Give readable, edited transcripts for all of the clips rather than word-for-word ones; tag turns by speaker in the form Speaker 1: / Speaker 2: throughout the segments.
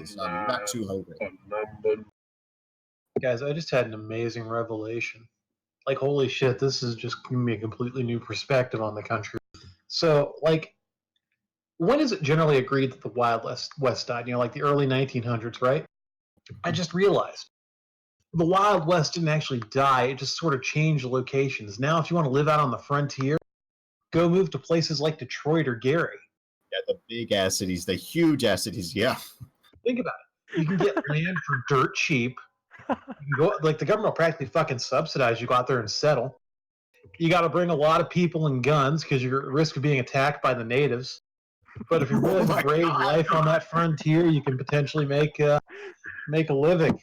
Speaker 1: so I'm not too hungry.
Speaker 2: Guys, I just had an amazing revelation. Like, holy shit, this is just giving me a completely new perspective on the country. So, like, when is it generally agreed that the Wild West died? You know, like the early 1900s, right? I just realized the Wild West didn't actually die. It just sort of changed locations. Now, if you want to live out on the frontier, go move to places like Detroit or Gary.
Speaker 1: Yeah, the big ass cities, the huge ass cities, yeah.
Speaker 2: Think about it. You can get land for dirt cheap. You can go, like, the government will practically fucking subsidize you go out there and settle. You got to bring a lot of people and guns because you're at risk of being attacked by the natives. But if you're willing to brave life on that frontier, you can potentially make a living.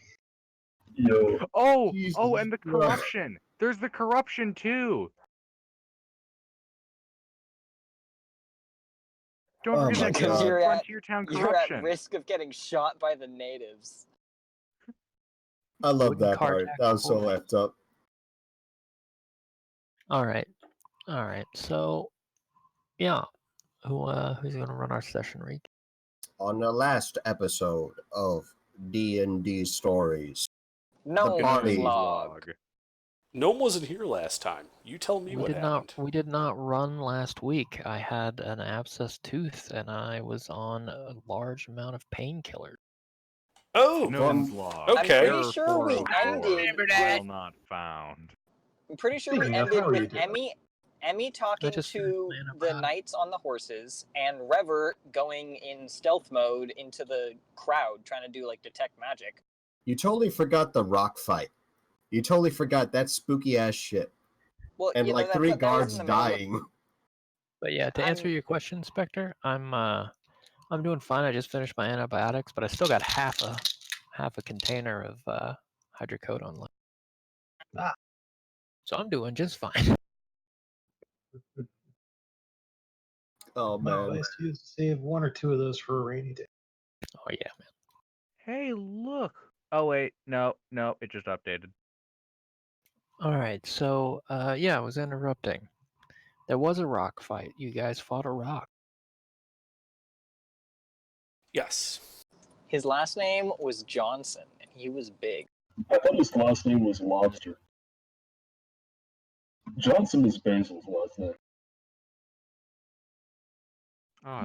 Speaker 3: Yo.
Speaker 4: Oh, and the corruption. There's the corruption too. Don't forget that
Speaker 5: Because
Speaker 4: frontier town corruption.
Speaker 5: You're at risk of getting shot by the natives.
Speaker 1: I love that part. That was so left up.
Speaker 6: All right. So, yeah, who's gonna run our session, Reek?
Speaker 1: On the last episode of D&D Stories,
Speaker 5: No
Speaker 1: log.
Speaker 7: Gnome wasn't here last time. You tell me what happened.
Speaker 6: We did not run last week. I had an abscessed tooth, and I was on a large amount of painkillers.
Speaker 7: Oh,
Speaker 4: Gnome's log.
Speaker 7: okay.
Speaker 5: I'm pretty sure we ended
Speaker 4: Will not found.
Speaker 5: I'm pretty sure we ended with Emmy talking to the knights on the horses, and Rever going in stealth mode into the crowd, trying to do like detect magic.
Speaker 1: You totally forgot the rock fight. You totally forgot that spooky ass shit.
Speaker 5: Well,
Speaker 1: and like three guards dying.
Speaker 6: But yeah, to answer your question, Spectre, I'm doing fine. I just finished my antibiotics, but I still got half a container of hydrocodone left. So I'm doing just fine.
Speaker 1: Oh man!
Speaker 2: Nice to save one or two of those for a rainy day.
Speaker 6: Oh yeah, man.
Speaker 4: Hey, look. Oh wait, no, it just updated.
Speaker 6: All right, so yeah, I was interrupting. There was a rock fight. You guys fought a rock.
Speaker 7: Yes.
Speaker 5: His last name was Johnson, and he was big.
Speaker 3: I thought his last name was Lobster. Johnson is Basil's last name.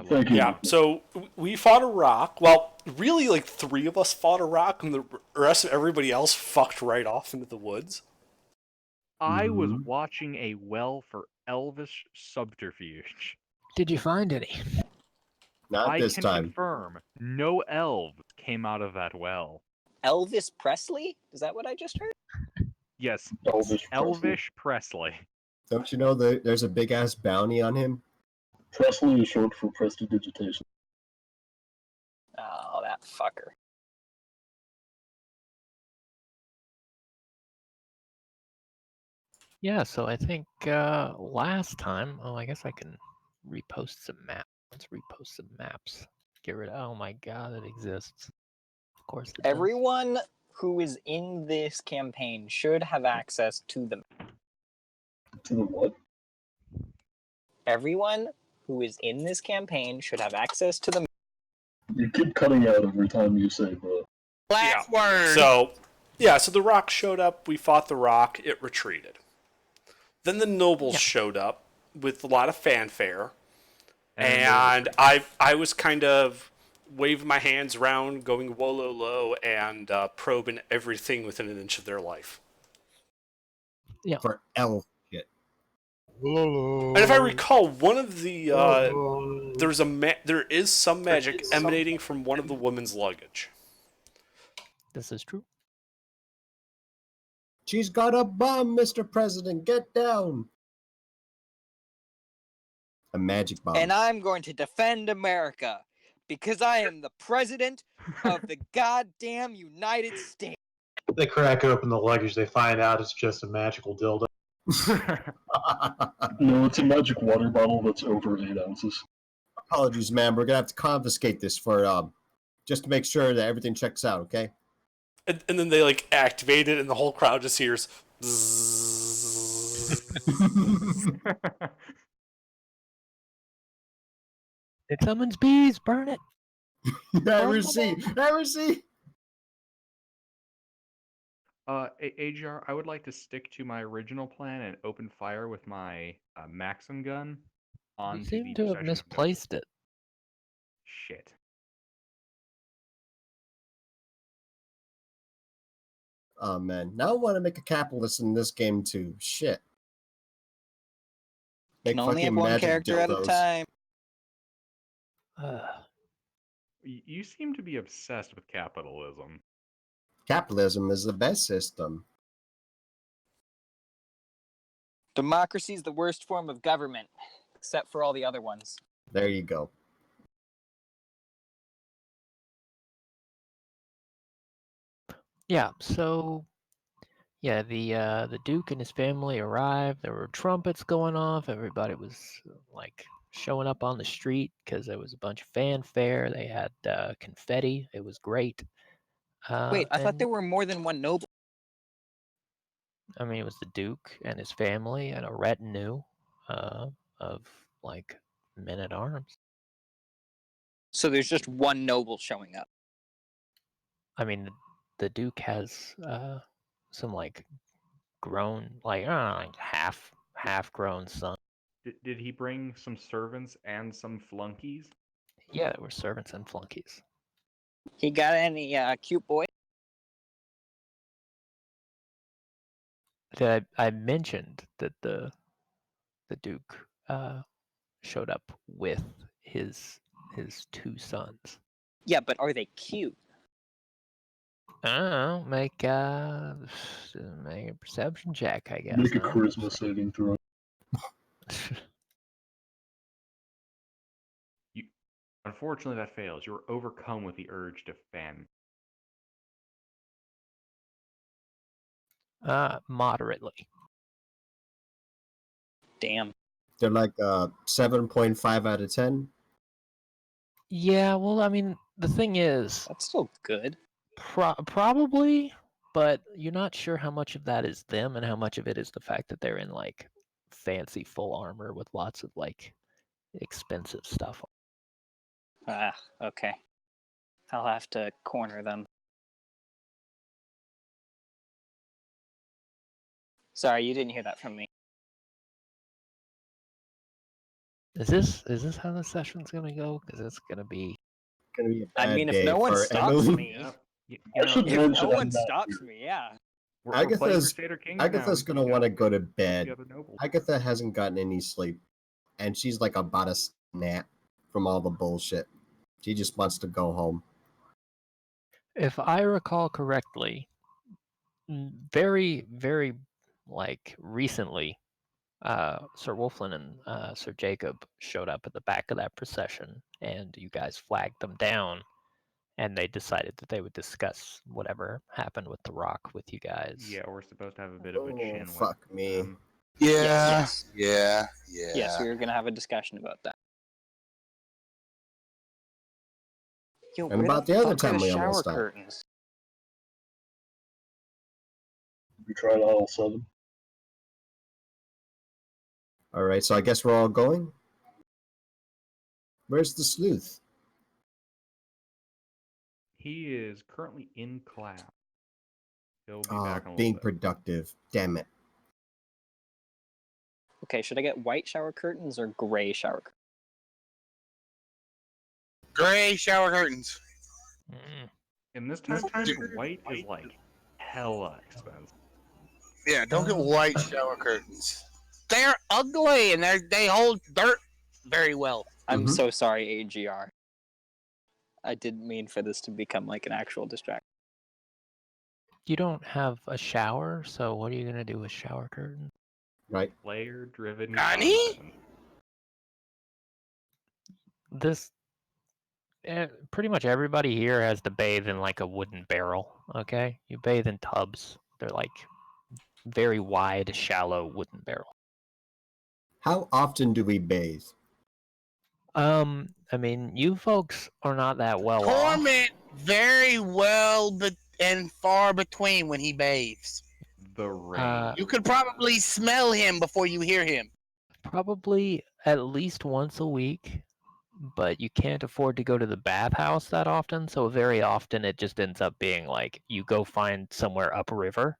Speaker 7: Thank you. Yeah, so we fought a rock. Well, really, like 3 of us fought a rock, and the rest of everybody else fucked right off into the woods.
Speaker 4: I was watching a well for elvish subterfuge.
Speaker 6: Did you find any?
Speaker 1: Not this time.
Speaker 4: I can confirm, no elves came out of that well.
Speaker 5: Elvis Presley? Is that what I just heard?
Speaker 4: Yes,
Speaker 3: Elvish
Speaker 4: Presley.
Speaker 1: Don't you know there's a big ass bounty on him?
Speaker 3: Presley is short for prestidigitation.
Speaker 5: Oh, that fucker.
Speaker 6: Yeah, so I think last time, I guess I can repost some maps. Let's repost some maps. Get rid of, oh my god, it exists. Of course it does.
Speaker 5: Everyone who is in this campaign should have access to the map.
Speaker 3: To the what?
Speaker 5: Everyone who is in this campaign should have access to the map.
Speaker 3: You keep cutting out every time you say bro.
Speaker 7: Last word! So the rock showed up, we fought the rock, it retreated. Then the nobles showed up with a lot of fanfare, and I was kind of waving my hands around, going whoa, low, and probing everything within an inch of their life.
Speaker 6: Yeah.
Speaker 1: For elf shit.
Speaker 7: And if I recall, one of the there is some magic emanating from one of the women's luggage.
Speaker 6: This is true.
Speaker 1: She's got a bomb, Mr. President. Get down. A magic bomb.
Speaker 5: And I'm going to defend America because I am the president of the goddamn United States.
Speaker 2: They crack open the luggage, they find out it's just a magical dildo.
Speaker 3: No, it's a magic water bottle that's over 8 ounces.
Speaker 1: Apologies, ma'am. We're going to have to confiscate this for just to make sure that everything checks out, okay?
Speaker 7: And then they like activate it, and the whole crowd just hears.
Speaker 6: It summons bees. Burn it.
Speaker 1: Never see.
Speaker 4: AGR, I would like to stick to my original plan and open fire with my Maxim gun
Speaker 6: You
Speaker 4: onto
Speaker 6: seem
Speaker 4: the
Speaker 6: to have
Speaker 4: possession
Speaker 6: misplaced it.
Speaker 4: Shit.
Speaker 1: Oh man, now I want to make a capitalist in this game too. Shit. Make
Speaker 5: Can only have
Speaker 1: fucking
Speaker 5: one
Speaker 1: magic
Speaker 5: character at a
Speaker 1: dildos.
Speaker 5: time.
Speaker 4: You seem to be obsessed with capitalism.
Speaker 1: Capitalism is the best system.
Speaker 5: Democracy is the worst form of government, except for all the other ones.
Speaker 1: There you go.
Speaker 6: Yeah, so yeah, the Duke and his family arrived. There were trumpets going off. Everybody was like showing up on the street because there was a bunch of fanfare. They had confetti. It was great.
Speaker 5: Wait, I thought
Speaker 6: and
Speaker 5: there were more than one noble.
Speaker 6: I mean, it was the Duke and his family and a retinue of like men at arms.
Speaker 5: So there's just one noble showing up.
Speaker 6: I mean, the Duke has some like grown, like half grown son.
Speaker 4: Did he bring some servants and some flunkies?
Speaker 6: Yeah, there were servants and flunkies.
Speaker 5: He got any cute boy?
Speaker 6: I mentioned that the Duke showed up with his two sons.
Speaker 5: Yeah, but are they cute?
Speaker 6: I don't know. Make a perception check, I guess.
Speaker 3: Make a charisma saving throw.
Speaker 4: Unfortunately, that fails. You were overcome with the urge to fan.
Speaker 6: Moderately.
Speaker 5: Damn.
Speaker 1: They're like 7.5 out of 10.
Speaker 6: Yeah, well, I mean, the thing is,
Speaker 5: That's still good.
Speaker 6: probably, but you're not sure how much of that is them and how much of it is the fact that they're in like fancy full armor with lots of like expensive stuff.
Speaker 5: Ah, okay. I'll have to corner them. Sorry, you didn't hear that from me.
Speaker 6: Is this how the session's gonna go? Because it's gonna be.
Speaker 1: Gonna be a bad
Speaker 5: I mean, if
Speaker 1: day
Speaker 5: no one
Speaker 1: for
Speaker 5: stops
Speaker 1: Emily.
Speaker 5: me,
Speaker 3: I should
Speaker 5: if
Speaker 3: mention
Speaker 5: no one
Speaker 3: I'm not
Speaker 5: stops
Speaker 3: here.
Speaker 5: me, yeah.
Speaker 4: We're playing
Speaker 1: Agatha's
Speaker 4: Crusader Kings now.
Speaker 1: Agatha's gonna want to go to bed.
Speaker 4: The other nobles.
Speaker 1: Agatha hasn't gotten any sleep, and she's like about to snap from all the bullshit. She just wants to go home.
Speaker 6: If I recall correctly, very, very like recently, Sir Wolflin and Sir Jacob showed up at the back of that procession, and you guys flagged them down, and they decided that they would discuss whatever happened with the rock with you guys.
Speaker 4: Yeah, we're supposed to have a bit of a chin.
Speaker 1: Fuck me.
Speaker 5: Yes.
Speaker 8: Yeah.
Speaker 5: Yes, we were gonna have a discussion about that. Yo,
Speaker 1: And
Speaker 5: where
Speaker 1: about
Speaker 5: the
Speaker 1: the other
Speaker 5: fuck are
Speaker 1: time
Speaker 5: the
Speaker 1: we
Speaker 5: shower
Speaker 1: almost died.
Speaker 5: curtains?
Speaker 3: We tried all 7.
Speaker 1: All right, so I guess we're all going. Where's the sleuth?
Speaker 4: He is currently in class. He'll be back in a
Speaker 1: Being
Speaker 4: little bit.
Speaker 1: productive. Damn it.
Speaker 5: Okay, should I get white shower curtains or gray shower curtains?
Speaker 8: Gray shower curtains.
Speaker 4: In this time, white is like hella expensive.
Speaker 8: Yeah, don't get white shower curtains. They're ugly and they hold dirt very well.
Speaker 5: I'm so sorry, AGR. I didn't mean for this to become like an actual distraction.
Speaker 6: You don't have a shower, so what are you gonna do with shower curtains?
Speaker 1: Right.
Speaker 4: Player-driven.
Speaker 8: Nani?
Speaker 6: Pretty much everybody here has to bathe in like a wooden barrel. Okay, you bathe in tubs. They're like very wide, shallow wooden barrel.
Speaker 1: How often do we bathe?
Speaker 6: I mean, you folks are not that well off.
Speaker 8: Torment very well and far between when he bathes.
Speaker 4: The rain.
Speaker 8: You could probably smell him before you hear him.
Speaker 6: Probably at least once a week, but you can't afford to go to the bathhouse that often. So very often it just ends up being like you go find somewhere upriver,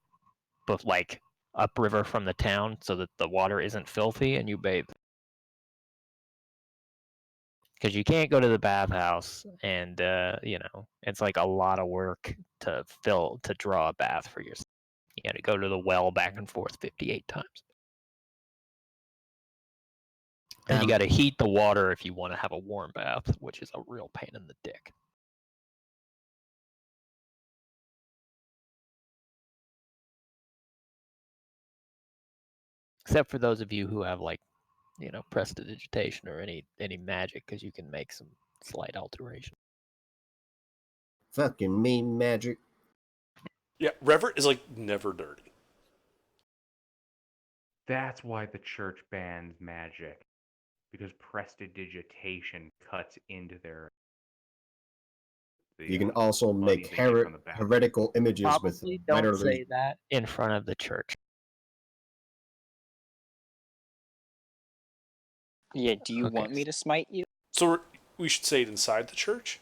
Speaker 6: but like upriver from the town, so that the water isn't filthy, and you bathe. Because you can't go to the bathhouse, and it's like a lot of work to draw a bath for yourself. You got to go to the well back and forth 58 times. And you got to heat the water if you want to have a warm bath, which is a real pain in the dick. Except for those of you who have like, prestidigitation or any magic, because you can make some slight alteration.
Speaker 1: Fucking mean magic.
Speaker 7: Yeah, Revert is like never dirty.
Speaker 4: That's why the church bans magic, because prestidigitation cuts into their.
Speaker 1: You can also make heretical images
Speaker 6: Probably
Speaker 1: with
Speaker 6: don't
Speaker 1: literally
Speaker 6: say that in front of the church.
Speaker 5: Yeah, do you want me to smite you?
Speaker 7: So we should say it inside the church?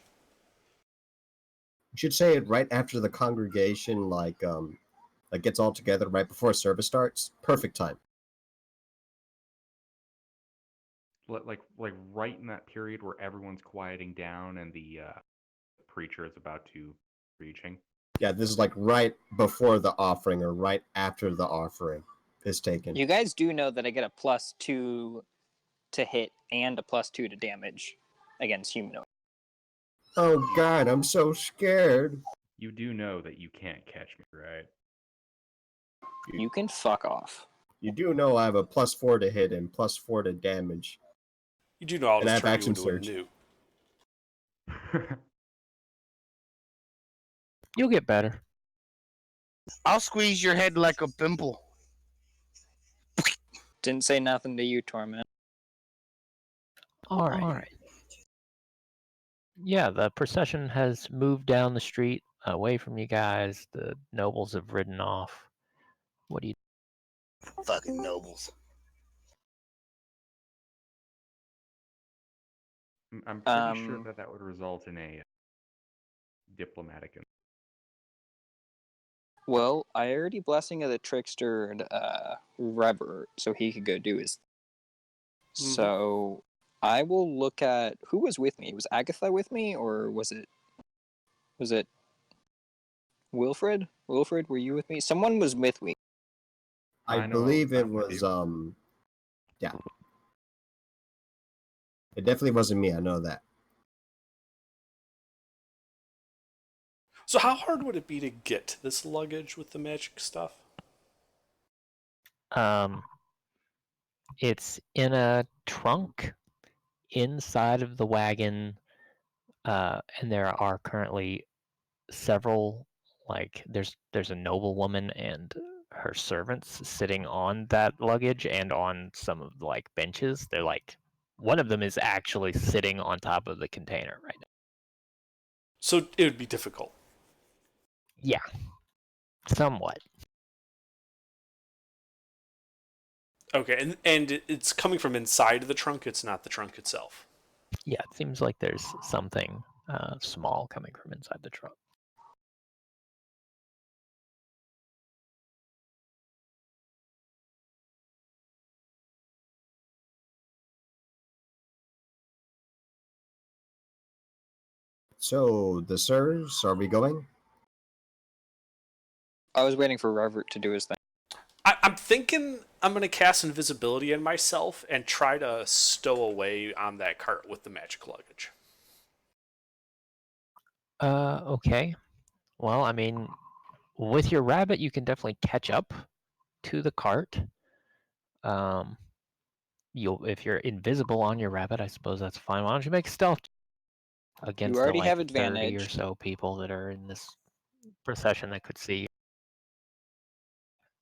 Speaker 1: You should say it right after the congregation like gets all together right before service starts. Perfect time.
Speaker 4: Like right in that period where everyone's quieting down and the preacher is about to preaching.
Speaker 1: Yeah, this is like right before the offering or right after the offering is taken.
Speaker 5: You guys do know that I get a +2 to hit and a +2 to damage against humanoid.
Speaker 1: Oh God, I'm so scared.
Speaker 4: You do know that you can't catch me, right?
Speaker 5: You can fuck off.
Speaker 1: You do know I have a +4 to hit and +4 to damage.
Speaker 7: You do know I'll just turn you
Speaker 1: action
Speaker 7: into
Speaker 1: surge.
Speaker 7: a new.
Speaker 6: You'll get better.
Speaker 8: I'll squeeze your head like a pimple.
Speaker 5: Didn't say nothing to you, Torment.
Speaker 6: All right. Yeah, the procession has moved down the street away from you guys. The nobles have ridden off. What do you?
Speaker 8: Fucking nobles.
Speaker 4: I'm pretty sure that would result in a diplomatic.
Speaker 5: Well, I already blessing of the trickster Rever, so he could go do his.
Speaker 7: Mm-hmm.
Speaker 5: So I will look at who was with me. Was Agatha with me, or was it Wilfred? Wilfred, were you with me? Someone was with me.
Speaker 1: I believe it was yeah. It definitely wasn't me, I know that.
Speaker 7: So how hard would it be to get this luggage with the magic stuff?
Speaker 6: It's in a trunk inside of the wagon, and there are currently several, like there's a noblewoman and her servants sitting on that luggage and on some of the like benches. They're like, one of them is actually sitting on top of the container right now.
Speaker 7: So it would be difficult.
Speaker 6: Yeah, somewhat.
Speaker 7: Okay, and it's coming from inside of the trunk. It's not the trunk itself.
Speaker 6: Yeah, it seems like there's something small coming from inside the trunk.
Speaker 1: So, the sirs, are we going?
Speaker 5: I was waiting for Revert to do his thing.
Speaker 7: I'm thinking I'm going to cast invisibility in myself and try to stow away on that cart with the magic luggage.
Speaker 6: Okay. Well, I mean, with your rabbit, you can definitely catch up to the cart. If you're invisible on your rabbit, I suppose that's fine. Why don't you make stealth against
Speaker 5: You already
Speaker 6: the,
Speaker 5: have
Speaker 6: 30 or
Speaker 5: advantage.
Speaker 6: so people that are in this procession that could see you?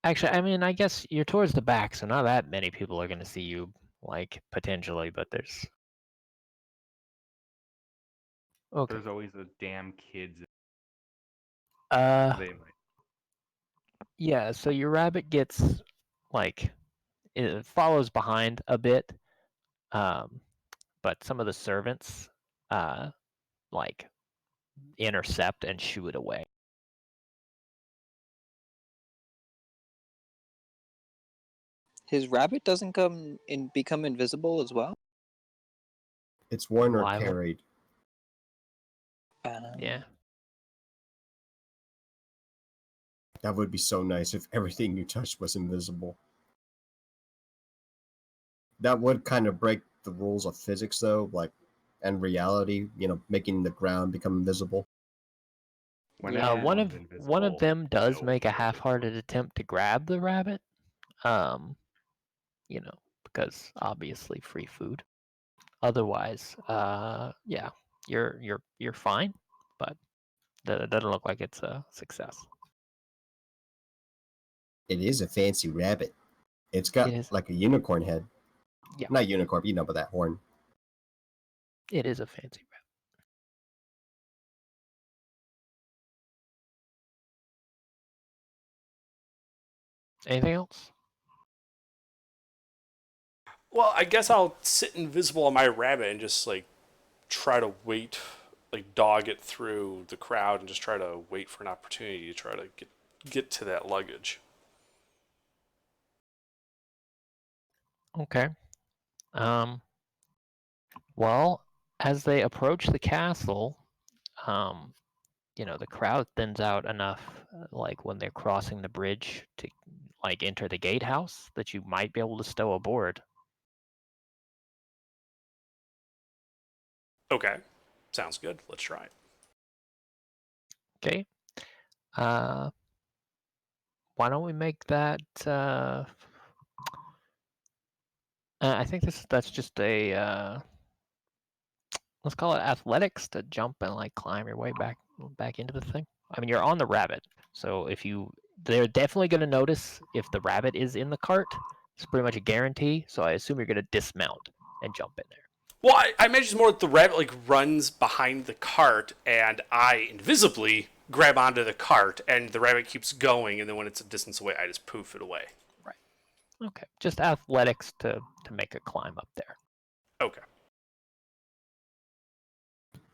Speaker 6: Actually, I mean, I guess you're towards the back, so not that many people are going to see you, like, potentially, but there's... Okay.
Speaker 4: There's always those damn kids.
Speaker 6: Yeah, so your rabbit gets, like, it follows behind a bit, but but some of the servants like intercept and shoo it away.
Speaker 5: His rabbit doesn't become invisible as well.
Speaker 1: It's worn or
Speaker 6: Wild.
Speaker 1: carried.
Speaker 6: Yeah.
Speaker 1: That would be so nice if everything you touched was invisible. That would kind of break the rules of physics, though, like, and reality. Making the ground become invisible.
Speaker 4: When
Speaker 5: Yeah.
Speaker 6: One
Speaker 4: everyone's
Speaker 6: of
Speaker 4: invisible,
Speaker 6: them does
Speaker 4: nobody
Speaker 6: make a
Speaker 4: knows it.
Speaker 6: half-hearted attempt to grab the rabbit. Because obviously free food. Otherwise, yeah, you're fine, but that doesn't look like it's a success.
Speaker 1: It is a fancy rabbit. It's
Speaker 6: It
Speaker 1: got
Speaker 6: is.
Speaker 1: like a unicorn head.
Speaker 6: Yeah.
Speaker 1: Not unicorn, but that horn.
Speaker 6: It is a fancy rabbit. Anything else?
Speaker 7: Well, I guess I'll sit invisible on my rabbit and just like try to wait, like dog it through the crowd and just try to wait for an opportunity to try to get to that luggage.
Speaker 6: Okay. Well, as they approach the castle, the crowd thins out enough, like when they're crossing the bridge to like enter the gatehouse, that you might be able to stow aboard.
Speaker 7: Okay, sounds good. Let's try it.
Speaker 6: Okay. Why don't we make that? I think that's just a let's call it athletics to jump and like climb your way back into the thing. I mean, you're on the rabbit, so they're definitely going to notice if the rabbit is in the cart. It's pretty much a guarantee. So I assume you're going to dismount and jump in there.
Speaker 7: Well, I imagine it's more that the rabbit like runs behind the cart, and I invisibly grab onto the cart, and the rabbit keeps going, and then when it's a distance away, I just poof it away.
Speaker 6: Right. Okay. Just athletics to make a climb up there.
Speaker 7: Okay.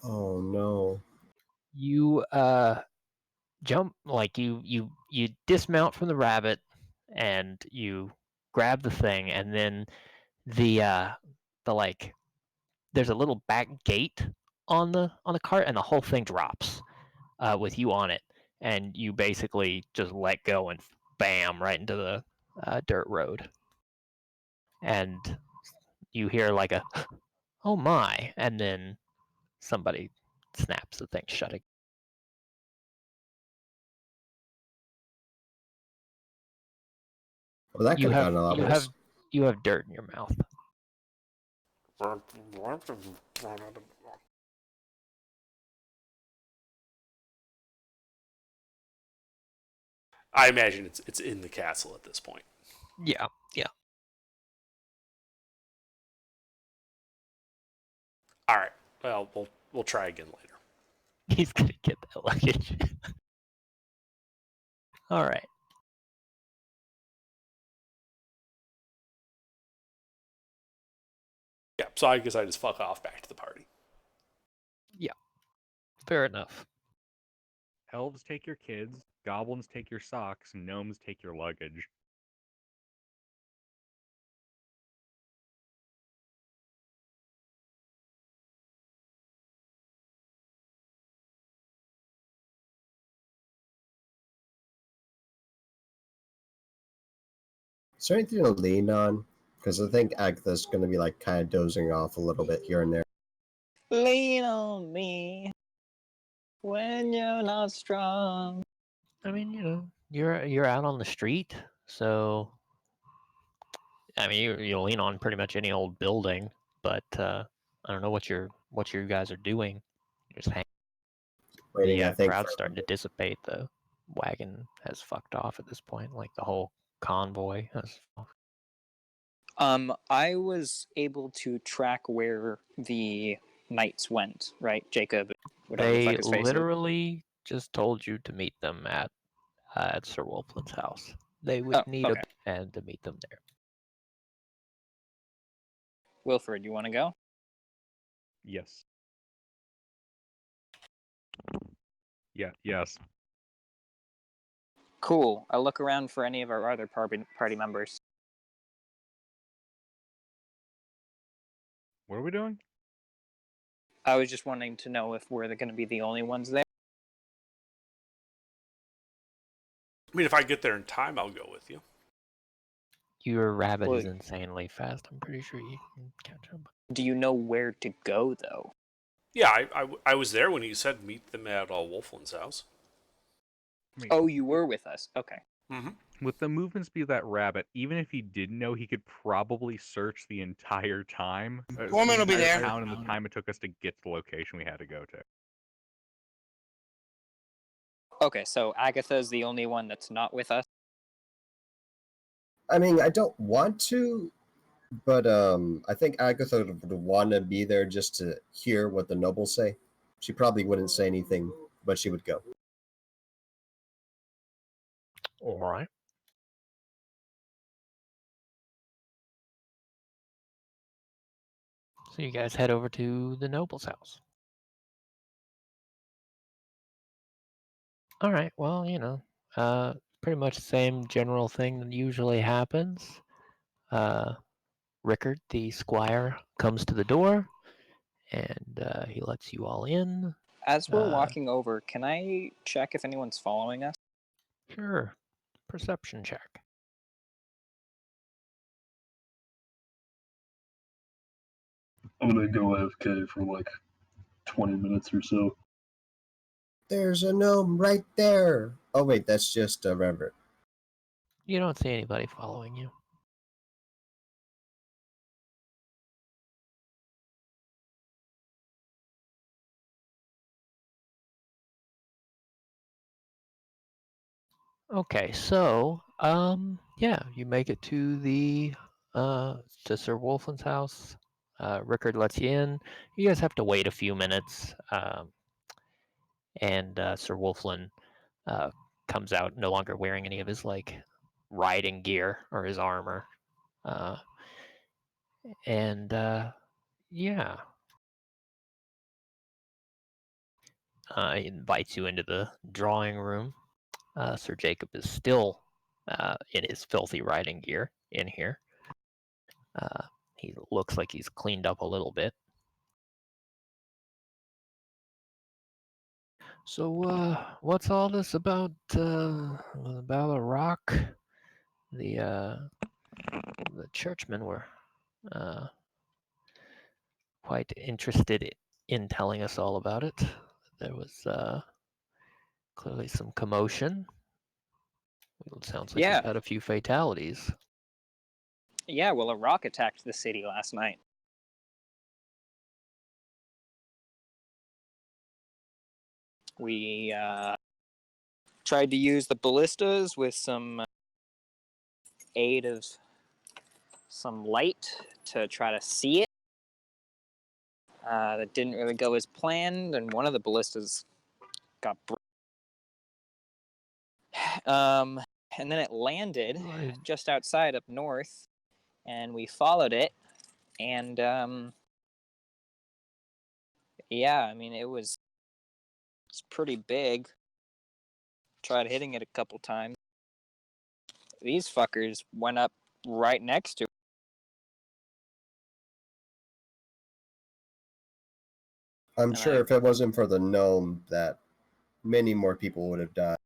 Speaker 1: Oh no.
Speaker 6: You jump, like you dismount from the rabbit and you grab the thing, and then the like there's a little back gate on the cart, and the whole thing drops with you on it, and you basically just let go and bam right into the dirt road, and you hear like a oh my, and then somebody snaps the thing shut again.
Speaker 1: Well, that could have gotten a lot worse.
Speaker 6: You have dirt in your mouth.
Speaker 7: I imagine it's in the castle at this point.
Speaker 6: Yeah.
Speaker 7: All right. Well, we'll try again later.
Speaker 6: He's gonna get that luggage. All right.
Speaker 7: Yeah. So I guess I just fuck off back to the party.
Speaker 6: Yeah. Fair enough.
Speaker 4: Elves take your kids, goblins take your socks, gnomes take your luggage.
Speaker 1: Is there anything to lean on? Because I think Agatha's going to be like kind of dozing off a little bit here and there.
Speaker 5: Lean on me when you're not strong.
Speaker 6: I mean, you're out on the street, so I mean, you lean on pretty much any old building, but I don't know what you guys are doing. You're just hanging.
Speaker 1: Waiting,
Speaker 6: The
Speaker 1: I think.
Speaker 6: crowd's starting to dissipate. The wagon has fucked off at this point. Like the whole convoy has.
Speaker 5: I was able to track where the knights went, right? Jacob, whatever the
Speaker 6: They
Speaker 5: fuck his face is.
Speaker 6: literally just told you to meet them at Sir Wolfland's house. They would need
Speaker 5: okay.
Speaker 6: a band to meet them there.
Speaker 5: Wilfred, you want to go?
Speaker 4: Yes. Yeah. Yes.
Speaker 5: Cool. I'll look around for any of our other party members.
Speaker 4: What are we doing?
Speaker 5: I was just wanting to know if we're going to be the only ones there.
Speaker 7: I mean, if I get there in time, I'll go with you.
Speaker 6: Your rabbit is insanely fast. I'm pretty sure you can catch up.
Speaker 5: Do you know where to go, though?
Speaker 7: Yeah, I was there when he said meet them at Wolfland's house.
Speaker 5: Oh, you were with us. Okay.
Speaker 7: Mm-hmm.
Speaker 4: With the movement speed of that rabbit, even if he didn't know, he could probably search the entire time.
Speaker 8: Woman will be there.
Speaker 4: Town and the time it took us to get to the location we had to go to.
Speaker 5: Okay, so Agatha's the only one that's not with us?
Speaker 1: I mean, I don't want to, but I think Agatha would want to be there just to hear what the nobles say. She probably wouldn't say anything, but she would go.
Speaker 6: All right. So you guys head over to the noble's house. All right. Well, pretty much the same general thing that usually happens. Rickard, the squire, comes to the door, and he lets you all in.
Speaker 5: As we're walking over, can I check if anyone's following us?
Speaker 6: Sure. Perception check.
Speaker 3: I'm gonna go AFK for like 20 minutes or so.
Speaker 1: There's a gnome right there. Oh wait, that's just a Reverend.
Speaker 6: You don't see anybody following you. Okay, so yeah, you make it to Sir Wolfland's house. Rickard lets you in. You guys have to wait a few minutes, and Sir Wolfland comes out, no longer wearing any of his riding gear or his armor, and yeah, he invites you into the drawing room. Sir Jacob is still in his filthy riding gear in here. He looks like he's cleaned up a little bit. So, what's all this about a rock? The churchmen were quite interested in telling us all about it. There was clearly some commotion. It sounds like you've had a few fatalities.
Speaker 5: Yeah, well, a rock attacked the city last night. We tried to use the ballistas with some aid of some light to try to see it. That didn't really go as planned, and one of the ballistas got and then it landed just outside up north, and we followed it, and yeah, I mean, it's pretty big. Tried hitting it a couple times. These fuckers went up right next to it.
Speaker 1: I'm sure if it wasn't for the gnome, that many more people would have died.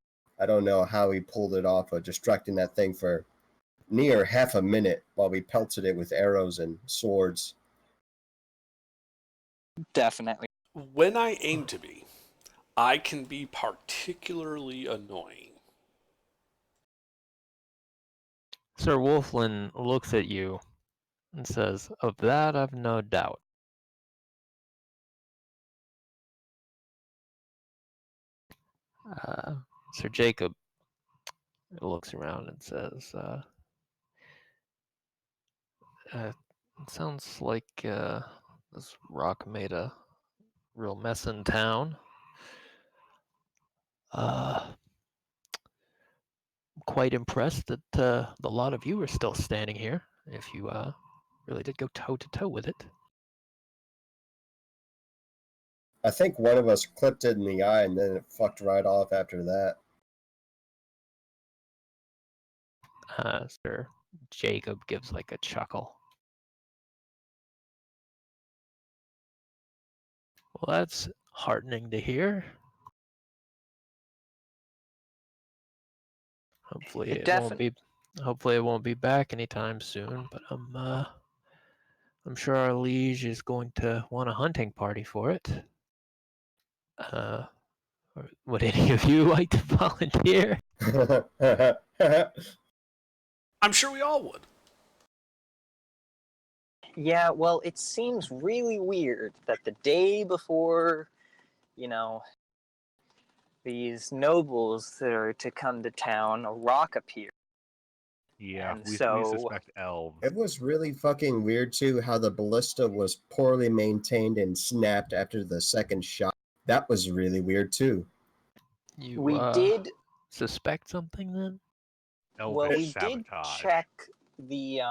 Speaker 1: I don't know how he pulled it off of distracting that thing for near half a minute while we pelted it with arrows and swords.
Speaker 5: Definitely.
Speaker 7: When I aim to be, I can be particularly annoying.
Speaker 6: Sir Wolfland looks at you and says, "Of that I've no doubt." Sir Jacob looks around and says, it sounds like this rock made a real mess in town. I'm quite impressed that the lot of you are still standing here, if you really did go toe-to-toe with it.
Speaker 1: I think one of us clipped it in the eye, and then it fucked right off after that.
Speaker 6: Sir Jacob gives like a chuckle. Well, that's heartening to hear. Hopefully it won't be. Hopefully it won't be back anytime soon. But I'm sure our liege is going to want a hunting party for it. Would any of you like to volunteer?
Speaker 7: I'm sure we all would.
Speaker 5: Yeah, well, it seems really weird that the day before, these nobles that are to come to town, a rock appeared.
Speaker 4: Yeah,
Speaker 5: and
Speaker 4: we
Speaker 5: so
Speaker 4: suspect elves.
Speaker 1: It was really fucking weird too how the ballista was poorly maintained and snapped after the second shot. That was really weird too.
Speaker 6: You
Speaker 5: we did
Speaker 6: suspect something then?
Speaker 5: well, we did
Speaker 4: sabotage.
Speaker 5: check the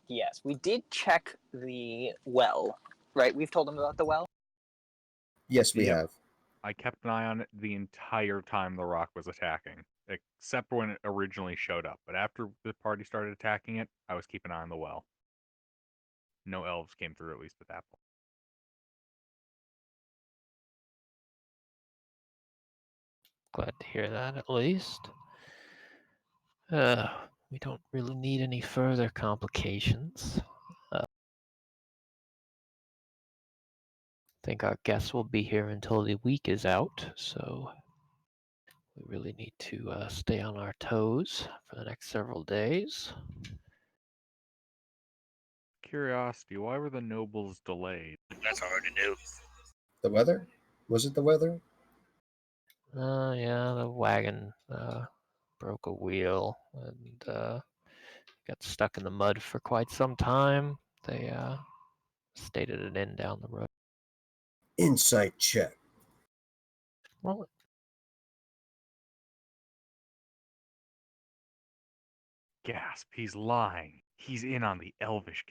Speaker 5: yes, we did check the well, right? We've told them about the well.
Speaker 1: Yes, we
Speaker 4: Yep.
Speaker 1: have.
Speaker 4: I kept an eye on it the entire time the rock was attacking, except when it originally showed up. But after the party started attacking it, I was keeping an eye on the well. No elves came through, at least at that point.
Speaker 6: Glad to hear that, at least. We don't really need any further complications. I think our guests will be here until the week is out, so we really need to stay on our toes for the next several days.
Speaker 4: Curiosity, why were the nobles delayed?
Speaker 8: That's hard to do.
Speaker 1: The weather? Was it the weather?
Speaker 6: Yeah, the wagon broke a wheel and got stuck in the mud for quite some time. They stayed at an inn down the road.
Speaker 1: Insight check.
Speaker 6: Well,
Speaker 4: Gasp, he's lying. He's in on the elvish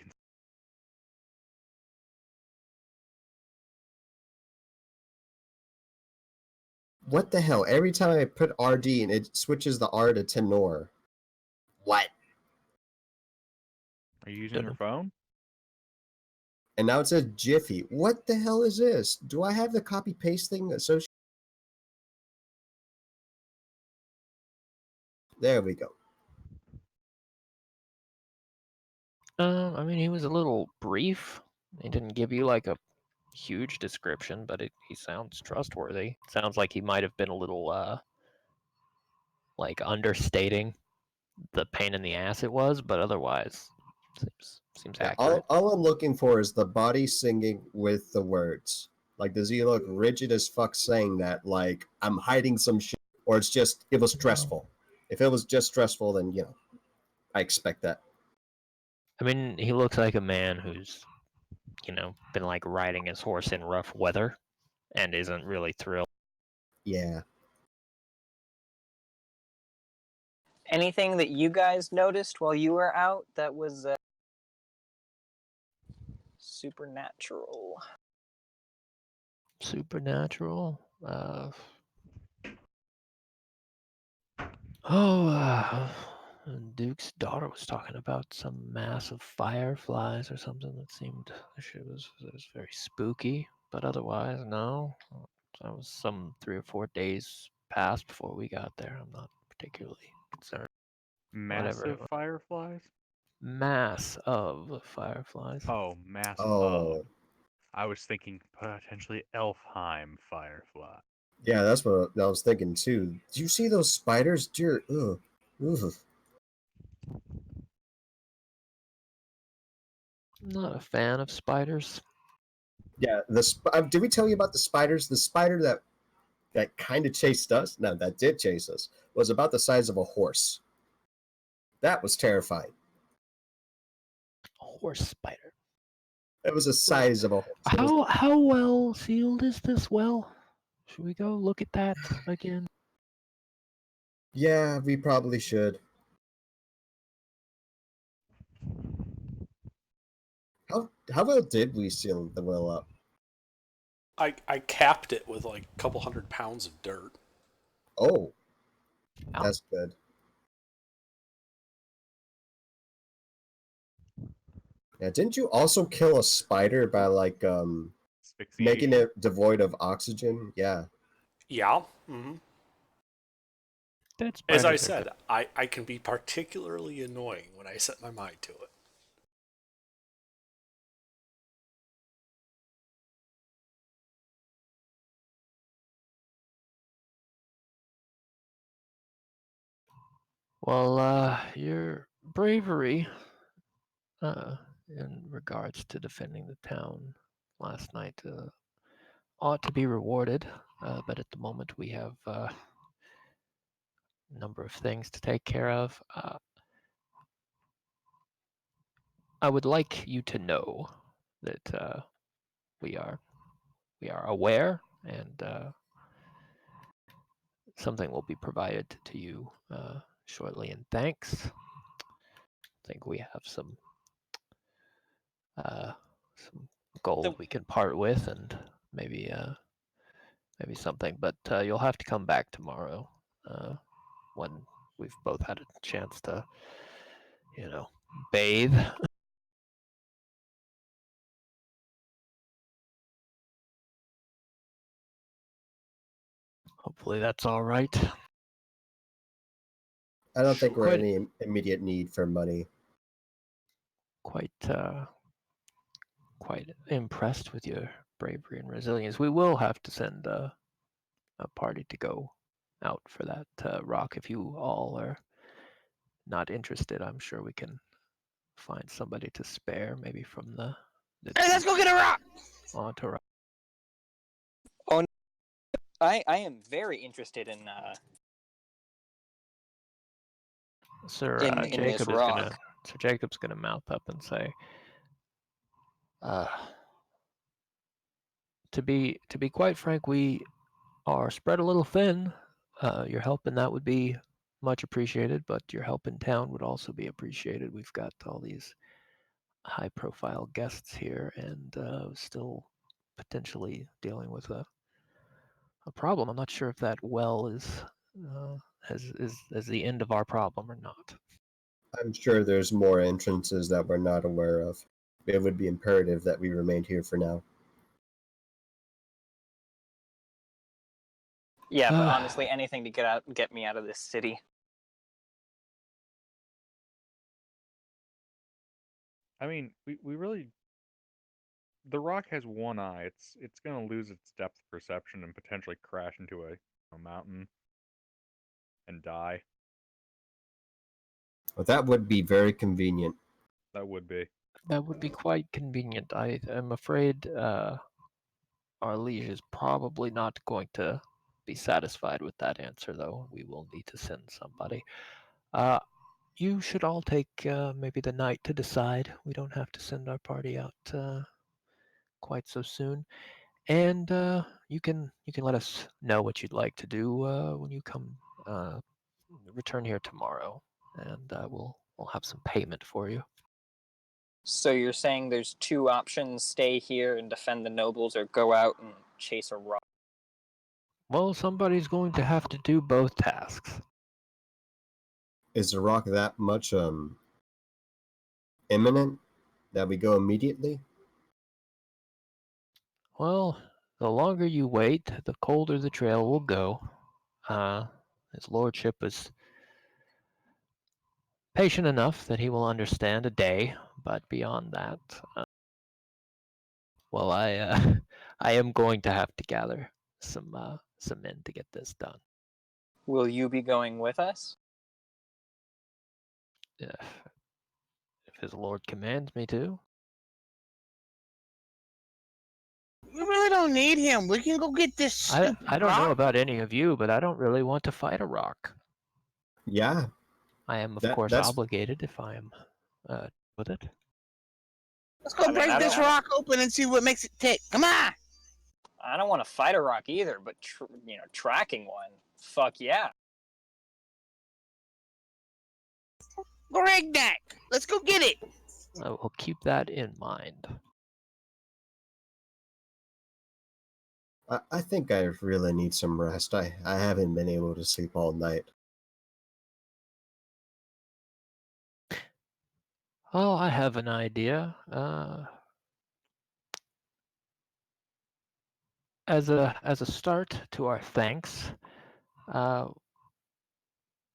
Speaker 1: What the hell? Every time I put RD and it switches the R to tenor. What?
Speaker 4: Are you using your phone?
Speaker 1: And now it says Jiffy. What the hell is this? Do I have the copy paste thing associated? There we go.
Speaker 6: I mean, he was a little brief. He didn't give you like a huge description, but he sounds trustworthy. Sounds like he might have been a little like understating the pain in the ass it was, but otherwise seems accurate.
Speaker 1: All I'm looking for is the body singing with the words. Like, does he look rigid as fuck saying that? Like, I'm hiding some shit, or it was stressful. If it was just stressful, then I expect that.
Speaker 6: I mean, he looks like a man who's been like riding his horse in rough weather and isn't really thrilled.
Speaker 1: Yeah.
Speaker 5: Anything that you guys noticed while you were out that was supernatural?
Speaker 6: Supernatural? Duke's daughter was talking about some mass of fireflies or something that seemed it was very spooky, but otherwise, no. That was some 3 or 4 days past before we got there. I'm not particularly concerned.
Speaker 4: Massive fireflies?
Speaker 6: Mass of fireflies.
Speaker 4: Oh, mass of.
Speaker 1: Oh.
Speaker 4: I was thinking potentially Elfheim firefly.
Speaker 1: Yeah, that's what I was thinking too. Do you see those spiders? Dear, ugh. Ugh.
Speaker 6: I'm not a fan of spiders.
Speaker 1: Yeah, did we tell you about the spiders? The spider that kind of chased us, no, that did chase us, was about the size of a horse. That was terrifying.
Speaker 6: A horse spider.
Speaker 1: It was the size of a horse.
Speaker 6: How well sealed is this well? Should we go look at that again?
Speaker 1: Yeah, we probably should. How well did we seal the well up?
Speaker 7: I capped it with like a couple 100 pounds of dirt.
Speaker 1: Oh, that's good. Yeah, didn't you also kill a spider by like making it devoid of oxygen? Yeah.
Speaker 7: Yeah. Mm-hmm. As I said, I can be particularly annoying when I set my mind to it.
Speaker 6: Well, your bravery in regards to defending the town last night ought to be rewarded, but at the moment we have a number of things to take care of. I would like you to know that we are aware, and something will be provided to you shortly in thanks. I think we have some gold we can part with, and maybe something. But you'll have to come back tomorrow when we've both had a chance to, bathe. Hopefully that's all right.
Speaker 1: I don't think we're in any immediate need for money.
Speaker 6: Quite impressed with your bravery and resilience. We will have to send a party to go out for that rock. If you all are not interested, I'm sure we can find somebody to spare, maybe from the
Speaker 8: Hey, let's go get a rock!
Speaker 6: Entourage.
Speaker 5: Oh, no. I am very interested in
Speaker 6: Sir
Speaker 5: in this rock.
Speaker 6: Sir Jacob's gonna mouth up and say, to be quite frank, we are spread a little thin. Your help in that would be much appreciated, but your help in town would also be appreciated. We've got all these high-profile guests here, and still potentially dealing with a problem. I'm not sure if that well is the end of our problem or not.
Speaker 1: I'm sure there's more entrances that we're not aware of. It would be imperative that we remained here for now.
Speaker 5: Yeah, but honestly, anything to get me out of this city.
Speaker 4: I mean, we really. The rock has one eye. It's gonna lose its depth perception and potentially crash into a mountain and die.
Speaker 1: Well, that would be very convenient.
Speaker 4: That would be.
Speaker 6: That would be quite convenient. I am afraid our liege is probably not going to be satisfied with that answer, though. We will need to send somebody. You should all take maybe the night to decide. We don't have to send our party out quite so soon. And you can let us know what you'd like to do when you come return here tomorrow, and we'll have some payment for you.
Speaker 5: So you're saying there's two options: stay here and defend the nobles, or go out and chase a rock?
Speaker 6: Well, somebody's going to have to do both tasks.
Speaker 1: Is the rock that much imminent that we go immediately?
Speaker 6: Well, the longer you wait, the colder the trail will go. His lordship is patient enough that he will understand a day, but beyond that, well, I am going to have to gather some men to get this done.
Speaker 5: Will you be going with us?
Speaker 6: If his lord commands me to.
Speaker 8: We really don't need him. We can go get this.
Speaker 6: I don't know about any of you, but I don't really want to fight a rock.
Speaker 1: Yeah.
Speaker 6: I am, of course, obligated if I am with it.
Speaker 8: Let's go break this rock open and see what makes it tick. Come on!
Speaker 5: I don't want to fight a rock either, but tracking one, fuck yeah.
Speaker 8: Greg that. Let's go get it.
Speaker 6: I will keep that in mind.
Speaker 1: I think I really need some rest. I haven't been able to sleep all night.
Speaker 6: Oh, I have an idea. As a start to our thanks,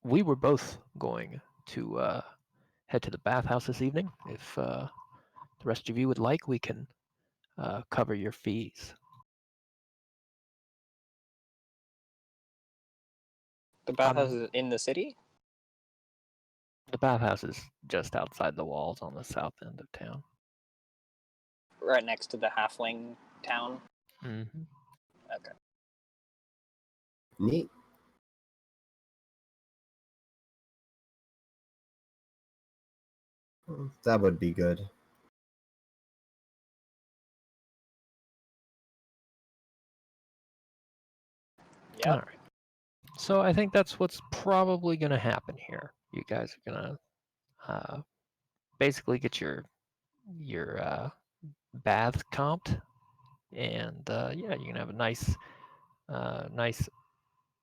Speaker 6: we were both going to head to the bathhouse this evening. If the rest of you would like, we can cover your fees.
Speaker 5: The bathhouse is in the city?
Speaker 6: The bathhouse is just outside the walls on the south end of town.
Speaker 5: Right next to the halfling town?
Speaker 6: Mm-hmm.
Speaker 5: Okay.
Speaker 1: Neat. That would be good.
Speaker 5: Yeah.
Speaker 6: All right. So I think that's what's probably going to happen here. You guys are going to basically get your bath comped, and yeah, you're gonna have a nice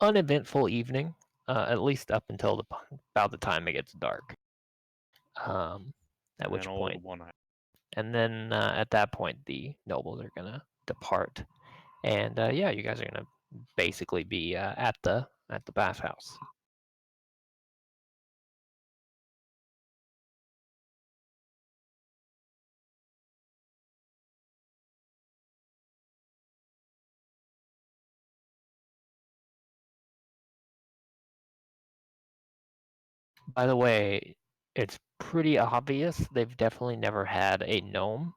Speaker 6: uneventful evening, at least up until about the time it gets dark. At which point, and then at that point, the nobles are gonna depart, and yeah, you guys are gonna basically be at the bathhouse. By the way, it's pretty obvious they've definitely never had a gnome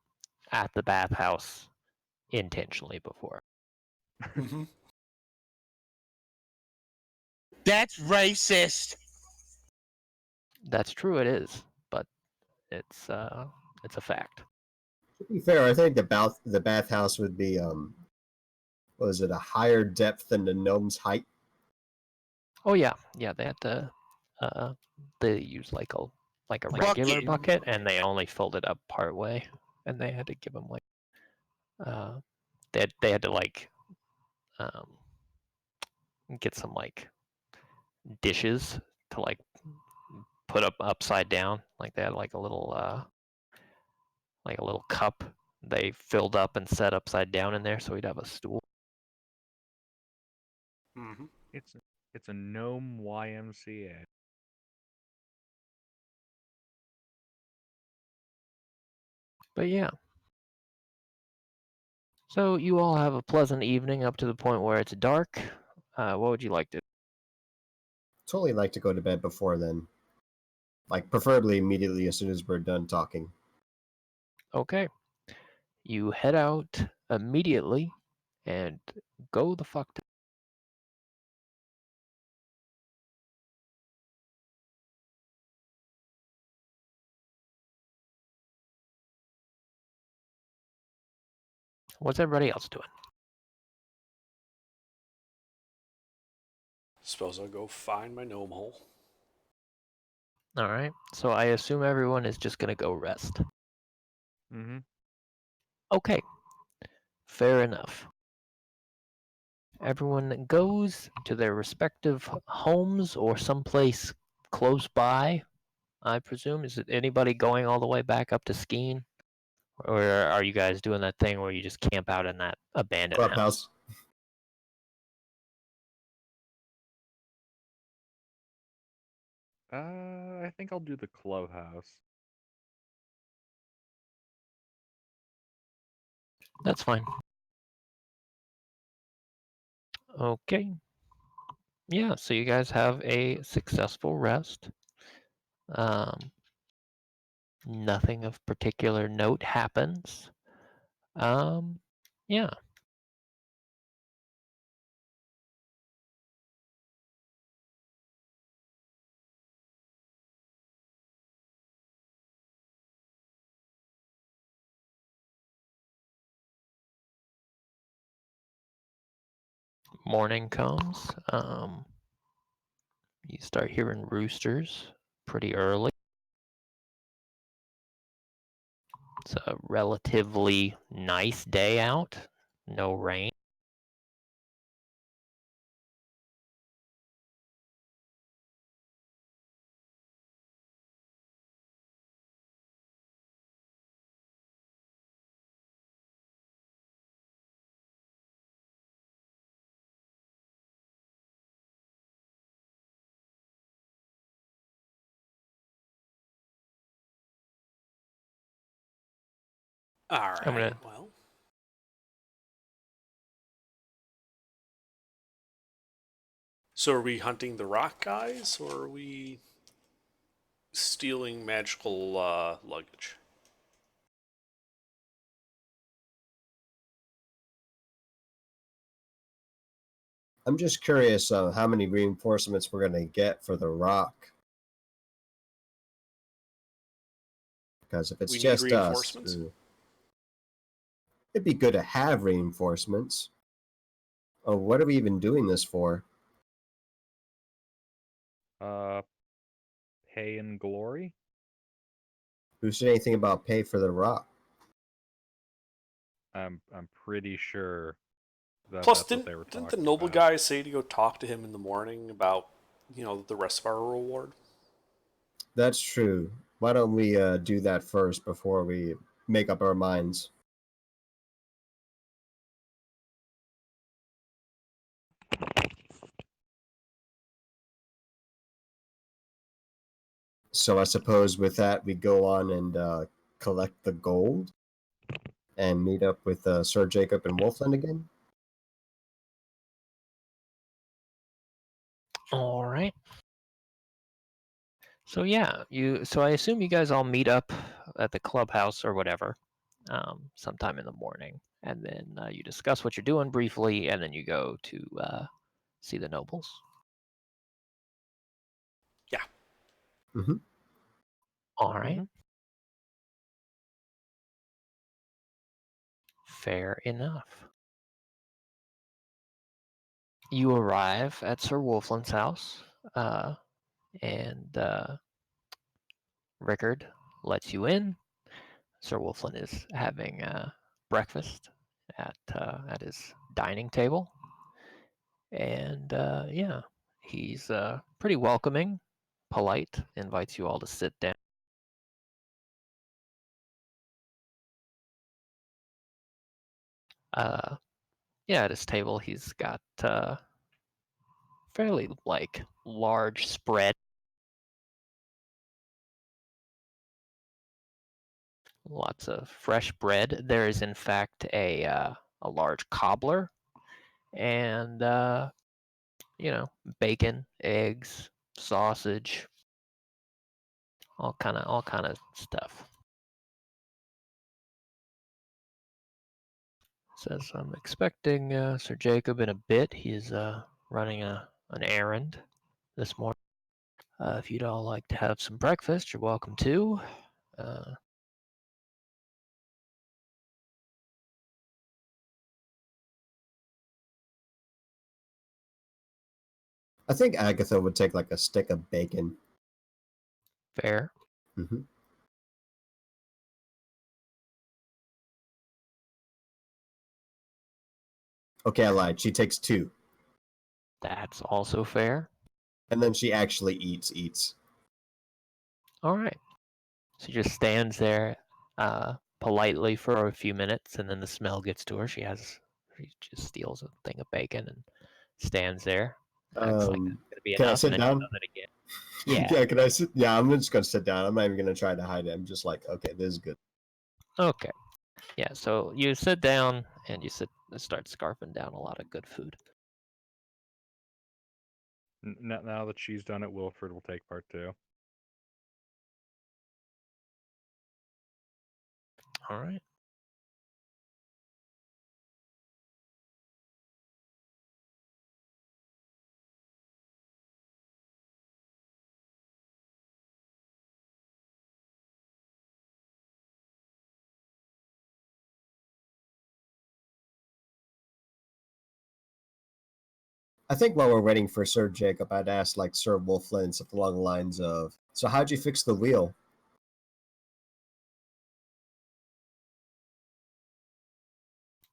Speaker 6: at the bathhouse intentionally before.
Speaker 8: That's racist.
Speaker 6: That's true, it is, but it's a fact.
Speaker 1: To be fair, I think the bathhouse would be was it a higher depth than the gnome's height?
Speaker 6: Oh yeah, they had to they use like a regular bucket, and they only filled it up part way, and they had to give them like they had to like get some like dishes to like put up upside down, like they had like a little cup they filled up and set upside down in there, so we'd have a stool.
Speaker 7: Mm-hmm.
Speaker 4: It's a gnome YMCA.
Speaker 6: But yeah. So you all have a pleasant evening up to the point where it's dark. What would you like to?
Speaker 1: Totally like to go to bed before then. Like preferably immediately as soon as we're done talking.
Speaker 6: Okay. You head out immediately and go the fuck to. What's everybody else doing?
Speaker 7: Suppose I'll go find my gnome hole.
Speaker 6: All right. So I assume everyone is just gonna go rest.
Speaker 4: Mm-hmm.
Speaker 6: Okay. Fair enough. Everyone goes to their respective homes or someplace close by, I presume. Is it anybody going all the way back up to Skeen? Or are you guys doing that thing where you just camp out in that abandoned house?
Speaker 4: I think I'll do the clubhouse.
Speaker 6: That's fine. Okay. Yeah, so you guys have a successful rest. Nothing of particular note happens. Yeah. Morning comes. You start hearing roosters pretty early. It's a relatively nice day out. No rain.
Speaker 7: All right. Well. So are we hunting the rock guys, or are we stealing magical luggage?
Speaker 1: I'm just curious how many reinforcements we're going to get for the rock. Because if it's
Speaker 7: we
Speaker 1: just
Speaker 7: need reinforcements?
Speaker 1: us, it'd be good to have reinforcements. Oh, what are we even doing this for?
Speaker 4: Pay and glory?
Speaker 1: Who said anything about pay for the rock?
Speaker 4: I'm pretty sure
Speaker 7: Plus,
Speaker 4: that's what they were talking
Speaker 7: didn't the noble
Speaker 4: about.
Speaker 7: guy say to go talk to him in the morning about, the rest of our reward?
Speaker 1: That's true. Why don't we do that first before we make up our minds? So I suppose with that we go on and collect the gold and meet up with Sir Jacob and Wolfland again.
Speaker 6: All right. So yeah, So I assume you guys all meet up at the clubhouse or whatever, sometime in the morning, and then you discuss what you're doing briefly, and then you go to see the nobles.
Speaker 7: Yeah.
Speaker 1: Mm-hmm.
Speaker 6: All right. Fair enough. You arrive at Sir Wolfland's house, and Rickard lets you in. Sir Wolfland is having breakfast at his dining table, and yeah, he's pretty welcoming, polite, invites you all to sit down. Yeah, at his table, he's got fairly large spread. Lots of fresh bread. There is in fact a large cobbler, and bacon, eggs, sausage, all kind of stuff. Says I'm expecting Sir Jacob in a bit. He's running an errand this morning. If you'd all like to have some breakfast, you're welcome to.
Speaker 1: I think Agatha would take like a stick of bacon.
Speaker 6: Fair.
Speaker 1: Mm-hmm. Okay, I lied. She takes 2.
Speaker 6: That's also fair.
Speaker 1: And then she actually eats.
Speaker 6: All right. She just stands there politely for a few minutes, and then the smell gets to her. She just steals a thing of bacon and stands there. Acts like it's gonna be
Speaker 1: Can I
Speaker 6: enough,
Speaker 1: sit
Speaker 6: and then
Speaker 1: down?
Speaker 6: she does it again. Yeah.
Speaker 1: Yeah, can I sit? Yeah, I'm just gonna sit down. I'm not even gonna try to hide it. I'm just like, okay, this is good.
Speaker 6: Okay. Yeah, so you sit down and you start scarfing down a lot of good food.
Speaker 4: Now that she's done it, Wilfred will take part too.
Speaker 6: All right.
Speaker 1: I think while we're waiting for Sir Jacob, I'd ask like Sir Wolfland something along the lines of, "So how'd you fix the wheel?"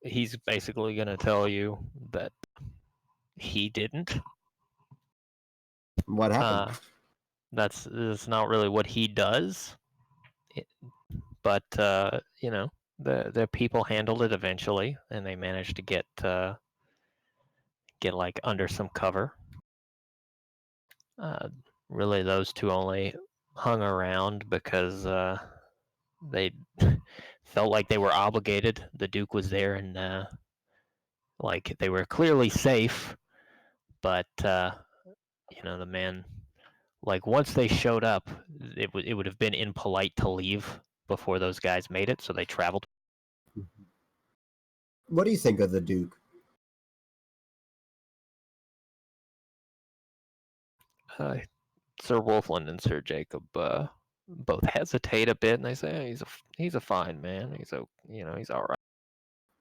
Speaker 6: He's basically going to tell you that he didn't.
Speaker 1: What happened?
Speaker 6: That's not really what he does. But the people handled it eventually, and they managed to get like under some cover. Really, those two only hung around because they felt like they were obligated. The Duke was there, and like they were clearly safe, but the man, like once they showed up, it would have been impolite to leave before those guys made it, so they traveled.
Speaker 1: What do you think of the Duke?
Speaker 6: Sir Wolfland and Sir Jacob both hesitate a bit, and they say, hey, he's a fine man. He's all right.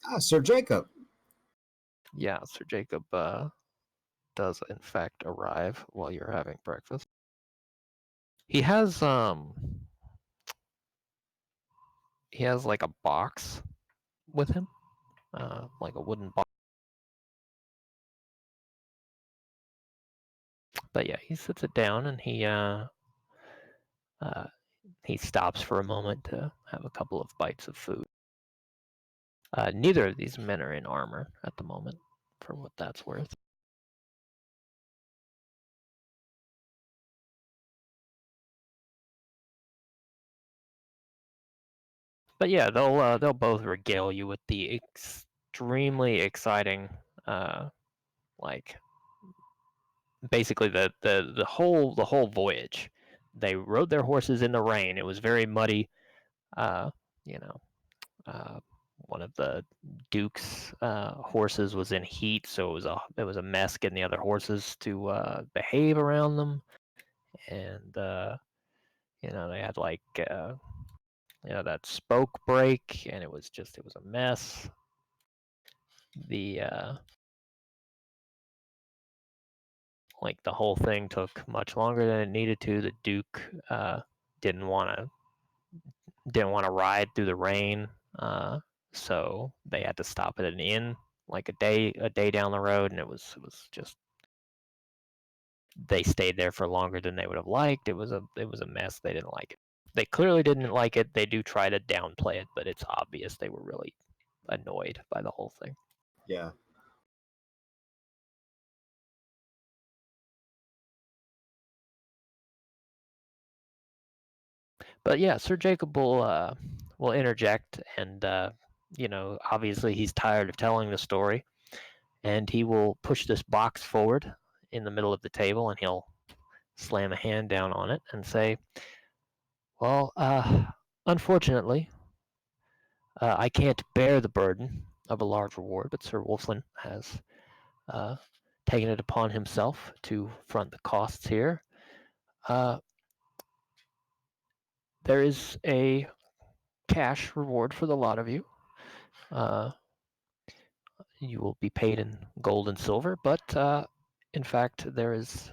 Speaker 1: Ah, Sir Jacob.
Speaker 6: Yeah, Sir Jacob does in fact arrive while you're having breakfast. He has like a box with him, like a wooden box. But yeah, he sits it down and he stops for a moment to have a couple of bites of food. Neither of these men are in armor at the moment, for what that's worth. But yeah, they'll both regale you with the extremely exciting, like basically the whole voyage. They rode their horses in the rain. It was very muddy. You know, one of the Duke's horses was in heat, so it was a mess getting the other horses to behave around them, and they had like that spoke break, and it was a mess. The like the whole thing took much longer than it needed to. The Duke didn't want to ride through the rain, so they had to stop at an inn like a day down the road, and it was just, they stayed there for longer than they would have liked. It was a mess. They didn't like it. They clearly didn't like it. They do try to downplay it, but it's obvious they were really annoyed by the whole thing.
Speaker 1: Yeah.
Speaker 6: But yeah, Sir Jacob will interject, and obviously he's tired of telling the story, and he will push this box forward in the middle of the table, and he'll slam a hand down on it and say, "Well, unfortunately, I can't bear the burden of a large reward, but Sir Wolfland has taken it upon himself to front the costs here. There is a cash reward for the lot of you. You will be paid in gold and silver, but in fact, there is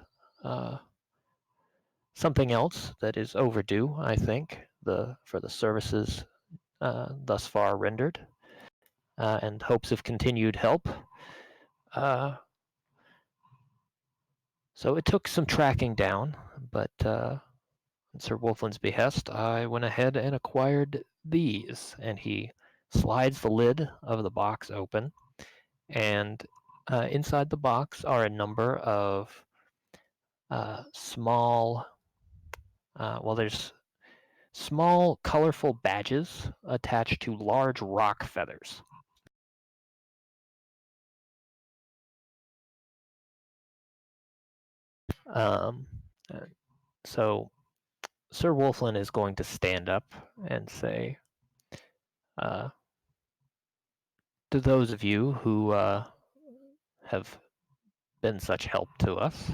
Speaker 6: something else that is overdue, I think, for the services thus far rendered, and hopes of continued help. So it took some tracking down, but at Sir Wolfland's behest, I went ahead and acquired these." And he slides the lid of the box open, and inside the box are a number of small, there's small, colorful badges attached to large rock feathers. So Sir Wolfland is going to stand up and say, to those of you who have been such help to us,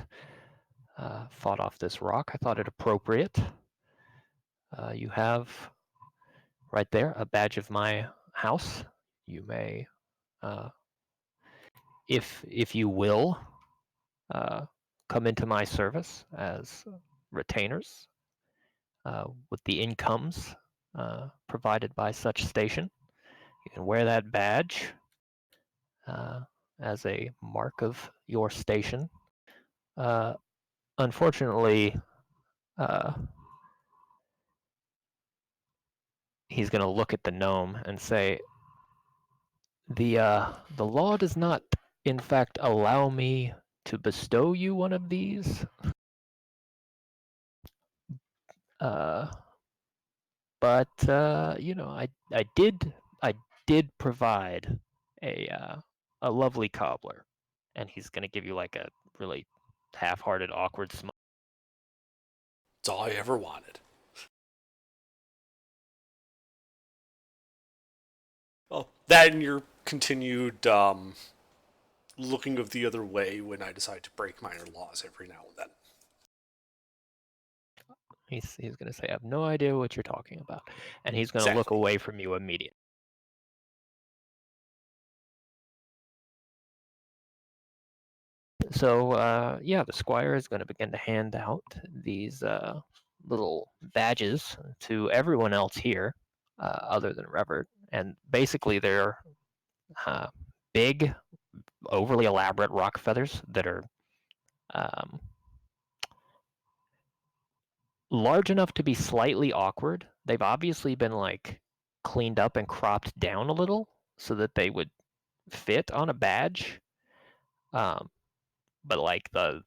Speaker 6: fought off this rock, I thought it appropriate. You have right there a badge of my house. You may, if you will, come into my service as retainers with the incomes provided by such station. You can wear that badge as a mark of your station. Unfortunately, he's going to look at the gnome and say, the law does not, in fact, allow me to bestow you one of these. But but I did provide a lovely cobbler, and he's gonna give you like a really half-hearted, awkward smile.
Speaker 7: It's all I ever wanted. Well, that and your continued looking of the other way when I decide to break minor laws every now and then.
Speaker 6: He's gonna say, "I have no idea what you're talking about," and he's gonna look
Speaker 7: Exactly.
Speaker 6: away from you immediately. So yeah, the squire is going to begin to hand out these little badges to everyone else here, other than Revert, and basically they're big, overly elaborate rock feathers that are um, large enough to be slightly awkward. They've obviously been like cleaned up and cropped down a little so that they would fit on a badge. But like the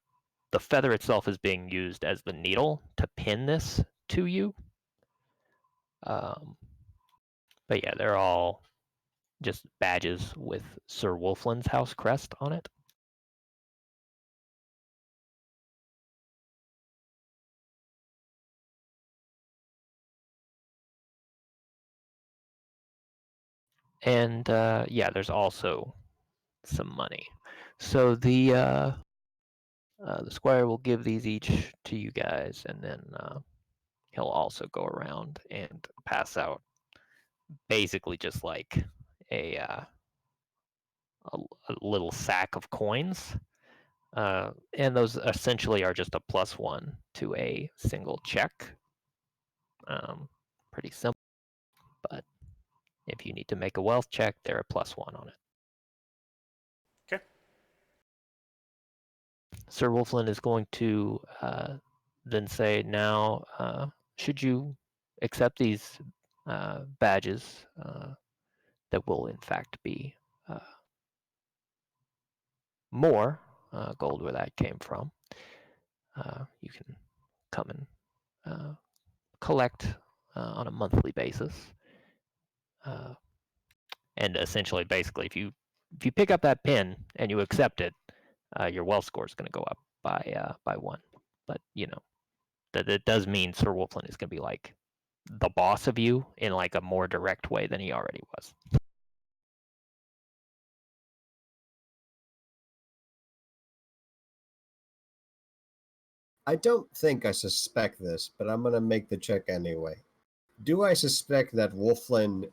Speaker 6: feather itself is being used as the needle to pin this to you. But yeah, they're all just badges with Sir Wolfland's house crest on it. And yeah, there's also some money. So the squire will give these each to you guys, and then he'll also go around and pass out basically just like a a little sack of coins. And those essentially are just a +1 to a single check. Pretty simple, but if you need to make a wealth check, they're a +1 on it.
Speaker 7: Okay.
Speaker 6: Sir Wolfland is going to then say, now, should you accept these badges that will in fact be more gold where that came from, you can come and collect on a monthly basis. And essentially, basically, if you pick up that pin and you accept it, your wealth score is going to go up by 1. But that does mean Sir Wolfland is going to be like the boss of you in like a more direct way than he already was.
Speaker 1: I don't think I suspect this, but I'm going to make the check anyway. Do I suspect that Wolfland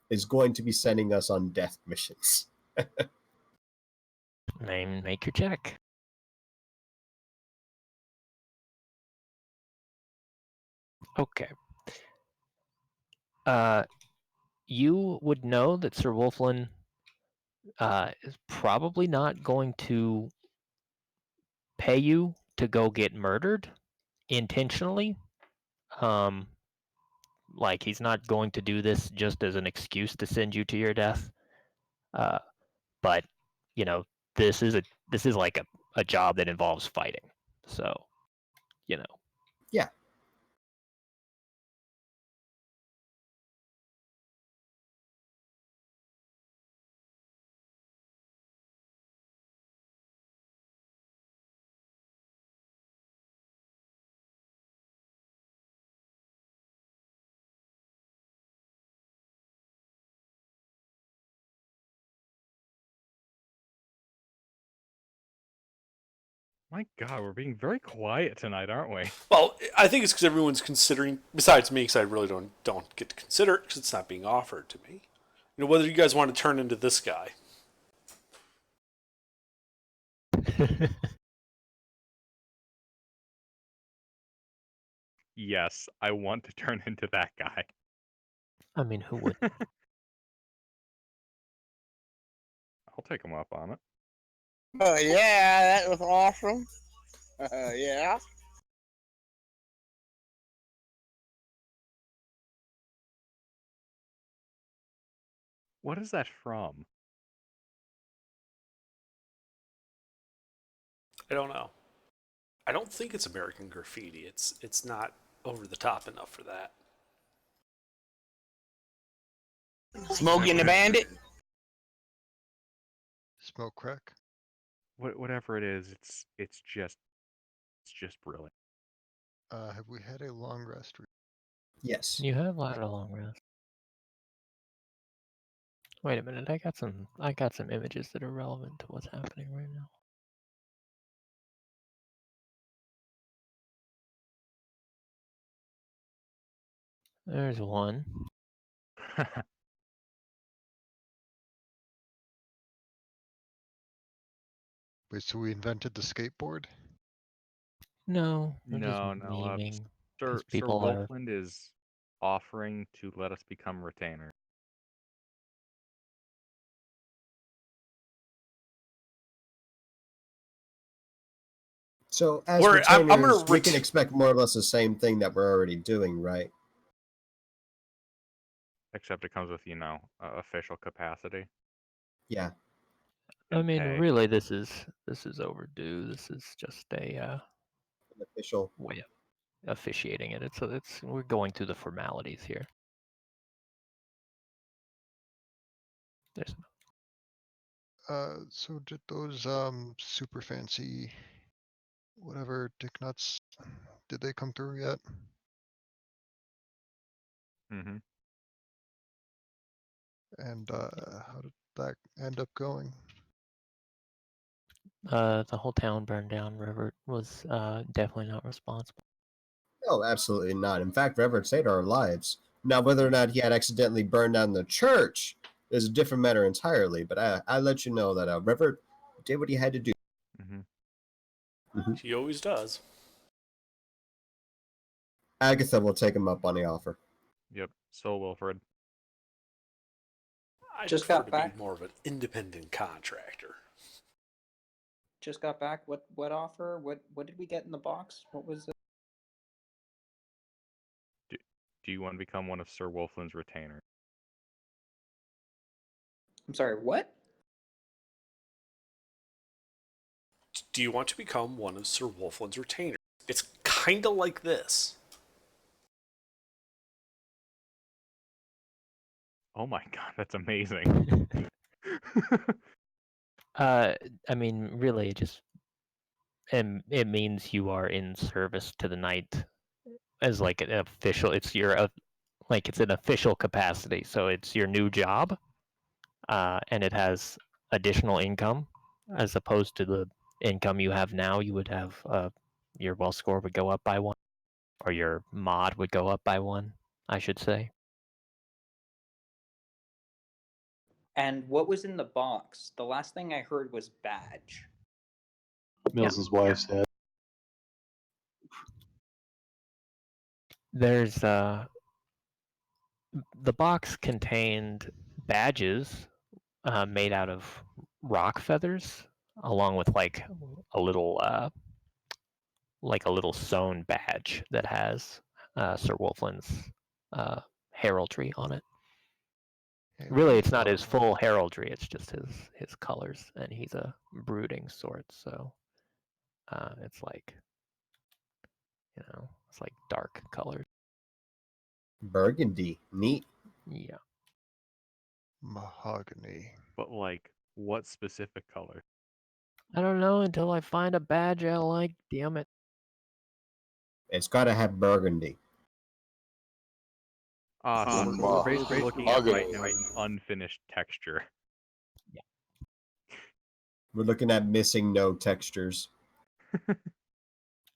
Speaker 1: is going to be sending us on death missions?
Speaker 6: Make your check. Okay. You would know that Sir Wolfland is probably not going to pay you to go get murdered intentionally. Like he's not going to do this just as an excuse to send you to your death. But this is like a job that involves fighting. So,
Speaker 1: Yeah.
Speaker 4: My God, we're being very quiet tonight, aren't we?
Speaker 7: Well, I think it's because everyone's considering, besides me, because I really don't get to consider it because it's not being offered to me. Whether you guys want to turn into this guy.
Speaker 4: Yes, I want to turn into that guy.
Speaker 6: I mean, who would?
Speaker 4: I'll take him up on it.
Speaker 8: Oh yeah, that was awesome. Yeah.
Speaker 4: What is that from?
Speaker 7: I don't know. I don't think it's American Graffiti. It's not over the top enough for that.
Speaker 8: Smoking the Bandit.
Speaker 9: Smoke crack.
Speaker 4: Whatever it is, it's just brilliant.
Speaker 9: Have we had a long rest?
Speaker 1: Yes.
Speaker 6: You have had a long rest. Wait a minute, I got some images that are relevant to what's happening right now. There's one.
Speaker 9: Wait, so we invented the skateboard?
Speaker 6: No, we're just
Speaker 4: No.
Speaker 6: memeing.
Speaker 4: Sir
Speaker 6: People are.
Speaker 4: Wolfland is offering to let us become retainers.
Speaker 1: So as
Speaker 7: I'm
Speaker 1: retainers,
Speaker 7: gonna
Speaker 1: we can expect more or less the same thing that we're already doing, right?
Speaker 4: Except it comes with, official capacity.
Speaker 1: Yeah.
Speaker 6: I mean,
Speaker 4: pay.
Speaker 6: really, this is overdue. This is just a
Speaker 1: An official.
Speaker 6: way of officiating it. We're going through the formalities here. There's
Speaker 9: So did those super fancy whatever dick nuts, did they come through yet?
Speaker 4: Mm-hmm.
Speaker 9: And how did that end up going?
Speaker 6: the whole town burned down. River was definitely not responsible.
Speaker 1: No, absolutely not. In fact, Reverend saved our lives. Now, whether or not he had accidentally burned down the church is a different matter entirely. But I let you know that Reverend did what he had to do.
Speaker 7: Mm-hmm. He always does.
Speaker 1: Agatha will take him up on the offer.
Speaker 4: Yep. So Wilfred.
Speaker 7: I
Speaker 5: Just
Speaker 7: prefer
Speaker 5: got
Speaker 7: to
Speaker 5: back.
Speaker 7: be more of an independent contractor.
Speaker 5: Just got back. What offer? What did we get in the box? What was it?
Speaker 4: Do you want to become one of Sir Wolfland's retainers?
Speaker 5: I'm sorry. What?
Speaker 7: Do you want to become one of Sir Wolfland's retainers? It's kind of like this.
Speaker 4: Oh my god, that's amazing.
Speaker 6: I mean, really, it means you are in service to the knight as like an official. It's an official capacity, so it's your new job, and it has additional income as opposed to the income you have now. You would have your well score would go up by 1, or your mod would go up by 1, I should say.
Speaker 5: And what was in the box? The last thing I heard was badge.
Speaker 2: Mills' wife said.
Speaker 6: There's the box contained badges made out of rock feathers, along with like a little sewn badge that has Sir Wolfland's heraldry on it.
Speaker 9: Hey,
Speaker 6: Really, it's not his full heraldry; it's just his colors, and he's a brooding sort, so it's like it's like dark colors.
Speaker 1: Burgundy. Neat.
Speaker 6: Yeah.
Speaker 9: Mahogany.
Speaker 4: But like, what specific color?
Speaker 6: I don't know until I find a badge I like. Damn it.
Speaker 1: It's got to have burgundy.
Speaker 4: So we're basically looking at right now an unfinished texture.
Speaker 6: Yeah.
Speaker 1: We're looking at missing no textures.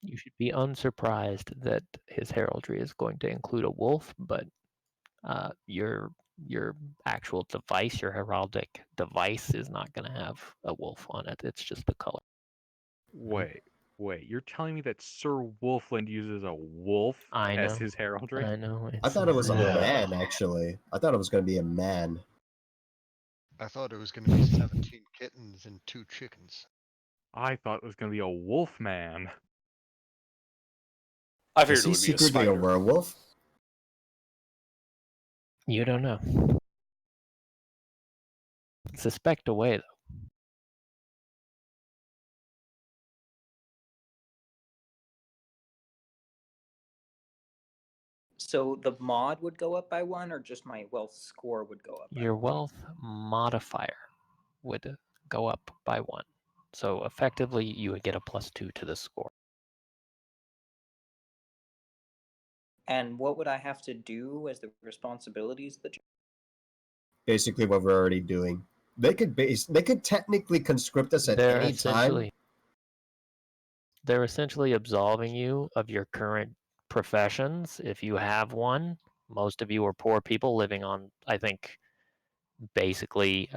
Speaker 6: You should be unsurprised that his heraldry is going to include a wolf, but your actual device, your heraldic device, is not going to have a wolf on it. It's just the color.
Speaker 4: Wait, you're telling me that Sir Wolfland uses a wolf as his heraldry?
Speaker 6: I know.
Speaker 1: I thought it was a man, actually. I thought it was going to be a man.
Speaker 9: I thought it was going to be 17 kittens and 2 chickens.
Speaker 4: I thought it was going to be a wolf man.
Speaker 7: I figured
Speaker 1: Is
Speaker 7: it
Speaker 1: he
Speaker 7: would be a
Speaker 1: secretly
Speaker 7: spider.
Speaker 1: a werewolf?
Speaker 6: You don't know. Suspect away, though.
Speaker 5: So the mod would go up by 1, or just my wealth score would go up by
Speaker 6: Your
Speaker 5: 1?
Speaker 6: wealth modifier would go up by 1. So effectively, you would get a +2 to the score.
Speaker 5: And what would I have to do as the responsibilities of the job?
Speaker 1: Basically, what we're already doing. They could technically conscript us at any time.
Speaker 6: They're essentially absolving you of your current professions if you have one. Most of you are poor people living on, I think, basically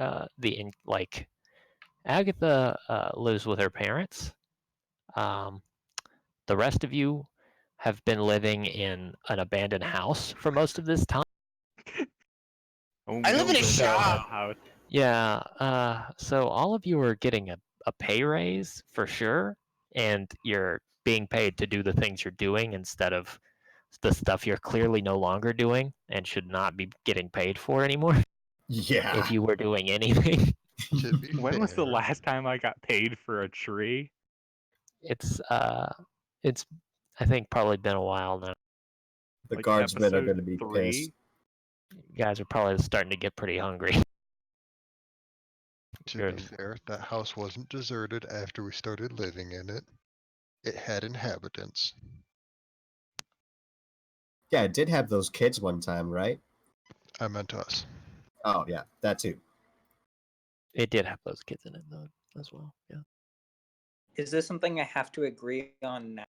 Speaker 6: like Agatha lives with her parents. The rest of you have been living in an abandoned house for most of this time.
Speaker 8: I live in a shop.
Speaker 4: House.
Speaker 6: Yeah, so all of you are getting a pay raise for sure, and you're being paid to do the things you're doing instead of the stuff you're clearly no longer doing and should not be getting paid for anymore.
Speaker 1: Yeah.
Speaker 6: If you were doing anything.
Speaker 9: To be
Speaker 4: When was the
Speaker 9: fair,
Speaker 4: last time I got paid for a tree?
Speaker 6: It's I think probably been a while now.
Speaker 1: The
Speaker 4: Like
Speaker 1: guardsmen are
Speaker 4: episode
Speaker 1: going to be
Speaker 4: 3?
Speaker 1: pissed.
Speaker 6: You guys are probably starting to get pretty hungry.
Speaker 9: to be fair, that house wasn't deserted after we started living in it. It had inhabitants.
Speaker 1: Yeah, it did have those kids one time, right?
Speaker 9: I meant us.
Speaker 1: Oh, yeah, that too.
Speaker 6: It did have those kids in it though as well. Yeah.
Speaker 5: Is this something I have to agree on now?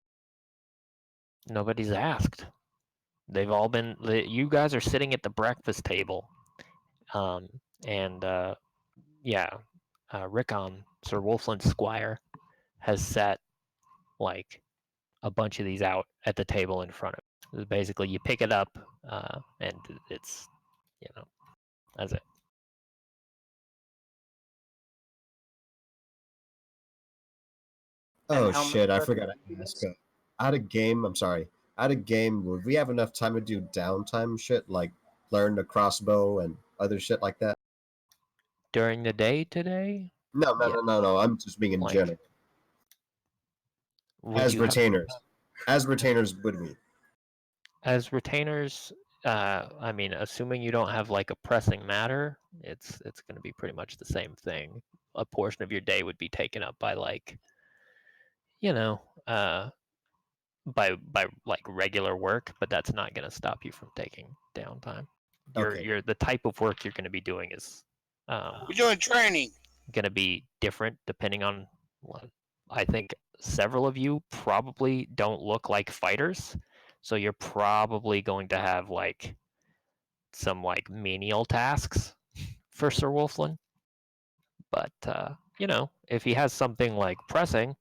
Speaker 6: Nobody's asked. They've all been. You guys are sitting at the breakfast table, and Rickon, Sir Wolfland Squire, has set like a bunch of these out at the table in front of it. Basically, you pick it up, and it's, that's it.
Speaker 1: Oh shit! I forgot to ask. Out of game, would we have enough time to do downtime shit like learn the crossbow and other shit like that?
Speaker 6: During the day today?
Speaker 1: No. I'm just being in general. As retainers, would we?
Speaker 6: As retainers, I mean, assuming you don't have like a pressing matter, it's going to be pretty much the same thing. A portion of your day would be taken up by like, by like regular work, but that's not going to stop you from taking downtime. You're the type of work you're going to be doing is
Speaker 8: We're doing training.
Speaker 6: Going to be different depending on what. I think several of you probably don't look like fighters, so you're probably going to have like some like menial tasks for Sir Wolfland. But if he has something like pressing,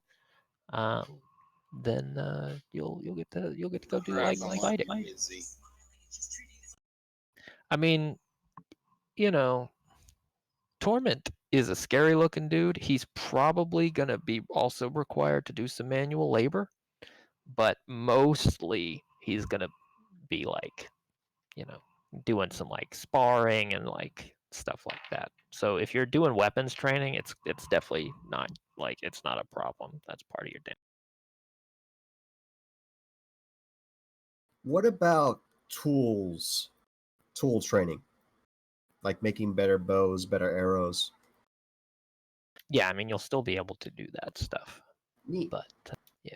Speaker 6: then you'll get to go do like fighting. I mean, Torment is a scary looking dude. He's probably gonna be also required to do some manual labor, but mostly he's gonna be like, doing some like sparring and like stuff like that. So if you're doing weapons training, it's definitely not like it's not a problem. That's part of your day.
Speaker 1: What about tools? Tool training, like making better bows, better arrows.
Speaker 6: Yeah, I mean you'll still be able to do that stuff.
Speaker 1: Neat.
Speaker 6: But yeah.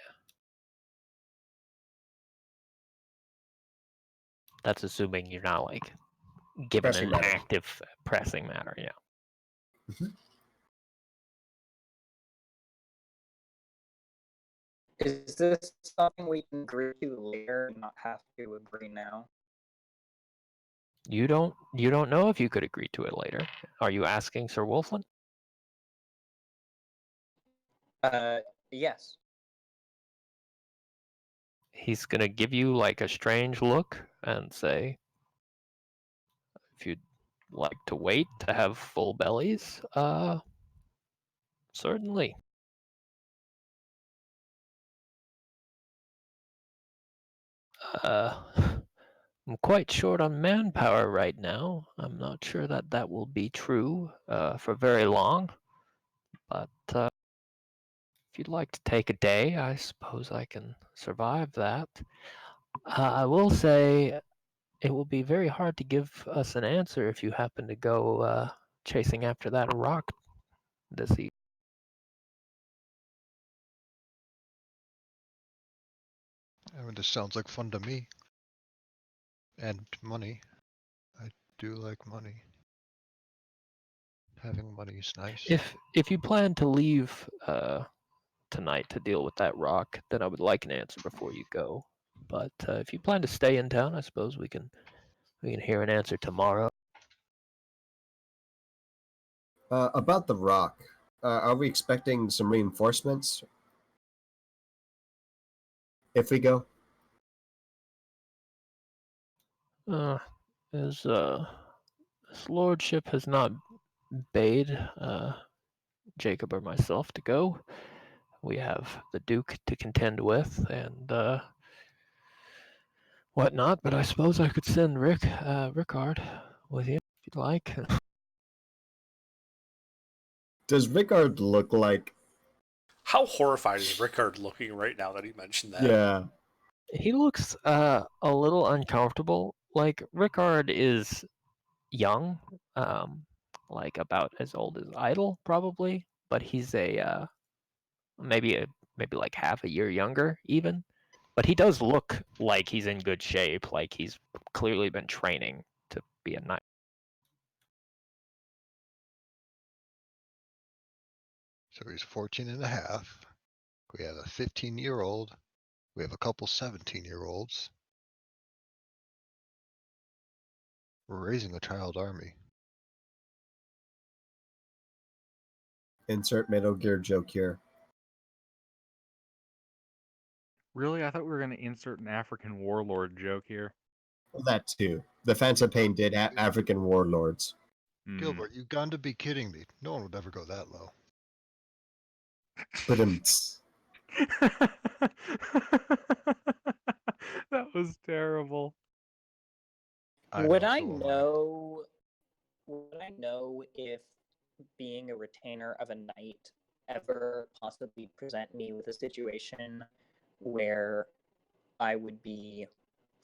Speaker 6: That's assuming you're not like given an active pressing matter, yeah.
Speaker 1: Mm-hmm.
Speaker 5: Is this something we can agree to later and not have to agree now?
Speaker 6: You don't know if you could agree to it later. Are you asking Sir Wolfland?
Speaker 5: Yes.
Speaker 6: He's gonna give you like a strange look and say, if you'd like to wait to have full bellies, certainly. I'm quite short on manpower right now. I'm not sure that will be true for very long. But if you'd like to take a day, I suppose I can survive that. I will say it will be very hard to give us an answer if you happen to go chasing after that rock this evening.
Speaker 9: I mean, this sounds like fun to me. And money. I do like money. Having money is nice.
Speaker 6: If you plan to leave tonight to deal with that rock, then I would like an answer before you go. But if you plan to stay in town, I suppose we can hear an answer tomorrow.
Speaker 1: About the rock, are we expecting some reinforcements if we go?
Speaker 6: His lordship has not bade Jacob or myself to go. We have the Duke to contend with and whatnot, but I suppose I could send Rickard with you if you'd like.
Speaker 1: Does Rickard look like...
Speaker 7: How horrified is Rickard looking right now that he mentioned that?
Speaker 1: Yeah.
Speaker 6: He looks a little uncomfortable. Like, Rickard is young, like about as old as Idle, probably, but he's maybe like half a year younger, even. But he does look like he's in good shape, like he's clearly been training to be a knight.
Speaker 9: So he's 14 and a half. We have a 15-year-old. We have a couple 17-year-olds. We're raising a child army.
Speaker 1: Insert Metal Gear joke here.
Speaker 4: Really? I thought we were going to insert an African warlord joke here.
Speaker 1: Well, that too. The Phantom Pain did African warlords.
Speaker 9: Gilbert, you got to be kidding me. No one would ever go that low.
Speaker 1: But
Speaker 4: that was terrible.
Speaker 5: Would I know if being a retainer of a knight ever possibly present me with a situation where I would be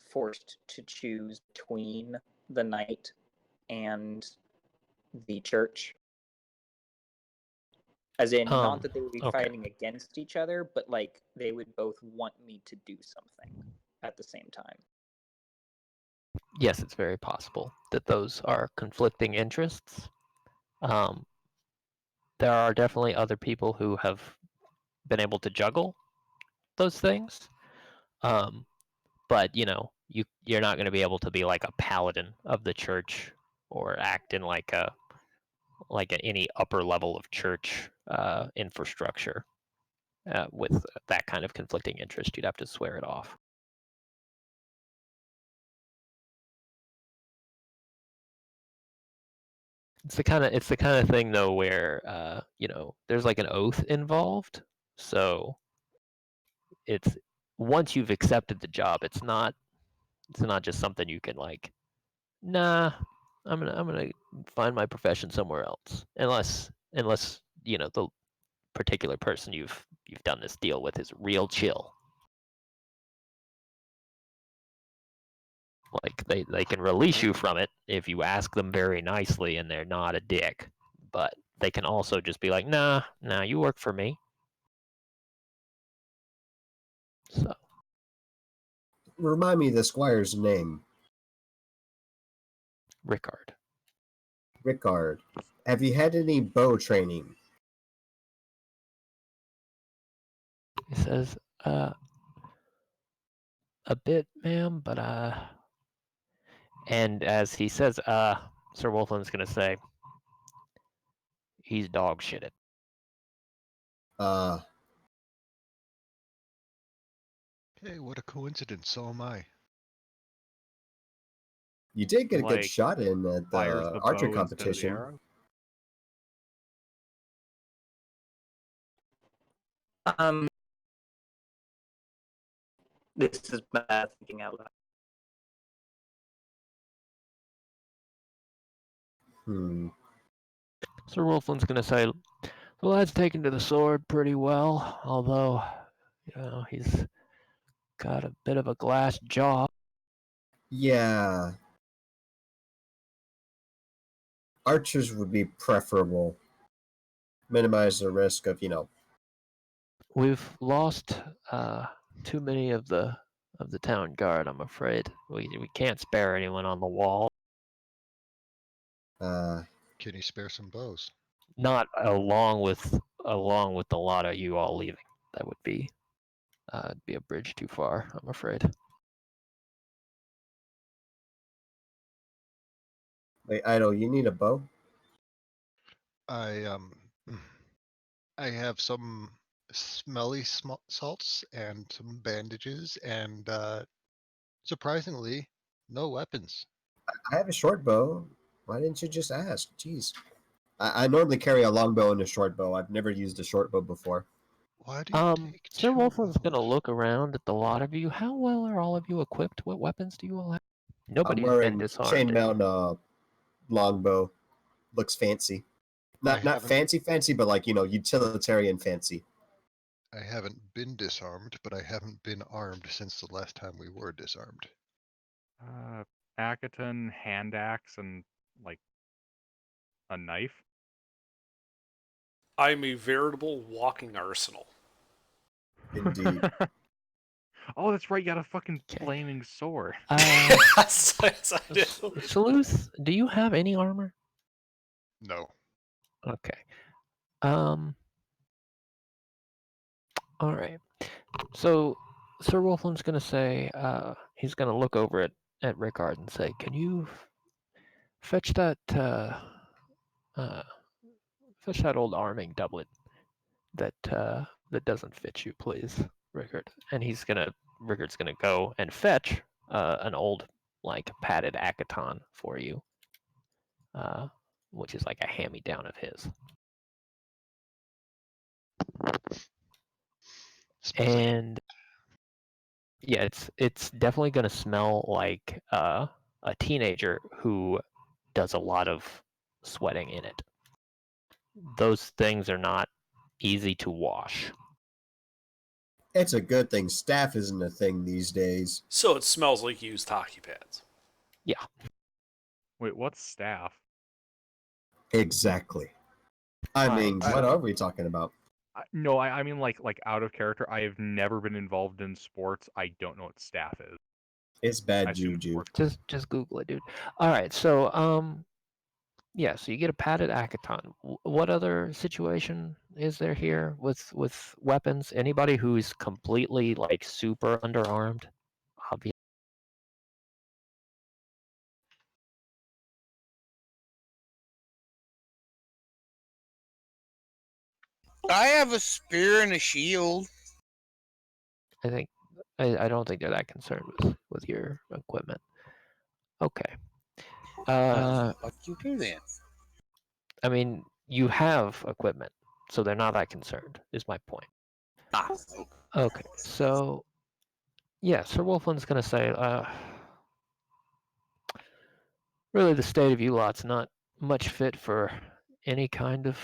Speaker 5: forced to choose between the knight and the church? As in, not that they would be fighting against each other, but like they would both want me to do something at the same time.
Speaker 6: Yes, it's very possible that those are conflicting interests. There are definitely other people who have been able to juggle those things. But you're not going to be able to be like a paladin of the church or act in like any upper level of church infrastructure with that kind of conflicting interest. You'd have to swear it off. It's the kind of thing though where there's like an oath involved. So it's once you've accepted the job, it's not just something you can like, nah, I'm gonna find my profession somewhere else. Unless the particular person you've done this deal with is real chill. Like they can release you from it if you ask them very nicely and they're not a dick. But they can also just be like, nah, you work for me. So
Speaker 1: remind me the squire's name.
Speaker 6: Rickard.
Speaker 1: Have you had any bow training?
Speaker 6: He says, a bit, ma'am, but and as he says, Sir Wolfland's gonna say, he's dog shitted.
Speaker 9: Hey, what a coincidence, so am I.
Speaker 1: You did get a good shot in at the archery competition.
Speaker 5: This is bad thinking out loud.
Speaker 6: Sir Wolfland's gonna say, the lad's taken to the sword pretty well, although, he's got a bit of a glass jaw.
Speaker 1: Yeah. Archers would be preferable. Minimize the risk of,
Speaker 6: We've lost too many of the town guard. I'm afraid we can't spare anyone on the wall.
Speaker 1: Uh,
Speaker 9: Can you spare some bows?
Speaker 6: Not along with a lot of you all leaving. That would be a bridge too far, I'm afraid.
Speaker 1: wait, Idol, you need a bow?
Speaker 9: I I have some smelly salts and some bandages and surprisingly, no weapons.
Speaker 1: I have a short bow. Why didn't you just ask? Jeez. I normally carry a longbow and a short bow. I've never used a short bow before.
Speaker 9: Why do you take
Speaker 6: Sir
Speaker 9: two
Speaker 6: Wolfram's gonna
Speaker 9: bows?
Speaker 6: look around at the lot of you. How well are all of you equipped? What weapons do you all have?
Speaker 1: I'm
Speaker 6: Nobody's been
Speaker 1: wearing
Speaker 6: disarmed.
Speaker 1: chainmail longbow. Looks fancy. Not
Speaker 9: haven't-
Speaker 1: fancy, but like, utilitarian fancy.
Speaker 9: I haven't been disarmed, but I haven't been armed since the last time we were disarmed.
Speaker 4: Akaton, hand axe, and like a knife.
Speaker 7: I'm a veritable walking arsenal.
Speaker 1: Indeed.
Speaker 4: Oh, that's right. You got a fucking flaming sword.
Speaker 7: Yes, I do.
Speaker 6: Saleuth, do you have any armor?
Speaker 9: No.
Speaker 6: Okay. All right. So Sir Wolfram's gonna say, he's gonna look over at Rickard and say, "Can you fetch that old arming doublet that doesn't fit you, please, Rickard?" And Rickard's gonna go and fetch an old like padded Akaton for you, which is like a hand-me-down of his. And yeah, it's definitely gonna smell like a teenager who does a lot of sweating in it. Those things are not easy to wash.
Speaker 1: It's a good thing staff isn't a thing these days.
Speaker 7: So it smells like used hockey pads.
Speaker 6: Yeah.
Speaker 4: Wait, what's staff?
Speaker 1: Exactly. I mean, what are we talking about?
Speaker 4: No, I mean like out of character. I have never been involved in sports. I don't know what staff is.
Speaker 1: It's bad juju.
Speaker 6: Just Google it, dude. All right, so yeah, so you get a padded Akaton. What other situation is there here with weapons? Anybody who's completely like super underarmed? Obvious.
Speaker 8: I have a spear and a shield.
Speaker 6: I don't think they're that concerned with your equipment. Okay.
Speaker 8: What you do then?
Speaker 6: I mean, you have equipment, so they're not that concerned. Is my point. Okay. So, yeah, Sir Wolfland's gonna say, really, the state of you lot's not much fit for any kind of.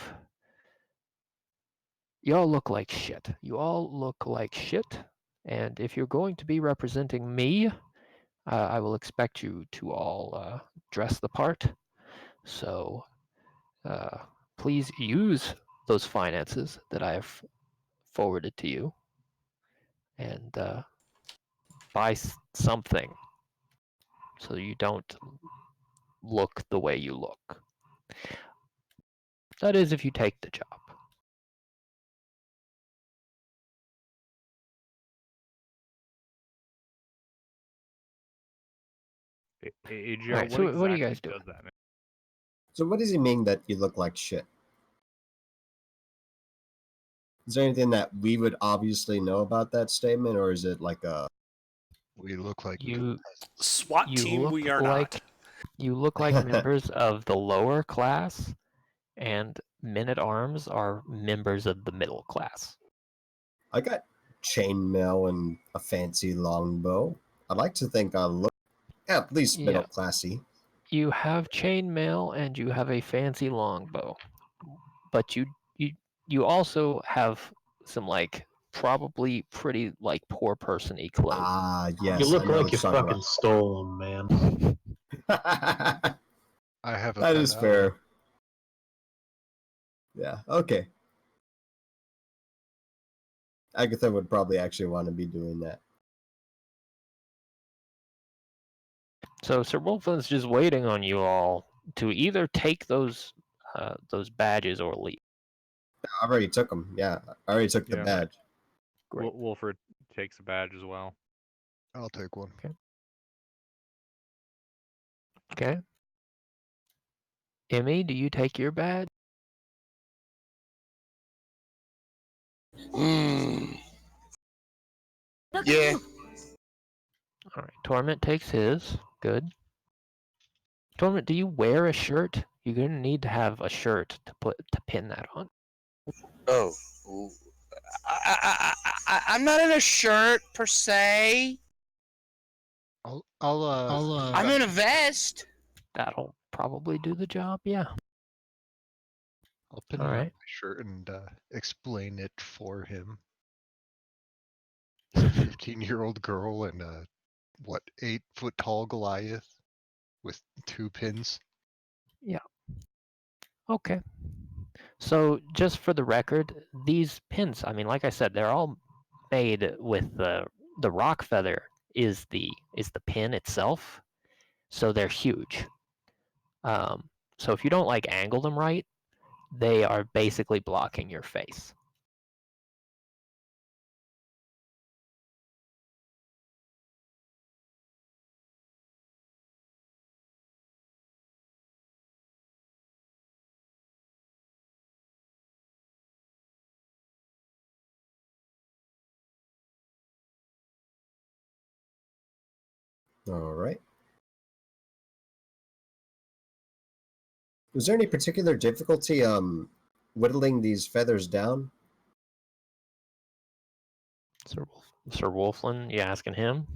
Speaker 6: You all look like shit. You all look like shit. And if you're going to be representing me, I will expect you to all dress the part. So please use those finances that I have forwarded to you and buy something so you don't look the way you look. That is if you take the job.
Speaker 4: AJ,
Speaker 6: Alright, so what are you guys doing?
Speaker 4: does that mean?
Speaker 1: So what does he mean that you look like shit? Is there anything that we would obviously know about that statement, or is it like a...
Speaker 9: We look like
Speaker 7: SWAT team. We are not.
Speaker 6: You look like members of the lower class, and men-at-arms are members of the middle class.
Speaker 1: I got chainmail and a fancy longbow. I'd like to think I look at least middle classy.
Speaker 6: You have chainmail and you have a fancy longbow, but you also have some like probably pretty like poor person-y clothes.
Speaker 1: Ah, yes.
Speaker 2: You look
Speaker 1: I know
Speaker 2: like
Speaker 1: what
Speaker 2: you
Speaker 1: you're talking
Speaker 2: fucking stole them, man.
Speaker 1: about.
Speaker 9: I have a
Speaker 1: That
Speaker 9: pet
Speaker 1: is
Speaker 9: owl.
Speaker 1: fair. Yeah, okay. Agatha would probably actually want to be doing that.
Speaker 6: So Sir Wolfland's just waiting on you all to either take those badges or leave.
Speaker 1: I already took them. Yeah, I already took the
Speaker 4: Yeah.
Speaker 1: badge.
Speaker 6: Great.
Speaker 4: Wolford takes a badge as well.
Speaker 9: I'll take one.
Speaker 6: Okay. Emmy, do you take your badge?
Speaker 8: Yeah.
Speaker 6: All right. Torment takes his. Good. Torment, do you wear a shirt? You're gonna need to have a shirt to pin that on.
Speaker 8: Oh. I'm not in a shirt per se. I'm in a vest.
Speaker 6: That'll probably do the job. Yeah.
Speaker 9: I'll pin
Speaker 6: All
Speaker 9: it on
Speaker 6: right.
Speaker 9: my shirt and explain it for him. It's a 15-year-old girl and a 8-foot tall Goliath with 2 pins.
Speaker 6: Yeah. Okay. So just for the record, these pins, I mean, like I said, they're all made with the rock feather is the pin itself. So they're huge. So if you don't like angle them right, they are basically blocking your face.
Speaker 1: All right. Was there any particular difficulty whittling these feathers down?
Speaker 6: Sir Wolfland, you asking him?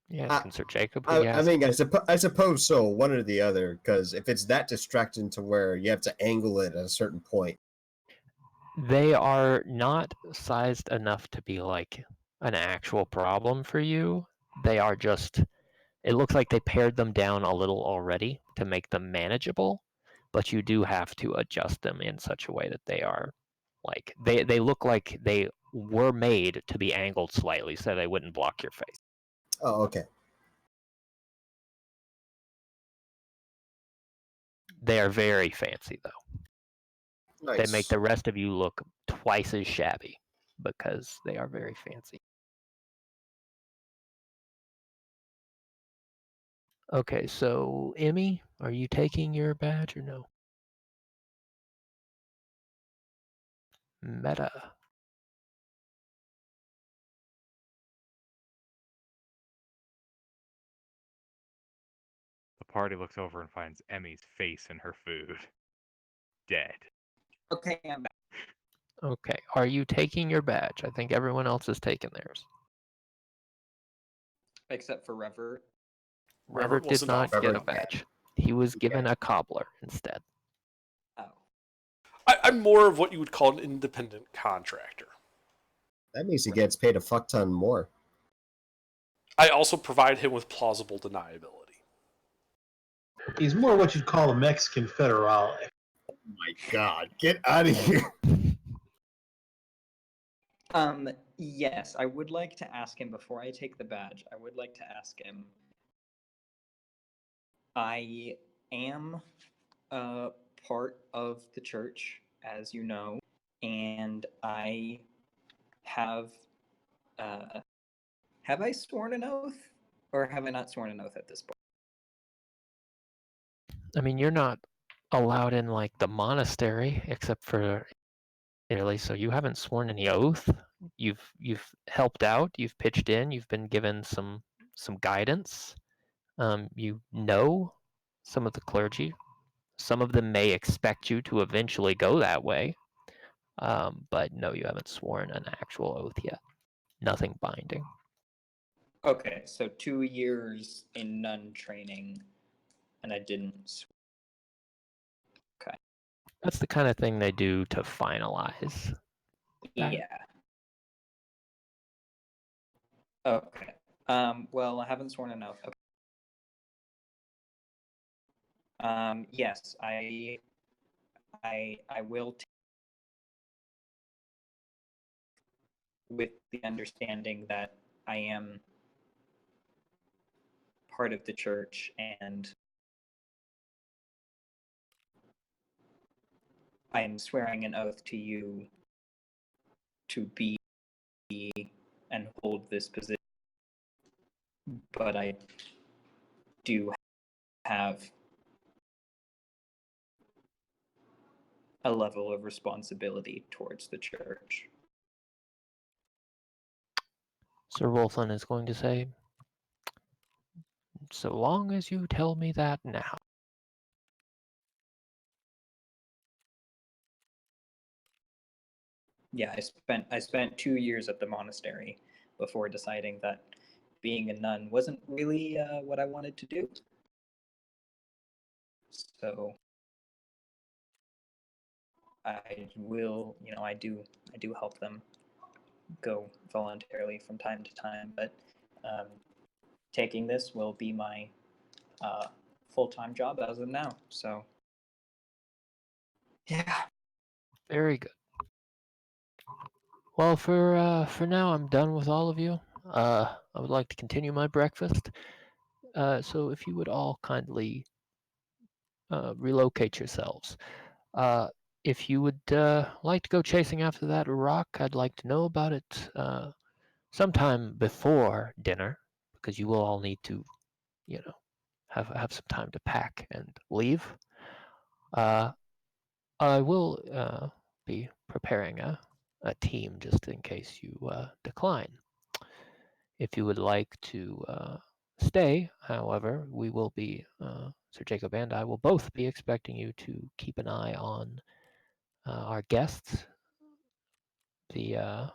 Speaker 6: You asking Sir Jacob? Who you
Speaker 1: I
Speaker 6: asking?
Speaker 1: mean, I suppose so, one or the other, because if it's that distracting to where you have to angle it at a certain point.
Speaker 6: They are not sized enough to be like an actual problem for you. They are just, it looks like they pared them down a little already to make them manageable, but you do have to adjust them in such a way that they are like, they look like they were made to be angled slightly so they wouldn't block your face.
Speaker 1: Oh, okay.
Speaker 6: They are very fancy though.
Speaker 1: Nice.
Speaker 6: They make the rest of you look twice as shabby because they are very fancy. Okay, so Emmy, are you taking your badge or no? Meta.
Speaker 4: The party looks over and finds Emmy's face in her food. Dead.
Speaker 5: Okay, I'm back.
Speaker 6: Okay, are you taking your badge? I think everyone else has taken theirs.
Speaker 5: Except for Rever.
Speaker 6: Rever did
Speaker 7: wasn't
Speaker 6: not
Speaker 7: offered
Speaker 6: get a
Speaker 7: one.
Speaker 6: badge. He was given a cobbler instead.
Speaker 5: Oh.
Speaker 7: I'm more of what you would call an independent contractor.
Speaker 1: That means he gets paid a fuck ton more.
Speaker 7: I also provide him with plausible deniability.
Speaker 2: He's more what you'd call a Mexican federale.
Speaker 1: Oh my god, get out of here.
Speaker 5: Yes, I would like to ask him before I take the badge. I would like to ask him. I am part of the church, as you know, and I have I sworn an oath, or have I not sworn an oath at this point?
Speaker 6: I mean, you're not allowed in like the monastery except for Italy, so you haven't sworn any oath. You've helped out. You've pitched in. You've been given some guidance. You know some of the clergy. Some of them may expect you to eventually go that way, but no, you haven't sworn an actual oath yet. Nothing binding.
Speaker 5: Okay, so 2 years in nun training, and I didn't. Okay.
Speaker 6: That's the kind of thing they do to finalize
Speaker 5: Yeah. Okay. Well, I haven't sworn an oath. Okay. Yes, I will, with the understanding that I am part of the church, and I am swearing an oath to you to be and hold this position. But I do have a level of responsibility towards the church.
Speaker 6: Sir Wolflin is going to say, so long as you tell me that now.
Speaker 5: Yeah, I spent 2 years at the monastery before deciding that being a nun wasn't really what I wanted to do. So I will, I do help them go voluntarily from time to time, but taking this will be my full-time job as of now. So yeah.
Speaker 6: Very good. Well, for now, I'm done with all of you. I would like to continue my breakfast. So if you would all kindly relocate yourselves. If you would like to go chasing after that rock, I'd like to know about it sometime before dinner, because you will all need to, have some time to pack and leave. I will be preparing a team just in case you decline. If you would like to stay, however, we will be, Sir Jacob and I will both be expecting you to keep an eye on our guests, the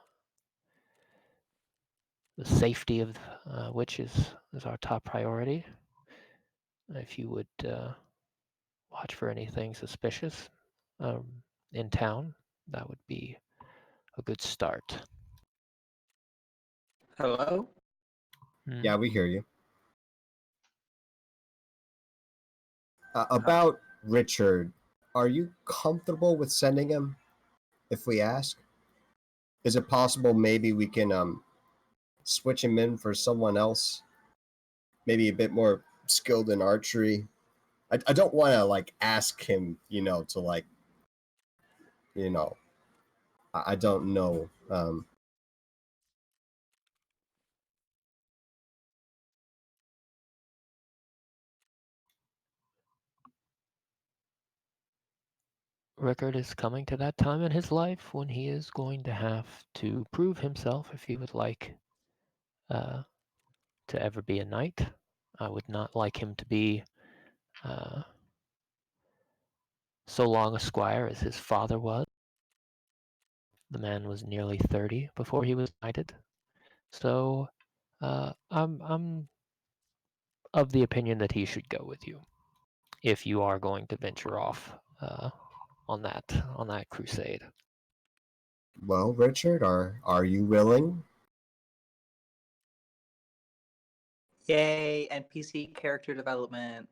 Speaker 6: safety of which is our top priority. If you would watch for anything suspicious in town, that would be a good start.
Speaker 5: Hello?
Speaker 1: Yeah, we hear you. About Richard, are you comfortable with sending him if we ask? Is it possible maybe we can switch him in for someone else? Maybe a bit more skilled in archery? I don't want to like ask him, to like, I don't know.
Speaker 6: Rickard is coming to that time in his life when he is going to have to prove himself if he would like to ever be a knight. I would not like him to be so long a squire as his father was. The man was nearly 30 before he was knighted. So I'm of the opinion that he should go with you if you are going to venture off on that crusade.
Speaker 1: Well, Richard, are you willing?
Speaker 5: Yay, NPC character development.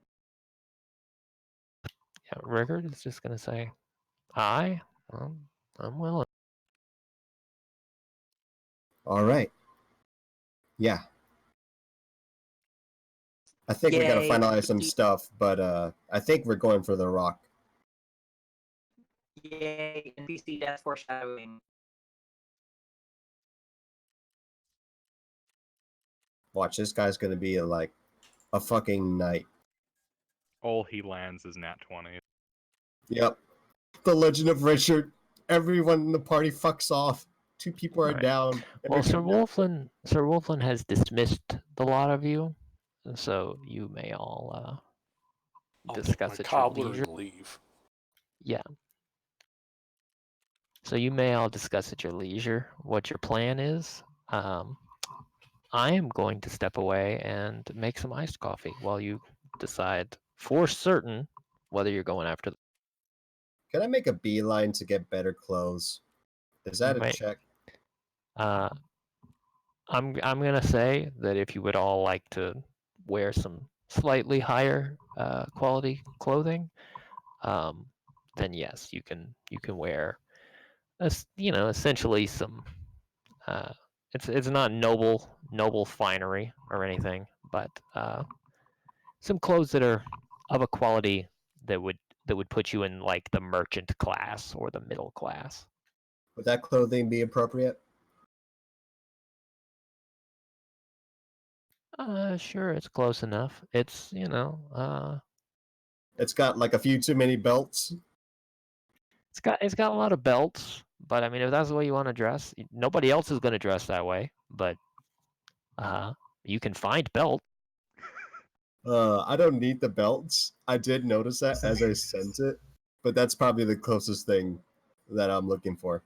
Speaker 6: Yeah, Rickard is just going to say, I'm willing.
Speaker 1: All right. Yeah. I think we got to finalize some stuff, but I think we're going for the rock.
Speaker 5: Yay, NPC death foreshadowing.
Speaker 1: Watch, this guy's going to be a fucking knight.
Speaker 4: All he lands is nat 20.
Speaker 1: Yep. The Legend of Richard. Everyone in the party fucks off. 2 people are down.
Speaker 6: Well, Sir Wolflin has dismissed the lot of you, so you may all discuss at your leisure.
Speaker 7: And leave.
Speaker 6: Yeah. So you may all discuss at your leisure what your plan is. I am going to step away and make some iced coffee while you decide for certain whether you're going after.
Speaker 1: Can I make a beeline to get better clothes? Is that a check?
Speaker 6: I'm gonna say that if you would all like to wear some slightly higher quality clothing, then yes, you can wear, essentially some. It's not noble finery or anything, but some clothes that are of a quality that would put you in like the merchant class or the middle class.
Speaker 1: Would that clothing be appropriate?
Speaker 6: Sure, it's close enough. It's
Speaker 1: It's got like a few too many belts.
Speaker 6: It's got a lot of belts, but I mean, if that's the way you want to dress, nobody else is going to dress that way. But you can find belt.
Speaker 1: I don't need the belts. I did notice that as I sent it, but that's probably the closest thing that I'm looking for.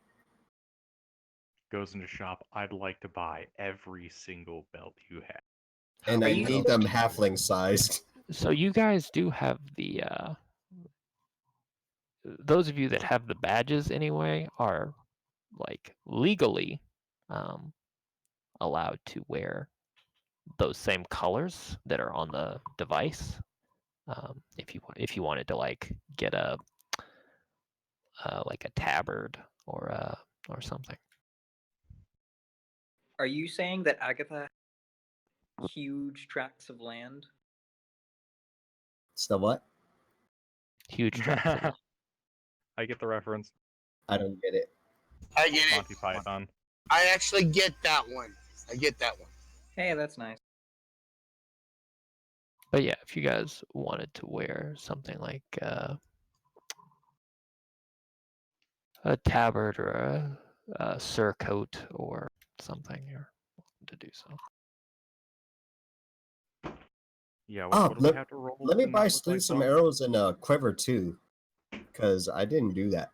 Speaker 4: Goes into shop. I'd like to buy every single belt you have.
Speaker 1: And I need them halfling sized.
Speaker 6: So you guys do have the those of you that have the badges anyway are like legally allowed to wear those same colors that are on the device. If you wanted to like get a like a tabard or something.
Speaker 5: Are you saying that Agatha has huge tracts of land?
Speaker 1: It's the what?
Speaker 6: Huge tracts of land.
Speaker 4: I get the reference.
Speaker 1: I don't get it.
Speaker 8: I get it.
Speaker 4: Monty Python.
Speaker 8: I actually get that one. I get that one.
Speaker 5: Hey, that's nice.
Speaker 6: But yeah, if you guys wanted to wear something like a tabard or a surcoat or something, you're welcome to do so.
Speaker 4: Yeah, what do we have to roll?
Speaker 1: Let me
Speaker 4: to
Speaker 1: buy
Speaker 4: not look like
Speaker 1: some
Speaker 4: dogs?
Speaker 1: arrows and a quiver too, because I didn't do that.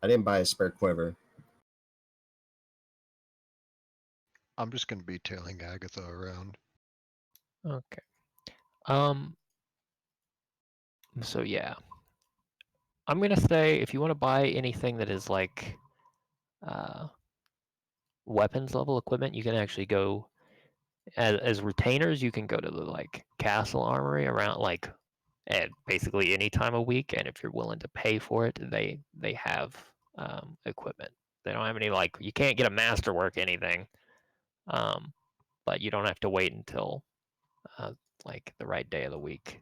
Speaker 1: I didn't buy a spare quiver.
Speaker 9: I'm just gonna be tailing Agatha around.
Speaker 6: Okay. So yeah, I'm gonna say if you want to buy anything that is like weapons level equipment, you can actually go as retainers. You can go to the like castle armory around like at basically any time of week, and if you're willing to pay for it, they have equipment. They don't have any like you can't get a masterwork anything, but you don't have to wait until like the right day of the week.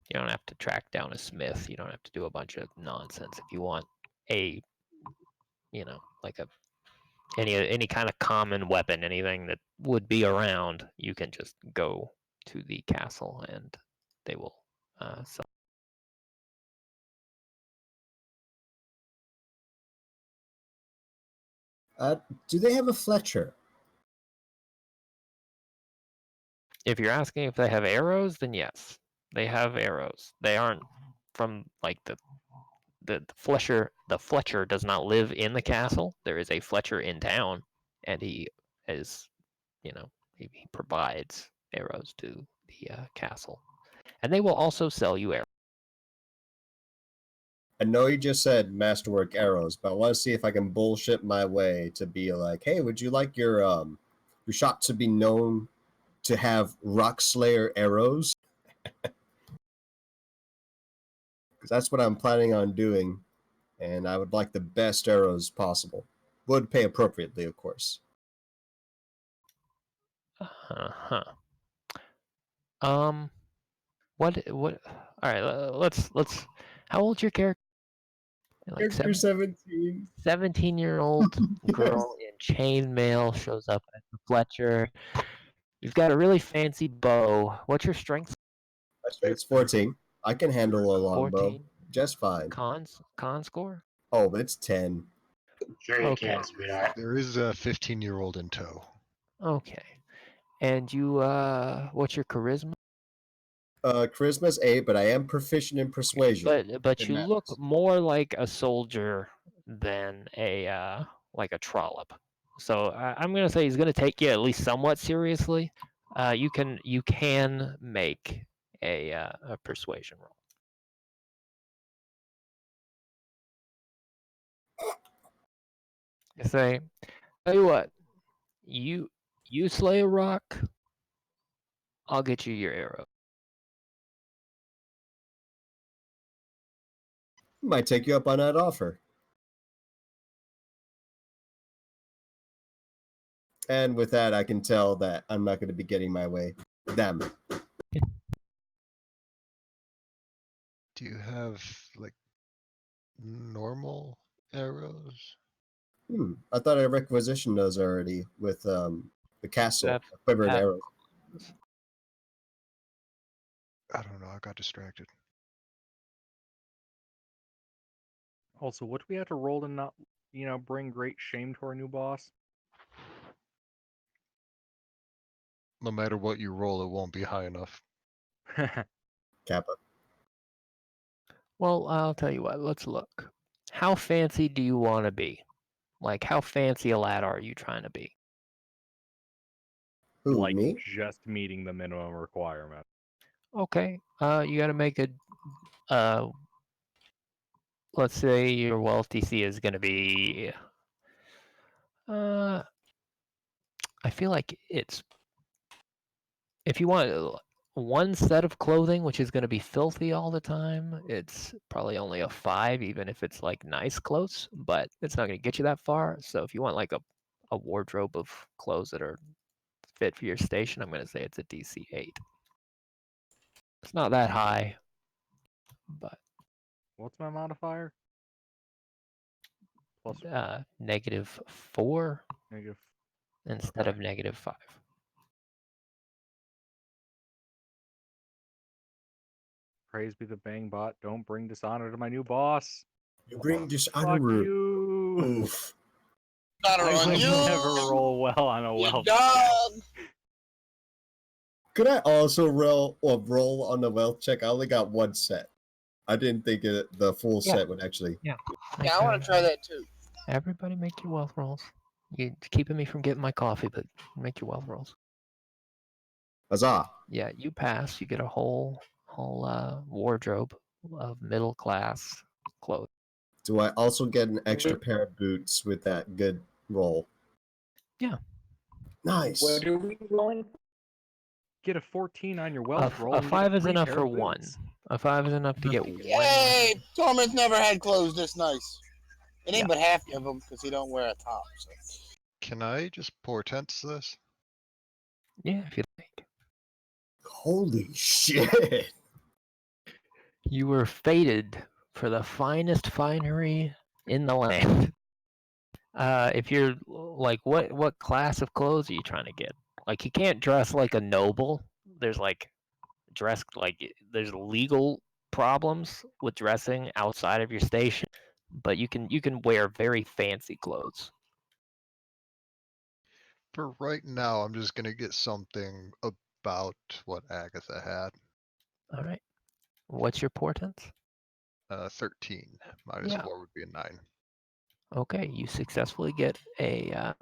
Speaker 6: You don't have to track down a smith. You don't have to do a bunch of nonsense. If you want a, like a any kind of common weapon, anything that would be around, you can just go to the castle and they will sell.
Speaker 1: Do they have a Fletcher?
Speaker 6: If you're asking if they have arrows, then yes, they have arrows. They aren't from like the Fletcher. The Fletcher does not live in the castle. There is a Fletcher in town, and he is, he provides arrows to the castle, and they will also sell you arrows.
Speaker 1: I know you just said masterwork arrows, but I want to see if I can bullshit my way to be like, hey, would you like your shot to be known to have Rock Slayer arrows? Because that's what I'm planning on doing, and I would like the best arrows possible. Would pay appropriately, of course.
Speaker 6: What? All right, let's. How old's your character?
Speaker 1: Like 17.
Speaker 6: 17-year-old girl in chainmail shows up at the Fletcher. You've got a really fancy bow. What's your strength?
Speaker 1: My strength's 14. I can handle a longbow
Speaker 6: 14.
Speaker 1: just fine.
Speaker 6: Con score?
Speaker 1: Oh, it's 10.
Speaker 8: Sure you
Speaker 6: Okay.
Speaker 8: can, sweetheart.
Speaker 9: There is a 15-year-old in tow.
Speaker 6: Okay. And you, what's your charisma?
Speaker 1: Charisma's 8, but I am proficient in persuasion.
Speaker 6: But
Speaker 1: It
Speaker 6: you
Speaker 1: matters.
Speaker 6: look more like a soldier than a like a trollop. So I'm gonna say he's gonna take you at least somewhat seriously. You can make a persuasion roll. Say, tell you what, you slay a rock, I'll get you your arrow.
Speaker 1: Might take you up on that offer. And with that, I can tell that I'm not going to be getting my way. Them.
Speaker 9: Do you have like normal arrows?
Speaker 1: I thought I requisitioned those already with the castle, quivered arrows.
Speaker 9: I don't know. I got distracted.
Speaker 4: Also, what do we have to roll to not, bring great shame to our new boss?
Speaker 9: No matter what you roll, it won't be high enough.
Speaker 1: Kappa.
Speaker 6: Well, I'll tell you what, let's look. How fancy do you want to be? Like, how fancy a lad are you trying to be?
Speaker 1: Who,
Speaker 4: like
Speaker 1: me?
Speaker 4: Just meeting the minimum requirement.
Speaker 6: Okay, you got to make a, let's say your wealth DC is going to be, I feel like it's, if you want one set of clothing, which is going to be filthy all the time, it's probably only a 5, even if it's like nice clothes, but it's not going to get you that far. So if you want like a wardrobe of clothes that are fit for your station, I'm going to say it's a DC 8. It's not that high, but.
Speaker 4: What's my modifier? Plus
Speaker 6: -4
Speaker 4: negative
Speaker 6: instead of -5.
Speaker 4: Praise be the bang bot. Don't bring dishonor to my new boss.
Speaker 1: You bring dishonor.
Speaker 4: Fuck you.
Speaker 1: Oof.
Speaker 8: Not
Speaker 4: I
Speaker 8: on
Speaker 4: would
Speaker 8: you.
Speaker 4: never roll well on a
Speaker 8: You
Speaker 4: wealth.
Speaker 8: dog.
Speaker 1: Could I also roll on the wealth check? I only got one set. I didn't think the full set would actually.
Speaker 6: Yeah.
Speaker 8: Yeah, I want to try that too.
Speaker 6: Everybody make your wealth rolls. You're keeping me from getting my coffee, but make your wealth rolls.
Speaker 1: Huzzah.
Speaker 6: Yeah, you pass. You get a whole wardrobe of middle class clothes.
Speaker 1: Do I also get an extra pair of boots with that good roll?
Speaker 6: Yeah.
Speaker 1: Nice.
Speaker 5: What are we rolling?
Speaker 4: Get a 14 on your wealth roll.
Speaker 6: A
Speaker 4: and
Speaker 6: 5
Speaker 4: get
Speaker 6: is
Speaker 4: free
Speaker 6: enough
Speaker 4: pair
Speaker 6: for
Speaker 4: of
Speaker 6: one.
Speaker 4: boots.
Speaker 6: A 5 is enough to get one.
Speaker 8: Yay! Tormund's never had clothes this nice. It ain't
Speaker 6: Yeah.
Speaker 8: but half of them because he don't wear a top. So.
Speaker 9: Can I just portents this?
Speaker 6: Yeah, if you like.
Speaker 1: Holy shit.
Speaker 6: You were fated for the finest finery in the land. If you're like, what class of clothes are you trying to get? Like, you can't dress like a noble. There's like there's legal problems with dressing outside of your station, but you can wear very fancy clothes.
Speaker 9: For right now, I'm just gonna get something about what Agatha had.
Speaker 6: All right. What's your portent?
Speaker 9: 13 minus 4 would be a 9.
Speaker 6: Okay, you successfully get a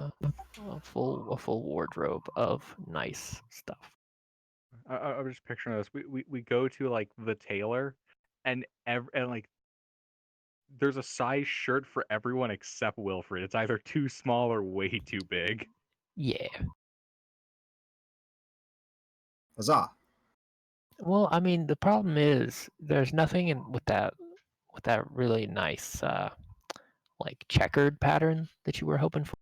Speaker 6: full wardrobe of nice stuff.
Speaker 4: I'm just picturing this. We go to like the tailor, and like there's a size shirt for everyone except Wilfred. It's either too small or way too big.
Speaker 6: Yeah.
Speaker 1: Huzzah.
Speaker 6: Well, I mean, the problem is there's nothing with that really nice like checkered pattern that you were hoping for.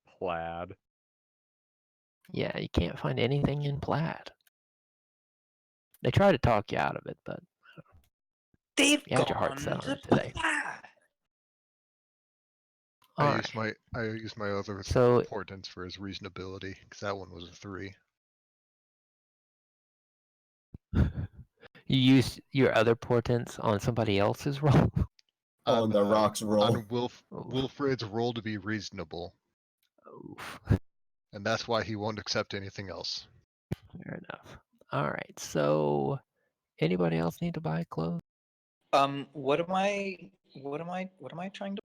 Speaker 4: Plaid.
Speaker 6: Yeah, you can't find anything in plaid. They try to talk you out of it, but
Speaker 5: They've
Speaker 6: you had your heart set on it today.
Speaker 9: I used my other portents for his reasonability because that one was a 3.
Speaker 6: You used your other portents on somebody else's roll?
Speaker 1: On the rock's roll.
Speaker 9: On Wilfred's roll to be reasonable.
Speaker 6: Oof.
Speaker 9: And that's why he won't accept anything else.
Speaker 6: Fair enough. All right. So, anybody else need to buy clothes?
Speaker 5: What am I trying to?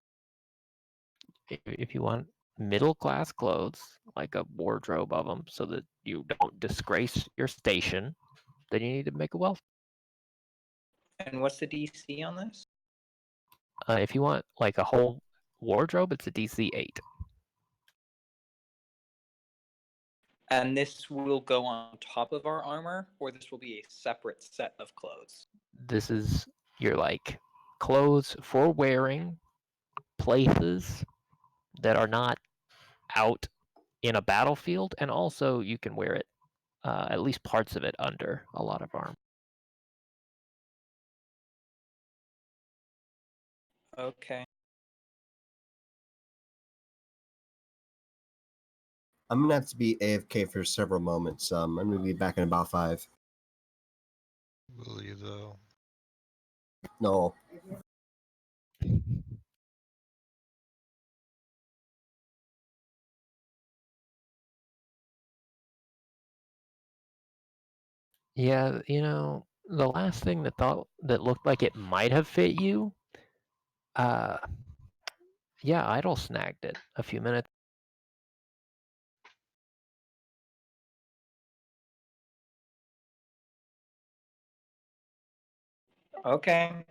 Speaker 6: If you want middle class clothes, like a wardrobe of them, so that you don't disgrace your station, then you need to make a wealth.
Speaker 5: And what's the DC on this?
Speaker 6: If you want like a whole wardrobe, it's a DC 8.
Speaker 5: And this will go on top of our armor, or this will be a separate set of clothes?
Speaker 6: This is your like clothes for wearing places that are not out in a battlefield, and also you can wear it, at least parts of it, under a lot of armor.
Speaker 5: Okay.
Speaker 1: I'm gonna have to be AFK for several moments. I'm gonna be back in about 5.
Speaker 9: Will you though?
Speaker 1: No.
Speaker 6: Yeah, you know, the last thing that looked like it might have fit you, uh, yeah, Idle snagged it a few minutes.
Speaker 5: Okay.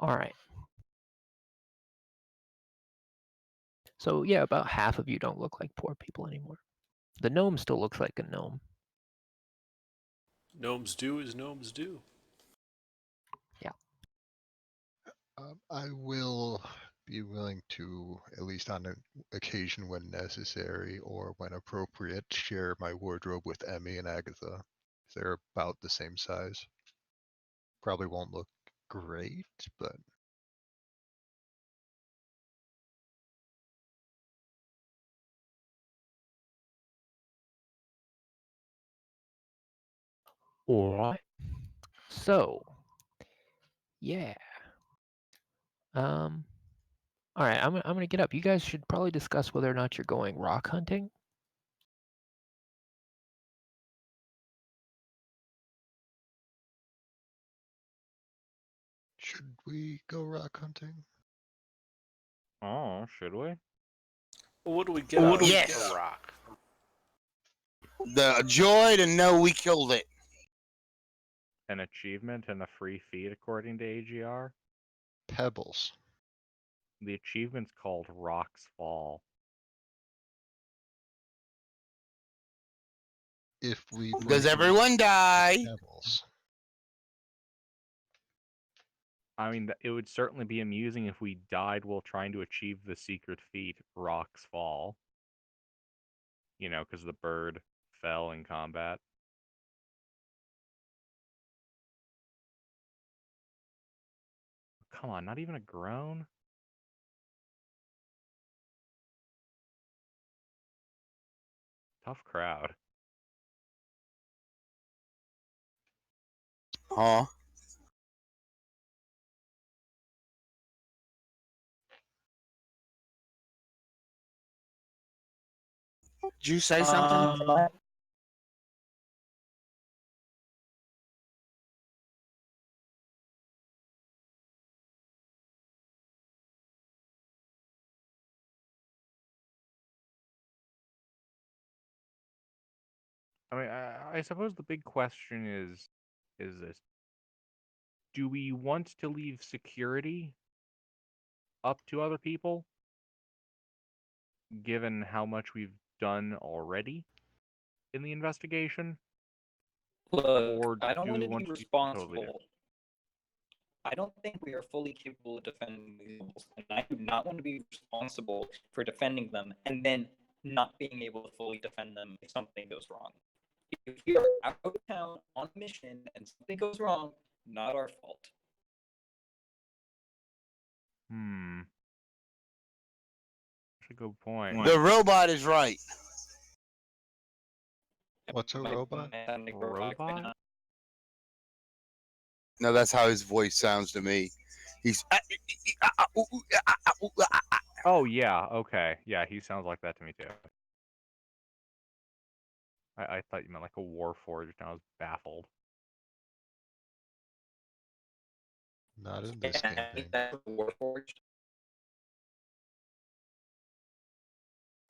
Speaker 6: All right. So yeah, about half of you don't look like poor people anymore. The gnome still looks like a gnome.
Speaker 7: Gnomes do as gnomes do.
Speaker 6: Yeah.
Speaker 9: I will be willing to, at least on an occasion when necessary or when appropriate, share my wardrobe with Emmy and Agatha. They're about the same size. Probably won't look great, but
Speaker 6: All right. So, yeah. All right. I'm gonna get up. You guys should probably discuss whether or not you're going rock hunting.
Speaker 9: should we go rock hunting?
Speaker 4: Oh, should we?
Speaker 7: What do we get out of
Speaker 8: Yes.
Speaker 7: a rock?
Speaker 8: The joy to know we killed it.
Speaker 4: An achievement and a free feed according to AGR?
Speaker 9: Pebbles.
Speaker 4: The achievement's called Rocks Fall.
Speaker 9: If we
Speaker 8: Does
Speaker 9: break
Speaker 8: everyone die?
Speaker 9: pebbles.
Speaker 4: I mean, it would certainly be amusing if we died while trying to achieve the secret feat, Rocks Fall. You know, because the bird fell in combat. Come on, not even a groan? Tough crowd.
Speaker 8: Huh? Did you say something?
Speaker 4: I mean, I suppose the big question is this. Do we want to leave security up to other people, given how much we've done already in the investigation?
Speaker 5: Look,
Speaker 4: Or
Speaker 5: I don't
Speaker 4: do
Speaker 5: want
Speaker 4: we
Speaker 5: to be
Speaker 4: want to do something totally different?
Speaker 5: responsible. I don't think we are fully capable of defending these rules, and I do not want to be responsible for defending them and then not being able to fully defend them if something goes wrong. If we are out of town on a mission and something goes wrong, not our fault.
Speaker 4: That's a good point.
Speaker 8: The robot is right.
Speaker 9: What's a robot?
Speaker 4: Robot?
Speaker 8: No, that's how his voice sounds to me. He's.
Speaker 4: Oh, yeah, okay. Yeah, he sounds like that to me, too. I thought you meant like a Warforged, and I was baffled.
Speaker 9: Not in this campaign.
Speaker 5: Warforged.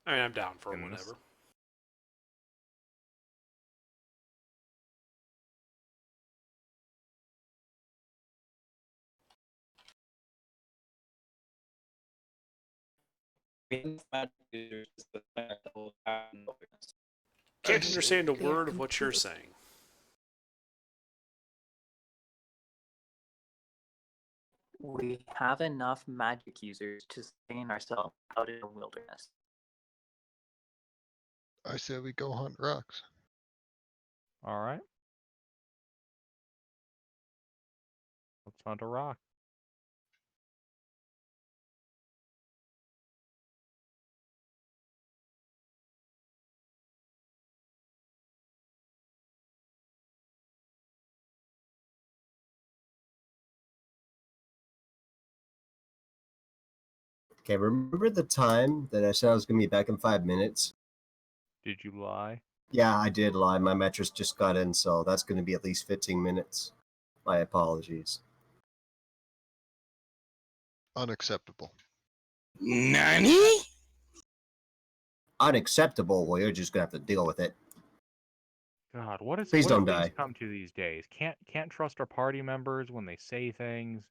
Speaker 7: I mean, I'm down for
Speaker 4: In this-
Speaker 7: whatever. Can't understand a word of what you're saying.
Speaker 5: We have enough magic users to sustain ourselves out in the wilderness.
Speaker 9: I say we go hunt rocks.
Speaker 4: All right. Let's hunt a rock.
Speaker 1: Okay, remember the time that I said I was going to be back in 5 minutes?
Speaker 4: Did you lie?
Speaker 1: Yeah, I did lie. My mattress just got in, so that's going to be at least 15 minutes. My apologies.
Speaker 9: Unacceptable.
Speaker 8: Nani?
Speaker 1: Unacceptable? Well, you're just going to have to deal with it.
Speaker 4: God, what is
Speaker 1: Please
Speaker 4: what do
Speaker 1: don't
Speaker 4: things
Speaker 1: die.
Speaker 4: come to these days? Can't trust our party members when they say things.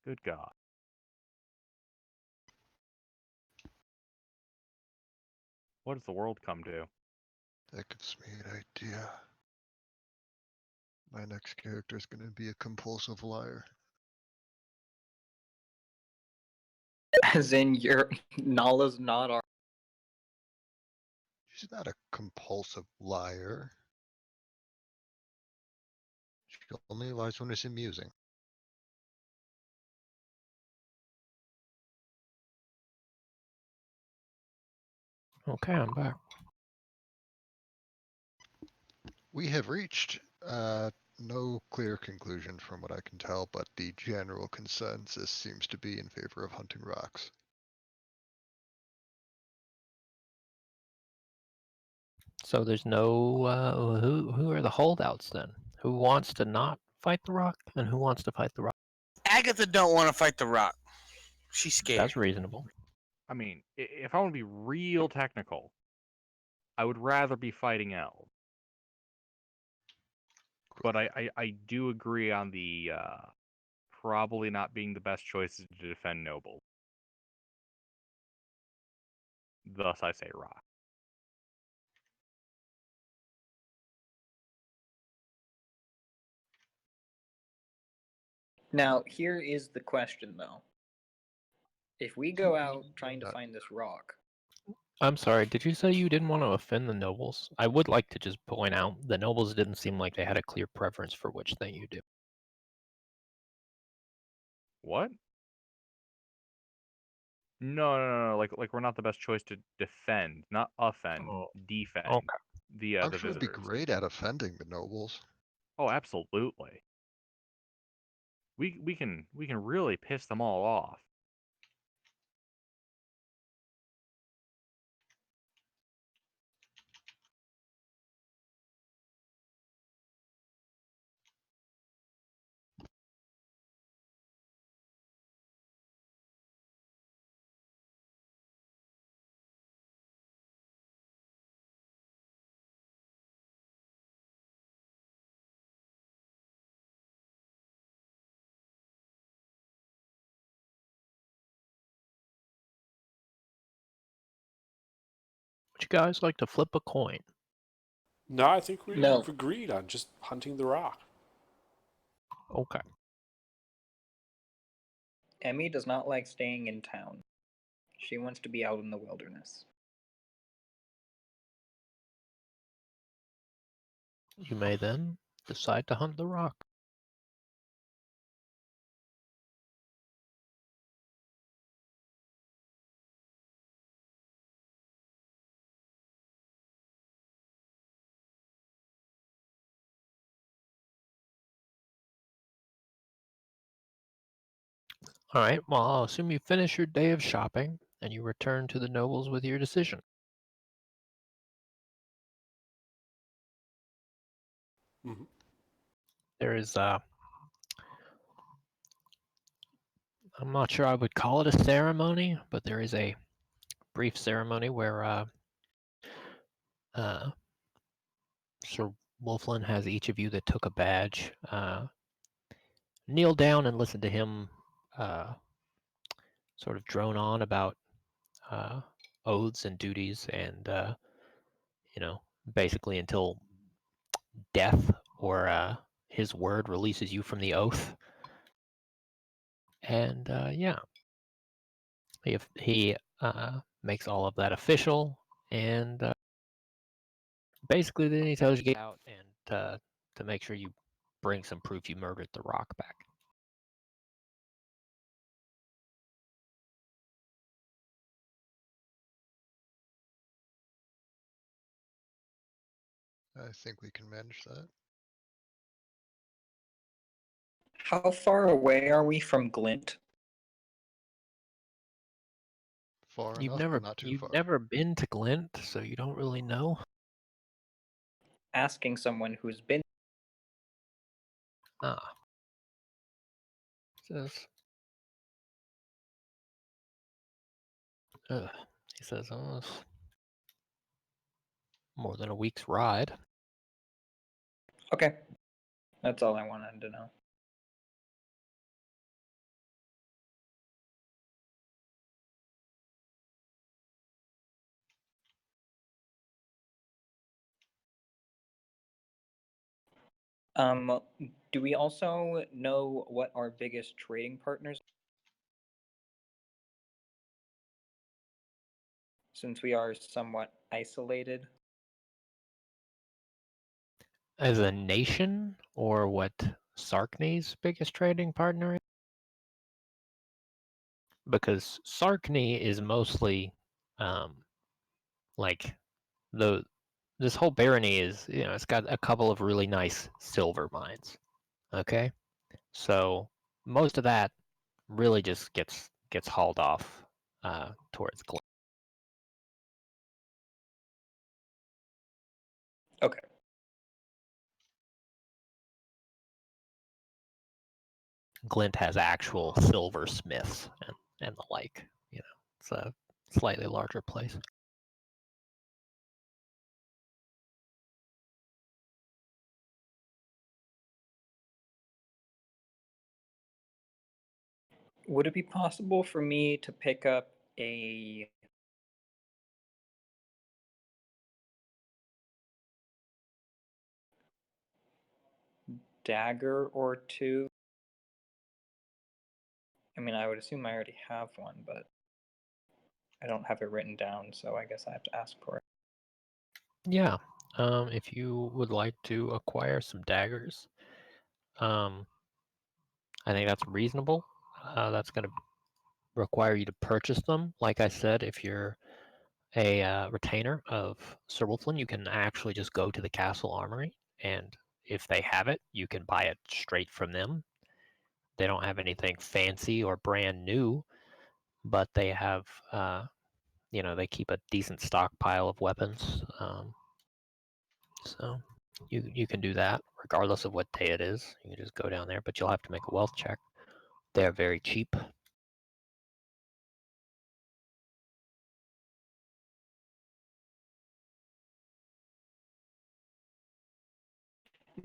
Speaker 4: Good God. What does the world come to?
Speaker 9: That gives me an idea. My next character is going to be a compulsive liar.
Speaker 5: As in, your Nala's not our.
Speaker 9: She's not a compulsive liar. She only lies when it's amusing.
Speaker 6: Okay, I'm back.
Speaker 9: We have reached no clear conclusion from what I can tell, but the general consensus seems to be in favor of hunting rocks.
Speaker 6: So there's no who are the holdouts then? Who wants to not fight the rock and who wants to fight the rock?
Speaker 8: Agatha don't want to fight the rock. She's scared.
Speaker 6: That's reasonable.
Speaker 4: I mean, if I want to be real technical, I would rather be fighting elves. But I do agree on the probably not being the best choices to defend nobles. Thus, I say rock.
Speaker 5: Now, here is the question, though. If we go out trying to find this rock,
Speaker 6: I'm sorry, did you say you didn't want to offend the nobles? I would like to just point out the nobles didn't seem like they had a clear preference for which thing you do.
Speaker 4: What? No. Like we're not the best choice to defend, not offend, defend.
Speaker 6: Okay.
Speaker 4: The
Speaker 9: I'm
Speaker 4: the
Speaker 9: sure it'd be
Speaker 4: visitors.
Speaker 9: great at offending the nobles.
Speaker 4: Oh, absolutely. We can really piss them all off.
Speaker 6: Would you guys like to flip a coin?
Speaker 7: No, I think we've
Speaker 5: No.
Speaker 7: agreed on just hunting the rock.
Speaker 6: Okay.
Speaker 5: Emmy does not like staying in town. She wants to be out in the wilderness.
Speaker 6: You may then decide to hunt the rock. All right, well, I'll assume you finish your day of shopping and you return to the nobles with your decision.
Speaker 7: Mm-hmm.
Speaker 6: There is, I'm not sure I would call it a ceremony, but there is a brief ceremony where Sir Wolflin has each of you that took a badge kneel down and listen to him sort of drone on about oaths and duties, and basically until death or his word releases you from the oath. And yeah, if he makes all of that official, and basically then he tells you to get out and to make sure you bring some proof you murdered the Rock back.
Speaker 9: I think we can manage that.
Speaker 5: How far away are we from Glint?
Speaker 9: Far
Speaker 6: You've
Speaker 9: enough, but not too far.
Speaker 6: never been to Glint, so you don't really know.
Speaker 5: Asking someone who's been.
Speaker 6: Says. He says, oh, it's more than a week's ride.
Speaker 5: Okay, that's all I wanted to know. Do we also know what our biggest trading partners? Since we are somewhat isolated.
Speaker 6: As a nation, or what Sarkny's biggest trading partner is? Because Sarkny is mostly like this whole barony is, it's got a couple of really nice silver mines. Okay? So most of that really just gets hauled off towards Glint.
Speaker 5: Okay.
Speaker 6: Glint has actual silversmiths and the like. It's a slightly larger place.
Speaker 5: Would it be possible for me to pick up a dagger or two? I mean, I would assume I already have one, but I don't have it written down, so I guess I have to ask for it.
Speaker 6: Yeah, if you would like to acquire some daggers, I think that's reasonable. That's going to require you to purchase them. Like I said, if you're a retainer of Sir Wolflin, you can actually just go to the castle armory, and if they have it, you can buy it straight from them. They don't have anything fancy or brand new, but they have, they keep a decent stockpile of weapons. So you can do that regardless of what day it is. You can just go down there, but you'll have to make a wealth check. They're very cheap.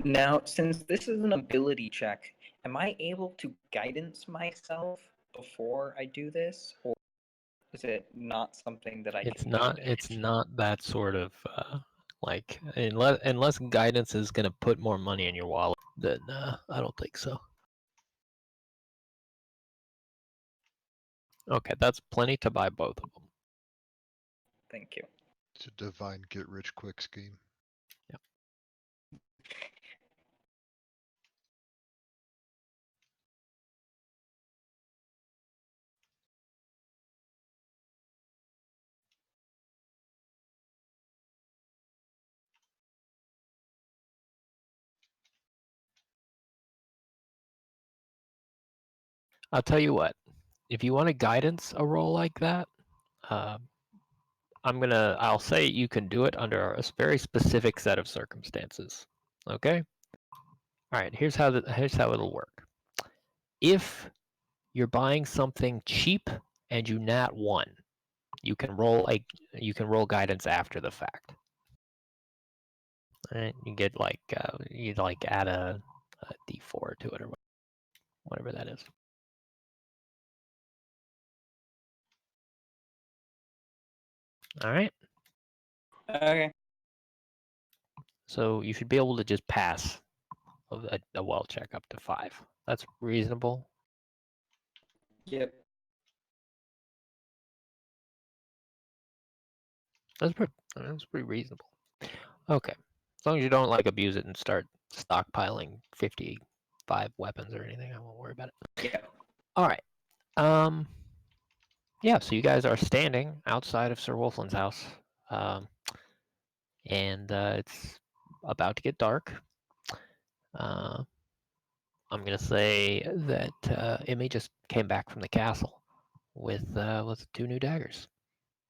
Speaker 5: Now, since this is an ability check, am I able to guidance myself before I do this, or is it not something that I
Speaker 6: It's
Speaker 5: can
Speaker 6: not.
Speaker 5: guidance?
Speaker 6: It's not that sort of like unless guidance is going to put more money in your wallet. Then I don't think so. Okay, that's plenty to buy both of them.
Speaker 5: Thank you.
Speaker 9: It's a divine get-rich-quick scheme.
Speaker 6: Yep. I'll tell you what. If you want to guidance a roll like that, I'll say you can do it under a very specific set of circumstances. Okay? All right, here's how it'll work. If you're buying something cheap and you nat 1, you can roll guidance after the fact. And you get you add a d4 to it or whatever that is. All right.
Speaker 5: Okay.
Speaker 6: So you should be able to just pass a well check up to 5. That's reasonable.
Speaker 5: Yep.
Speaker 6: That's pretty reasonable. Okay. As long as you don't like abuse it and start stockpiling 55 weapons or anything, I won't worry about it.
Speaker 5: Yeah.
Speaker 6: All right. Yeah, so you guys are standing outside of Sir Wolfland's house. And it's about to get dark. I'm gonna say that Emmy just came back from the castle with 2 new daggers,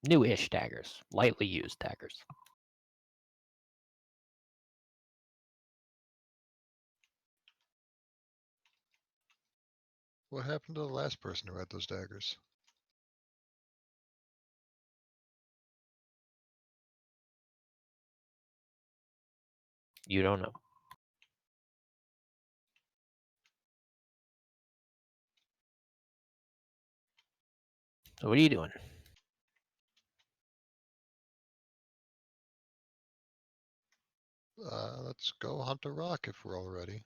Speaker 6: new-ish daggers, lightly used daggers.
Speaker 9: What happened to the last person who had those daggers?
Speaker 6: You don't know. So what are you doing?
Speaker 9: Let's go hunt a rock if we're all ready.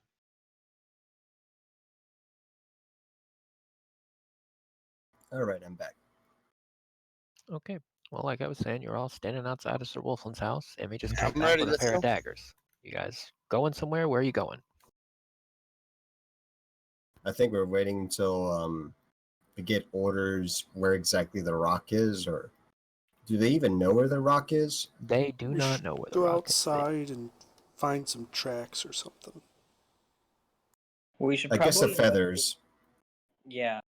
Speaker 1: All right, I'm back.
Speaker 6: Okay. Well, like I was saying, you're all standing outside of Sir Wolfland's house. Emmy just came
Speaker 8: I'm
Speaker 6: back
Speaker 8: ready.
Speaker 6: with a
Speaker 8: Let's
Speaker 6: pair
Speaker 8: go.
Speaker 6: of daggers. You guys going somewhere? Where are you going?
Speaker 1: I think we're waiting until we get orders where exactly the rock is, or do they even know where the rock is?
Speaker 6: They do
Speaker 7: We
Speaker 6: not
Speaker 7: should
Speaker 6: know where the
Speaker 7: go
Speaker 6: rock is.
Speaker 7: outside and find some tracks or something.
Speaker 5: We should
Speaker 1: I
Speaker 5: probably.
Speaker 1: guess the feathers,
Speaker 5: Yeah.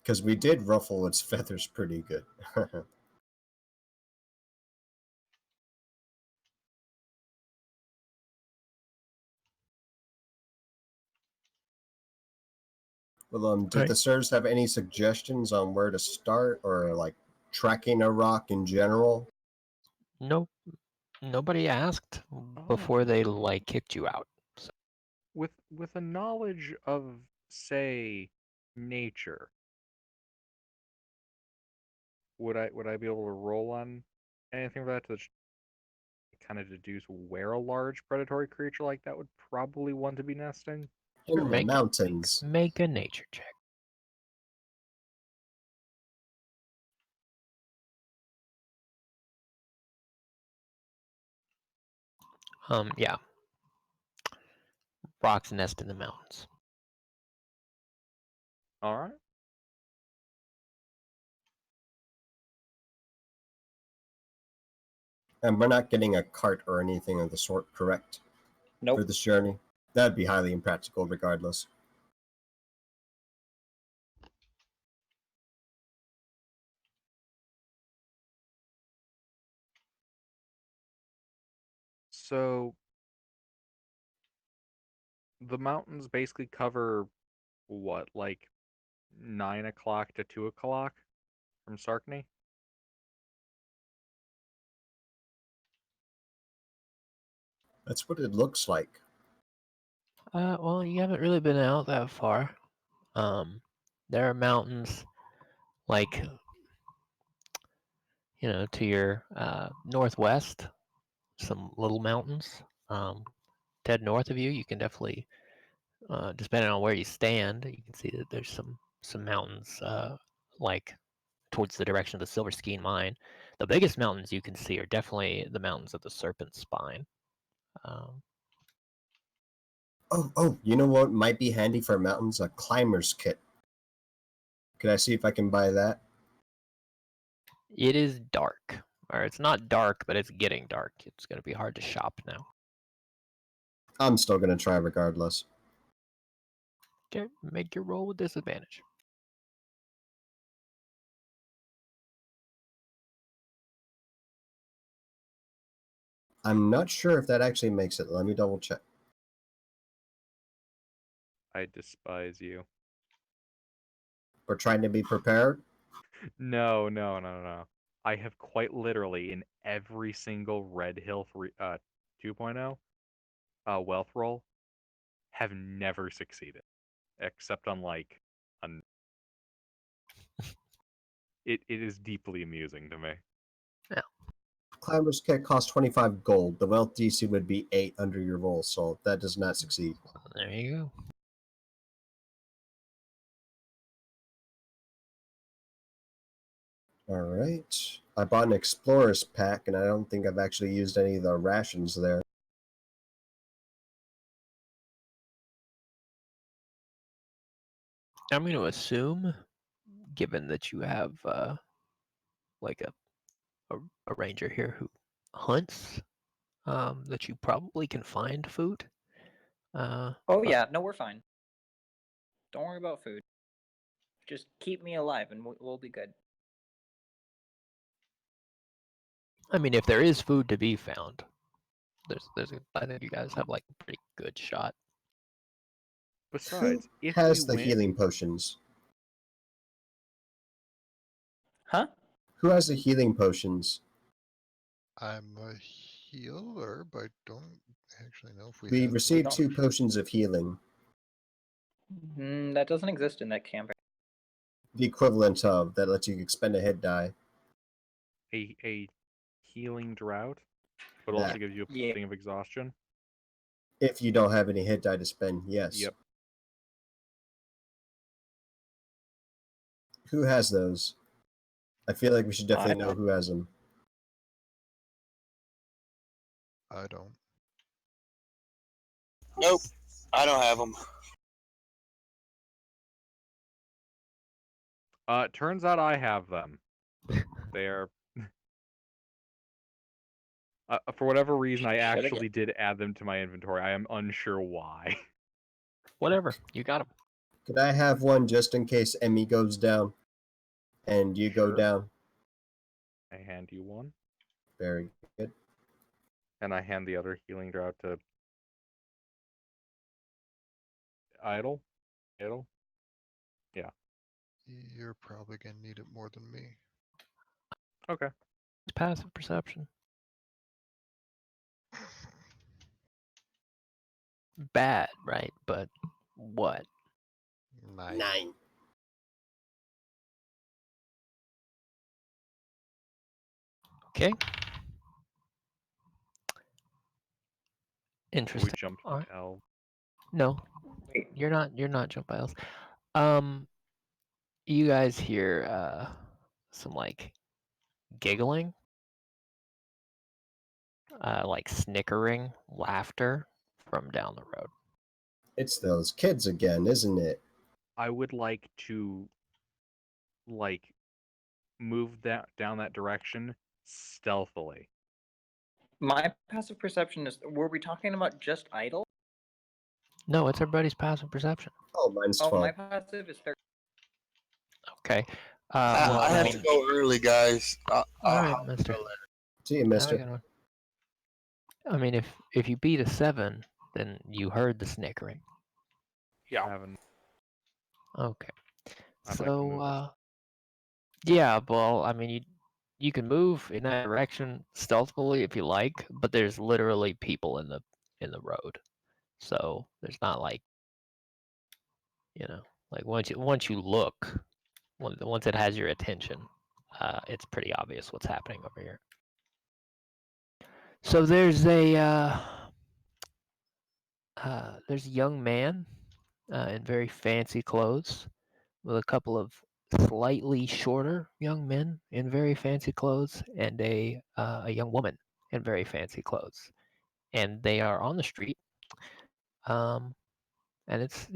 Speaker 1: because we did ruffle its feathers pretty good. Well, did
Speaker 6: Right.
Speaker 1: the sirs have any suggestions on where to start, or like tracking a rock in general?
Speaker 6: Nope. Nobody asked before they kicked you out. So.
Speaker 4: With a knowledge of, say, nature, would I be able to roll on anything for that to kind of deduce where a large predatory creature like that would probably want to be nesting?
Speaker 6: Sure,
Speaker 1: In the mountains.
Speaker 6: Make a nature check. Yeah. Rocks nest in the mountains.
Speaker 4: All right.
Speaker 1: And we're not getting a cart or anything of the sort, correct?
Speaker 5: Nope.
Speaker 1: For this journey? That'd be highly impractical regardless.
Speaker 4: So the mountains basically cover what, like 9 o'clock to 2 o'clock from Sarkney?
Speaker 1: That's what it looks like.
Speaker 6: Well, you haven't really been out that far. There are mountains like, to your northwest, some little mountains. Dead north of you, you can definitely, depending on where you stand, you can see that there's some mountains like towards the direction of the Silver Skein mine. The biggest mountains you can see are definitely the mountains of the Serpent Spine.
Speaker 1: Oh, you know what might be handy for mountains? A climber's kit. Could I see if I can buy that?
Speaker 6: It is dark. Or it's not dark, but it's getting dark. It's going to be hard to shop now.
Speaker 1: I'm still going to try regardless.
Speaker 6: Okay, make your roll with disadvantage.
Speaker 1: I'm not sure if that actually makes it. Let me double check.
Speaker 4: I despise you.
Speaker 1: We're trying to be prepared.
Speaker 4: No. I have quite literally in every single Redhill 2.0 wealth roll have never succeeded, except on like It is deeply amusing to me.
Speaker 6: Yeah.
Speaker 1: Climber's kit costs 25 gold. The wealth DC would be 8 under your roll, so that does not succeed.
Speaker 6: There you
Speaker 1: go. Alright. I bought an explorer's pack, and I don't think I've actually used any of the rations there.
Speaker 6: I'm going to assume, given that you have like a ranger here who hunts, that you probably can find food.
Speaker 5: Yeah, no, we're fine. Don't worry about food. Just keep me alive, and we'll be good.
Speaker 6: I mean, if there is food to be found, I think you guys have like a pretty good shot.
Speaker 4: Besides,
Speaker 1: Who
Speaker 4: if
Speaker 1: has
Speaker 4: we
Speaker 1: the healing potions?
Speaker 5: Huh?
Speaker 1: Who has the healing potions?
Speaker 9: I'm a healer, but I don't actually know if
Speaker 1: We
Speaker 9: have
Speaker 1: received
Speaker 9: those.
Speaker 1: 2 potions of healing.
Speaker 5: That doesn't exist in that campaign.
Speaker 1: The equivalent of that lets you expend a hit die.
Speaker 4: A healing drought, but
Speaker 1: That.
Speaker 4: also gives you a thing of exhaustion.
Speaker 1: If you don't have any hit die to spend, yes.
Speaker 4: Yep.
Speaker 1: Who has those? I feel like we should definitely know who has them.
Speaker 9: I don't.
Speaker 8: Nope, I don't have them.
Speaker 4: Turns out I have them. They're for whatever reason, I actually did add them to my inventory. I am unsure why.
Speaker 6: Whatever, you got them.
Speaker 1: Could I have one just in case Emmy goes down and you go down?
Speaker 4: I hand you one.
Speaker 1: Very good.
Speaker 4: And I hand the other healing drought to Idle. Yeah.
Speaker 9: You're probably gonna need it more than me.
Speaker 4: Okay.
Speaker 6: It's passive perception. Bad, right? But what?
Speaker 1: 9.
Speaker 6: Okay. Interesting.
Speaker 4: We jump to L.
Speaker 6: No, you're not jump by L's. You guys hear some like giggling, like snickering, laughter from down the road.
Speaker 1: It's those kids again, isn't it?
Speaker 4: I would like to move down that direction stealthily.
Speaker 5: My passive perception is. Were we talking about just idle?
Speaker 6: No, it's everybody's passive perception.
Speaker 1: Oh, mine's 12.
Speaker 5: My passive is 13.
Speaker 6: Okay.
Speaker 8: I have to go early, guys.
Speaker 6: All right, mister.
Speaker 1: See you, mister.
Speaker 6: I mean, if you beat a 7, then you heard the snickering.
Speaker 7: Yeah.
Speaker 6: Okay.
Speaker 4: I'd like to move
Speaker 6: yeah, well, I mean, you can move in that direction stealthily if you like, but there's literally people in the road, so there's not like, like once you look, once it has your attention, it's pretty obvious what's happening over here. So there's a young man in very fancy clothes with a couple of slightly shorter young men in very fancy clothes and a young woman in very fancy clothes, and they are on the street. And it's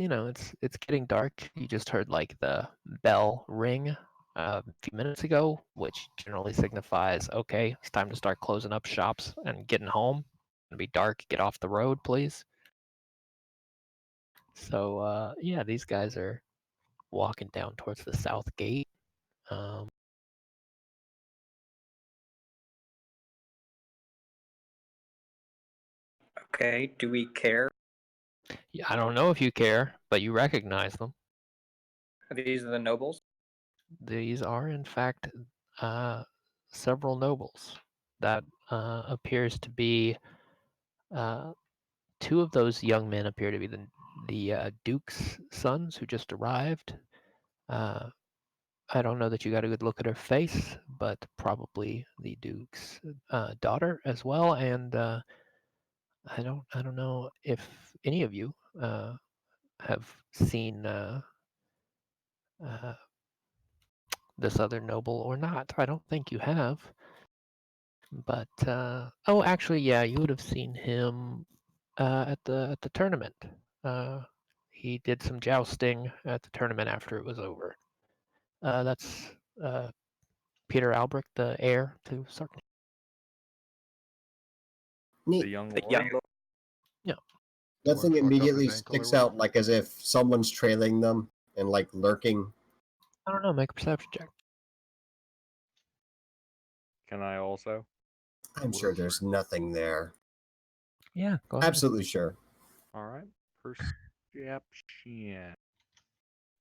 Speaker 6: it's getting dark. You just heard like the bell ring a few minutes ago, which generally signifies, okay, it's time to start closing up shops and getting home. It's gonna be dark. Get off the road, please. So yeah, these guys are walking down towards the south gate.
Speaker 5: Okay, do we care?
Speaker 6: Yeah, I don't know if you care, but you recognize them.
Speaker 5: These are the nobles?
Speaker 6: These are, in fact, several nobles. That appears to be 2 of those young men appear to be the Duke's sons who just arrived. I don't know that you got a good look at her face, but probably the Duke's daughter as well. And I don't know if any of you have seen this other noble or not. I don't think you have. But oh, actually, yeah, you would have seen him at the tournament. He did some jousting at the tournament after it was over. That's Peter Albrecht, the heir to Sark.
Speaker 1: Neat.
Speaker 4: The young
Speaker 5: The
Speaker 4: lord.
Speaker 5: young lord.
Speaker 6: Yeah.
Speaker 1: Nothing
Speaker 9: Wanna fuck up
Speaker 1: immediately
Speaker 9: his ankle or
Speaker 1: sticks out like as if someone's trailing them and like lurking.
Speaker 6: I don't know. Make a perception check.
Speaker 4: Can I also?
Speaker 1: I'm sure there's nothing there.
Speaker 6: Yeah, go ahead.
Speaker 1: Absolutely sure.
Speaker 4: All right. Perception.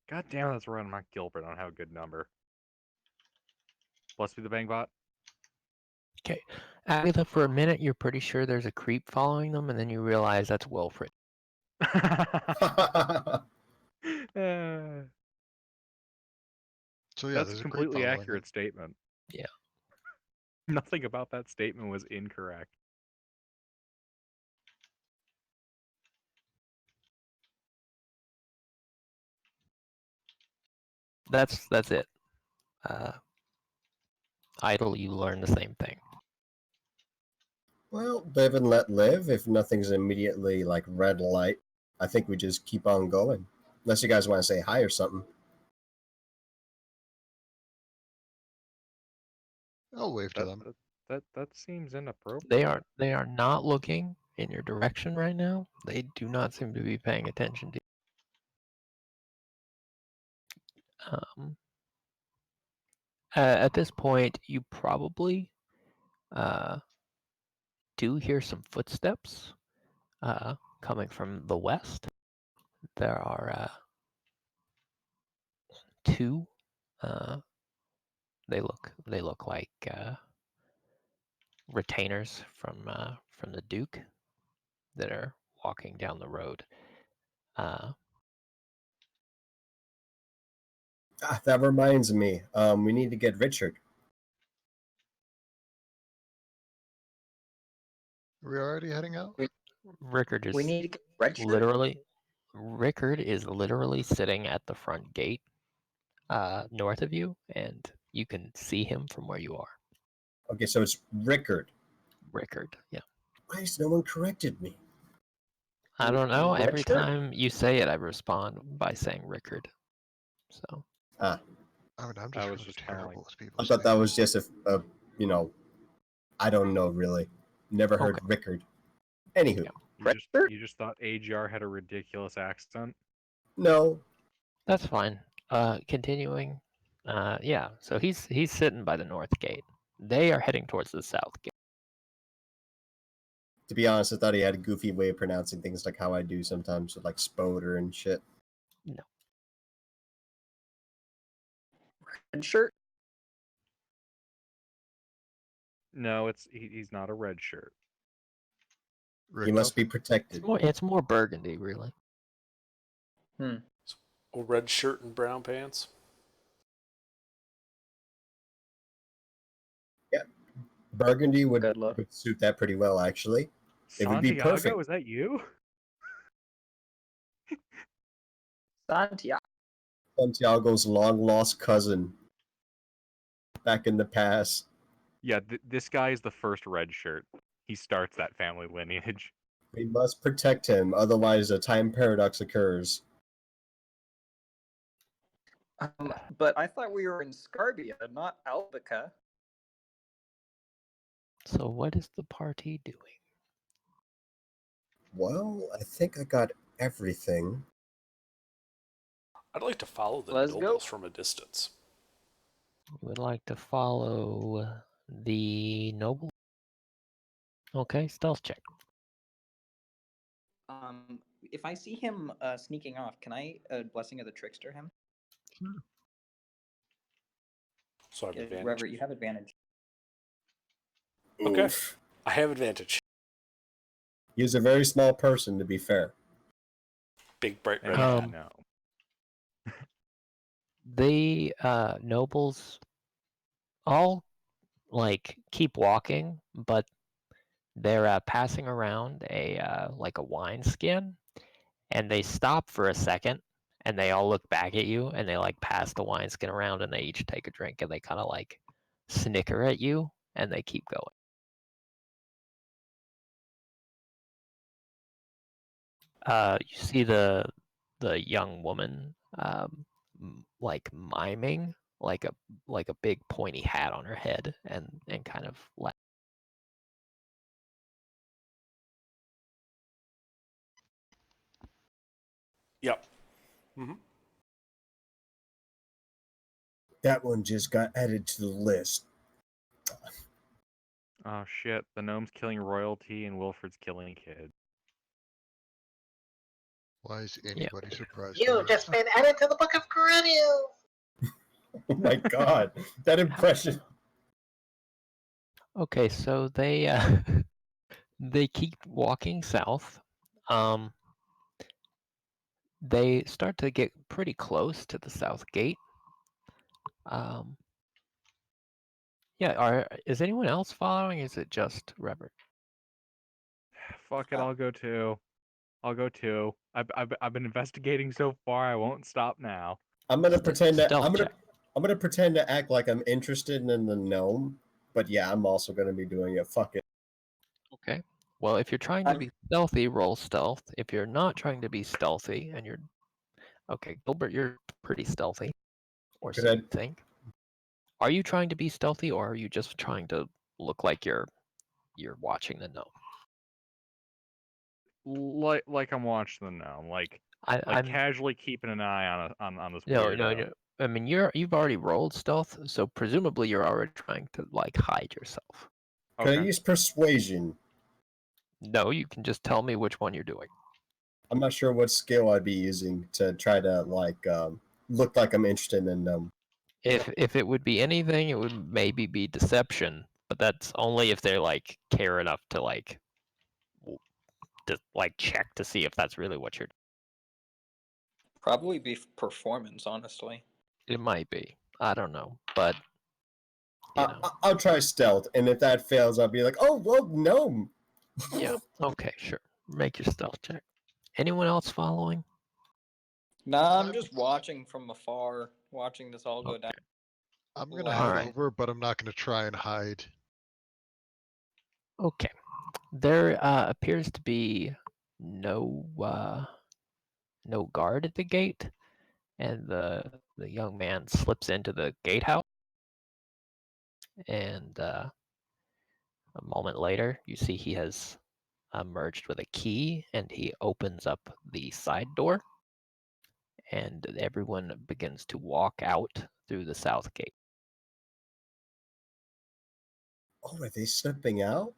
Speaker 4: God damn, that's right on my Gilbert. I don't have a good number. Bless be the bang bot.
Speaker 6: Okay. Agatha, for a minute, you're pretty sure there's a creep following them, and then you realize that's Wilfred.
Speaker 9: So yeah,
Speaker 4: That's
Speaker 9: there's
Speaker 4: a
Speaker 9: a creep
Speaker 4: completely
Speaker 9: following
Speaker 4: accurate
Speaker 9: him.
Speaker 4: statement.
Speaker 6: Yeah.
Speaker 4: Nothing about that statement was incorrect.
Speaker 6: That's it. Idle, you learn the same thing.
Speaker 1: Well, live and let live. If nothing's immediately like red light, I think we just keep on going. Unless you guys want to say hi or something.
Speaker 9: I'll wave to them.
Speaker 4: That seems inappropriate.
Speaker 6: They are not looking in your direction right now. They do not seem to be paying attention to you. At this point, you probably do hear some footsteps coming from the west. There are two. They look like retainers from the Duke that are walking down the road.
Speaker 1: That reminds me. We need to get Richard.
Speaker 9: Are we already heading out?
Speaker 6: Rickard is
Speaker 5: We need to get red shirt.
Speaker 6: literally sitting at the front gate north of you, and you can see him from where you are.
Speaker 1: Okay, so it's Rickard.
Speaker 6: Rickard, yeah.
Speaker 1: Why has no one corrected me?
Speaker 6: I don't know.
Speaker 5: Red
Speaker 6: Every
Speaker 5: shirt?
Speaker 6: time you say it, I respond by saying Rickard. So.
Speaker 1: Ah.
Speaker 9: I mean, I'm
Speaker 4: I
Speaker 9: just
Speaker 4: was
Speaker 9: really
Speaker 4: just kinda
Speaker 9: terrible
Speaker 4: like-
Speaker 9: with people.
Speaker 1: I thought that was just a I don't know really. Never heard
Speaker 6: Okay.
Speaker 1: Rickard. Anywho.
Speaker 5: Red
Speaker 4: You
Speaker 5: shirt?
Speaker 4: just thought AGR had a ridiculous accent?
Speaker 1: No.
Speaker 6: That's fine. Continuing. Yeah. So he's sitting by the north gate. They are heading towards the south gate.
Speaker 1: To be honest, I thought he had a goofy way of pronouncing things like how I do sometimes with like Spoder and shit.
Speaker 6: No.
Speaker 5: Red shirt?
Speaker 4: No, he's not a red shirt.
Speaker 1: He must be protected.
Speaker 6: It's more burgundy, really.
Speaker 5: Hmm.
Speaker 7: A red shirt and brown pants.
Speaker 1: Yeah. Burgundy would suit that pretty well, actually. It would be
Speaker 4: Santiago,
Speaker 1: perfect.
Speaker 4: is that you?
Speaker 5: Santiago.
Speaker 1: Santiago's long lost cousin. Back in the past.
Speaker 4: Yeah, this guy is the first red shirt. He starts that family lineage.
Speaker 1: We must protect him, otherwise a time paradox occurs.
Speaker 5: But I thought we were in Scarbia, not Albica.
Speaker 6: So what is the party doing?
Speaker 1: Well, I think I got everything.
Speaker 7: I'd like to follow the
Speaker 5: Let's
Speaker 7: nobles
Speaker 5: go.
Speaker 7: from a distance.
Speaker 6: You would like to follow the noble? Okay, stealth check.
Speaker 5: If I see him sneaking off, can I Blessing of the Trickster him?
Speaker 6: Sure.
Speaker 7: So I have advantage.
Speaker 5: Rever, you have advantage.
Speaker 7: Okay.
Speaker 1: Oof.
Speaker 7: I have advantage.
Speaker 1: He's a very small person, to be fair.
Speaker 7: Big bright red.
Speaker 4: No.
Speaker 6: The nobles all like keep walking, but they're passing around a like a wine skin, and they stop for a second, and they all look back at you, and they like pass the wineskin around, and they each take a drink, and they kind of like snicker at you, and they keep going. You see the young woman like miming like a big pointy hat on her head, and kind of like.
Speaker 7: Yep. Mm-hmm.
Speaker 1: That one just got added to the list.
Speaker 4: Oh shit! The gnome's killing royalty, and Wilfred's killing kids.
Speaker 9: Why is anybody surprised?
Speaker 2: You've just been added to the Book of Redhill.
Speaker 1: Oh my god, that impression.
Speaker 6: Okay, so they they keep walking south. They start to get pretty close to the south gate. Yeah, is anyone else following? Is it just Robert?
Speaker 4: Fuck it, I'll go too. I'll go too. I've been investigating so far. I won't stop now.
Speaker 1: I'm gonna pretend that
Speaker 6: stealth check.
Speaker 1: I'm gonna pretend to act like I'm interested in the gnome, but yeah, I'm also gonna be doing it. Fuck it.
Speaker 6: Okay. Well, if you're trying to be stealthy, roll stealth. If you're not trying to be stealthy, and you're okay, Gilbert, you're pretty stealthy, or so you think. Are you trying to be stealthy, or are you just trying to look like you're watching the gnome?
Speaker 4: Like I'm watching the gnome, like I'm casually keeping an eye on this weirdo.
Speaker 6: No. I mean, you've already rolled stealth, so presumably you're already trying to like hide yourself.
Speaker 1: Okay. Can I use persuasion?
Speaker 6: No, you can just tell me which one you're doing.
Speaker 1: I'm not sure what skill I'd be using to try to like look like I'm interested in them.
Speaker 6: If it would be anything, it would maybe be deception, but that's only if they're like care enough to like check to see if that's really what you're.
Speaker 5: Probably be performance, honestly.
Speaker 6: It might be. I don't know, but
Speaker 1: I'll try stealth, and if that fails, I'll be like, oh well, gnome.
Speaker 6: Yeah. Okay. Sure. Make your stealth check. Anyone else following?
Speaker 5: Nah, I'm just watching from afar, watching this all go down.
Speaker 9: I'm gonna head over, but I'm not gonna try and hide.
Speaker 6: Okay. There appears to be no guard at the gate, and the young man slips into the gatehouse, and a moment later, you see he has emerged with a key, and he opens up the side door, and everyone begins to walk out through the south gate.
Speaker 1: Oh, are they slipping out?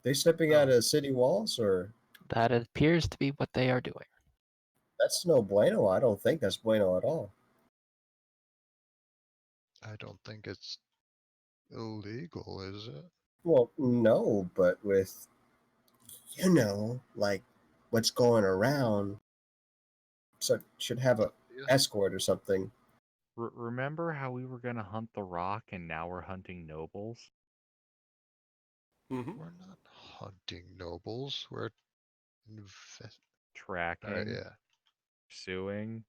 Speaker 1: They slipping out of city walls, or?
Speaker 6: That appears to be what they are doing.
Speaker 1: That's no bueno. I don't think that's bueno at all.
Speaker 9: I don't think it's illegal, is it?
Speaker 1: Well, no, but with, like what's going around, so should have a escort or something.
Speaker 4: Remember how we were gonna hunt the rock and now we're hunting nobles?
Speaker 7: Mm-hmm.
Speaker 9: We're not hunting nobles. We're
Speaker 4: tracking,
Speaker 9: yeah,
Speaker 4: pursuing,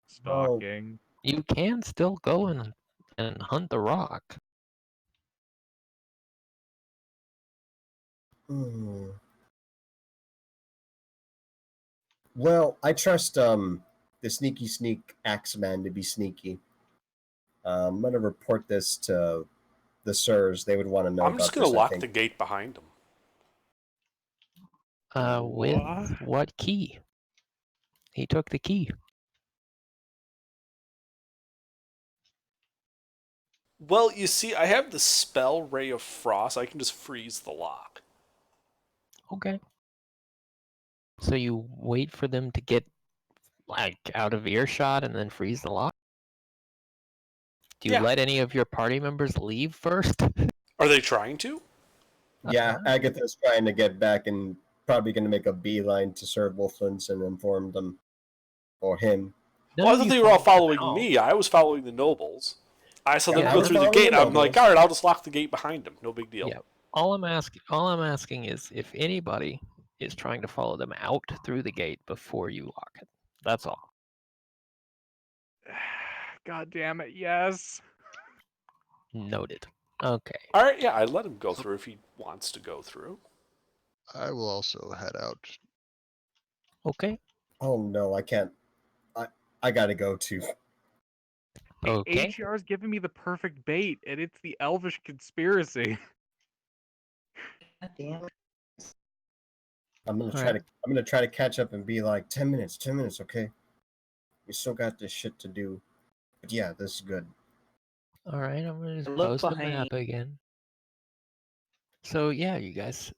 Speaker 4: stalking.
Speaker 6: You can still go and hunt the rock.
Speaker 1: Well, I trust the sneak axeman to be sneaky. I'm gonna report this to the sirs. They would want to know.
Speaker 7: I'm just gonna lock the gate behind them.
Speaker 6: With what key? He took the key.
Speaker 7: Well, you see, I have the spell Ray of Frost. I can just freeze the lock.
Speaker 6: Okay. So you wait for them to get like out of earshot and then freeze the lock? Do you let any of your party members leave first?
Speaker 7: Are they trying to?
Speaker 1: Yeah, Agatha's trying to get back and probably going to make a beeline to Sir Wolflands and inform them, or him.
Speaker 7: Well, I thought they were all following me. I was following the nobles. I saw them go through the gate. I'm like, all right, I'll just lock the gate behind them. No big deal.
Speaker 6: Yeah. All I'm asking is if anybody is trying to follow them out through the gate before you lock it. That's all.
Speaker 4: God damn it, yes.
Speaker 6: Noted. Okay.
Speaker 7: All right, yeah, I let him go through if he wants to go through.
Speaker 9: I will also head out.
Speaker 6: Okay.
Speaker 1: Oh no, I can't. I gotta go too.
Speaker 6: Okay.
Speaker 4: HR's giving me the perfect bait, and it's the Elvish conspiracy.
Speaker 5: God damn it.
Speaker 1: I'm gonna try to catch up and be like 10 minutes, okay? We still got this shit to do. But yeah, this is good.
Speaker 6: All right, I'm gonna just
Speaker 5: Look
Speaker 6: post the
Speaker 5: behind
Speaker 6: map again. So yeah, you guys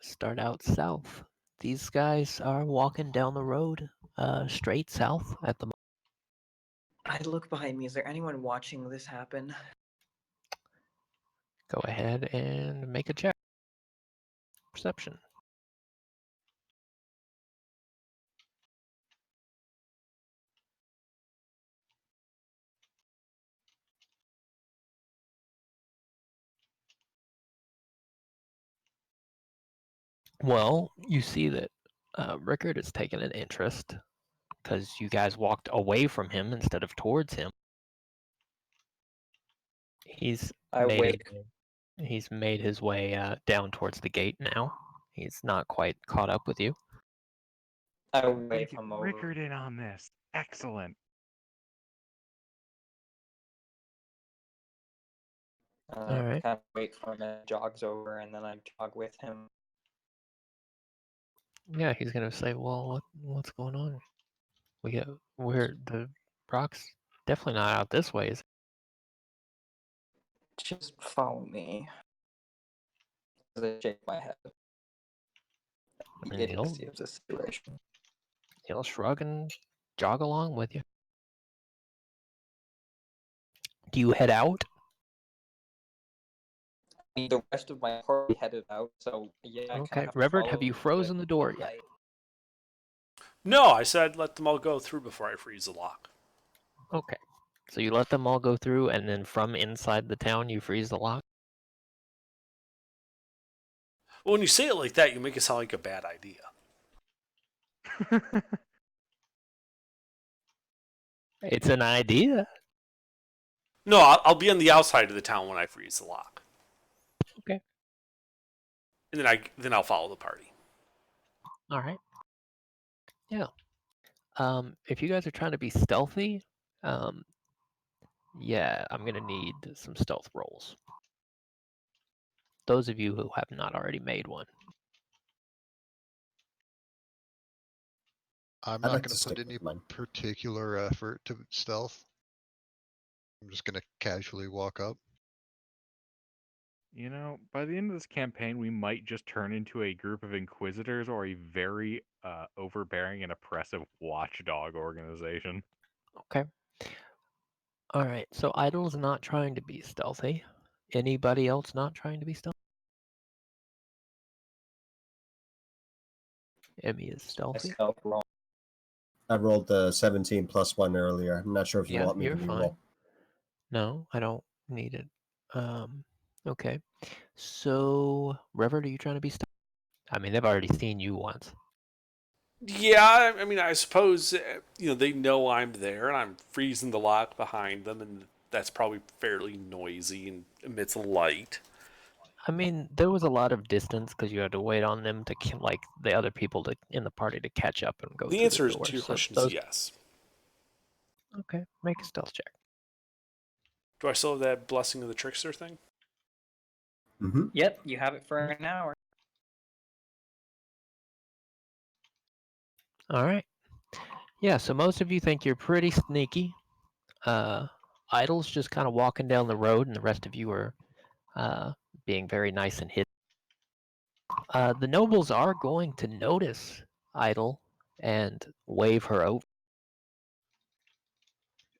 Speaker 6: start out south. These guys are walking down the road, straight south at the moment.
Speaker 5: I look behind me. Is there anyone watching this happen?
Speaker 6: Go ahead and make a check. Perception. Well, you see that Rickard has taken an interest because you guys walked away from him instead of towards him. He's made his way down towards the gate now. He's not quite caught up with you.
Speaker 5: I wave
Speaker 4: Get
Speaker 5: him over.
Speaker 4: Rickard in on this. Excellent.
Speaker 6: All right.
Speaker 5: Kind of wait for him to jogs over, and then I jog with him.
Speaker 6: Yeah, he's gonna say, "Well, what's going on? We're the rock's definitely not out this way, is it?"
Speaker 5: Just follow me. I shake my head. The
Speaker 6: And
Speaker 5: idiocy of the situation.
Speaker 6: He'll shrug and jog along with you. Do you head out?
Speaker 5: The rest of my party headed out, so yeah.
Speaker 6: Okay, Revert, have you frozen the door yet?
Speaker 7: No, I said let them all go through before I freeze the lock.
Speaker 6: Okay, so you let them all go through, and then from inside the town, you freeze the lock?
Speaker 7: Well, when you say it like that, you make it sound like a bad idea.
Speaker 6: It's an idea.
Speaker 7: No, I'll be on the outside of the town when I freeze the lock.
Speaker 6: Okay.
Speaker 7: And then I'll follow the party.
Speaker 6: All right. Yeah. If you guys are trying to be stealthy, yeah, I'm gonna need some stealth rolls. Those of you who have not already made one.
Speaker 9: I'm not going to put any particular effort to stealth. I'm just going to casually walk up.
Speaker 4: You know, by the end of this campaign, we might just turn into a group of inquisitors or a very overbearing and oppressive watchdog organization.
Speaker 6: Okay. All right. So Idle's not trying to be stealthy. Anybody else not trying to be stealthy? Emmy is stealthy.
Speaker 1: I rolled the 17 plus 1 earlier. I'm not sure if you want me to reroll.
Speaker 6: No, I don't need it. Okay. So, Revert, are you trying to be stealthy? I mean, they've already seen you once.
Speaker 7: Yeah, I mean, I suppose they know I'm there, and I'm freezing the lock behind them, and that's probably fairly noisy and emits a light.
Speaker 6: I mean, there was a lot of distance because you had to wait on them to, like, the other people in the party to catch up and go.
Speaker 7: The answer to your question is yes.
Speaker 6: Okay, make a stealth check.
Speaker 7: Do I still have that blessing of the trickster thing?
Speaker 1: Mm-hmm.
Speaker 5: Yep, you have it for an hour.
Speaker 6: All right. Yeah, so most of you think you're pretty sneaky. Idle's just kind of walking down the road, and the rest of you are being very nice and hidden. The nobles are going to notice Idle and wave her over.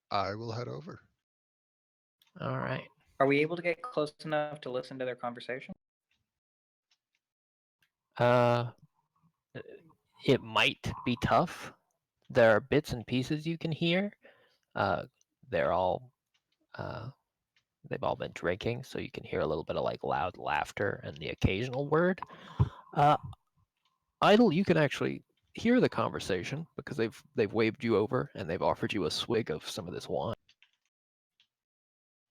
Speaker 9: I will head over.
Speaker 6: All right.
Speaker 5: Are we able to get close enough to listen to their conversation?
Speaker 6: It might be tough. there are bits and pieces you can hear. They're all they've all been drinking, so you can hear a little bit of like loud laughter and the occasional word. Idle, you can actually hear the conversation because they've waved you over and they've offered you a swig of some of this wine.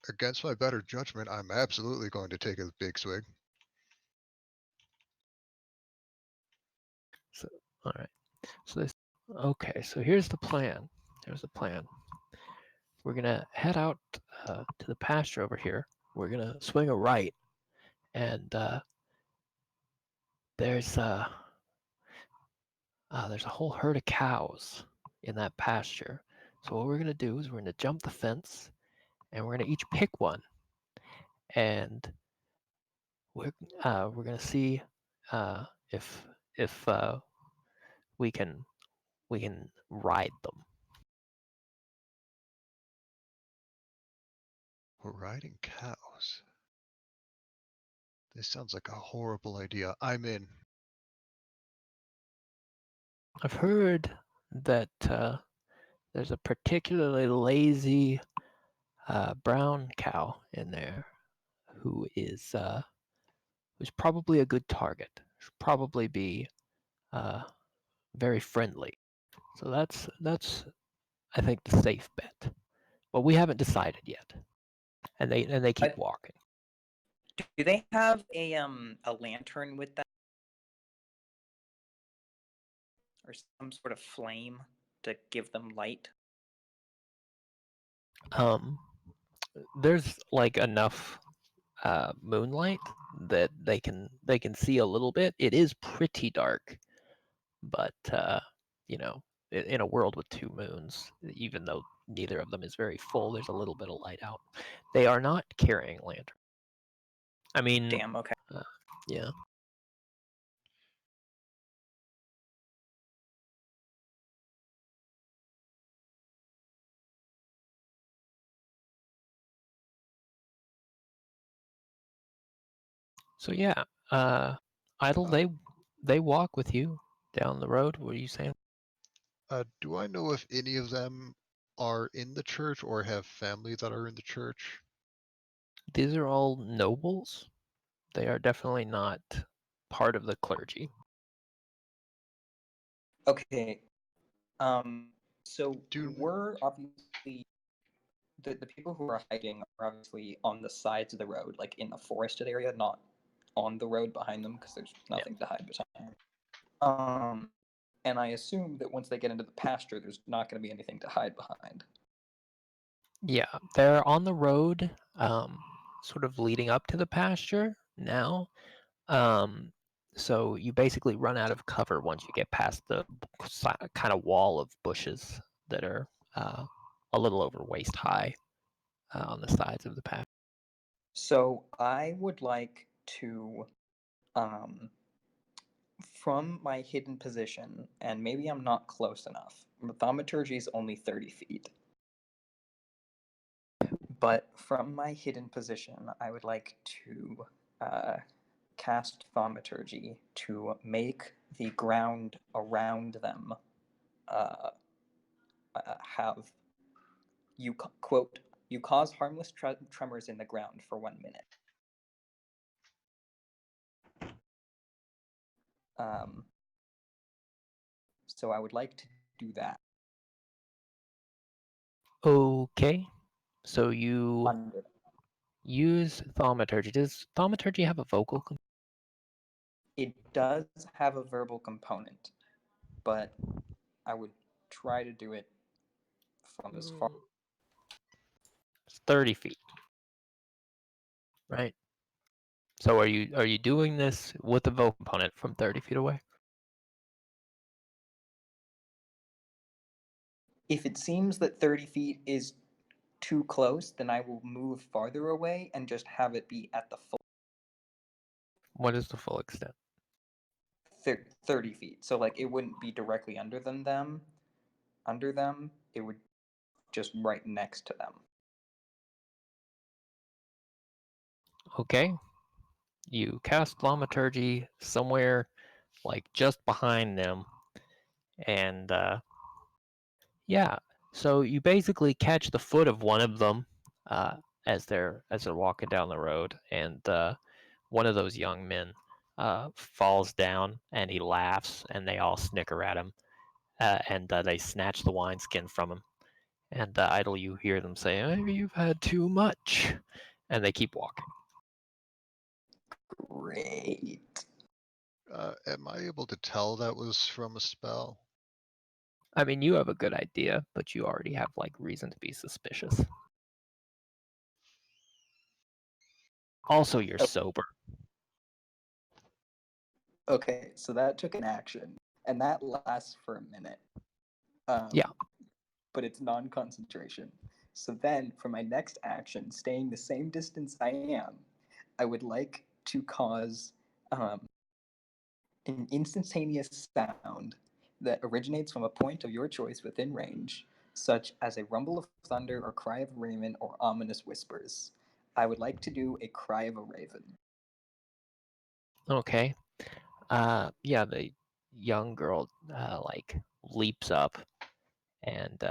Speaker 9: Against my better judgment, I'm absolutely going to take a big swig.
Speaker 6: So, all right. So this. Okay. So here's the plan. Here's the plan. We're gonna head out to the pasture over here. We're gonna swing a right, and there's a whole herd of cows in that pasture. So what we're gonna do is we're gonna jump the fence, and we're gonna each pick one, and we're gonna see if we can ride them.
Speaker 9: We're riding cows. This sounds like a horrible idea. I'm in.
Speaker 6: I've heard that there's a particularly lazy brown cow in there who's probably a good target. Should probably be very friendly. So that's I think the safe bet. But we haven't decided yet. And they keep walking.
Speaker 5: Do they have a lantern with them, or some sort of flame to give them light?
Speaker 6: There's like enough moonlight that they can see a little bit. It is pretty dark, but you know, in a world with two moons, even though neither of them is very full, there's a little bit of light out. They are not carrying lantern. I mean,
Speaker 5: damn. Okay.
Speaker 6: Yeah. So yeah, Idle, they walk with you down the road. What are you saying?
Speaker 9: Do I know if any of them are in the church or have family that are in the church?
Speaker 6: These are all nobles. They are definitely not part of the clergy.
Speaker 5: Okay. So we're obviously the people who are hiding are obviously on the sides of the road, like in the forested area, not on the road behind them, because there's nothing to hide behind. And I assume that once they get into the pasture, there's not going to be anything to hide behind.
Speaker 6: Yeah, they're on the road, sort of leading up to the pasture now. So you basically run out of cover once you get past the kind of wall of bushes that are a little over waist high on the sides of the path.
Speaker 5: So I would like to, from my hidden position, and maybe I'm not close enough. Thaumaturgy is only 30 feet. But from my hidden position, I would like to cast Thaumaturgy to make the ground around them have, you quote, you cause harmless tremors in the ground for 1 minute. So I would like to do that.
Speaker 6: Okay, so you use Thaumaturgy. Does Thaumaturgy have a vocal component?
Speaker 5: It does have a verbal component, but I would try to do it from as far.
Speaker 6: It's 30 feet, right? So are you doing this with the vocal component from 30 feet away?
Speaker 5: If it seems that 30 feet is too close, then I will move farther away and just have it be at the full.
Speaker 6: What is the full extent?
Speaker 5: 30 feet. So like it wouldn't be directly under them. It would just right next to them.
Speaker 6: Okay. You cast Thaumaturgy somewhere like just behind them, and Yeah. So you basically catch the foot of one of them as they're walking down the road, and one of those young men falls down, and he laughs, and they all snicker at him, and they snatch the wineskin from him. And idle, you hear them say, "Maybe you've had too much," and they keep walking.
Speaker 5: Great.
Speaker 9: Am I able to tell that was from a spell?
Speaker 6: I mean, you have a good idea, but you already have like reason to be suspicious. Also, you're sober.
Speaker 5: Okay, so that took an action, and that lasts for a minute.
Speaker 6: Yeah.
Speaker 5: But it's non-concentration. So then, for my next action, staying the same distance I am, I would like to cause an instantaneous sound that originates from a point of your choice within range, such as a rumble of thunder or cry of a raven or ominous whispers. I would like to do a cry of a raven.
Speaker 6: Okay. Yeah, the young girl like leaps up and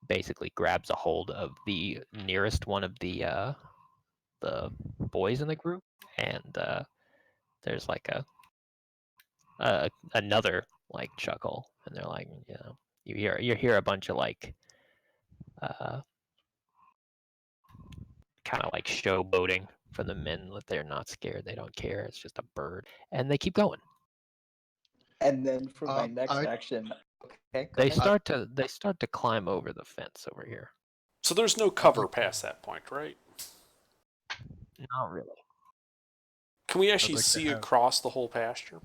Speaker 6: basically grabs a hold of the nearest one of the boys in the group, and there's like another like chuckle, and they're like, you know, you hear a bunch of like kind of like showboating from the men that they're not scared, they don't care, it's just a bird, and they keep going.
Speaker 5: And then for my next
Speaker 9: I
Speaker 5: action, okay, go
Speaker 6: They
Speaker 5: ahead.
Speaker 6: start to climb over the fence over here.
Speaker 7: So there's no cover past that point, right?
Speaker 6: Not really.
Speaker 7: Can we actually
Speaker 9: like to
Speaker 7: see
Speaker 9: have
Speaker 7: across the whole pasture?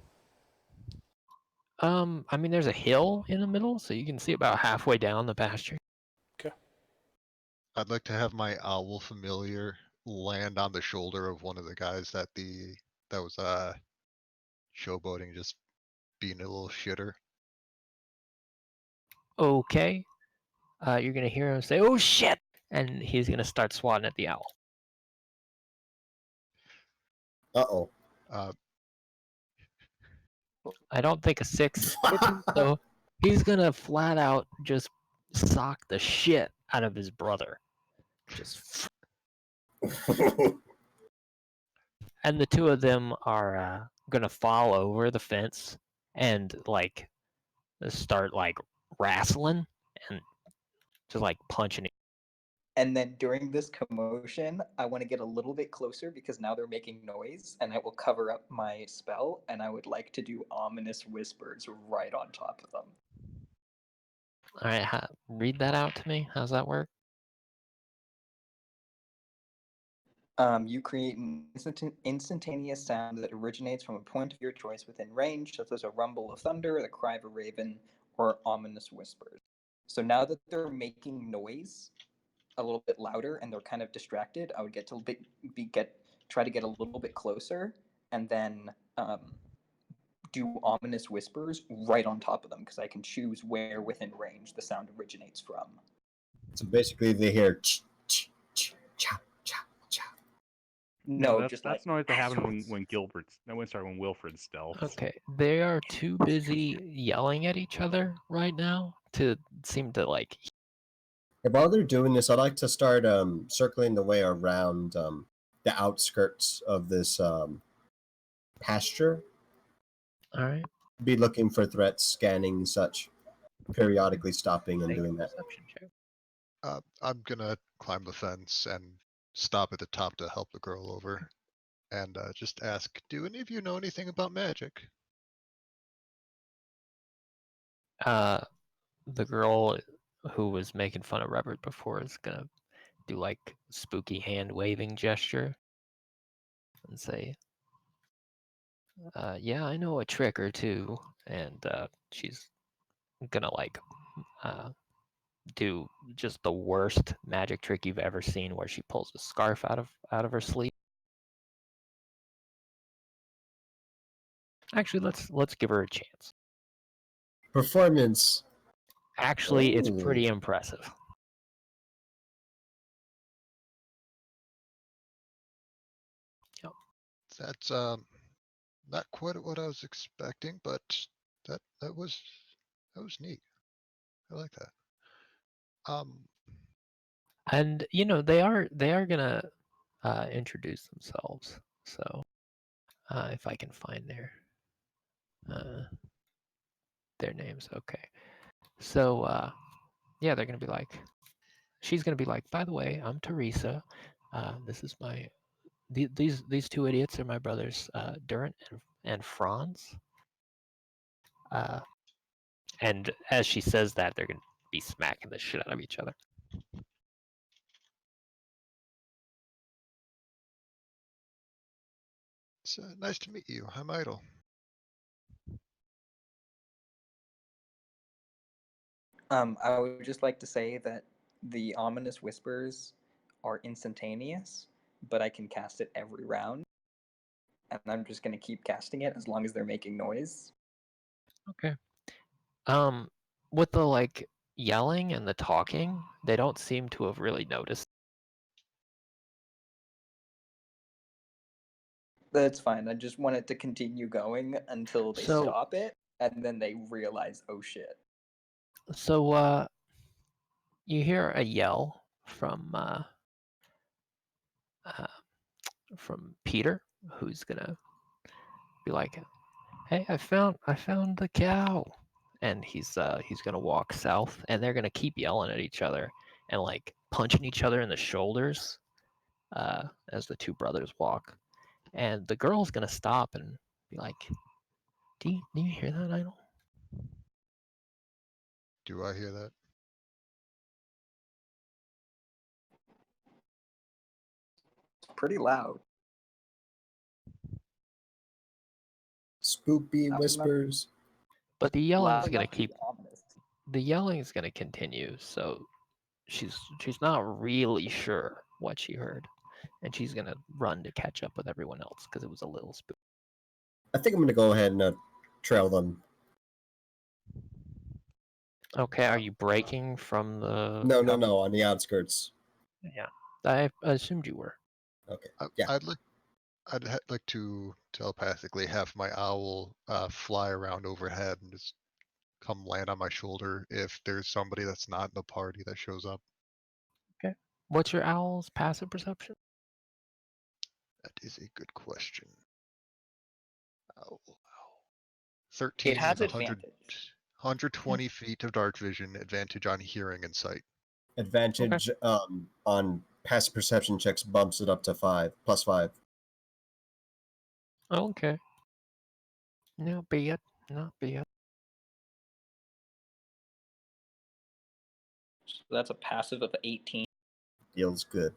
Speaker 6: I mean, there's a hill in the middle, so you can see about halfway down the pasture.
Speaker 7: Okay.
Speaker 9: I'd like to have my owl familiar land on the shoulder of one of the guys that was showboating, just being a little shitter.
Speaker 6: Okay. You're gonna hear him say, "Oh shit!" and he's gonna start swatting at the owl.
Speaker 1: Uh-oh.
Speaker 6: I don't think a 6 hits him, so he's gonna flat out just sock the shit out of his brother. Just and the two of them are gonna fall over the fence and like start like wrestling and just like punching.
Speaker 5: And then during this commotion, I want to get a little bit closer because now they're making noise, and I will cover up my spell, and I would like to do ominous whispers right on top of them.
Speaker 6: All right, read that out to me. How's that work?
Speaker 5: You create an instantaneous sound that originates from a point of your choice within range, such as a rumble of thunder, the cry of a raven, or ominous whispers. So now that they're making noise a little bit louder and they're kind of distracted, I would try to get a little bit closer and then do ominous whispers right on top of them because I can choose where within range the sound originates from.
Speaker 1: So basically, they hear ch ch ch cha cha cha.
Speaker 5: No,
Speaker 4: that's
Speaker 5: just
Speaker 4: that's
Speaker 5: like
Speaker 4: noise that happened when Wilfred stealth.
Speaker 6: Okay, they are too busy yelling at each other right now to seem to like.
Speaker 1: And while they're doing this, I'd like to start circling the way around the outskirts of this pasture.
Speaker 6: All right.
Speaker 1: Be looking for threats, scanning such, periodically stopping and
Speaker 6: Make a
Speaker 1: doing that.
Speaker 6: perception check.
Speaker 9: I'm gonna climb the fence and stop at the top to help the girl over, and just ask, do any of you know anything about magic?
Speaker 6: The girl who was making fun of Robert before is gonna do like spooky hand waving gesture and say, "Yeah, I know a trick or two," and she's gonna like do just the worst magic trick you've ever seen, where she pulls a scarf out of her sleeve. Actually, let's give her a chance.
Speaker 1: Performance.
Speaker 6: Actually, it's
Speaker 1: Ooh.
Speaker 6: pretty impressive. Yep.
Speaker 9: That's not quite what I was expecting, but that was That was neat. I like that.
Speaker 6: And they are gonna introduce themselves. So if I can find their names, okay. So yeah, they're gonna be like, she's gonna be like, by the way, I'm Teresa. This is these two idiots are my brothers, Durant and Franz. And as she says that, they're gonna be smacking the shit out of each other.
Speaker 9: It's nice to meet you. I'm Idle.
Speaker 5: I would just like to say that the ominous whispers are instantaneous, but I can cast it every round, and I'm just gonna keep casting it as long as they're making noise.
Speaker 6: Okay. With the like yelling and the talking, they don't seem to have really noticed.
Speaker 5: That's fine. I just want it to continue going until they
Speaker 6: So-
Speaker 5: stop it, and then they realize, oh shit.
Speaker 6: So you hear a yell from Peter, who's gonna be like, "Hey, I found the cow," and he's gonna walk south, and they're gonna keep yelling at each other and like punching each other in the shoulders as the two brothers walk, and the girl's gonna stop and be like, "Do you hear that, Idol?"
Speaker 9: Do I hear that?
Speaker 5: It's pretty loud.
Speaker 1: Spoopy whispers.
Speaker 6: But the yelling is
Speaker 5: Loud
Speaker 6: gonna
Speaker 5: enough to be
Speaker 6: keep.
Speaker 5: ominous.
Speaker 6: The yelling is gonna continue, so she's not really sure what she heard, and she's gonna run to catch up with everyone else because it was a little spooky.
Speaker 1: I think I'm going to go ahead and trail them.
Speaker 6: Okay, are you breaking from the?
Speaker 1: No, on the outskirts.
Speaker 6: Yeah, I assumed you were.
Speaker 1: Okay. Yeah.
Speaker 9: I'd like to telepathically have my owl fly around overhead and just come land on my shoulder if there's somebody that's not in the party that shows up.
Speaker 6: Okay. What's your owl's passive perception?
Speaker 9: That is a good question. Owl. 13
Speaker 5: It has
Speaker 9: with 100,
Speaker 5: advantage.
Speaker 9: 120 feet of dark vision, advantage on hearing and sight.
Speaker 1: Advantage on passive perception checks bumps it up to +5.
Speaker 6: Okay. Not bad. Not bad.
Speaker 5: So that's a passive of 18.
Speaker 1: Feels good.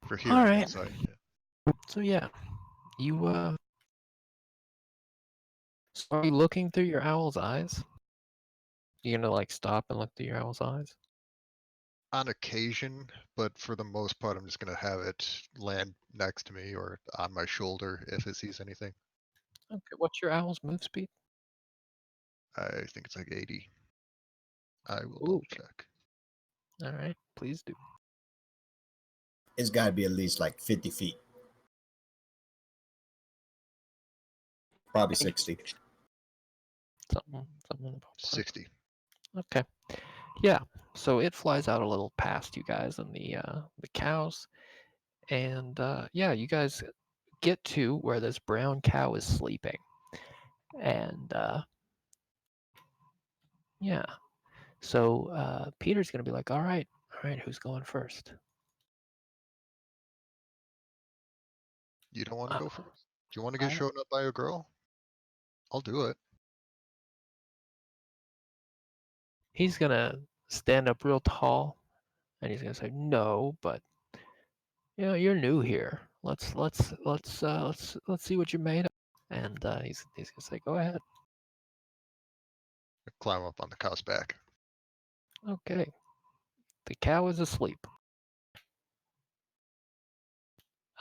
Speaker 9: For hearing
Speaker 6: right.
Speaker 9: and sight. Yeah.
Speaker 6: So yeah, you so are you looking through your owl's eyes? You gonna like stop and look through your owl's eyes?
Speaker 9: On occasion, but for the most part, I'm just going to have it land next to me or on my shoulder if it sees anything.
Speaker 6: Okay. What's your owl's move speed?
Speaker 9: I think it's like 80. I will
Speaker 6: Ooh.
Speaker 9: double check.
Speaker 6: All right, please do.
Speaker 1: It's got to be at least like 50 feet. Probably 60.
Speaker 6: Something in the ballpark.
Speaker 9: 60.
Speaker 6: Okay. Yeah. So it flies out a little past you guys and the cows, and yeah, you guys get to where this brown cow is sleeping, and yeah. So Peter's gonna be like, all right, who's going first?
Speaker 9: You don't want to go first? Do you want to get shown up by a girl? I'll do it.
Speaker 6: He's gonna stand up real tall, and he's gonna say, no, but you're new here. Let's see what you're made of. And he's gonna say, go ahead.
Speaker 9: Climb up on the cow's back.
Speaker 6: Okay. The cow is asleep.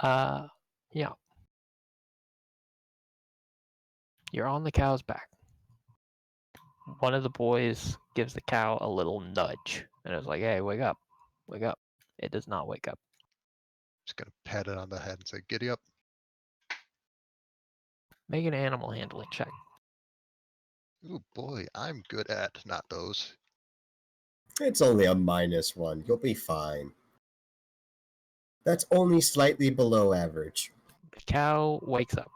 Speaker 6: Yeah. You're on the cow's back. One of the boys gives the cow a little nudge, and it's like, hey, wake up. Wake up. It does not wake up.
Speaker 9: Just gonna pat it on the head and say, "Giddy up."
Speaker 6: Make an animal handling check.
Speaker 9: Ooh boy, I'm good at not those.
Speaker 1: It's only a -1. You'll be fine. That's only slightly below average.
Speaker 6: The cow wakes up.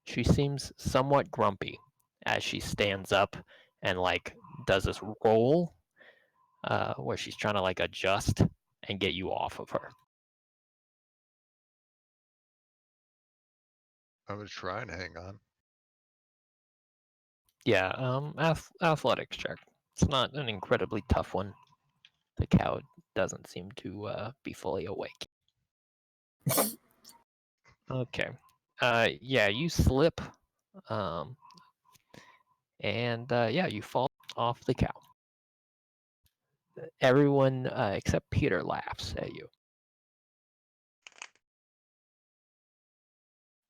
Speaker 6: She seems somewhat grumpy as she stands up and like does this roll where she's trying to like adjust and get you off of her.
Speaker 9: I was trying to hang on.
Speaker 6: Yeah, athletics check. It's not an incredibly tough one. The cow doesn't seem to be fully awake. Okay. Yeah, you slip, and yeah, you fall off the cow. Everyone except Peter laughs at you.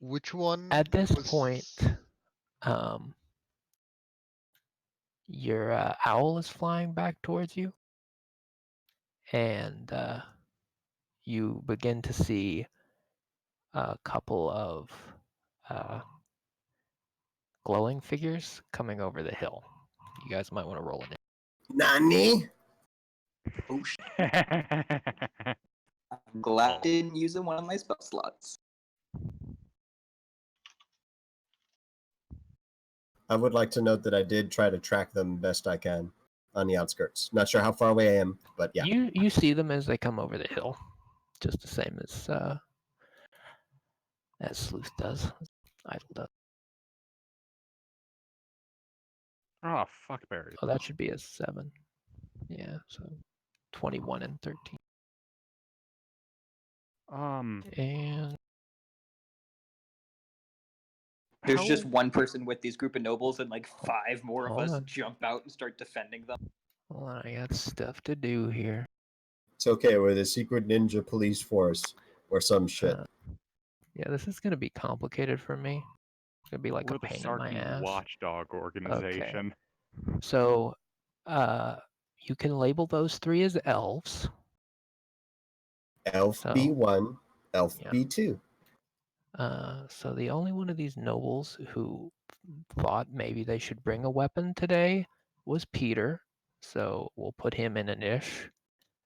Speaker 9: Which one?
Speaker 6: At this
Speaker 9: was...
Speaker 6: point, your owl is flying back towards you, and you begin to see a couple of glowing figures coming over the hill. You guys might want to roll it.
Speaker 1: Nani?
Speaker 5: Oh shit. I'm glad I didn't use one of my spell slots.
Speaker 1: I would like to note that I did try to track them best I can on the outskirts. Not sure how far away I am, but yeah.
Speaker 6: You see them as they come over the hill, just the same as Sleuth does, Idle does.
Speaker 4: Oh, fuck berries.
Speaker 6: Oh, that should be a 7. Yeah, so 21 and 13. And
Speaker 5: there's just one person with these group of nobles, and like 5 more of us
Speaker 6: on.
Speaker 5: jump out and start defending them.
Speaker 6: Hold on, I got stuff to do here.
Speaker 1: It's okay, we're the secret ninja police force or some shit.
Speaker 6: Yeah, this is gonna be complicated for me. It's gonna be like
Speaker 4: We're
Speaker 6: a
Speaker 4: the
Speaker 6: pain in my
Speaker 4: Sarky
Speaker 6: ass.
Speaker 4: watchdog organization.
Speaker 6: Okay. So, you can label those 3 as elves.
Speaker 1: Elf
Speaker 6: So,
Speaker 1: B1, Elf
Speaker 6: yeah.
Speaker 1: B2.
Speaker 6: So the only one of these nobles who thought maybe they should bring a weapon today was Peter. So we'll put him in a niche,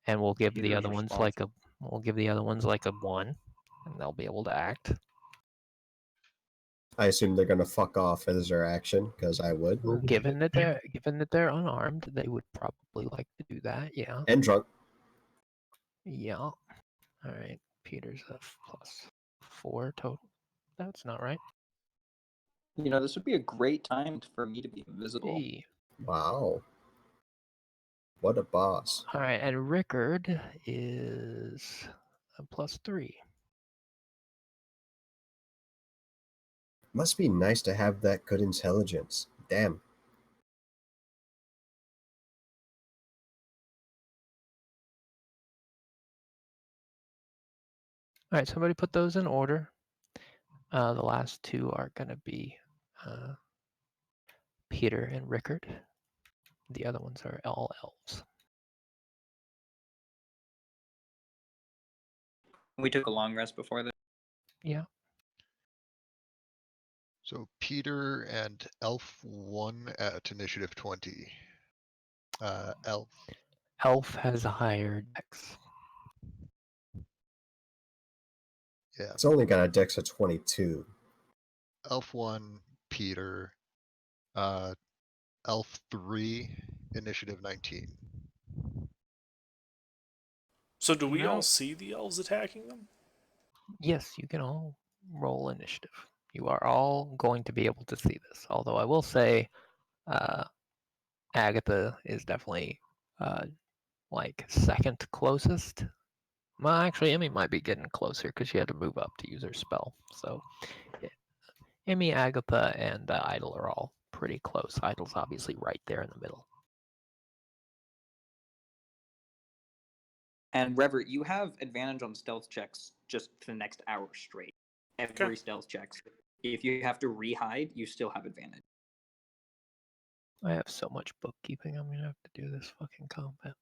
Speaker 6: and we'll give the other ones like a 1, and they'll be able to act.
Speaker 1: I assume they're gonna fuck off as their action, because I would.
Speaker 6: Well, given that they're unarmed, they would probably like to do that. Yeah.
Speaker 1: And drunk.
Speaker 6: Yeah. All right. Peter's a +4 total. That's not right.
Speaker 5: You know, this would be a great time for me to be invisible.
Speaker 6: Hey.
Speaker 1: Wow. What a boss.
Speaker 6: All right, and Rickard is a +3.
Speaker 1: Must be nice to have that good intelligence. Damn.
Speaker 6: All right, somebody put those in order. The last 2 are going to be Peter and Rickard. The other ones are all elves.
Speaker 5: We took a long rest before this.
Speaker 6: Yeah.
Speaker 9: So Peter and Elf 1 at initiative 20. Elf.
Speaker 6: Elf has a higher dex.
Speaker 9: Yeah.
Speaker 1: It's only got a dex of 22.
Speaker 9: Elf 1, Peter. Elf 3, initiative 19.
Speaker 7: So do we all see the elves attacking them?
Speaker 6: Yes, you can all roll initiative. You are all going to be able to see this. Although I will say, Agatha is definitely like second closest. Well, actually, Emmy might be getting closer because she had to move up to use her spell. So, yeah. Emmy, Agatha, and Idle are all pretty close. Idle's obviously right there in the middle.
Speaker 5: And Rever, you have advantage on stealth checks just for the next hour straight. Every stealth check. If you have to re-hide, you still have advantage.
Speaker 6: I have so much bookkeeping. I'm gonna have to do this fucking combat.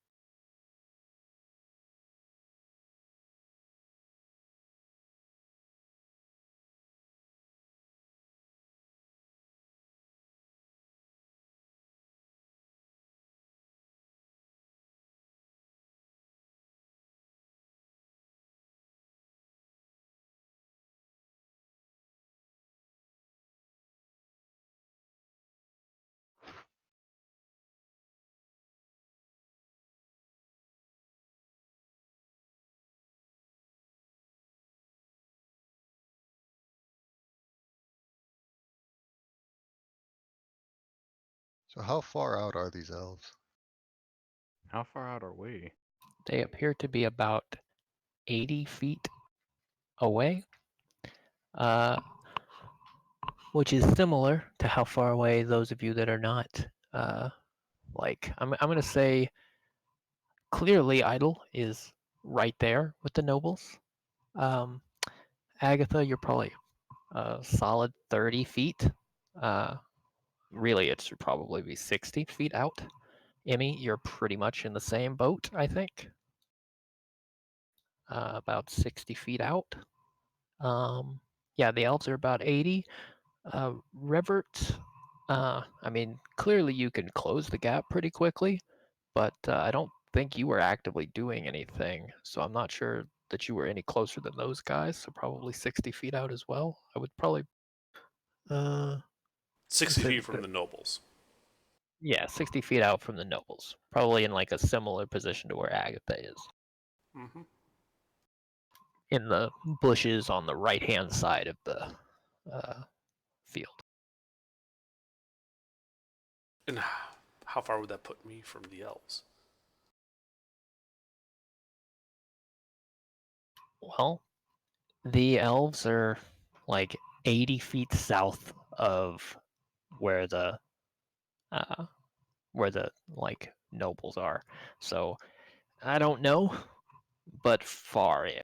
Speaker 9: So how far out are these elves?
Speaker 4: How far out are we?
Speaker 6: They appear to be about 80 feet away, which is similar to how far away those of you that are not, I'm going to say clearly Idle is right there with the nobles. Agatha, you're probably a solid 30 feet. Really, it should probably be 60 feet out. Emmy, you're pretty much in the same boat, I think. About 60 feet out. Yeah, the elves are about 80. Revert, I mean, clearly you can close the gap pretty quickly, but I don't think you were actively doing anything, so I'm not sure that you were any closer than those guys, so probably 60 feet out as well. I would probably...
Speaker 7: 60 feet from the nobles.
Speaker 6: Yeah, 60 feet out from the nobles. Probably in like a similar position to where Agatha is.
Speaker 7: Mm-hmm.
Speaker 6: In the bushes on the right-hand side of the field.
Speaker 7: And how far would that put me from the elves?
Speaker 6: Well, the elves are like 80 feet south of where the like nobles are. So I don't know, but far in.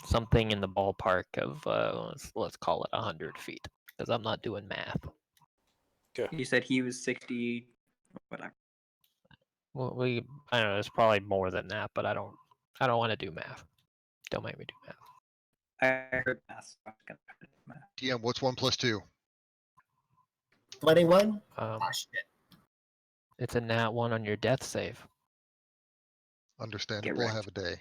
Speaker 6: Something in the ballpark of let's call it 100 feet, because I'm not doing math.
Speaker 7: Okay.
Speaker 5: You said he was 60, whatever.
Speaker 6: Well, I don't know. It's probably more than that, but I don't want to do math. Don't make me do math.
Speaker 5: I heard math. So math.
Speaker 9: DM, what's 1 + 2?
Speaker 1: 21?
Speaker 6: Shit. It's a nat 1 on your death save.
Speaker 9: Understandable. Have a day.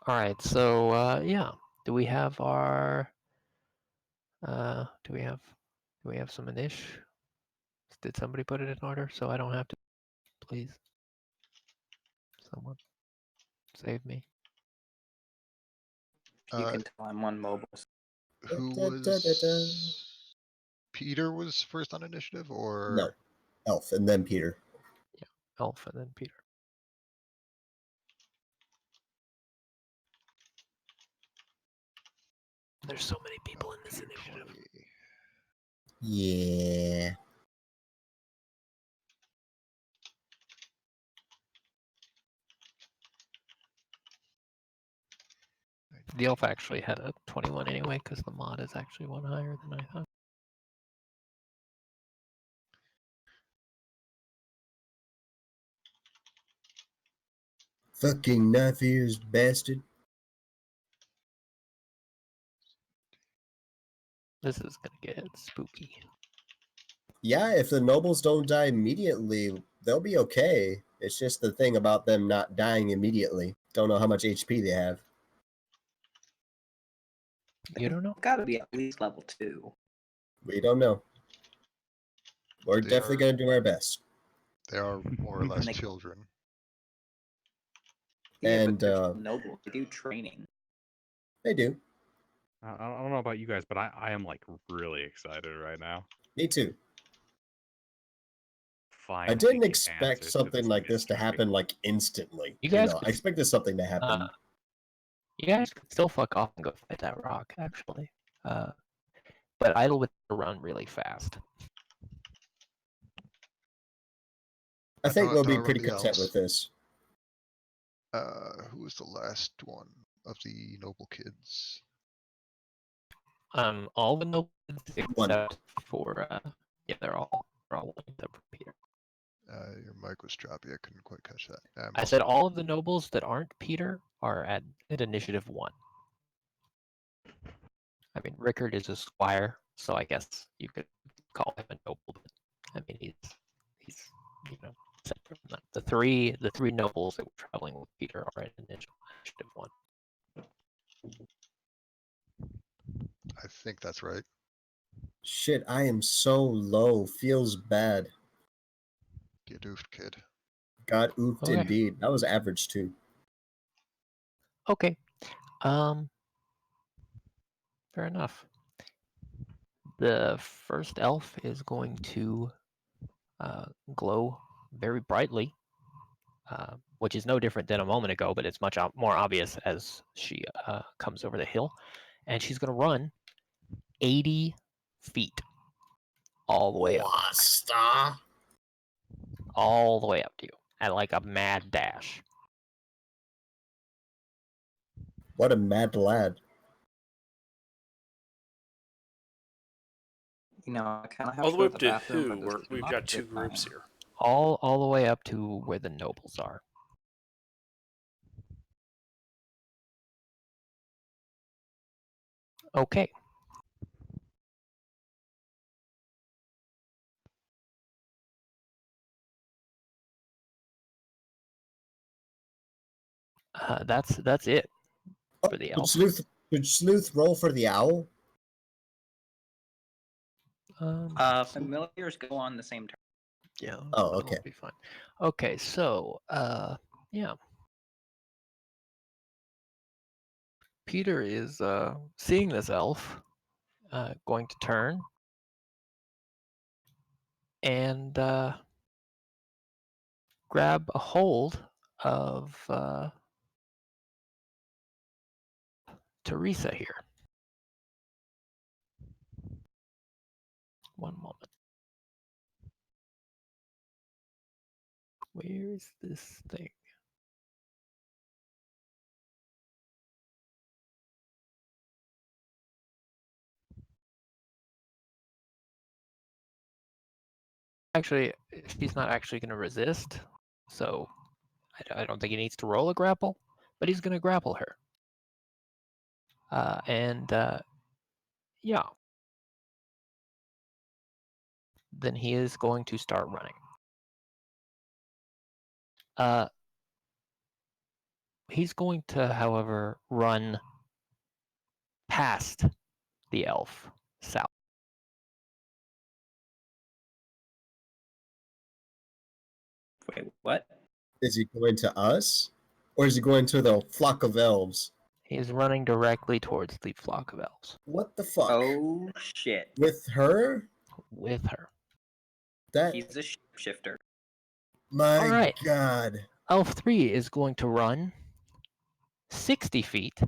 Speaker 6: All right. So yeah, do we have our? Do we have some inish? Did somebody put it in order so I don't have to? Please, someone save me.
Speaker 5: You can tell I'm on mobile.
Speaker 9: Who was... Peter was first on initiative, or...
Speaker 1: No. Elf, and then Peter.
Speaker 6: Yeah, Elf and then Peter. There's so many people in this initiative.
Speaker 9: 20.
Speaker 1: Yeah.
Speaker 6: The elf actually had a 21 anyway, because the mod is actually one higher than I thought.
Speaker 1: Fucking knife-ears bastard.
Speaker 6: This is gonna get spooky.
Speaker 1: Yeah, if the nobles don't die immediately, they'll be okay. It's just the thing about them not dying immediately. Don't know how much HP they have.
Speaker 6: You don't know?
Speaker 5: Gotta be at least level 2.
Speaker 1: We don't know. We're definitely going to do our best.
Speaker 9: They are more or less children.
Speaker 5: Yeah,
Speaker 1: and
Speaker 5: but noble. They do training.
Speaker 1: They do.
Speaker 4: I don't know about you guys, but I am like really excited right now.
Speaker 1: Me too.
Speaker 4: Finally
Speaker 1: I didn't
Speaker 4: get
Speaker 1: expect
Speaker 4: answers to
Speaker 1: something like this to
Speaker 4: mystery.
Speaker 1: happen like instantly.
Speaker 6: You guys
Speaker 1: I expected something to happen.
Speaker 6: You guys could still fuck off and go fight that rock, actually. But Idle would run really fast.
Speaker 1: I think we'll be
Speaker 9: run
Speaker 1: pretty
Speaker 9: the
Speaker 1: content
Speaker 9: elves.
Speaker 1: with this.
Speaker 9: Who was the last one of the noble kids?
Speaker 6: All the nobles except
Speaker 1: One.
Speaker 6: for yeah, they're all one except for Peter.
Speaker 9: Your mic was choppy. I couldn't quite catch that.
Speaker 6: I said all of the nobles that aren't Peter are at initiative 1. I mean, Rickard is a squire, so I guess you could call him a noble. But I mean, he's separate from that. The three nobles that were traveling with Peter are at initiative 1.
Speaker 9: I think that's right.
Speaker 1: Shit, I am so low. Feels bad.
Speaker 9: Get oofed, kid.
Speaker 1: Got oofed
Speaker 6: Okay.
Speaker 1: indeed. That was average too.
Speaker 6: Okay. Fair enough. The first elf is going to glow very brightly, which is no different than a moment ago, but it's much more obvious as she comes over the hill. And she's going to run 80 feet all the way up. All the way up to you at like a mad dash.
Speaker 1: What a mad lad.
Speaker 5: You know, I kind of have
Speaker 7: All
Speaker 5: to
Speaker 7: the way
Speaker 5: go to
Speaker 7: up
Speaker 5: the
Speaker 7: to
Speaker 5: bathroom,
Speaker 7: who?
Speaker 5: but this is
Speaker 7: We've
Speaker 5: not
Speaker 7: got
Speaker 5: a
Speaker 7: two
Speaker 5: good
Speaker 7: groups
Speaker 5: time.
Speaker 7: here.
Speaker 6: All the way up to where the nobles are. Okay. That's it for the elf.
Speaker 1: Could Sleuth roll for the owl?
Speaker 5: Familiars go on the same turn.
Speaker 6: Yeah.
Speaker 1: Oh,
Speaker 6: that
Speaker 1: okay.
Speaker 6: will be fine. Okay, so yeah. Peter is seeing this elf, going to turn and grab a hold of Teresa here. One moment. Where is this thing? Actually, she's not actually going to resist, so I don't think he needs to roll a grapple, but he's going to grapple her. Yeah. Then he is going to start running. He's going to, however, run past the elf south.
Speaker 5: Wait, what?
Speaker 1: Is he going to us? Or is he going to the flock of elves?
Speaker 6: He's running directly towards the flock of elves.
Speaker 1: What the fuck?
Speaker 5: Oh, shit.
Speaker 1: With her?
Speaker 6: With her.
Speaker 5: He's a shifter.
Speaker 1: My
Speaker 6: All right.
Speaker 1: God.
Speaker 6: Elf 3 is going to run 60 feet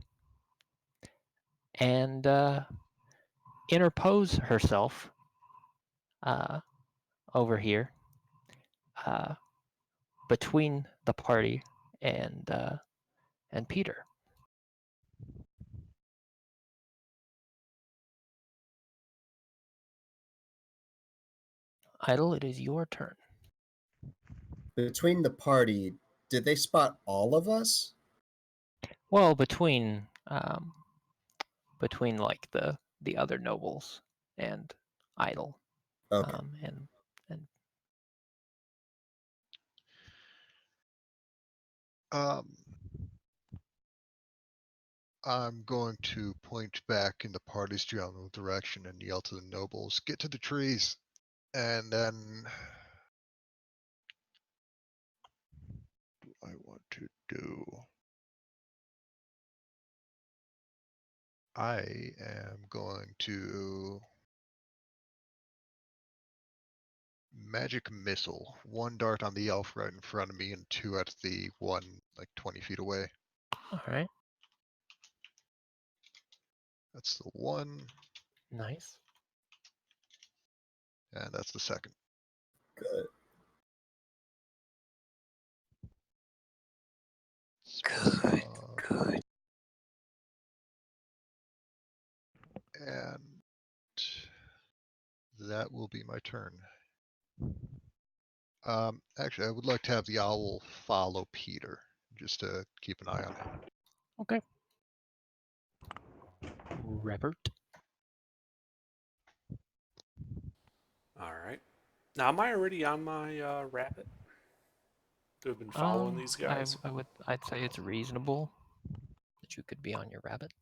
Speaker 6: and interpose herself over here between the party and Peter. Idle, it is your turn.
Speaker 1: Between the party, did they spot all of us?
Speaker 6: Well, between like the other nobles and Idle.
Speaker 1: Okay.
Speaker 6: And
Speaker 9: I'm going to point back in the party's general direction and yell to the nobles, "Get to the trees!" And then I want to do. I am going to magic missile. One dart on the elf right in front of me and two at the one like 20 feet away.
Speaker 6: all right.
Speaker 9: That's the one.
Speaker 6: Nice.
Speaker 9: And that's the second.
Speaker 1: Good.
Speaker 5: Good.
Speaker 9: And that will be my turn. Actually, I would like to have the owl follow Peter, just to keep an eye on him.
Speaker 6: Okay. Robert.
Speaker 7: All right. Now, am I already on my rabbit? To have been following these guys?
Speaker 6: I'd say it's reasonable that you could be on your rabbit.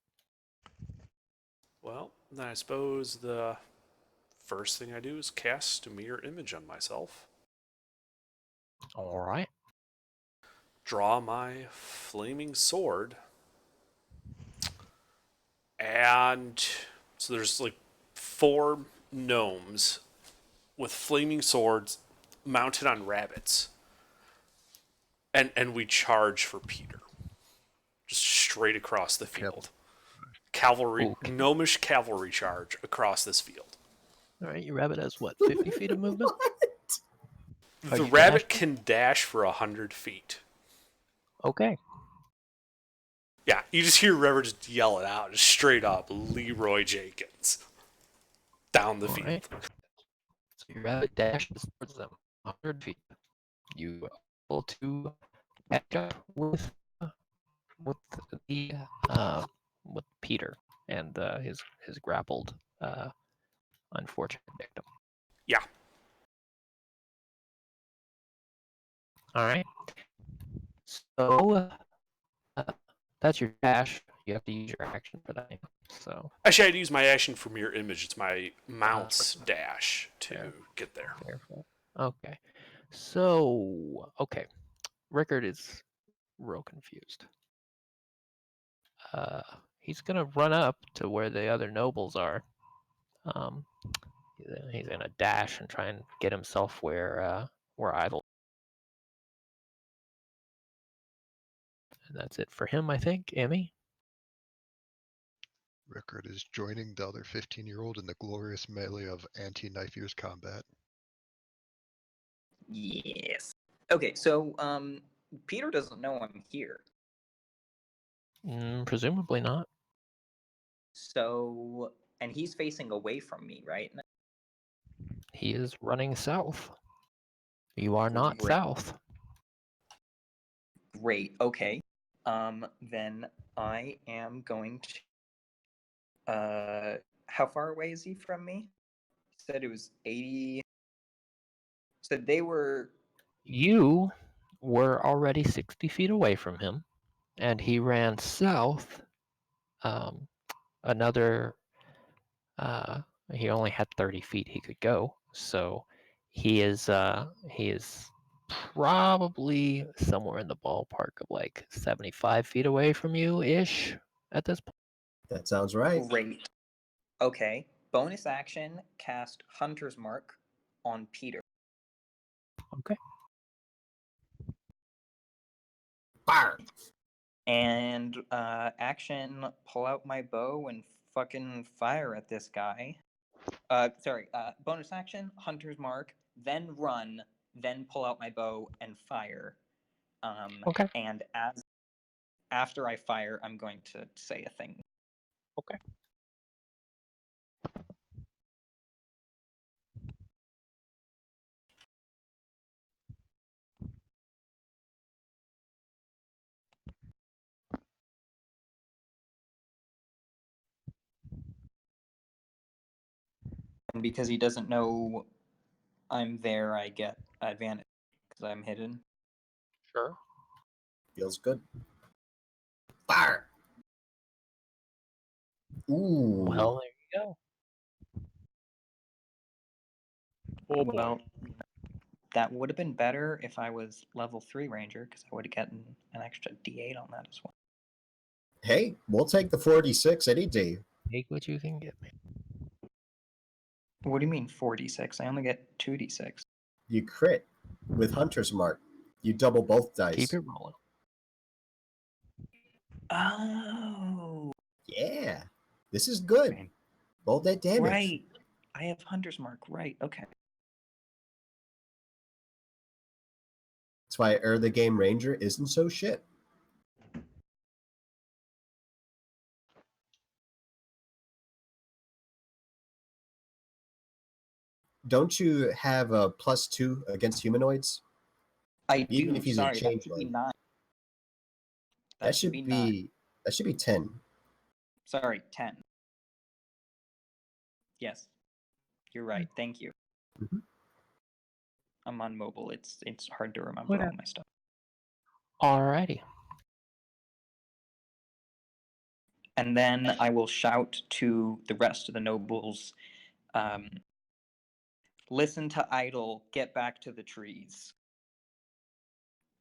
Speaker 7: Well, then I suppose the first thing I do is cast a mirror image on myself.
Speaker 6: All right.
Speaker 7: Draw my flaming sword. And so there's like 4 gnomes with flaming swords mounted on rabbits. And we charge for Peter. Just straight across the field. Cavalry,
Speaker 6: Okay.
Speaker 7: gnomish cavalry charge across this field.
Speaker 6: All right, your rabbit has what, 50 feet of movement?
Speaker 7: The rabbit can dash for 100 feet.
Speaker 6: Okay.
Speaker 7: Yeah, you just hear Rever just yell it out, just straight up, Leroy Jenkins. Down the field.
Speaker 6: Right. So your rabbit dashes towards them 100 feet. You are able to catch up with the with Peter and his grappled unfortunate victim.
Speaker 7: Yeah.
Speaker 6: All right. So that's your dash. You have to use your action for that. So
Speaker 7: Actually, I'd use my action for mirror image. It's my mount's dash to get there.
Speaker 6: Okay. So okay. Rickard is real confused. He's gonna run up to where the other nobles are. He's gonna dash and try and get himself where Idle. And that's it for him, I think. Emmy?
Speaker 9: Rickard is joining the other 15-year-old in the glorious melee of anti-knife use combat.
Speaker 5: Yes. Okay, so Peter doesn't know I'm here.
Speaker 6: Presumably not.
Speaker 5: So, and he's facing away from me, right?
Speaker 6: He is running south. You are not south.
Speaker 5: Great. Okay. Then I am going to. How far away is he from me? He said it was 80. Said they were.
Speaker 6: You were already 60 feet away from him, and he ran south. Another. He only had 30 feet he could go, so he is probably somewhere in the ballpark of like 75 feet away from you ish at this point.
Speaker 1: That sounds right.
Speaker 5: Great. Okay. Bonus action, cast Hunter's Mark on Peter.
Speaker 6: Okay.
Speaker 1: Fire.
Speaker 5: And action, pull out my bow and fucking fire at this guy. Bonus action, Hunter's Mark, then run, then pull out my bow and fire.
Speaker 6: Okay.
Speaker 5: And after I fire, I'm going to say a thing.
Speaker 6: Okay.
Speaker 5: And because he doesn't know I'm there, I get advantage because I'm hidden.
Speaker 6: Sure.
Speaker 1: Feels good. Fire. Ooh.
Speaker 6: Well, there you go.
Speaker 5: Oh, well, that would have been better if I was level 3 ranger because I would have gotten an extra D8 on that as well.
Speaker 1: Hey, we'll take the 46 any day.
Speaker 6: Take what you can get me.
Speaker 5: What do you mean 4d6? I only get 2d6.
Speaker 1: You crit with Hunter's Mark. You double both dice.
Speaker 6: Keep it rolling.
Speaker 5: Oh.
Speaker 1: Yeah. This is good. Roll that damage.
Speaker 5: Right. I have Hunter's Mark. Right. Okay.
Speaker 1: That's why the Game Ranger isn't so shit. Don't you have a +2 against humanoids?
Speaker 5: I
Speaker 1: Even
Speaker 5: do.
Speaker 1: if he's
Speaker 5: Sorry,
Speaker 1: a
Speaker 5: that should be
Speaker 1: changeling.
Speaker 5: 9.
Speaker 1: That should be
Speaker 5: 9.
Speaker 1: That should be 10.
Speaker 5: Sorry, 10. Yes. You're right. Thank you.
Speaker 1: Mm-hmm.
Speaker 5: I'm on mobile. It's hard to remember all my stuff.
Speaker 6: Alrighty.
Speaker 5: And then I will shout to the rest of the nobles, listen to Idle, get back to the trees.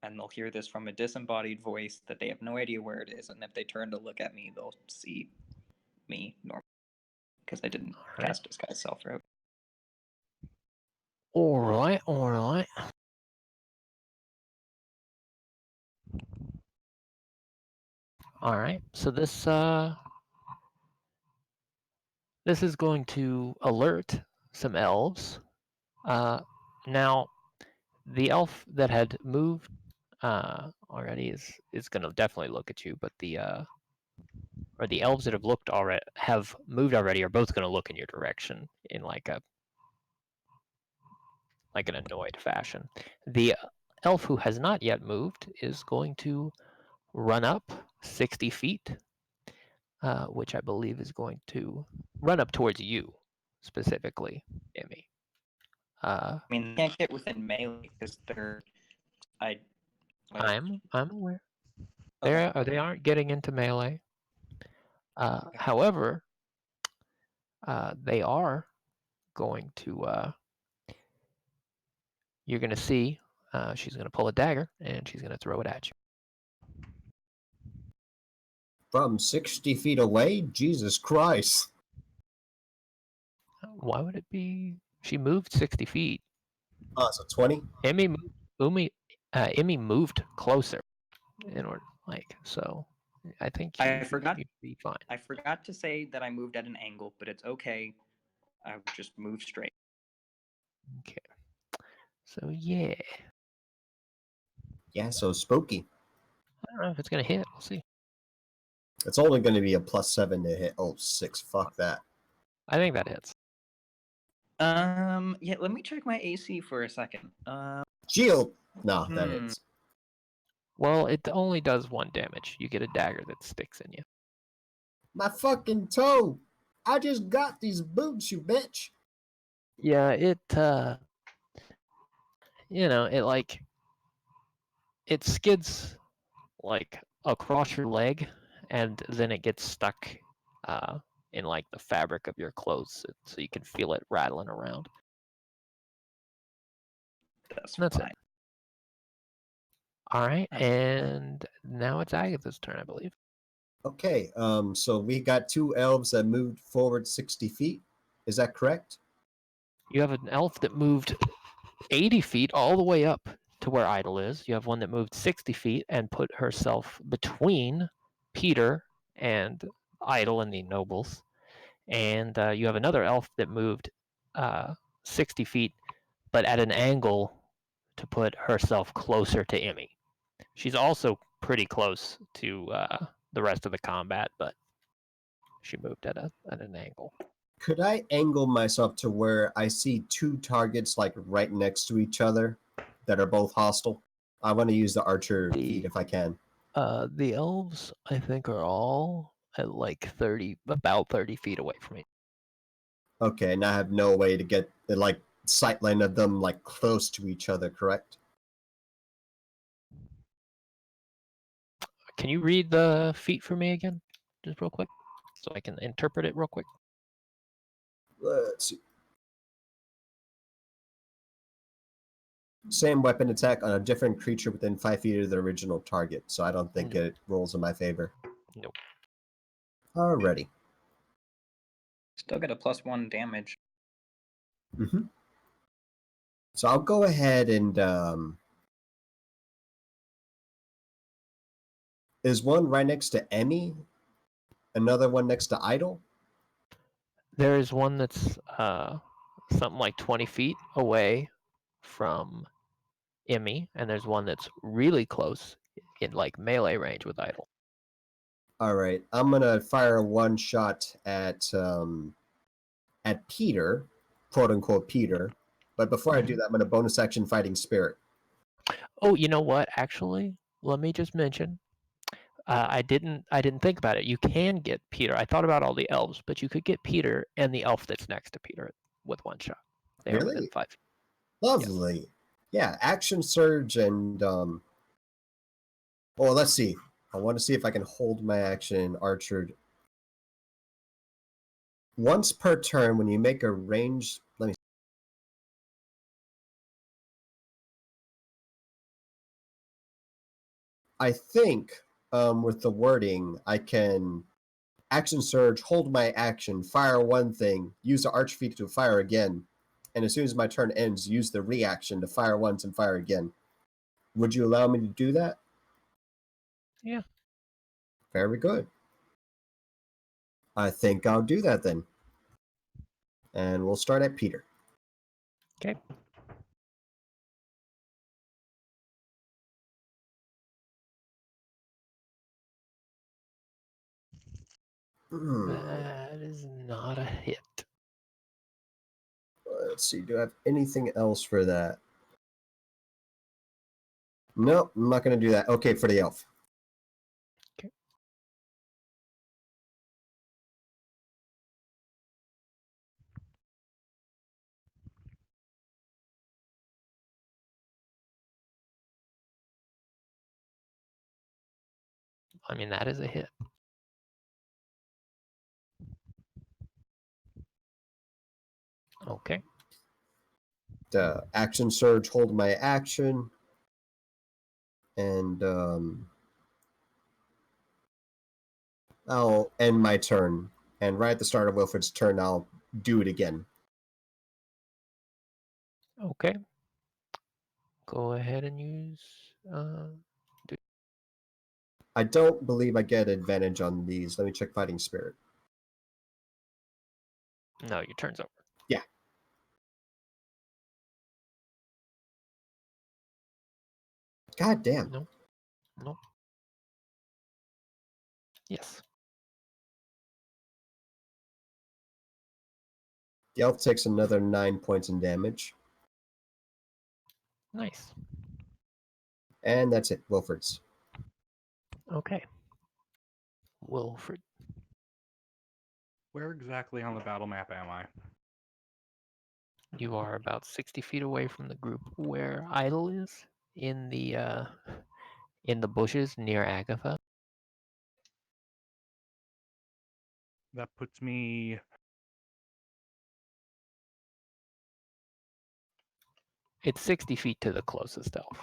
Speaker 5: And they'll hear this from a disembodied voice that they have no idea where it is, and if they turn to look at me, they'll see me normally. Because I didn't cast Disguise Self, right?
Speaker 6: Alright. Alright, so this is going to alert some elves. Now, the elf that had moved already is going to definitely look at you, but the elves that have moved already are both going to look in your direction in like an annoyed fashion. The elf who has not yet moved is going to run up 60 feet, which I believe is going to run up towards you, specifically, Emmy.
Speaker 5: I mean, they can't get within melee because they're.
Speaker 6: I'm aware. They aren't getting into melee. However, they are going to. You're going to see. She's going to pull a dagger and she's going to throw it at you.
Speaker 1: From 60 feet away? Jesus Christ.
Speaker 6: Why would it be? She moved 60 feet.
Speaker 1: Oh, so 20?
Speaker 6: Emmy moved closer in order, so. I think you'd be fine.
Speaker 5: I forgot to say that I moved at an angle, but it's okay. I just moved straight.
Speaker 6: Okay. So yeah.
Speaker 1: Yeah, so spooky.
Speaker 6: I don't know if it's gonna hit. We'll see.
Speaker 1: It's only going to be a +7 to hit. Oh, 6. Fuck that.
Speaker 6: I think that hits.
Speaker 5: Yeah, let me check my AC for a second.
Speaker 1: Shield! No, that hits.
Speaker 6: Well, it only does 1 damage. You get a dagger that sticks in you.
Speaker 1: My fucking toe! I just got these boots, you bitch!
Speaker 6: Yeah, it it skids across your leg, and then it gets stuck in the fabric of your clothes, so you can feel it rattling around. That's it. All right, and now it's Agatha's turn, I believe.
Speaker 1: Okay, so we got 2 elves that moved forward 60 feet. Is that correct?
Speaker 6: You have an elf that moved 80 feet all the way up to where Idle is. You have one that moved 60 feet and put herself between Peter and Idle and the nobles. And you have another elf that moved 60 feet, but at an angle to put herself closer to Emmy. She's also pretty close to the rest of the combat, but she moved at an angle.
Speaker 1: Could I angle myself to where I see 2 targets right next to each other that are both hostile? I want to use the archer feat if I can.
Speaker 6: The elves, I think, are all at about 30 feet away from me.
Speaker 1: Okay, and I have no way to get the sightline of them close to each other, correct?
Speaker 6: Can you read the feat for me again, just real quick, so I can interpret it real quick?
Speaker 1: Let's see. Same weapon attack on a different creature within 5 feet of the original target, so I don't think it rolls in my favor.
Speaker 6: Nope.
Speaker 1: Alrighty.
Speaker 5: Still get a +1 damage.
Speaker 1: Mm-hmm. So I'll go ahead and is one right next to Emmy? Another one next to Idle?
Speaker 6: There is one that's something like 20 feet away from Emmy, and there's one that's really close in melee range with Idle.
Speaker 1: Alright, I'm gonna fire one shot at Peter, quote unquote Peter. But before I do that, I'm gonna bonus action Fighting Spirit.
Speaker 6: Oh, you know what? Actually, let me just mention. I didn't think about it. You can get Peter. I thought about all the elves, but you could get Peter and the elf that's next to Peter with one shot. They are within 5 feet.
Speaker 1: Lovely. Yeah, action surge and well, let's see. I want to see if I can hold my action archered. Once per turn, when you make a range, let me. I think with the wording, I can action surge, hold my action, fire one thing, use the arch feat to fire again, and as soon as my turn ends, use the reaction to fire once and fire again. Would you allow me to do that?
Speaker 6: Yeah.
Speaker 1: Very good. I think I'll do that then. And we'll start at Peter.
Speaker 6: Okay. That is not a hit.
Speaker 1: Let's see, do I have anything else for that? Nope, I'm not going to do that. Okay, for the elf.
Speaker 6: Okay. I mean, that is a hit. Okay.
Speaker 1: The action surge, hold my action. And I'll end my turn. And right at the start of Wilfred's turn, I'll do it again.
Speaker 6: Okay. Go ahead and use.
Speaker 1: I don't believe I get advantage on these. Let me check Fighting Spirit.
Speaker 6: No, your turn's over.
Speaker 1: Yeah. God damn.
Speaker 6: No. No. Yes.
Speaker 1: The elf takes another 9 points in damage.
Speaker 6: Nice.
Speaker 1: And that's it. Wilfred's.
Speaker 6: Okay. Wilfred.
Speaker 4: Where exactly on the battle map am I?
Speaker 6: You are about 60 feet away from the group where Idle is in the bushes near Agatha.
Speaker 4: That puts me.
Speaker 6: It's 60 feet to the closest elf.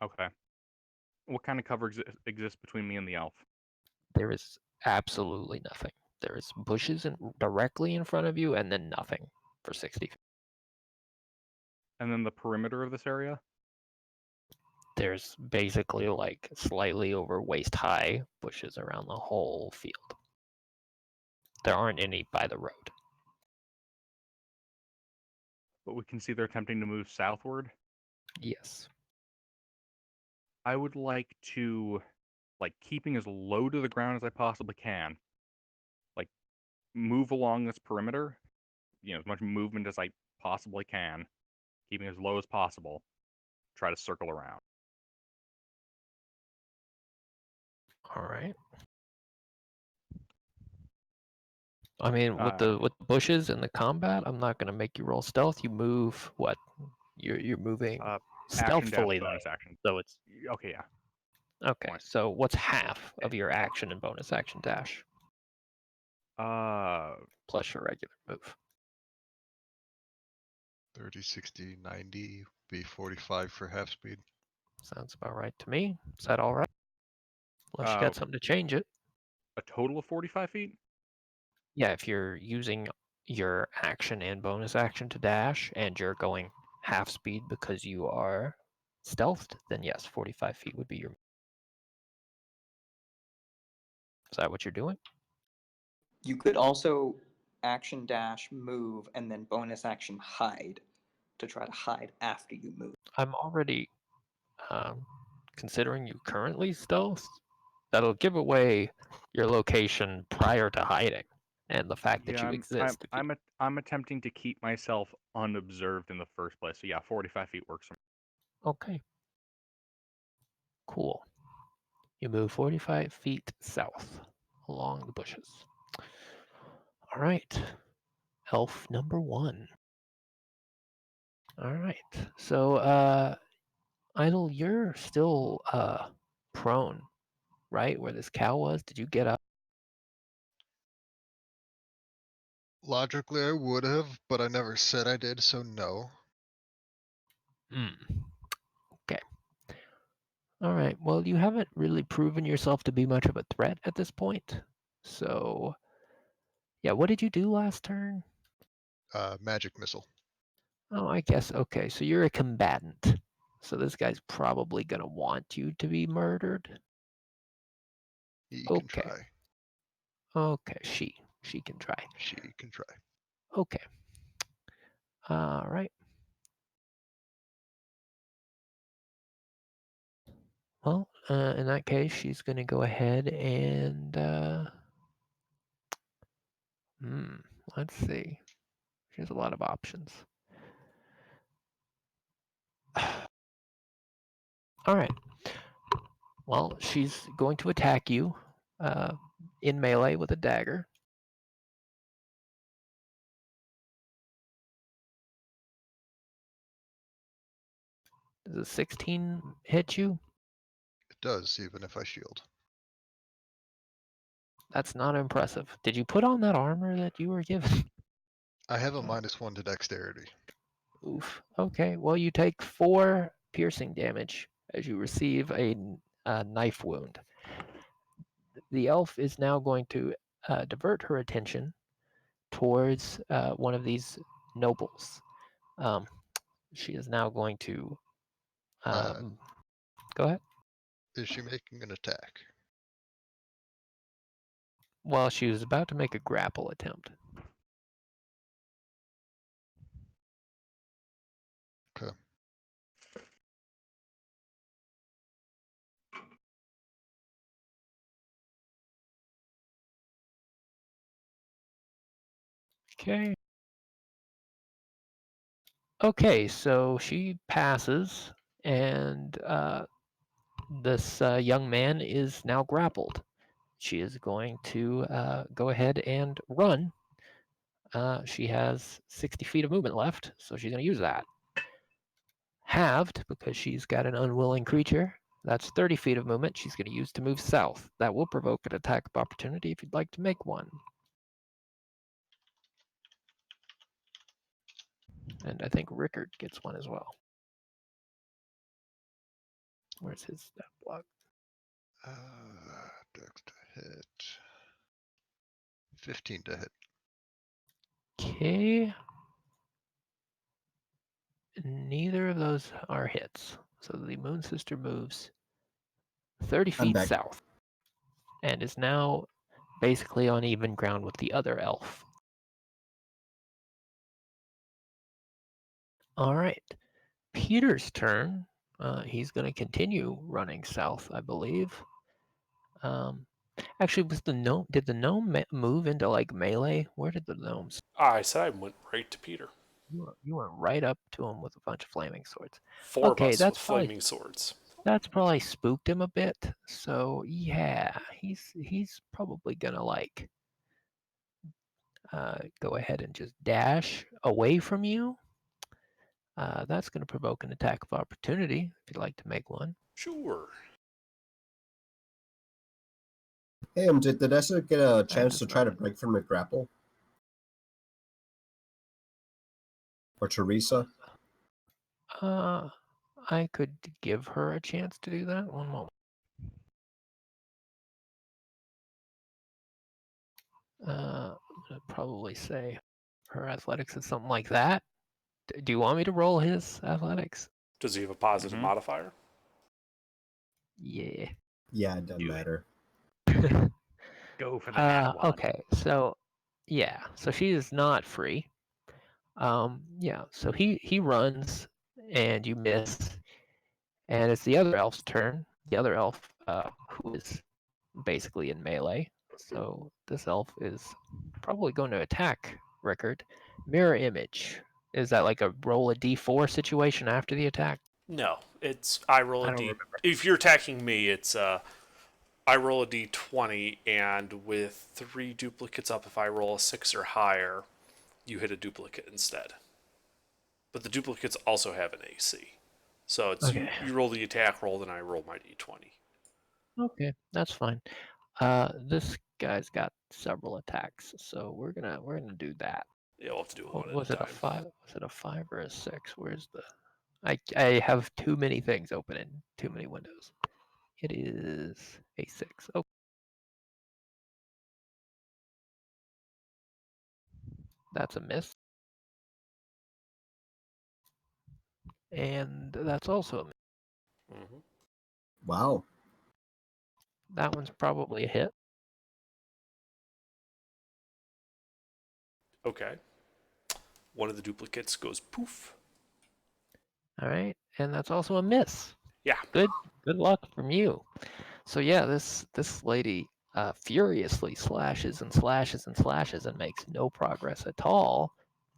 Speaker 4: Okay. What kind of cover exists between me and the elf?
Speaker 6: There is absolutely nothing. There is bushes directly in front of you, and then nothing for 60 feet.
Speaker 4: And then the perimeter of this area?
Speaker 6: There's basically like slightly over waist high bushes around the whole field. There aren't any by the road.
Speaker 4: But we can see they're attempting to move southward?
Speaker 6: Yes.
Speaker 4: I would like to, keeping as low to the ground as I possibly can, move along this perimeter, as much movement as I possibly can, keeping as low as possible, try to circle around.
Speaker 6: All right. I mean, with the bushes and the combat, I'm not going to make you roll stealth. You move what? You're moving stealthily,
Speaker 4: action, bonus action.
Speaker 6: So it's
Speaker 4: okay. Yeah.
Speaker 6: Okay. So what's half of your action and bonus action dash? Plus your regular move.
Speaker 9: 30, 60, 90, be 45 for half speed.
Speaker 6: Sounds about right to me. Is that all right? Unless you got something to change it.
Speaker 4: A total of 45 feet?
Speaker 6: Yeah, if you're using your action and bonus action to dash, and you're going half speed because you are stealthed, then yes, 45 feet would be your. Is that what you're doing?
Speaker 5: You could also action dash move and then bonus action hide to try to hide after you move.
Speaker 6: I'm already considering you currently stealth. That'll give away your location prior to hiding and the fact that you exist.
Speaker 4: I'm attempting to keep myself unobserved in the first place. So yeah, 45 feet works for me.
Speaker 6: Okay. Cool. You move 45 feet south along the bushes. All right. Elf number 1. All right. So, Idle, you're still prone, right? Where this cow was? Did you get up?
Speaker 9: Logically, I would have, but I never said I did, so no.
Speaker 6: Okay. All right. Well, you haven't really proven yourself to be much of a threat at this point. So, yeah, what did you do last turn?
Speaker 9: Magic missile.
Speaker 6: Oh, I guess, okay, so you're a combatant. So this guy's probably gonna want you to be murdered.
Speaker 9: He can
Speaker 6: Okay.
Speaker 9: try.
Speaker 6: Okay, she can try.
Speaker 9: She can try.
Speaker 6: Okay. All right. Well, in that case, she's going to go ahead and let's see. She has a lot of options. All right. Well, she's going to attack you in melee with a dagger. Does a 16 hit you?
Speaker 9: It does, even if I shield.
Speaker 6: That's not impressive. Did you put on that armor that you were given?
Speaker 9: I have a -1 to dexterity.
Speaker 6: Oof. Okay. Well, you take 4 piercing damage as you receive a knife wound. The elf is now going to divert her attention towards one of these nobles. She is now going to go ahead.
Speaker 9: Is she making an attack?
Speaker 6: Well, she was about to make a grapple attempt.
Speaker 9: Okay.
Speaker 6: Okay. Okay, so she passes, and this young man is now grappled. She is going to go ahead and run. She has 60 feet of movement left, so she's going to use that. Halved, because she's got an unwilling creature. That's 30 feet of movement she's going to use to move south. That will provoke an attack of opportunity if you'd like to make one. And I think Rickard gets one as well. Where's his stat block?
Speaker 9: Dex to hit. 15 to hit.
Speaker 6: Okay. Neither of those are hits. So the Moon Sister moves 30 feet south and is now basically on even ground with the other elf. All right. Peter's turn. He's going to continue running south, I believe. Actually, was the gnome? Did the gnome move into like melee? Where did the gnomes?
Speaker 7: I said I went right to Peter.
Speaker 6: You went right up to him with a bunch of flaming swords.
Speaker 7: 4
Speaker 6: Okay,
Speaker 7: of us
Speaker 6: that's
Speaker 7: with
Speaker 6: probably
Speaker 7: flaming swords.
Speaker 6: that's probably spooked him a bit. So yeah, he's probably gonna like go ahead and just dash away from you. That's going to provoke an attack of opportunity if you'd like to make one.
Speaker 7: Sure.
Speaker 1: Hey, did Nessa get a chance to try to break from the grapple? Or Teresa?
Speaker 6: I could give her a chance to do that. One moment. I'm going to probably say her athletics is something like that. Do you want me to roll his athletics?
Speaker 7: Does he have a positive modifier?
Speaker 6: Yeah.
Speaker 1: Yeah, it doesn't matter.
Speaker 4: Go for the nat one.
Speaker 6: Okay, so yeah, so she is not free. Yeah, so he runs and you miss, and it's the other elf's turn. The other elf, who is basically in melee. So this elf is probably going to attack Rickard. Mirror image. Is that like a roll a d4 situation after the attack?
Speaker 7: No, it's I roll a d.
Speaker 6: Remember.
Speaker 7: If you're attacking me, it's I roll a d20, and with 3 duplicates up, if I roll a 6 or higher, you hit a duplicate instead. But the duplicates also have an AC. So it's
Speaker 6: Okay.
Speaker 7: you roll the attack roll, then I roll my d20.
Speaker 6: Okay, that's fine. This guy's got several attacks, so we're gonna do that.
Speaker 7: Yeah, we'll have to do it one
Speaker 6: Was
Speaker 7: at
Speaker 6: it
Speaker 7: a
Speaker 6: a
Speaker 7: time.
Speaker 6: 5? Was it a 5 or a 6? Where's the? I have too many things open in too many windows. It is a 6. Oh, that's a miss. and that's also a miss.
Speaker 7: Mm-hmm.
Speaker 1: Wow.
Speaker 6: That one's probably a hit.
Speaker 7: Okay. One of the duplicates goes poof.
Speaker 6: All right, and that's also a miss.
Speaker 7: Yeah.
Speaker 6: Good luck from you. So yeah, this lady furiously slashes and slashes and slashes and makes no progress at all.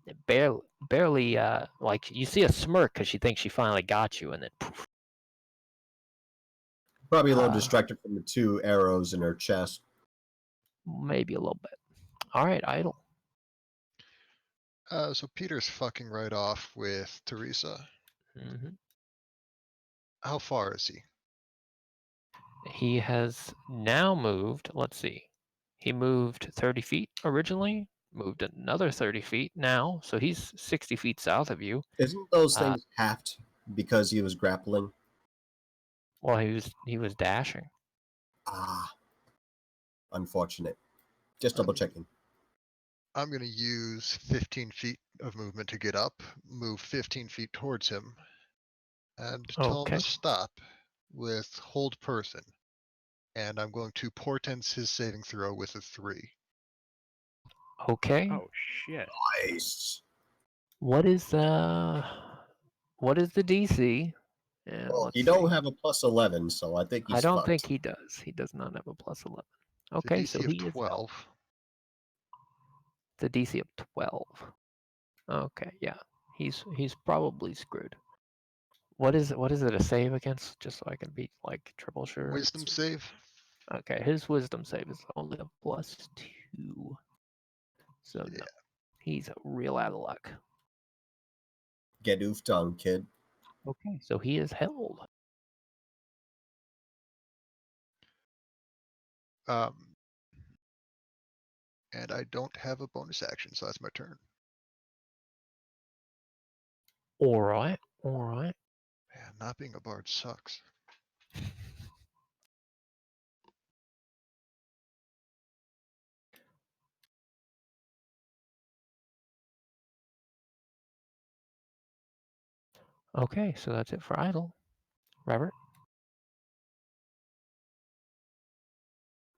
Speaker 6: It barely like you see a smirk because she thinks she finally got you, and then poof.
Speaker 1: Probably a little distracted from the 2 arrows in her chest.
Speaker 6: Maybe a little bit. All right, Idle.
Speaker 9: So Peter's fucking right off with Teresa.
Speaker 6: Mm-hmm.
Speaker 9: How far is he?
Speaker 6: He has now moved. Let's see. He moved 30 feet originally. Moved another 30 feet now, so he's 60 feet south of you.
Speaker 1: Isn't those things halved because he was grappling?
Speaker 6: Well, he was dashing.
Speaker 1: Ah, unfortunate. Just double checking.
Speaker 9: I'm going to use 15 feet of movement to get up, move 15 feet towards him, and tell him
Speaker 6: Okay.
Speaker 9: to stop with hold person. And I'm going to portents his saving throw with a 3.
Speaker 6: Okay.
Speaker 4: Oh shit.
Speaker 1: Nice.
Speaker 6: What is the DC? And
Speaker 1: Well,
Speaker 6: let's
Speaker 1: he
Speaker 6: see.
Speaker 1: don't have a plus 11, so I think he's
Speaker 6: I don't
Speaker 1: fucked.
Speaker 6: think he does. He does not have a plus 11. Okay,
Speaker 9: The
Speaker 6: so
Speaker 9: DC of
Speaker 6: he is
Speaker 9: 12.
Speaker 6: the DC of 12. Okay, yeah. He's probably screwed. What is it a save against? Just so I can be like triple sure.
Speaker 9: Wisdom save.
Speaker 6: Okay, his wisdom save is only a +2. So
Speaker 9: Yeah.
Speaker 6: no. He's real out of luck.
Speaker 1: Get oofed on, kid.
Speaker 6: Okay, so he is held.
Speaker 9: And I don't have a bonus action, so that's my turn.
Speaker 6: All right.
Speaker 9: Man, not being a bard sucks.
Speaker 6: Okay, so that's it for Idle. Robert?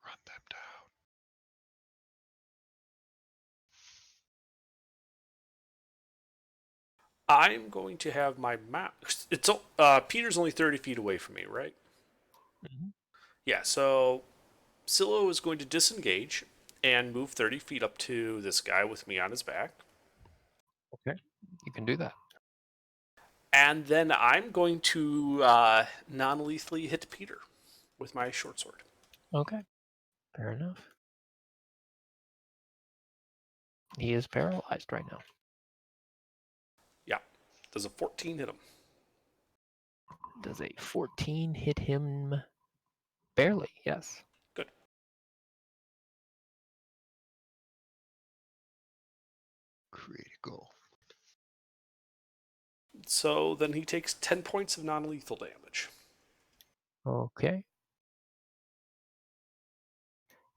Speaker 9: Run them down.
Speaker 7: I'm going to have my mouse. It's Peter's only 30 feet away from me, right?
Speaker 6: Mm-hmm.
Speaker 7: Yeah. So Silo is going to disengage and move 30 feet up to this guy with me on his back.
Speaker 6: Okay, you can do that.
Speaker 7: And then I'm going to non-lethally hit Peter with my short sword.
Speaker 6: Okay, fair enough. He is paralyzed right now.
Speaker 7: Yeah. Does a 14 hit him?
Speaker 6: Does a 14 hit him? Barely, yes.
Speaker 7: Good.
Speaker 9: Critical.
Speaker 7: So then he takes 10 points of non-lethal damage.
Speaker 6: Okay.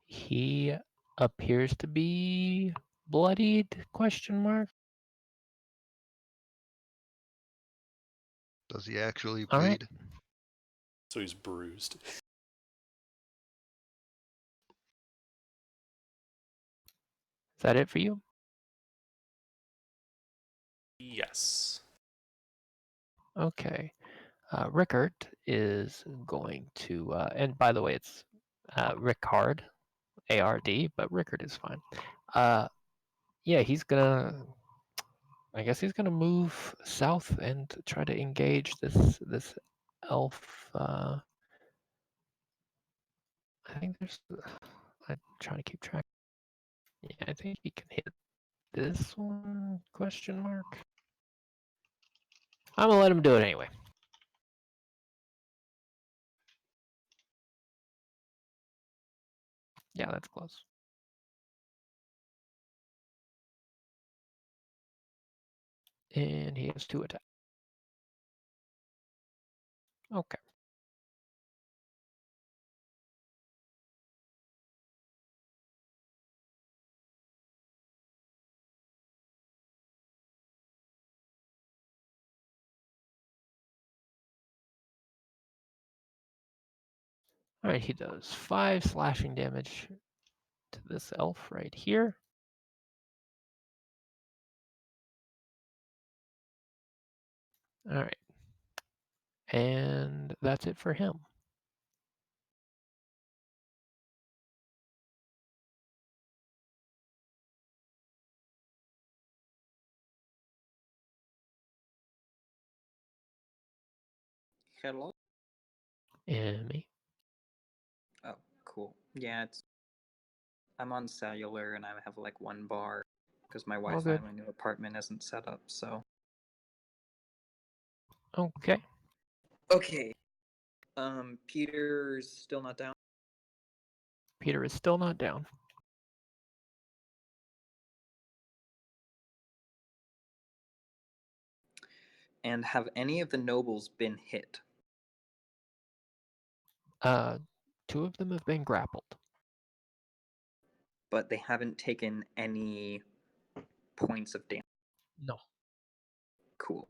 Speaker 6: He appears to be bloodied, question mark.
Speaker 9: Does he actually
Speaker 6: All
Speaker 9: bleed?
Speaker 6: right.
Speaker 7: So he's bruised.
Speaker 6: Is that it for you?
Speaker 7: Yes.
Speaker 6: Okay. Rickard is going to, and by the way, it's Rickard, A-R-D, but Rickard is fine. Yeah, I guess he's gonna move south and try to engage this elf. I think I'm trying to keep track. Yeah, I think he can hit this one, question mark. I'm gonna let him do it anyway. Yeah, that's close. And he has 2 attacks. Okay. All right, he does 5 slashing damage to this elf right here. All right. And that's it for him.
Speaker 5: Hello?
Speaker 6: And me.
Speaker 5: Oh, cool. Yeah, I'm on cellular and I have like 1 bar because my Wi-Fi in my new apartment isn't set up, so.
Speaker 6: Okay.
Speaker 5: Okay. Peter's still not down.
Speaker 6: Peter is still not down.
Speaker 5: And have any of the nobles been hit?
Speaker 6: 2 of them have been grappled.
Speaker 5: But they haven't taken any points of damage.
Speaker 6: No.
Speaker 5: Cool.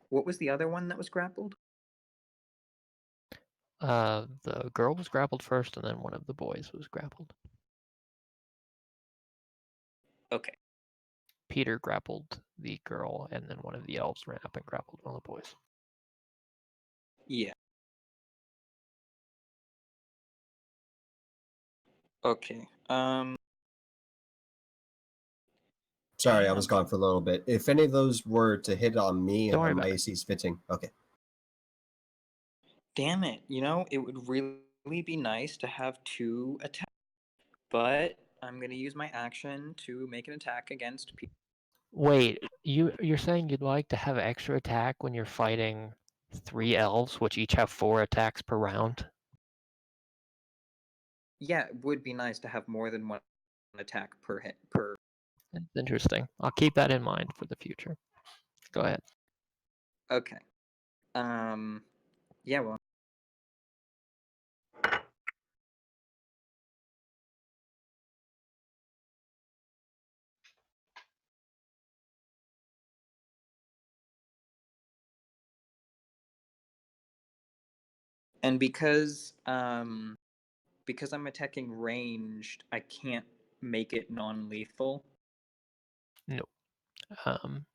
Speaker 5: What was the other one that was grappled?
Speaker 6: The girl was grappled first, and then one of the boys was grappled.
Speaker 5: Okay.
Speaker 6: Peter grappled the girl, and then one of the elves ran up and grappled one of the boys.
Speaker 5: Yeah.
Speaker 1: Okay. Sorry, I was gone for a little bit. If any of those were to hit on me, my AC's fitting. Okay.
Speaker 5: Damn it. You know, it would really be nice to have 2 attacks, but I'm going to use my action to make an attack against Peter.
Speaker 6: Wait, you're saying you'd like to have extra attack when you're fighting 3 elves, which each have 4 attacks per round?
Speaker 5: Yeah, it would be nice to have more than 1 attack per hit.
Speaker 6: That's interesting. I'll keep that in mind for the future. Go ahead.
Speaker 5: Okay. Yeah, well. And because I'm attacking ranged, I can't make it non-lethal.
Speaker 6: No.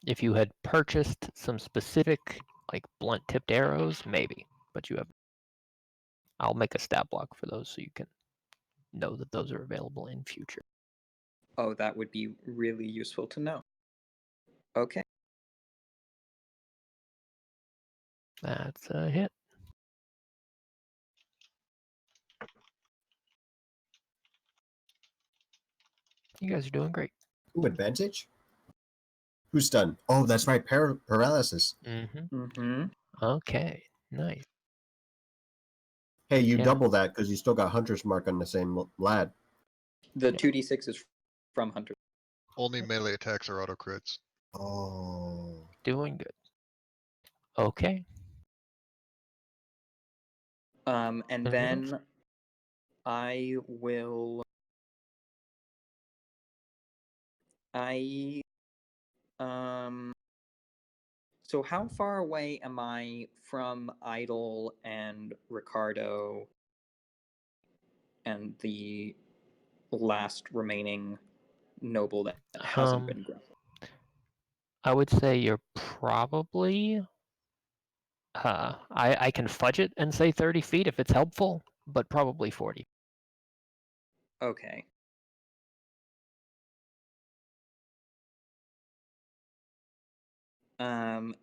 Speaker 6: If you had purchased some specific, like blunt-tipped arrows, maybe, but you have. I'll make a stat block for those so you can know that those are available in future.
Speaker 5: Oh, that would be really useful to know. Okay.
Speaker 6: That's a hit. You guys are doing great.
Speaker 1: Ooh, advantage? Who's stunned? Oh, that's right, paralysis.
Speaker 6: Okay, nice.
Speaker 1: Hey, you double that because you still got Hunter's Mark on the same lad.
Speaker 5: The 2d6 is from Hunter.
Speaker 9: Only melee attacks are auto crits.
Speaker 1: Oh.
Speaker 6: Doing good. Okay.
Speaker 5: And then I will. So how far away am I from Idol and Ricardo and the last remaining noble that hasn't been grappled?
Speaker 6: I would say you're probably. I can fudge it and say 30 feet if it's helpful, but probably 40.
Speaker 5: Okay.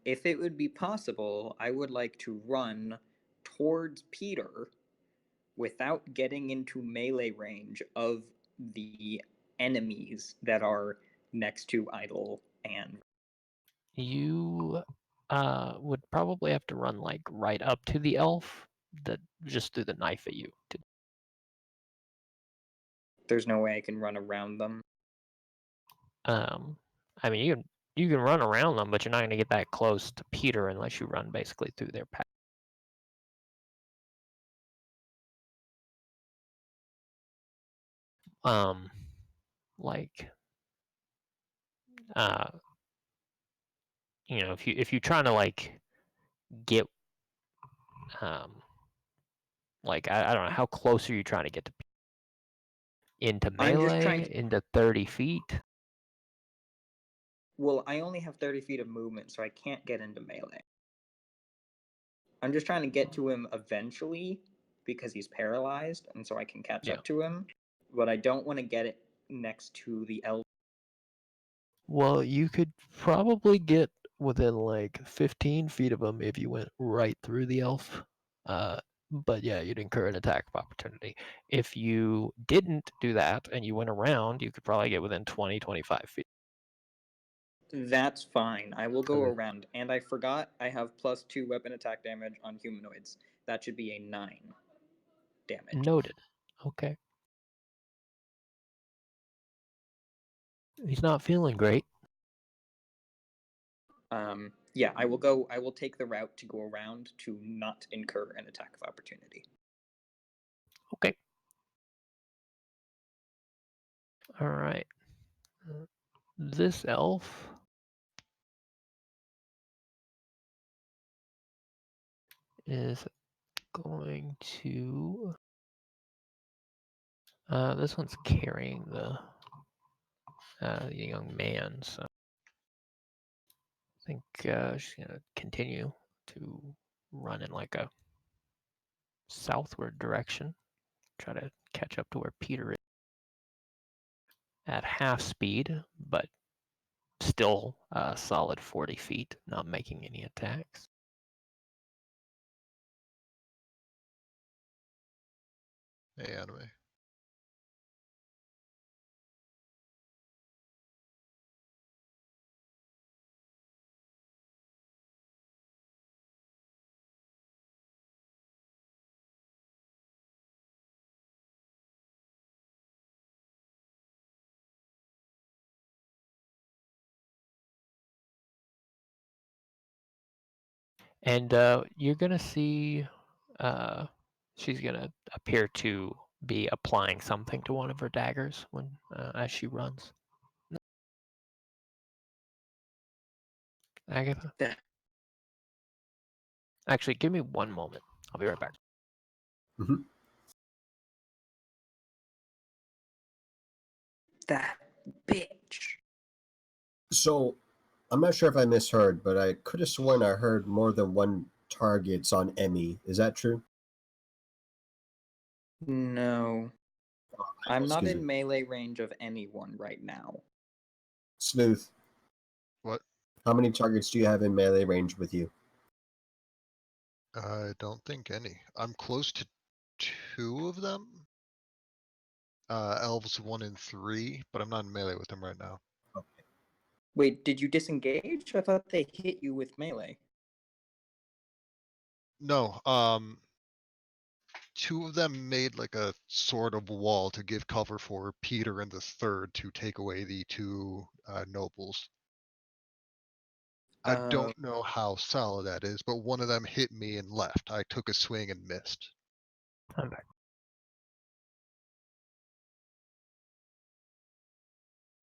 Speaker 5: If it would be possible, I would like to run towards Peter without getting into melee range of the enemies that are next to Idol and.
Speaker 6: You would probably have to run like right up to the elf that just threw the knife at you.
Speaker 5: There's no way I can run around them.
Speaker 6: I mean, you can run around them, but you're not going to get that close to Peter unless you run basically through their path. Like, you know, if you're trying to like get Like, I don't know, how close are you trying to get to into
Speaker 5: I'm just
Speaker 6: melee,
Speaker 5: trying to...
Speaker 6: into 30 feet?
Speaker 5: Well, I only have 30 feet of movement, so I can't get into melee. I'm just trying to get to him eventually because he's paralyzed, and so I can catch up to him. But I don't want to get it next to the elf.
Speaker 6: Well, you could probably get within like 15 feet of him if you went right through the elf. But yeah, you'd incur an attack of opportunity. If you didn't do that and you went around, you could probably get within 20, 25 feet.
Speaker 5: That's fine. I will go around. And I forgot I have +2 weapon attack damage on humanoids. That should be a 9 damage.
Speaker 6: Noted. Okay. He's not feeling great.
Speaker 5: Yeah, I will take the route to go around to not incur an attack of opportunity.
Speaker 6: Okay. All right. This elf is going to... this one's carrying the young man, so I think she's gonna continue to run in like a southward direction, try to catch up to where Peter is at half speed, but still solid 40 feet, not making any attacks.
Speaker 9: Hey, anime.
Speaker 6: And you're gonna see she's gonna appear to be applying something to one of her daggers when as she runs. Agatha?
Speaker 5: Yeah.
Speaker 6: Actually, give me one moment. I'll be right back.
Speaker 1: Mm-hmm.
Speaker 5: That bitch.
Speaker 1: So, I'm not sure if I misheard, but I could have sworn I heard more than one targets on Emmy. Is that true?
Speaker 5: No. I'm not
Speaker 1: Excuse
Speaker 5: in
Speaker 1: me.
Speaker 5: melee range of anyone right now.
Speaker 1: Sleuth.
Speaker 9: What?
Speaker 1: How many targets do you have in melee range with you?
Speaker 9: I don't think any. I'm close to 2 of them. Elves 1 and 3, but I'm not in melee with them right now.
Speaker 1: Okay.
Speaker 5: Wait, did you disengage? I thought they hit you with melee.
Speaker 9: No, 2 of them made like a sort of wall to give cover for Peter and the third to take away the 2 nobles. I don't know how solid that is, but one of them hit me and left. I took a swing and missed.
Speaker 6: I'm back.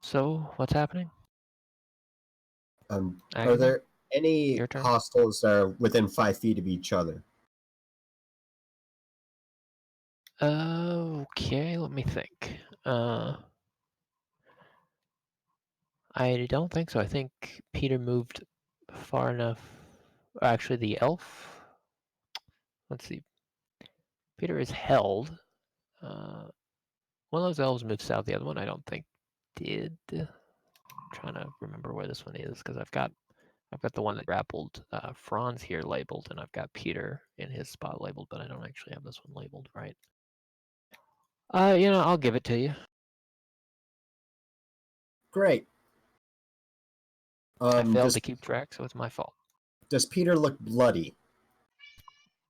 Speaker 6: So, what's happening?
Speaker 1: Are
Speaker 6: Agatha?
Speaker 1: there any
Speaker 6: Your turn.
Speaker 1: hostiles that are within 5 feet of each other?
Speaker 6: Okay, let me think. I don't think so. I think Peter moved far enough. Actually, the elf. Let's see. Peter is held. One of those elves moved south. The other one, I don't think, did. I'm trying to remember where this one is because I've got the one that grappled Franz here labeled, and I've got Peter in his spot labeled, but I don't actually have this one labeled right. I'll give it to you.
Speaker 1: Great.
Speaker 6: I failed to keep track, so it's my fault.
Speaker 1: Does Peter look bloody?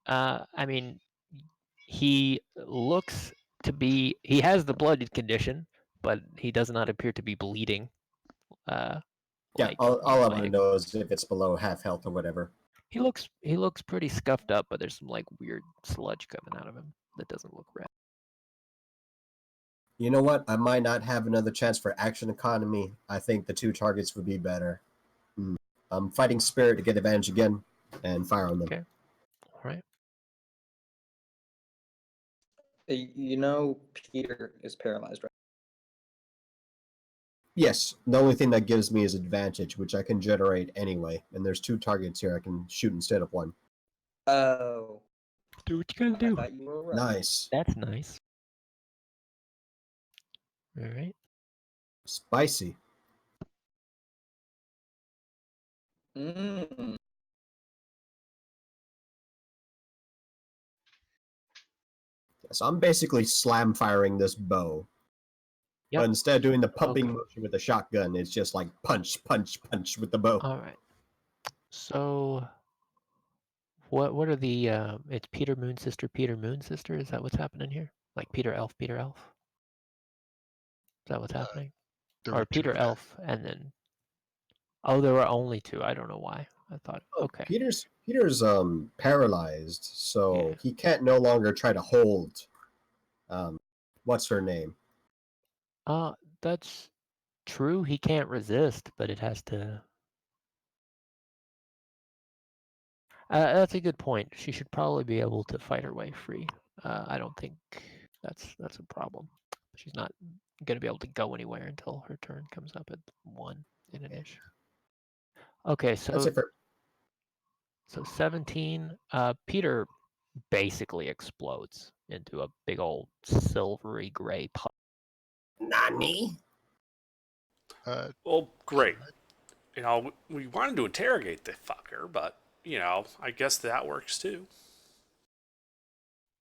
Speaker 6: I mean, he looks to be. He has the blood condition, but he does not appear to be bleeding.
Speaker 1: Yeah, all I want to know is if it's below half health or whatever.
Speaker 6: He looks pretty scuffed up, but there's some like weird sludge coming out of him that doesn't look red.
Speaker 1: You know what? I might not have another chance for action economy. I think the 2 targets would be better. I'm fighting spirit to get advantage again and fire on them.
Speaker 6: Okay. All right.
Speaker 5: You know, Peter is paralyzed, right?
Speaker 1: Yes, the only thing that gives me is advantage, which I can generate anyway. And there's 2 targets here I can shoot instead of 1.
Speaker 5: Oh.
Speaker 6: Do what you gotta
Speaker 5: I
Speaker 6: do.
Speaker 5: thought you were right.
Speaker 1: Nice.
Speaker 6: That's nice. All right.
Speaker 1: Spicy.
Speaker 5: Mm.
Speaker 1: So I'm basically slam firing this bow.
Speaker 6: Yep.
Speaker 1: But instead of doing the pumping
Speaker 6: Okay.
Speaker 1: motion with the shotgun, it's just like punch, punch, punch with the bow.
Speaker 6: All right. So, what are the? It's Peter Moon Sister, Peter Moon Sister. Is that what's happening here? Like Peter Elf, Peter Elf. Is that what's happening?
Speaker 9: There
Speaker 6: Or
Speaker 9: were 2
Speaker 6: Peter Elf, and then. Oh, there were only 2. I don't know why. I thought.
Speaker 1: Oh,
Speaker 6: Okay.
Speaker 1: Peter's paralyzed, so
Speaker 6: Yeah.
Speaker 1: he can't no longer try to hold. What's her name?
Speaker 6: That's true. He can't resist, but it has to. That's a good point. She should probably be able to fight her way free. I don't think that's a problem. She's not going to be able to go anywhere until her turn comes up at 1 in an ish. Okay,
Speaker 1: That's
Speaker 6: so
Speaker 1: it for
Speaker 6: 17. Peter basically explodes into a big old silvery gray puff.
Speaker 1: Nani?
Speaker 7: Well, great. You know, we wanted to interrogate the fucker, but, you know, I guess that works too.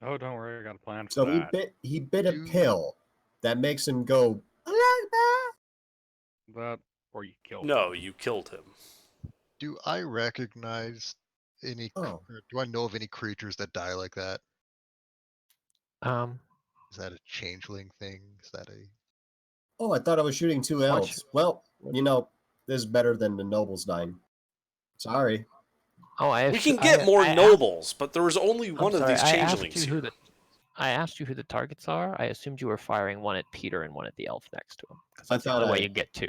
Speaker 4: Oh, don't worry, I got a plan for
Speaker 1: So
Speaker 4: that.
Speaker 1: he bit a pill that makes him go.
Speaker 4: That, or you killed
Speaker 7: No,
Speaker 4: him.
Speaker 7: you killed him.
Speaker 9: Do I recognize any?
Speaker 1: Oh.
Speaker 9: Do I know of any creatures that die like that? Is that a changeling thing? Is that a?
Speaker 1: Oh, I thought I was shooting 2 elves. Well, you know, this is better than the nobles dying. Sorry.
Speaker 6: Oh,
Speaker 7: we can get more nobles, but there was only one of these changelings here.
Speaker 6: I asked you who the targets are. I assumed you were firing one at Peter and one at the elf next to him. Because that's the only way you get 2.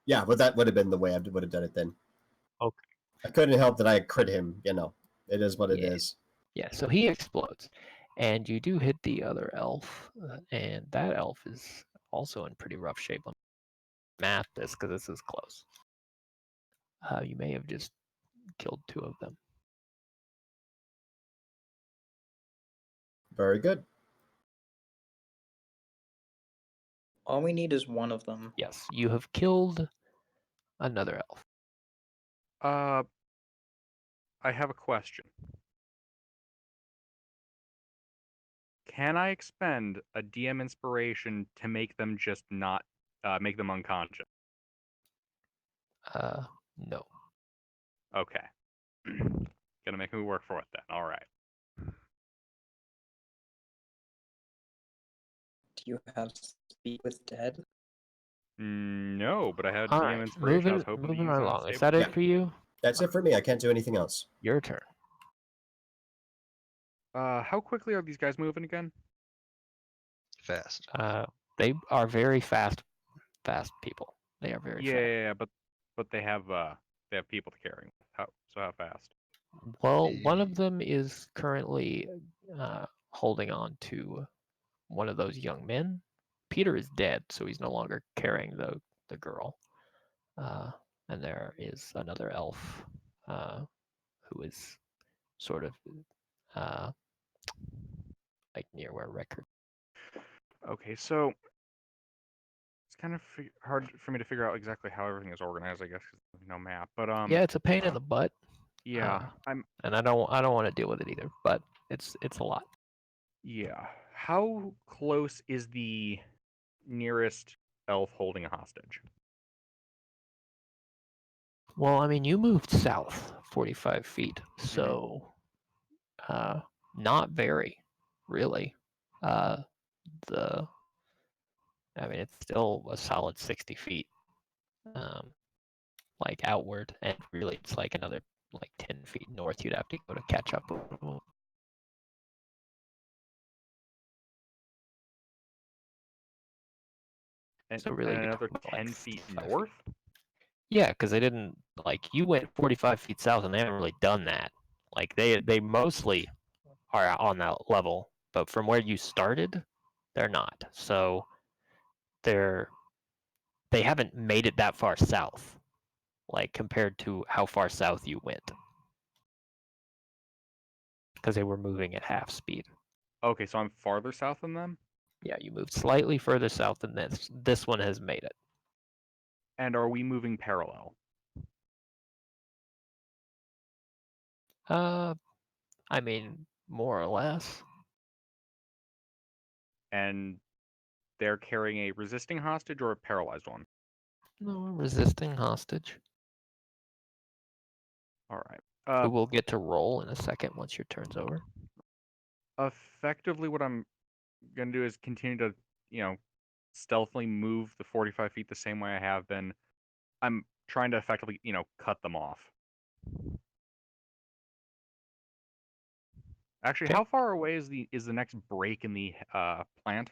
Speaker 1: Yeah, but that would have been the way I would have done it then.
Speaker 6: Okay.
Speaker 1: I couldn't help that I crit him, you know. It is what it is.
Speaker 6: Yeah, so he explodes. And you do hit the other elf. And that elf is also in pretty rough shape. Let me math this because this is close. You may have just killed 2 of them.
Speaker 1: Very good.
Speaker 5: All we need is 1 of them.
Speaker 6: Yes, you have killed another elf.
Speaker 4: I have a question. Can I expend a DM inspiration to make them just not make them unconscious?
Speaker 6: No.
Speaker 4: Okay. Gonna make me work for it then. All right.
Speaker 5: Do you have Speak with Dead?
Speaker 4: No, but I had
Speaker 6: All
Speaker 4: DM
Speaker 6: right,
Speaker 4: inspiration. I was hoping to
Speaker 6: moving
Speaker 4: use
Speaker 6: right
Speaker 4: it on
Speaker 6: along. Is
Speaker 4: stable.
Speaker 6: that it for you?
Speaker 1: That's it for me. I can't do anything else.
Speaker 6: Your turn.
Speaker 4: How quickly are these guys moving again?
Speaker 9: Fast.
Speaker 6: They are very fast people. They are very fast.
Speaker 4: Yeah, but they have people to carry. How fast?
Speaker 6: Well, one of them is currently holding on to one of those young men. Peter is dead, so he's no longer carrying the girl. And there is another elf who is sort of like near where Record.
Speaker 4: Okay, so it's kind of hard for me to figure out exactly how everything is organized. I guess 'cause there's no map, but
Speaker 6: yeah, it's a pain in the butt.
Speaker 4: Yeah,
Speaker 6: and I don't want to deal with it either, but it's a lot.
Speaker 4: Yeah. How close is the nearest elf holding a hostage?
Speaker 6: Well, I mean, you moved south 45 feet, so not very, really. I mean, it's still a solid 60 feet, like outward, and really it's like another like 10 feet north you'd have to go to catch up with them. So really,
Speaker 4: and another 10 feet north?
Speaker 6: Yeah, because they didn't, like, you went 45 feet south and they haven't really done that. Like, they mostly are on that level, but but from where you started, they're not. So they haven't made it that far south, like compared to how far south you went, because they were moving at half speed.
Speaker 4: Okay, so I'm farther south than them?
Speaker 6: Yeah, you moved slightly further south than this. This one has made it.
Speaker 4: And are we moving parallel?
Speaker 6: I mean, more or less.
Speaker 4: And they're carrying a resisting hostage or a paralyzed one?
Speaker 6: No, resisting hostage.
Speaker 4: All right.
Speaker 6: Who will get to roll in a second once your turn's over.
Speaker 4: Effectively, what I'm going to do is continue to, stealthily move the 45 feet the same way I have been. I'm trying to effectively, cut them off. Actually,
Speaker 6: Okay.
Speaker 4: how far away is the next break in the plant?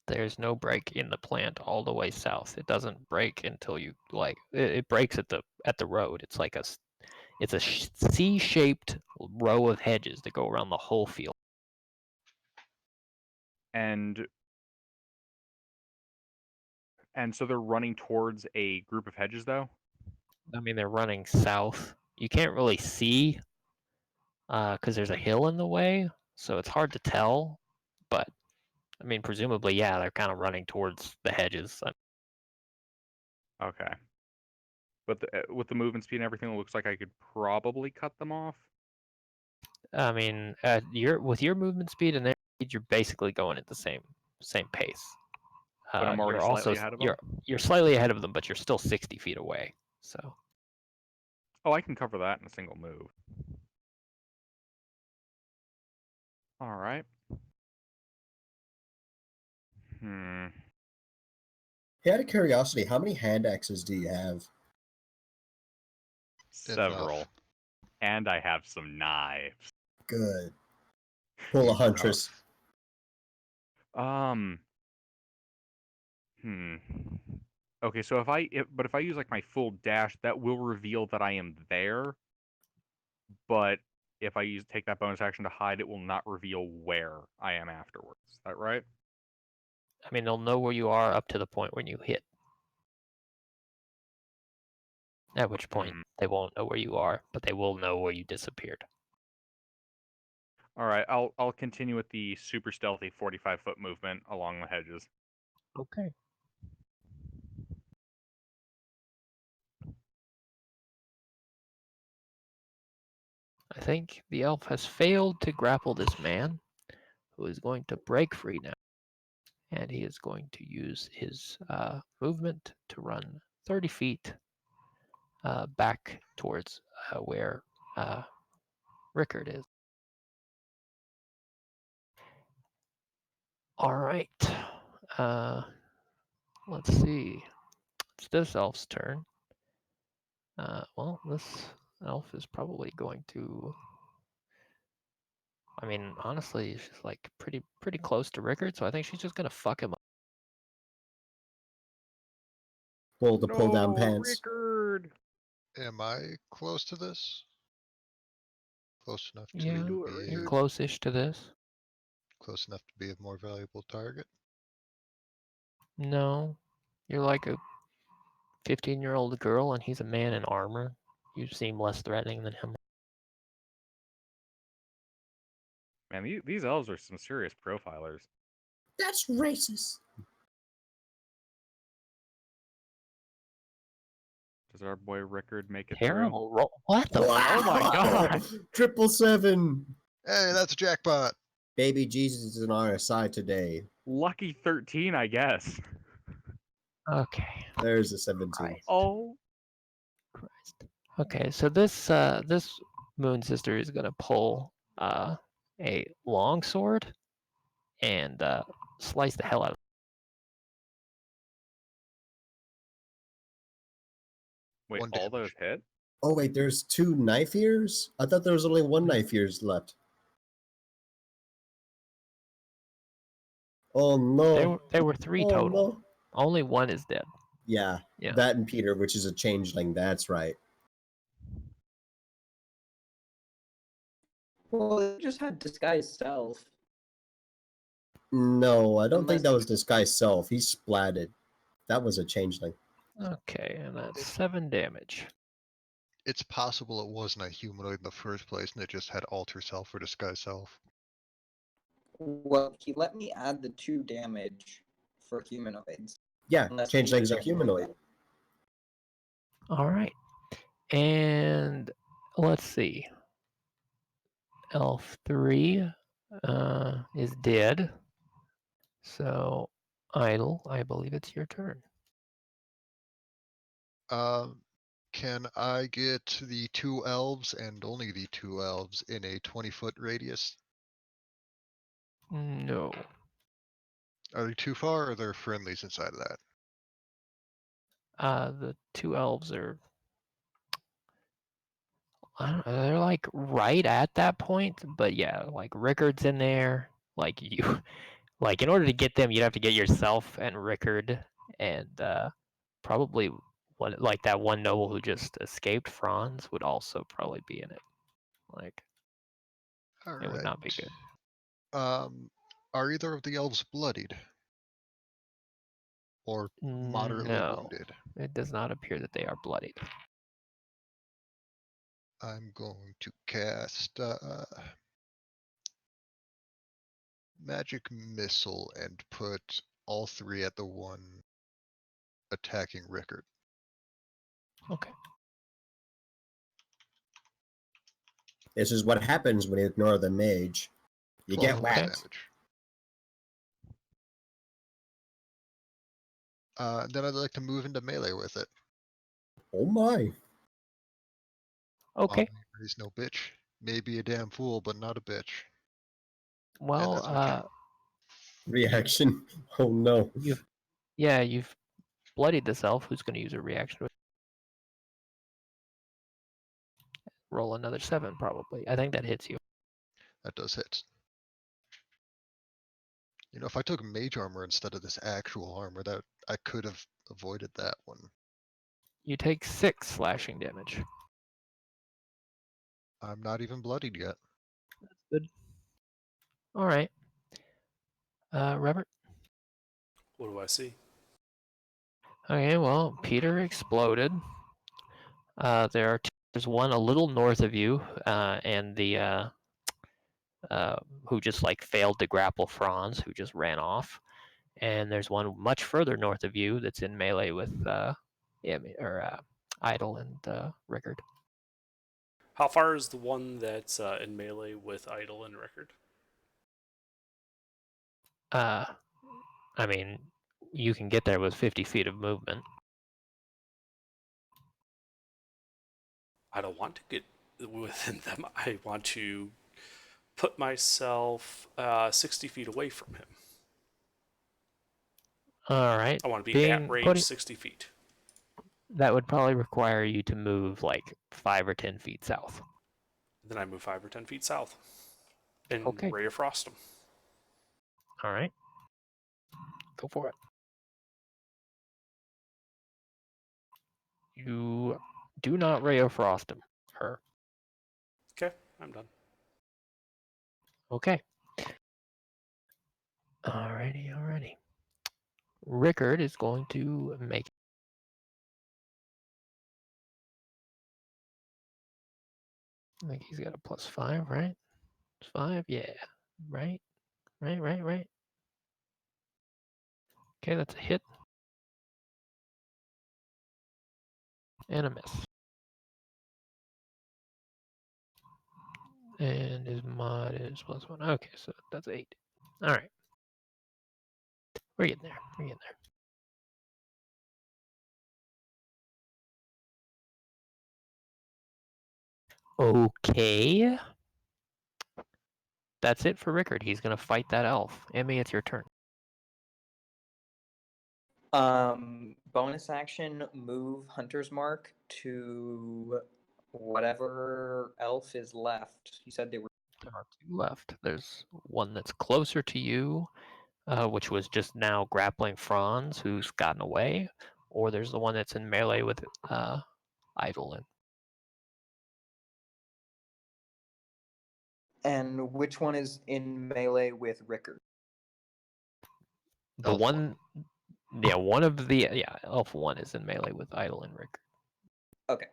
Speaker 6: There's no break in the plant all the way south. It doesn't break until you it breaks at the road. It's like it's a C-shaped row of hedges that go around the whole field.
Speaker 4: And so they're running towards a group of hedges, though?
Speaker 6: I mean, they're running south. You can't really see because there's a hill in the way, so it's hard to tell. But I mean, presumably, yeah, they're kind of running towards the hedges.
Speaker 4: Okay. But with the movement speed and everything, it looks like I could probably cut them off.
Speaker 6: I mean, with your movement speed and their speed, you're basically going at the same pace.
Speaker 4: But I'm already slightly ahead of them?
Speaker 6: You're slightly ahead of them, but you're still 60 feet away. So.
Speaker 4: Oh, I can cover that in a single move. All right.
Speaker 1: Hey, out of curiosity, how many hand axes do you have?
Speaker 4: Several. And I have some knives.
Speaker 1: Good. Pull a huntress.
Speaker 4: Okay, so if I use like my full dash, that will reveal that I am there. But if I take that bonus action to hide, it will not reveal where I am afterwards. Is that right?
Speaker 6: I mean, they'll know where you are up to the point when you hit. At which point they won't know where you are, but they will know where you disappeared.
Speaker 4: All right, I'll continue with the super stealthy 45-foot movement along the hedges.
Speaker 6: Okay. I think the elf has failed to grapple this man, who is going to break free now. And he is going to use his movement to run 30 feet back towards where Rickard is. All right. Let's see. It's this elf's turn. Well, this elf is probably going to. I mean, honestly, she's like pretty close to Rickard, so I think she's just gonna fuck him up.
Speaker 1: Pull down pants.
Speaker 4: Rickard!
Speaker 9: Am I close to this? Close enough to
Speaker 6: Yeah,
Speaker 9: be
Speaker 6: you're close-ish to this.
Speaker 9: Close enough to be a more valuable target?
Speaker 6: No, you're like a 15-year-old girl, and he's a man in armor. You seem less threatening than him.
Speaker 4: Man, these elves are some serious profilers.
Speaker 1: That's racist.
Speaker 4: Does our boy Rickard make it
Speaker 6: Terrible roll. What the?
Speaker 1: Wow.
Speaker 4: Oh my god!
Speaker 1: 777.
Speaker 9: Hey, that's a jackpot.
Speaker 1: Baby Jesus is on our side today.
Speaker 4: Lucky 13, I guess.
Speaker 6: Okay.
Speaker 1: There's a 17.
Speaker 6: Christ.
Speaker 4: Oh.
Speaker 6: Christ. Okay, so this Moon Sister is gonna pull a long sword and slice the hell out of.
Speaker 4: Wait,
Speaker 9: One
Speaker 4: all
Speaker 9: damage.
Speaker 4: those hit?
Speaker 1: Oh, wait, there's 2 knife ears? I thought there was only 1 knife ears left. Oh, no.
Speaker 6: There were 3 total.
Speaker 1: No.
Speaker 6: Only 1 is dead.
Speaker 1: Yeah, that and Peter, which is a changeling. That's right.
Speaker 10: Well, they just had disguised self.
Speaker 1: No, I don't think
Speaker 8: Unless
Speaker 1: that
Speaker 8: he-
Speaker 1: was this guy's self. He splatted. That was a changeling.
Speaker 6: Okay, and that's 7 damage.
Speaker 9: It's possible it wasn't a humanoid in the first place and it just had alter self or disguise self.
Speaker 10: Well, he let me add the 2 damage for humanoids.
Speaker 1: Yeah,
Speaker 10: Unless
Speaker 1: changelings are
Speaker 10: he-
Speaker 1: humanoid.
Speaker 6: All right. And let's see. Elf 3 is dead. So, Idle, I believe it's your turn.
Speaker 9: Can I get the 2 elves and only the 2 elves in a 20-foot radius?
Speaker 6: No.
Speaker 9: Are they too far or are there friendlies inside of that?
Speaker 6: The 2 elves are, I don't know, they're like right at that point, but yeah, like Rickard's in there. Like you, like in order to get them, you'd have to get yourself and Rickard and probably one like that one noble who just escaped, Franz, would also probably be in it. Like
Speaker 9: All
Speaker 6: it would not be
Speaker 9: right.
Speaker 6: good.
Speaker 9: Are either of the elves bloodied? Or moderately
Speaker 6: No,
Speaker 9: wounded?
Speaker 6: it does not appear that they are bloodied.
Speaker 9: I'm going to cast Magic Missile and put all 3 at the one attacking Rickard.
Speaker 6: Okay.
Speaker 1: This is what happens when you ignore the mage. You get
Speaker 9: +1
Speaker 1: whacked.
Speaker 9: damage. Then I'd like to move into melee with it.
Speaker 1: Oh my.
Speaker 6: Okay.
Speaker 9: He's no bitch. Maybe a damn fool, but not a bitch. And
Speaker 6: Well,
Speaker 9: that's my turn.
Speaker 1: Reaction. Oh no.
Speaker 6: you've bloodied this elf who's going to use a reaction. Roll another 7, probably. I think that hits you.
Speaker 9: That does hit. You know, if I took mage armor instead of this actual armor, that I could have avoided that one.
Speaker 6: You take 6 slashing damage.
Speaker 9: I'm not even bloodied yet.
Speaker 6: That's good. All right. Robert?
Speaker 7: What do I see?
Speaker 6: Okay, well, Peter exploded. There's one a little north of you, and the who just like failed to grapple Franz, who just ran off. And there's one much further north of you that's in melee with Idle and Rickard.
Speaker 7: How far is the one that's in melee with Idle and Rickard?
Speaker 6: I mean, you can get there with 50 feet of movement.
Speaker 7: I don't want to get within them. I want to put myself 60 feet away from him.
Speaker 6: All right.
Speaker 7: I want to be at range 60 feet.
Speaker 6: That would probably require you to move like 5 or 10 feet south.
Speaker 7: Then I move 5 or 10 feet south and
Speaker 6: Okay.
Speaker 7: Ray of Frost him.
Speaker 6: All right. Go for it. You do not Ray of Frost him. Her.
Speaker 7: Okay, I'm done.
Speaker 6: Okay. Alrighty. Rickard is going to make. I think he's got a +5, right? 5, yeah. Right. Okay, that's a hit. And a miss. And his mod is +1. Okay, so that's 8. All right. We're getting there. Okay. That's it for Rickard. He's going to fight that elf. Emmy, it's your turn.
Speaker 10: Bonus action, move Hunter's Mark to whatever elf is left. You said they were.
Speaker 6: There are 2 left. There's one that's closer to you, which was just now grappling Franz, who's gotten away, or there's the one that's in melee with Eidolon.
Speaker 10: And which one is in melee with Rickard?
Speaker 6: The
Speaker 10: Elf
Speaker 6: one, yeah, one of the Elf 1 is in melee with Idle and Rick.
Speaker 10: Okay.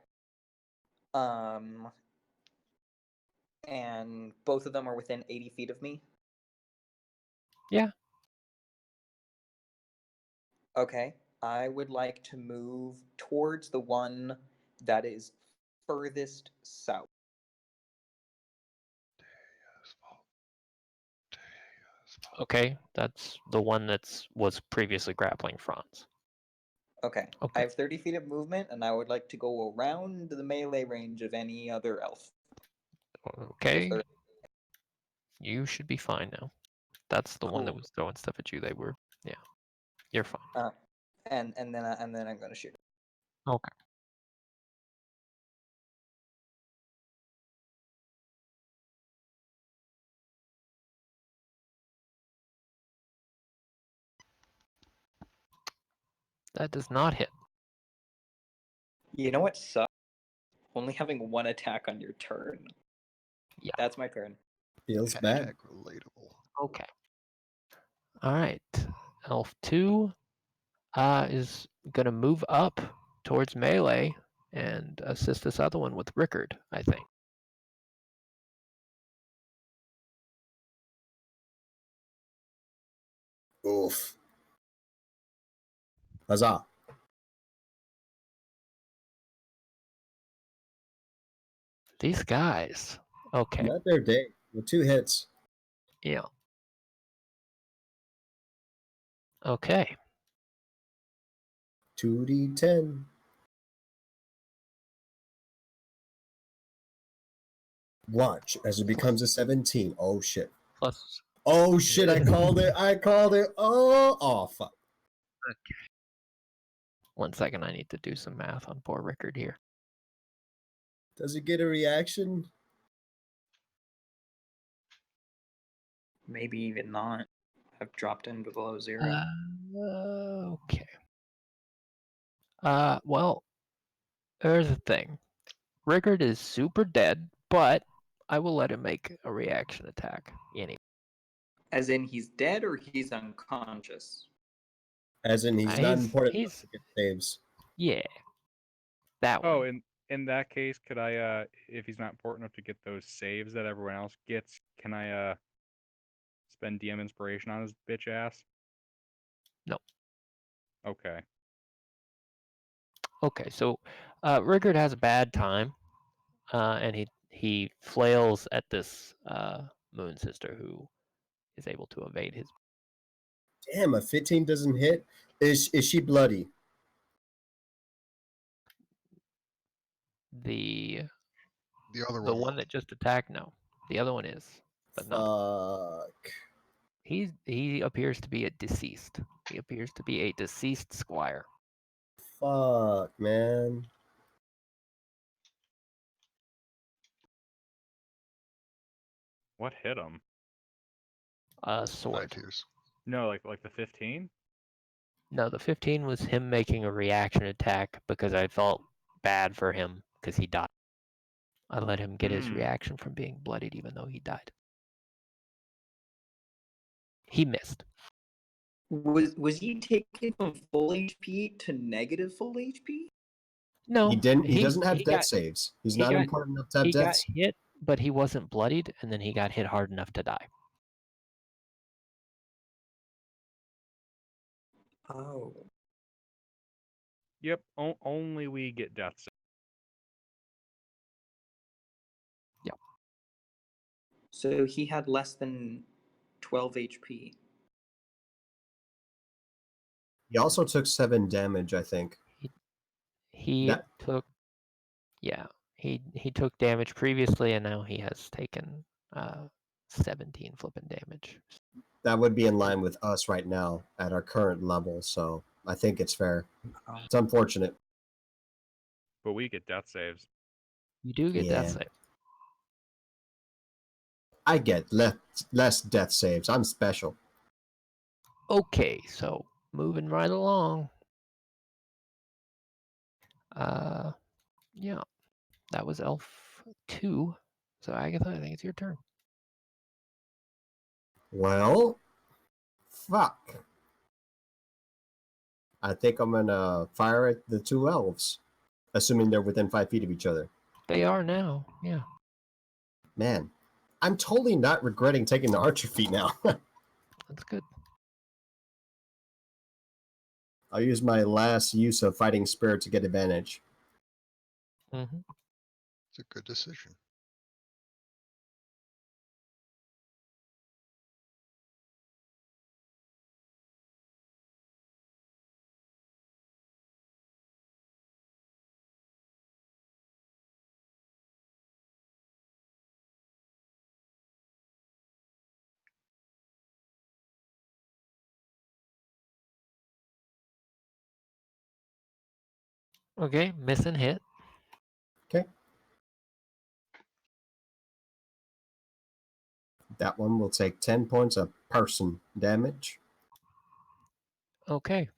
Speaker 10: And both of them are within 80 feet of me?
Speaker 6: Yeah.
Speaker 10: Okay. I would like to move towards the one that is furthest south.
Speaker 6: Okay, that's the one was previously grappling Franz.
Speaker 10: Okay. I
Speaker 6: Okay.
Speaker 10: have 30 feet of movement, and I would like to go around the melee range of any other elf.
Speaker 6: Okay. You should be fine now. That's the one that
Speaker 10: Cool.
Speaker 6: was throwing stuff at you. They were, yeah. You're fine.
Speaker 10: And then I'm gonna shoot.
Speaker 6: Okay. That does not hit.
Speaker 10: You know what sucks? Only having one attack on your turn.
Speaker 6: Yeah.
Speaker 10: That's my turn.
Speaker 1: Feels bad.
Speaker 9: Hashtag relatable.
Speaker 6: Okay. All right. Elf 2 is going to move up towards melee and assist this other one with Rickard, I think.
Speaker 1: Oof. Huzzah.
Speaker 6: These guys. Okay.
Speaker 1: Not their day. With 2 hits.
Speaker 6: Yeah. Okay.
Speaker 1: 2d10. Watch as it becomes a 17. Oh shit.
Speaker 6: Plus.
Speaker 1: Oh shit, I called it. I called it. Oh fuck.
Speaker 6: Okay. 1 second, I need to do some math on poor Rickard here.
Speaker 1: Does it get a reaction?
Speaker 10: Maybe even not. I've dropped into below 0.
Speaker 6: Okay. Well, there's the thing. Rickard is super dead, but I will let him make a reaction attack anyway.
Speaker 10: As in he's dead or he's unconscious?
Speaker 1: As in he's not important enough to get saves.
Speaker 6: Yeah. That one.
Speaker 4: Oh, in that case, could I, if he's not important enough to get those saves that everyone else gets, can I spend DM inspiration on his bitch ass?
Speaker 6: No.
Speaker 4: Okay.
Speaker 6: Okay, so Rickard has a bad time, and he flails at this moon sister who is able to evade his.
Speaker 1: Damn, a 15 doesn't hit. Is she bloody?
Speaker 6: The
Speaker 9: other
Speaker 6: the one that just attacked, no. The other one is, but not.
Speaker 1: Fuck.
Speaker 6: He appears to be a deceased. He appears to be a deceased squire.
Speaker 1: Fuck, man.
Speaker 4: What hit him?
Speaker 6: Sword.
Speaker 4: No, like the 15?
Speaker 6: No, the 15 was him making a reaction attack because I felt bad for him because he died. I let him get his reaction from being bloodied even though he died. He missed.
Speaker 10: Was he taken from full HP to negative full HP?
Speaker 6: No,
Speaker 1: He didn't. He doesn't have death saves. He's not important enough to have
Speaker 6: He got
Speaker 1: deaths.
Speaker 6: hit, but he wasn't bloodied, and then he got hit hard enough to die.
Speaker 10: Oh.
Speaker 4: Yep, only we get death saves.
Speaker 6: Yeah.
Speaker 10: So he had less than 12 HP.
Speaker 1: He also took 7 damage, I think.
Speaker 6: He took, yeah, he took damage previously, and now he has taken 17 flipping damage.
Speaker 1: That would be in line with us right now at our current level, so I think it's fair. It's unfortunate.
Speaker 4: But we get death saves.
Speaker 6: You do get death saves.
Speaker 1: I get less death saves. I'm special.
Speaker 6: Okay, so moving right along. Yeah, that was Elf 2. So Agatha, I think it's your turn.
Speaker 1: Well, fuck. I think I'm gonna fire at the 2 elves, assuming they're within 5 feet of each other.
Speaker 6: They are now. Yeah.
Speaker 1: Man, I'm totally not regretting taking the archer feat now.
Speaker 6: That's good.
Speaker 1: I'll use my last use of fighting spirit to get advantage.
Speaker 6: Mm-hmm.
Speaker 9: It's a good decision.
Speaker 6: Okay, miss and hit.
Speaker 1: Okay. That one will take 10 points of person damage.
Speaker 6: Okay.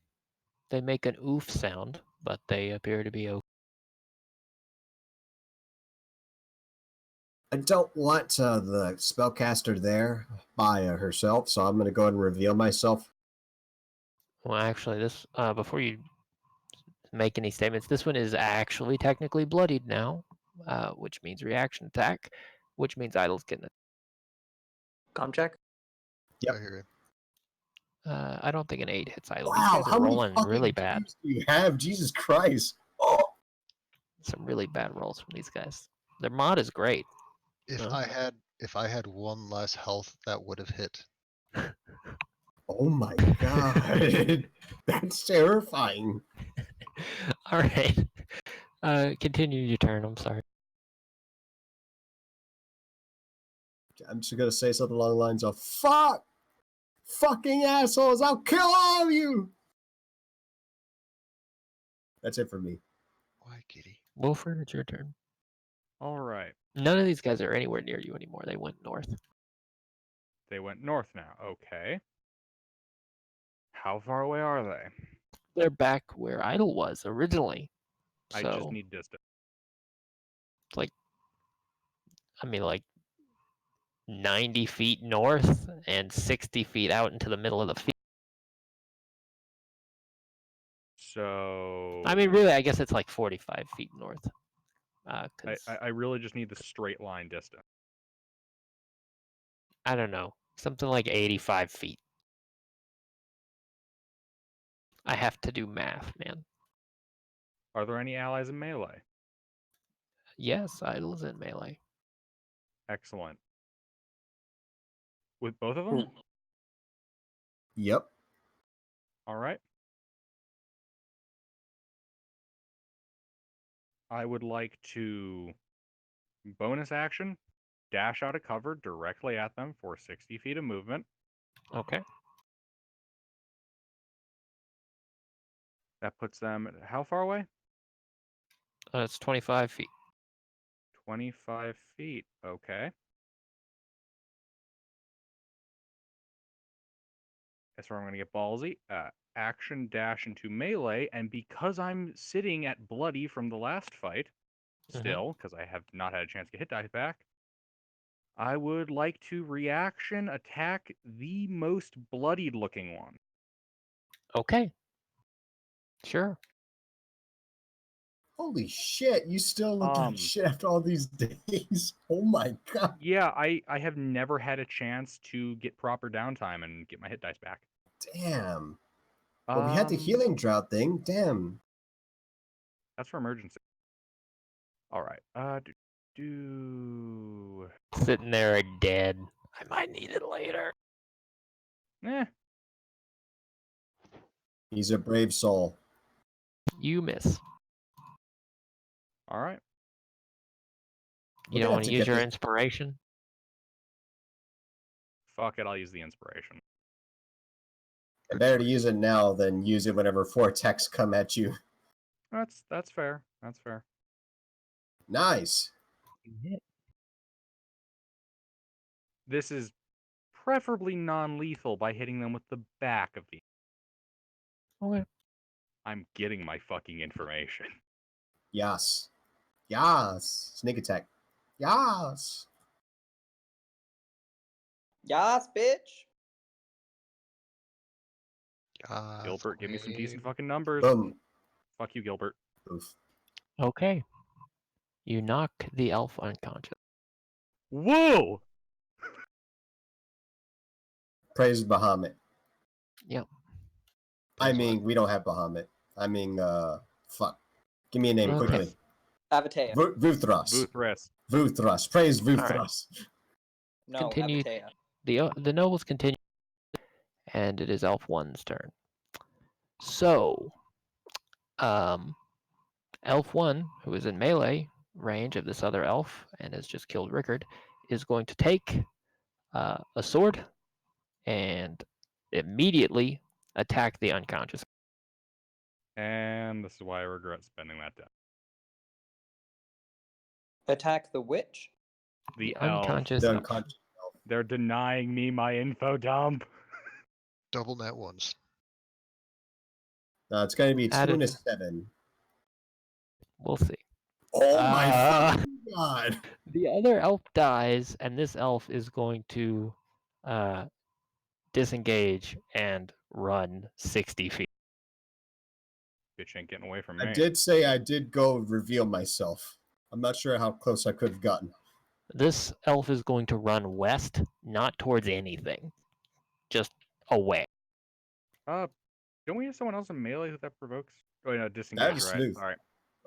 Speaker 6: They make an oof sound, but they appear to be okay.
Speaker 1: I don't want the spellcaster there by herself, so I'm going to go ahead and reveal myself.
Speaker 6: Well, actually, this before you make any statements, this one is actually technically bloodied now, which means reaction attack, which means Idle's getting it.
Speaker 10: Com check?
Speaker 1: Yep.
Speaker 9: I hear you.
Speaker 6: I don't think an 8 hits Idle.
Speaker 1: Wow,
Speaker 6: These guys
Speaker 1: how
Speaker 6: are
Speaker 1: many
Speaker 6: rolling
Speaker 1: fucking
Speaker 6: really bad.
Speaker 1: games do you have? Jesus Christ. Oh.
Speaker 6: Some really bad rolls from these guys. Their mod is great.
Speaker 9: If
Speaker 6: No?
Speaker 9: I had one less health, that would have hit.
Speaker 1: Oh my god. That's terrifying.
Speaker 6: All right. Continue your turn. I'm sorry.
Speaker 1: I'm just going to say something along the lines of, fuck! Fucking assholes! I'll kill all of you! That's it for me.
Speaker 9: Why, kitty?
Speaker 6: Wolford, it's your turn.
Speaker 4: All right.
Speaker 6: None of these guys are anywhere near you anymore. They went north.
Speaker 4: They went north now. Okay. How far away are they?
Speaker 6: They're back where Idle was originally.
Speaker 4: I
Speaker 6: So
Speaker 4: just need distance.
Speaker 6: it's like, I mean, like 90 feet north and 60 feet out into the middle of the field.
Speaker 4: So
Speaker 6: I mean, really, I guess it's like 45 feet north.
Speaker 4: I really just need the straight line distance.
Speaker 6: I don't know, something like 85 feet. I have to do math, man.
Speaker 4: Are there any allies in melee?
Speaker 6: Yes, Idle's in melee.
Speaker 4: Excellent. With both of them?
Speaker 1: Yep.
Speaker 4: All right. I would like to bonus action, dash out of cover directly at them for 60 feet of movement.
Speaker 6: Okay.
Speaker 4: That puts them how far away?
Speaker 6: It's 25 feet.
Speaker 4: 25 feet. Okay. That's where I'm going to get ballsy. Action dash into melee, and because I'm sitting at bloody from the last fight, still, because I have not had a chance to get hit dice back, I would like to reaction attack the most bloodied looking one.
Speaker 6: Okay. Sure.
Speaker 1: Holy shit, you still look like shit after all these days. Oh my god.
Speaker 4: Yeah, I have never had a chance to get proper downtime and get my hit dice back.
Speaker 1: Damn. Well, we had the healing drought thing. Damn.
Speaker 4: That's for emergency. All right.
Speaker 6: Sitting there dead. I might need it later.
Speaker 1: He's a brave soul.
Speaker 6: You miss.
Speaker 4: All right.
Speaker 6: You don't want to use your inspiration?
Speaker 4: Fuck it, I'll use the inspiration.
Speaker 1: Better to use it now than use it whenever 4 attacks come at you.
Speaker 4: That's fair. That's fair.
Speaker 1: Nice.
Speaker 4: This is preferably non-lethal by hitting them with the back of the...
Speaker 6: Okay.
Speaker 4: I'm getting my fucking information.
Speaker 1: Yes. Yes. Sneak attack. Yes.
Speaker 10: Yas, bitch.
Speaker 4: Gilbert, give me some
Speaker 9: 3.
Speaker 4: decent fucking numbers.
Speaker 1: Boom.
Speaker 4: Fuck you, Gilbert.
Speaker 1: Oof.
Speaker 6: Okay. You knock the elf unconscious.
Speaker 4: Whoa!
Speaker 1: Praise Bahamut.
Speaker 6: Yep.
Speaker 1: I mean, we don't have Bahamut. I mean, fuck. Give me a name
Speaker 6: Okay.
Speaker 1: quickly.
Speaker 10: Avatea.
Speaker 1: Vuthras.
Speaker 4: Vuthras.
Speaker 1: Vuthras. Praise
Speaker 6: right.
Speaker 1: Vuthras.
Speaker 10: No,
Speaker 6: Continue.
Speaker 10: Avatea.
Speaker 6: The nobles continue, and it is Elf 1's turn. So, Elf 1, who is in melee range of this other elf and has just killed Rickard, is going to take a sword and immediately attack the unconscious.
Speaker 4: And this is why I regret spending that death.
Speaker 10: Attack the witch?
Speaker 4: The
Speaker 6: unconscious.
Speaker 1: The
Speaker 6: elf.
Speaker 1: unconscious elf.
Speaker 4: They're denying me my info dump.
Speaker 9: Double net ones.
Speaker 1: It's going to be 2
Speaker 6: Added.
Speaker 1: and a 7.
Speaker 6: We'll see.
Speaker 1: Oh my fucking god.
Speaker 6: The other elf dies, and this elf is going to disengage and run 60 feet.
Speaker 4: Bitch ain't getting away from me.
Speaker 1: I did say I did go reveal myself. I'm not sure how close I could have gotten.
Speaker 6: This elf is going to run west, not towards anything, just away.
Speaker 4: Don't we have someone else in melee who that provokes? Oh, no,
Speaker 1: That
Speaker 4: disengage,
Speaker 1: is
Speaker 4: right?
Speaker 1: smooth.
Speaker 4: All right.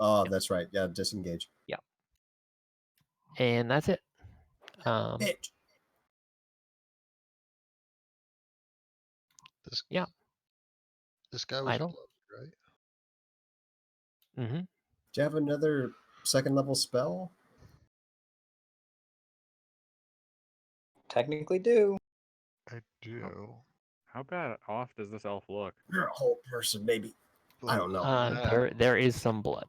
Speaker 1: Oh, that's right. Yeah, disengage.
Speaker 6: And that's it.
Speaker 1: Bitch.
Speaker 9: This,
Speaker 6: Yeah.
Speaker 9: This guy was
Speaker 6: Idle.
Speaker 9: blooded, right?
Speaker 6: Mm-hmm.
Speaker 1: Do you have another second level spell?
Speaker 10: Technically do.
Speaker 9: I do.
Speaker 4: How bad off does this elf look?
Speaker 1: You're a whole person, maybe. I don't know.
Speaker 6: There is some blood.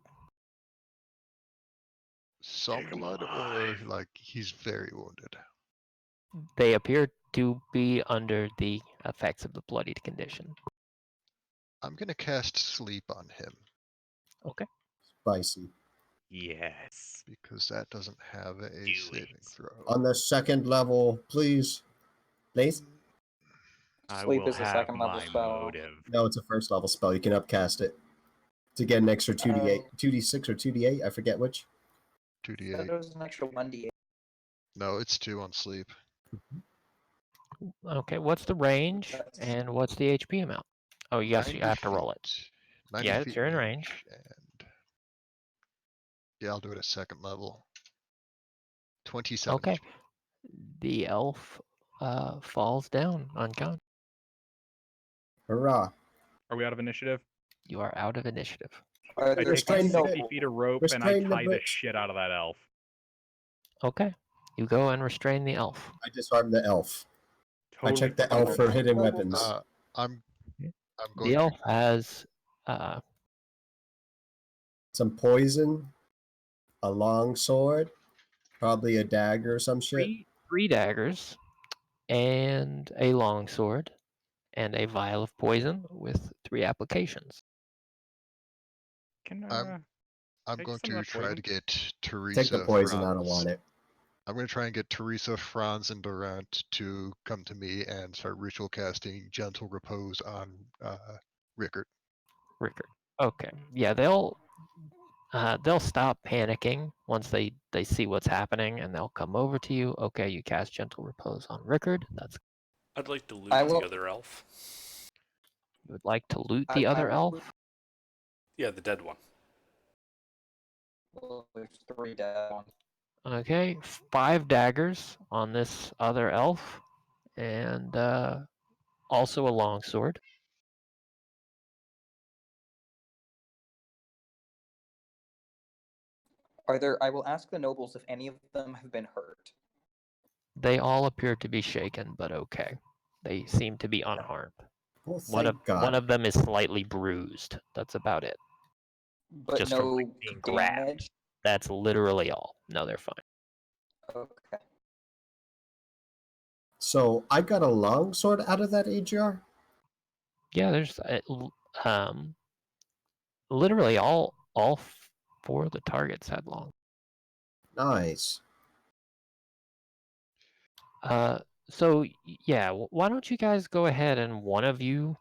Speaker 9: Some blood, or like he's very wounded?
Speaker 6: They appear to be under the effects of the bloodied condition.
Speaker 9: I'm gonna cast sleep on him
Speaker 6: Okay.
Speaker 1: Spicy.
Speaker 4: Yes.
Speaker 9: because that doesn't have a
Speaker 4: Do
Speaker 9: saving
Speaker 4: it.
Speaker 9: throw.
Speaker 1: On the second level, please. Please?
Speaker 4: I
Speaker 10: Sleep
Speaker 4: will
Speaker 10: is a
Speaker 4: have
Speaker 10: second level
Speaker 4: my
Speaker 10: spell.
Speaker 4: motive.
Speaker 1: No, it's a first level spell. You can upcast it to get an extra 2d8, 2d6 or 2d8. I forget which.
Speaker 9: 2d8.
Speaker 10: There's an extra 1d8.
Speaker 9: No, it's 2 on sleep.
Speaker 6: Okay, what's the range and what's the HP amount? Oh, yes, you have to roll it.
Speaker 9: 90
Speaker 6: Yeah,
Speaker 9: feet
Speaker 6: you're in range.
Speaker 9: And yeah, I'll do it at second level. 27
Speaker 6: Okay.
Speaker 9: HP.
Speaker 6: The elf falls down unconscious.
Speaker 1: Hurrah.
Speaker 4: Are we out of initiative?
Speaker 6: You are out of initiative.
Speaker 10: Are
Speaker 4: I
Speaker 10: there
Speaker 4: take
Speaker 1: Restrain
Speaker 10: any
Speaker 1: the
Speaker 4: 60
Speaker 10: nobles?
Speaker 4: feet of rope and I
Speaker 1: Restrain the
Speaker 4: tie the
Speaker 1: bitch.
Speaker 4: shit out of that elf.
Speaker 6: Okay. You go and restrain the elf.
Speaker 1: I disarmed the elf.
Speaker 4: Totally
Speaker 1: I checked the
Speaker 4: fucking
Speaker 1: elf for
Speaker 4: worth it.
Speaker 1: hidden weapons.
Speaker 9: I'm
Speaker 6: The
Speaker 9: going
Speaker 6: elf
Speaker 9: to
Speaker 6: has
Speaker 1: Some poison, a long sword, probably a dagger or some shit.
Speaker 6: three daggers and a long sword and a vial of poison with 3 applications.
Speaker 4: Can
Speaker 9: I'm
Speaker 4: take
Speaker 9: going
Speaker 4: some of
Speaker 9: to
Speaker 4: that
Speaker 9: try to
Speaker 4: poison?
Speaker 9: get
Speaker 1: Take the
Speaker 9: Teresa
Speaker 1: poison. I
Speaker 9: Franz.
Speaker 1: don't want it.
Speaker 9: I'm going to try and get Teresa, Franz, and Durant to come to me and start ritual casting Gentle Repose on Rickard.
Speaker 6: Rickard. Okay. Yeah, they'll stop panicking once they see what's happening, and they'll come over to you. Okay, you cast Gentle Repose on Rickard. That's.
Speaker 7: I'd like to loot
Speaker 10: I will-
Speaker 7: the other elf.
Speaker 6: You would like to loot the other elf?
Speaker 7: Yeah, the dead one.
Speaker 10: Well, there's 3 dead ones.
Speaker 6: Okay, 5 daggers on this other elf, and also a longsword.
Speaker 10: I will ask the nobles if any of them have been hurt.
Speaker 6: They all appear to be shaken, but okay. They seem to be unharmed.
Speaker 1: Well,
Speaker 6: One
Speaker 1: thank
Speaker 6: of them is slightly bruised. That's about it.
Speaker 10: But
Speaker 6: Just from
Speaker 10: no
Speaker 6: being grabbed.
Speaker 10: damage?
Speaker 6: That's literally all. No, they're fine.
Speaker 10: Okay.
Speaker 1: So I got a long sword out of that AGR?
Speaker 6: Yeah, there's literally all 4 of the targets had long.
Speaker 1: Nice.
Speaker 6: So yeah, why don't you guys go ahead and one of you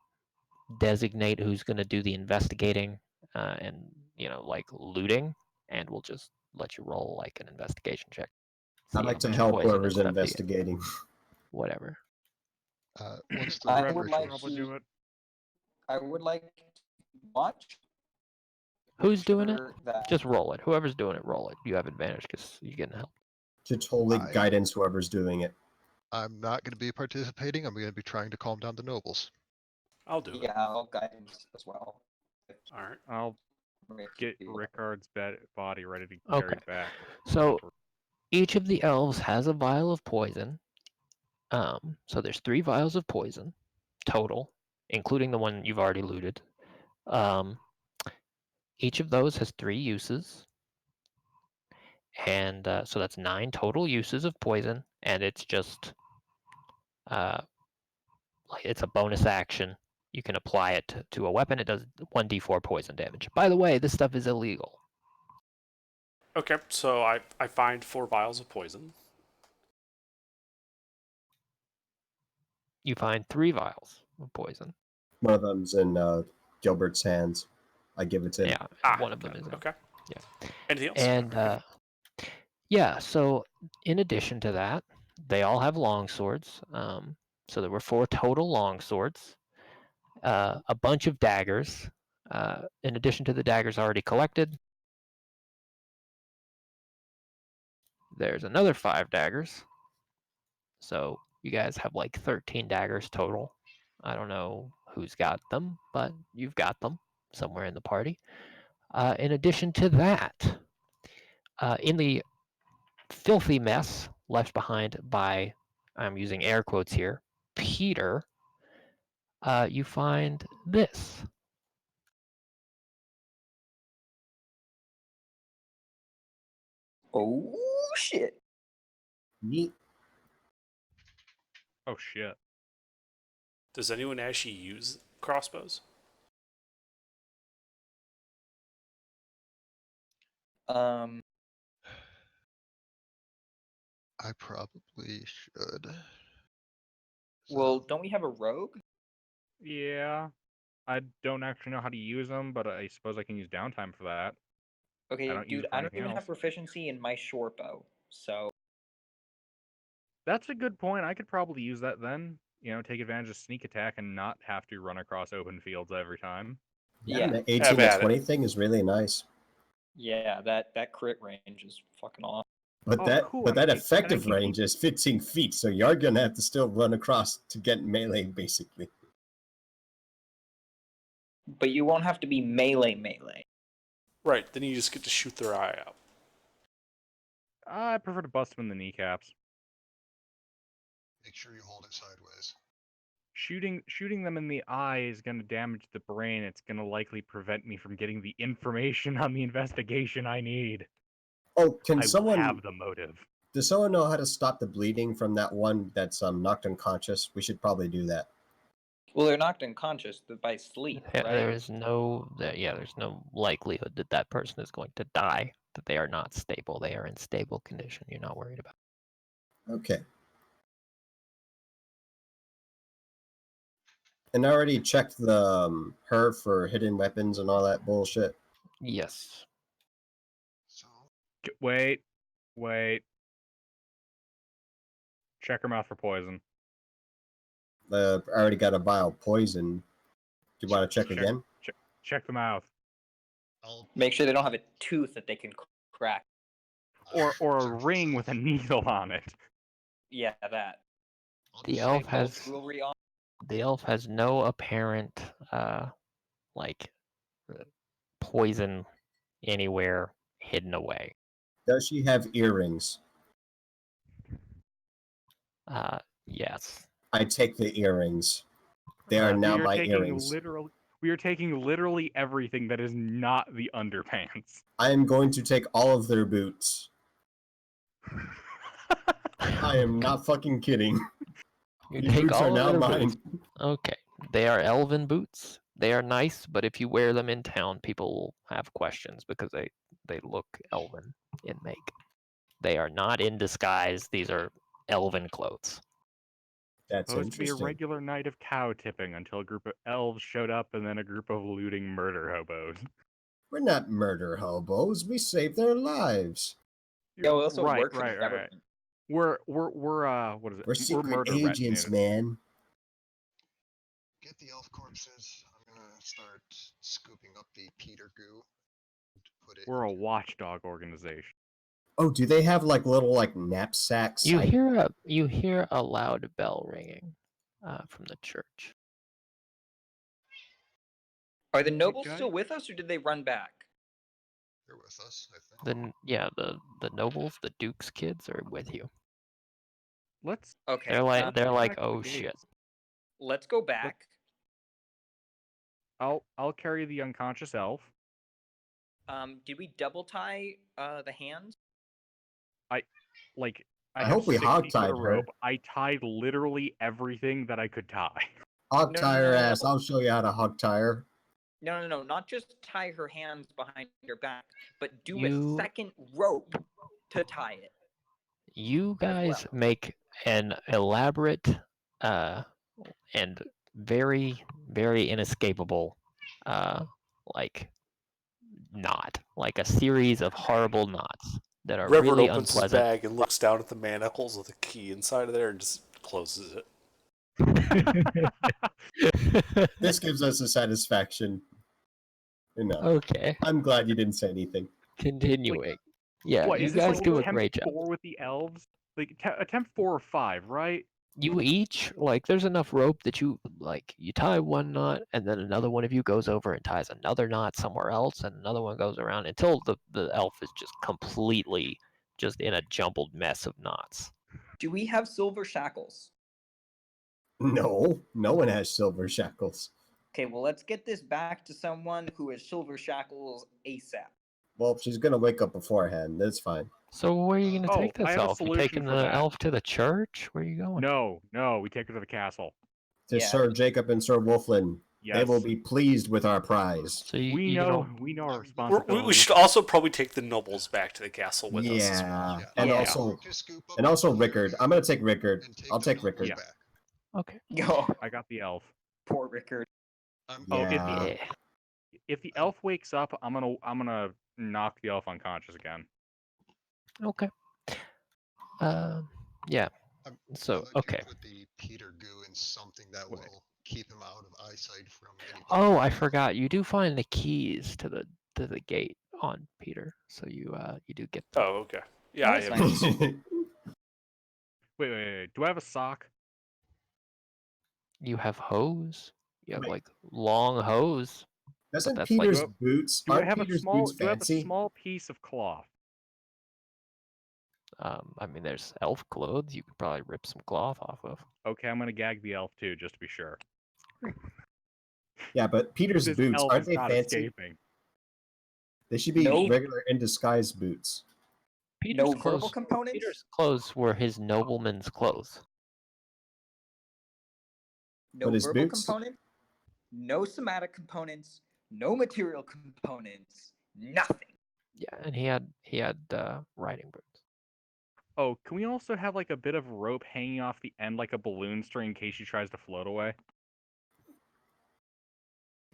Speaker 6: designate who's going to do the investigating and like looting, and we'll just let you roll like an investigation check.
Speaker 1: I'd like to help whoever's investigating.
Speaker 6: Whatever.
Speaker 9: Once the
Speaker 10: I would like
Speaker 4: Probably do it.
Speaker 10: I would like to watch.
Speaker 6: Who's doing it?
Speaker 10: Sure that-
Speaker 6: Just roll it. Whoever's doing it, roll it. You have advantage because you're getting help.
Speaker 1: To totally guidance whoever's doing it.
Speaker 9: I'm not going to be participating. I'm going to be trying to calm down the nobles.
Speaker 7: I'll do it.
Speaker 10: Yeah, I'll guidance as well.
Speaker 7: All right.
Speaker 4: I'll get Rickard's body ready to
Speaker 6: Okay.
Speaker 4: carry back.
Speaker 6: So each of the elves has a vial of poison. So there's 3 vials of poison total, including the one you've already looted. Each of those has 3 uses. And so that's 9 total uses of poison, and it's just it's a bonus action. You can apply it to a weapon. It does 1d4 poison damage. By the way, this stuff is illegal.
Speaker 7: Okay, so I find 4 vials of poison.
Speaker 6: You find 3 vials of poison.
Speaker 1: One of them's in Gilbert's hands. I give it to him.
Speaker 6: Yeah, one of them is.
Speaker 7: Okay.
Speaker 6: Yeah.
Speaker 7: Anything else?
Speaker 6: And yeah, so in addition to that, they all have long swords. So there were 4 total long swords, a bunch of daggers. In addition to the daggers already collected, there's another 5 daggers. So you guys have like 13 daggers total. I don't know who's got them, but you've got them somewhere in the party. In addition to that, in the filthy mess left behind by, I'm using air quotes here, Peter, you find this.
Speaker 10: Oh shit!
Speaker 1: Neat.
Speaker 4: Oh shit!
Speaker 7: Does anyone actually use crossbows?
Speaker 9: I probably should.
Speaker 10: Well, don't we have a rogue?
Speaker 4: Yeah, I don't actually know how to use them, but I suppose I can use downtime for that.
Speaker 10: Okay,
Speaker 4: I don't use
Speaker 10: dude,
Speaker 4: it for
Speaker 10: I don't
Speaker 4: anything
Speaker 10: even have
Speaker 4: else.
Speaker 10: proficiency in my short bow, so.
Speaker 4: That's a good point. I could probably use that then. Take advantage of sneak attack and not have to run across open fields every time.
Speaker 1: Yeah, the
Speaker 7: Have
Speaker 1: 18
Speaker 7: at
Speaker 1: to 20
Speaker 7: it.
Speaker 1: thing is really nice.
Speaker 10: Yeah, that crit range is fucking awesome.
Speaker 1: But
Speaker 4: cool.
Speaker 1: that effective range is 15 feet, so you're gonna have to still run across to get melee, basically.
Speaker 10: But you won't have to be melee.
Speaker 7: Right, then you just get to shoot their eye out.
Speaker 4: I prefer to bust them in the kneecaps.
Speaker 9: Make sure you hold it sideways.
Speaker 4: Shooting them in the eye is going to damage the brain. It's going to likely prevent me from getting the information on the investigation I need.
Speaker 1: Oh, can
Speaker 4: I
Speaker 1: someone
Speaker 4: will have the motive?
Speaker 1: Does someone know how to stop the bleeding from that one that's knocked unconscious? We should probably do that.
Speaker 10: Well, they're knocked unconscious by sleep,
Speaker 6: Yeah,
Speaker 10: right?
Speaker 6: there's no likelihood that that person is going to die. That they are not stable. They are in stable condition. You're not worried about.
Speaker 1: Okay. And I already checked the her for hidden weapons and all that bullshit.
Speaker 6: Yes.
Speaker 9: So
Speaker 4: Wait. Check her mouth for poison.
Speaker 1: I already got a vial of poison. Do you want to check again?
Speaker 4: Check the mouth.
Speaker 10: Make sure they don't have a tooth that they can crack.
Speaker 4: Or a ring with a needle on it.
Speaker 10: Yeah, that.
Speaker 6: The elf
Speaker 10: Gold
Speaker 6: has
Speaker 10: jewelry on.
Speaker 6: the elf has no apparent poison anywhere hidden away.
Speaker 1: Does she have earrings?
Speaker 6: Yes.
Speaker 1: I take the earrings. They are now my earrings.
Speaker 4: We are taking literally everything that is not the underpants.
Speaker 1: I am going to take all of their boots. I am not fucking kidding.
Speaker 6: You
Speaker 1: These
Speaker 6: take
Speaker 1: boots
Speaker 6: all
Speaker 1: are
Speaker 6: of
Speaker 1: now
Speaker 6: their
Speaker 1: mine.
Speaker 6: boots. Okay. They are elven boots. They are nice, but if you wear them in town, people will have questions because they look elven in make. They are not in disguise. These are elven clothes.
Speaker 1: That's
Speaker 4: supposed to be a
Speaker 1: interesting.
Speaker 4: regular night of cow tipping until a group of elves showed up and then a group of looting murder hobos.
Speaker 1: We're not murder hobos. We saved their lives.
Speaker 10: Yeah, we also
Speaker 4: right,
Speaker 10: work for the
Speaker 4: right.
Speaker 10: government.
Speaker 4: We're what is it?
Speaker 1: We're secret
Speaker 4: murder
Speaker 1: agents,
Speaker 4: retinue.
Speaker 1: man.
Speaker 9: Get the elf corpses. I'm gonna start scooping up the Peter goo. Put it.
Speaker 4: We're a watchdog organization.
Speaker 1: Oh, do they have like little like knapsacks?
Speaker 6: You hear a loud bell ringing from the church.
Speaker 10: Are the nobles still with us, or did they run back?
Speaker 9: They're with us, I think.
Speaker 6: The nobles, the Duke's kids are with you.
Speaker 4: Let's.
Speaker 10: Okay.
Speaker 6: They're like, oh shit.
Speaker 10: Let's go back.
Speaker 4: I'll carry the unconscious elf.
Speaker 10: Did we double tie the hands?
Speaker 1: I
Speaker 4: have
Speaker 1: hope we
Speaker 4: 60
Speaker 1: hog
Speaker 4: foot
Speaker 1: tied
Speaker 4: of
Speaker 1: her.
Speaker 4: rope. I tied literally everything that I could tie.
Speaker 1: Hog tie her ass. I'll show you how to hog tie her.
Speaker 10: No. Not just tie her hands behind her back, but do a second rope to tie it.
Speaker 6: You guys make an elaborate and very, very inescapable like knot, like a series of horrible knots that are
Speaker 7: Reverend
Speaker 6: really
Speaker 7: opens
Speaker 6: unpleasant.
Speaker 7: his bag and looks down at the manacles with a key inside of there and just closes it.
Speaker 1: This gives us a satisfaction. Enough.
Speaker 6: Okay.
Speaker 1: I'm glad you didn't say anything.
Speaker 6: Continuing. Yeah,
Speaker 4: what,
Speaker 6: you guys do a great job.
Speaker 4: 4 with the elves? Like attempt 4 or 5, right?
Speaker 6: You each there's enough rope that you tie one knot and then another one of you goes over and ties another knot somewhere else and another one goes around until the elf is just completely just in a jumbled mess of knots.
Speaker 10: Do we have silver shackles?
Speaker 1: No one has silver shackles.
Speaker 10: Okay, well, let's get this back to someone who has silver shackles ASAP.
Speaker 1: Well, she's gonna wake up beforehand. That's fine.
Speaker 6: So where are you gonna take this
Speaker 4: I have
Speaker 6: elf?
Speaker 4: a
Speaker 6: You
Speaker 4: solution
Speaker 6: taking
Speaker 4: for
Speaker 6: the
Speaker 4: that.
Speaker 6: elf to the church? Where are you going?
Speaker 4: No, we take her to the castle.
Speaker 1: To Sir Jacob and Sir Wolflin.
Speaker 4: Yes.
Speaker 1: They will be pleased with our prize.
Speaker 6: So
Speaker 4: we know our responsibility.
Speaker 7: We should also probably take the nobles back to the castle with us as well.
Speaker 1: And also Rickard. I'm gonna take Rickard. I'll take Rickard.
Speaker 4: Yeah.
Speaker 6: Okay.
Speaker 4: I got the elf.
Speaker 10: Poor Rickard.
Speaker 4: If the elf wakes up, I'm gonna knock the elf unconscious again.
Speaker 6: Okay. Yeah. So okay.
Speaker 9: Put the Peter goo in something that will keep him out of eyesight from anybody.
Speaker 6: Oh, I forgot. You do find the keys to the gate on Peter, so you do get them.
Speaker 7: Oh, okay. Yeah, I have.
Speaker 4: Wait. Do I have a sock?
Speaker 6: You have hose. You have long hose.
Speaker 1: Doesn't Peter's boots?
Speaker 4: Do I have
Speaker 1: Peter's
Speaker 4: a small?
Speaker 1: boots
Speaker 4: Do I have a
Speaker 1: fancy?
Speaker 4: small piece of cloth?
Speaker 6: I mean, there's elf clothes. You could probably rip some cloth off of.
Speaker 4: Okay, I'm gonna gag the elf too, just to be sure.
Speaker 1: Yeah, but Peter's
Speaker 4: This
Speaker 1: boots
Speaker 4: elf
Speaker 1: aren't
Speaker 4: is
Speaker 1: they
Speaker 4: not
Speaker 1: fancy?
Speaker 4: escaping.
Speaker 1: They should be regular in disguise boots.
Speaker 6: Peter's
Speaker 10: verbal components?
Speaker 6: Peter's clothes were his nobleman's clothes.
Speaker 10: No
Speaker 1: But his
Speaker 10: verbal
Speaker 1: boots?
Speaker 10: component, no somatic components, no material components, nothing.
Speaker 6: Yeah, and he had riding boots.
Speaker 4: Oh, can we also have like a bit of rope hanging off the end like a balloon string in case she tries to float away?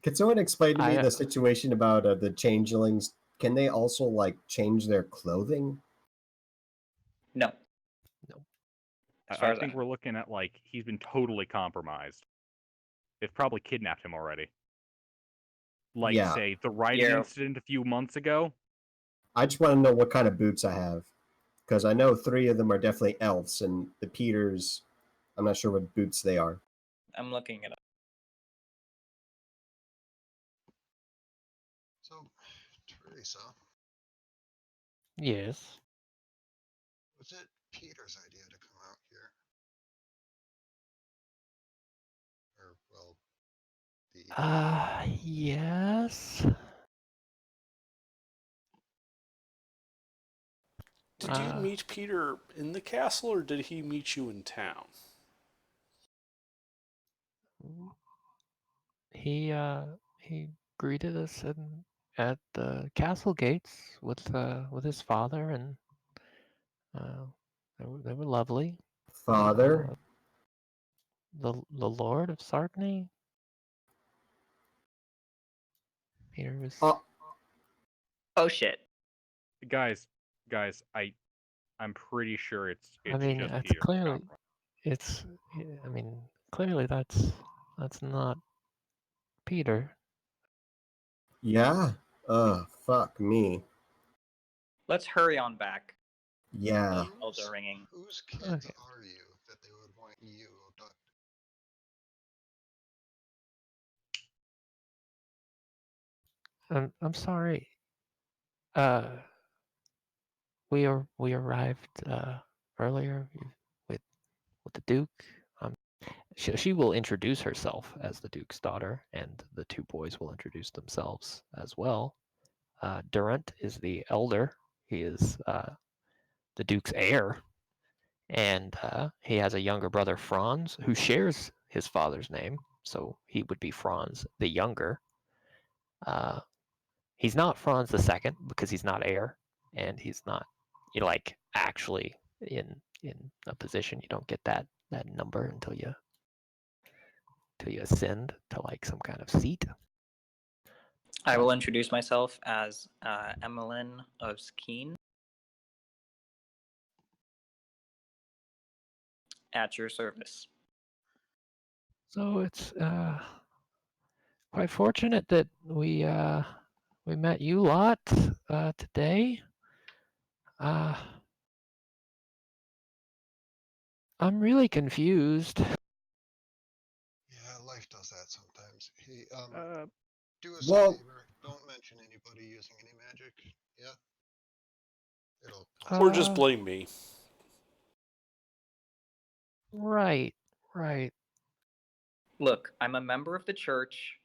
Speaker 1: Can someone explain to me the situation about the changelings? Can they also like change their clothing?
Speaker 10: No.
Speaker 4: I think we're looking at like he's been totally compromised. They've probably kidnapped him already. Like say the riding incident a few months ago.
Speaker 1: I just want to know what kind of boots I have. Because I know 3 of them are definitely elves, and the Peters, I'm not sure what boots they are.
Speaker 10: I'm looking it up.
Speaker 9: So, Teresa.
Speaker 6: Yes.
Speaker 9: Was it Peter's idea to come out here? Or, well,
Speaker 6: yes.
Speaker 7: Did you meet Peter in the castle, or did he meet you in town?
Speaker 6: He greeted us at the castle gates with his father, and they were lovely.
Speaker 1: Father?
Speaker 6: The Lord of Sarkney? Peter was.
Speaker 10: Oh shit.
Speaker 4: Guys, I'm pretty sure it's
Speaker 6: I mean,
Speaker 4: just
Speaker 6: it's
Speaker 4: Peter.
Speaker 6: clearly, it's. I mean, clearly that's not Peter.
Speaker 1: Yeah. Fuck me.
Speaker 10: Let's hurry on back.
Speaker 1: Yeah.
Speaker 10: Bells are ringing.
Speaker 9: Whose kids are you that they would want you to...
Speaker 6: I'm sorry. We arrived earlier with the Duke. She will introduce herself as the Duke's daughter, and the two boys will introduce themselves as well. Durant is the elder. He is the Duke's heir, and he has a younger brother, Franz, who shares his father's name, so he would be Franz the younger. He's not Franz the second because he's not heir, and he's not actually in a position. You don't get that number until you ascend to like some kind of seat.
Speaker 10: I will introduce myself as Emmeline of Skeen. At your service.
Speaker 6: So it's quite fortunate that we met you lot today. I'm really confused.
Speaker 9: Yeah, life does that sometimes. Hey, do us a favor. Don't mention anybody using any magic. Yeah?
Speaker 7: Or just blame me.
Speaker 6: Right.
Speaker 10: Look, I'm a member of the church.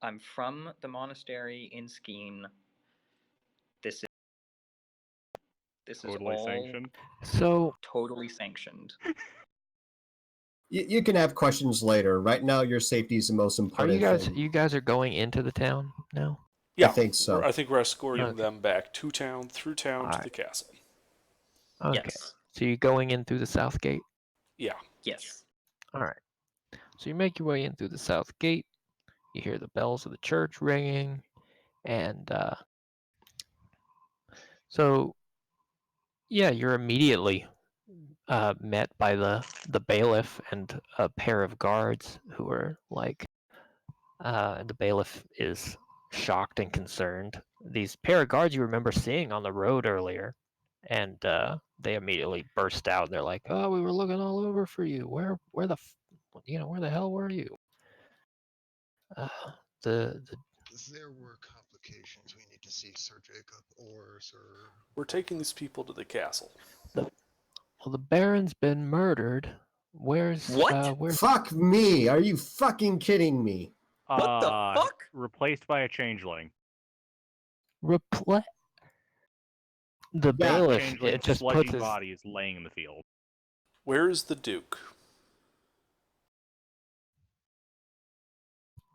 Speaker 10: I'm from the monastery in Skeen. This
Speaker 4: totally
Speaker 10: is all
Speaker 4: sanctioned.
Speaker 6: So
Speaker 10: totally sanctioned.
Speaker 1: You can have questions later. Right now, your safety is the most
Speaker 6: Are
Speaker 1: important thing.
Speaker 6: you guys are going into the town now?
Speaker 7: Yeah,
Speaker 1: I think so.
Speaker 7: I think we're escorting them back to town, through town, to the castle.
Speaker 6: Okay.
Speaker 10: Yes.
Speaker 6: So you're going in through the south gate?
Speaker 7: Yeah.
Speaker 10: Yes.
Speaker 6: All right. So you make your way in through the south gate. You hear the bells of the church ringing, and so yeah, you're immediately met by the bailiff and a pair of guards who are like, the bailiff is shocked and concerned. These pair of guards you remember seeing on the road earlier, and they immediately burst out. They're like, "Oh, we were looking all over for you. Where the hell were you?" There
Speaker 9: were complications. We need to see Sir Jacob or Sir...
Speaker 7: We're taking these people to the castle.
Speaker 6: The Baron's been murdered. Where's
Speaker 10: what?
Speaker 1: Fuck me! Are you fucking kidding me?
Speaker 10: What the fuck?
Speaker 4: Replaced by a changeling.
Speaker 6: The bailiff
Speaker 4: Changeling
Speaker 6: it just
Speaker 4: sludgy
Speaker 6: puts his
Speaker 4: body is laying in the field.
Speaker 7: Where is the Duke?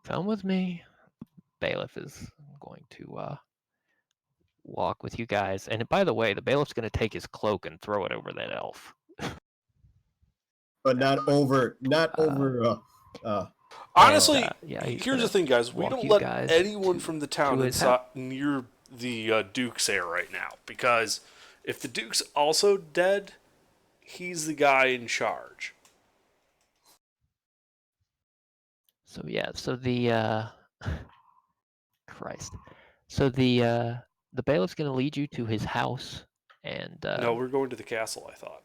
Speaker 6: Come with me. Bailiff is going to walk with you guys. And by the way, the bailiff's going to take his cloak and throw it over that elf.
Speaker 1: But not over.
Speaker 7: Honestly,
Speaker 6: yeah,
Speaker 7: here's the thing, guys. We don't let anyone from the town inside near the Duke's heir right now. Because if the Duke's also dead, he's the guy in charge.
Speaker 6: So yeah, so the Christ. So the bailiff's going to lead you to his house, and
Speaker 7: no, we're going to the castle, I thought.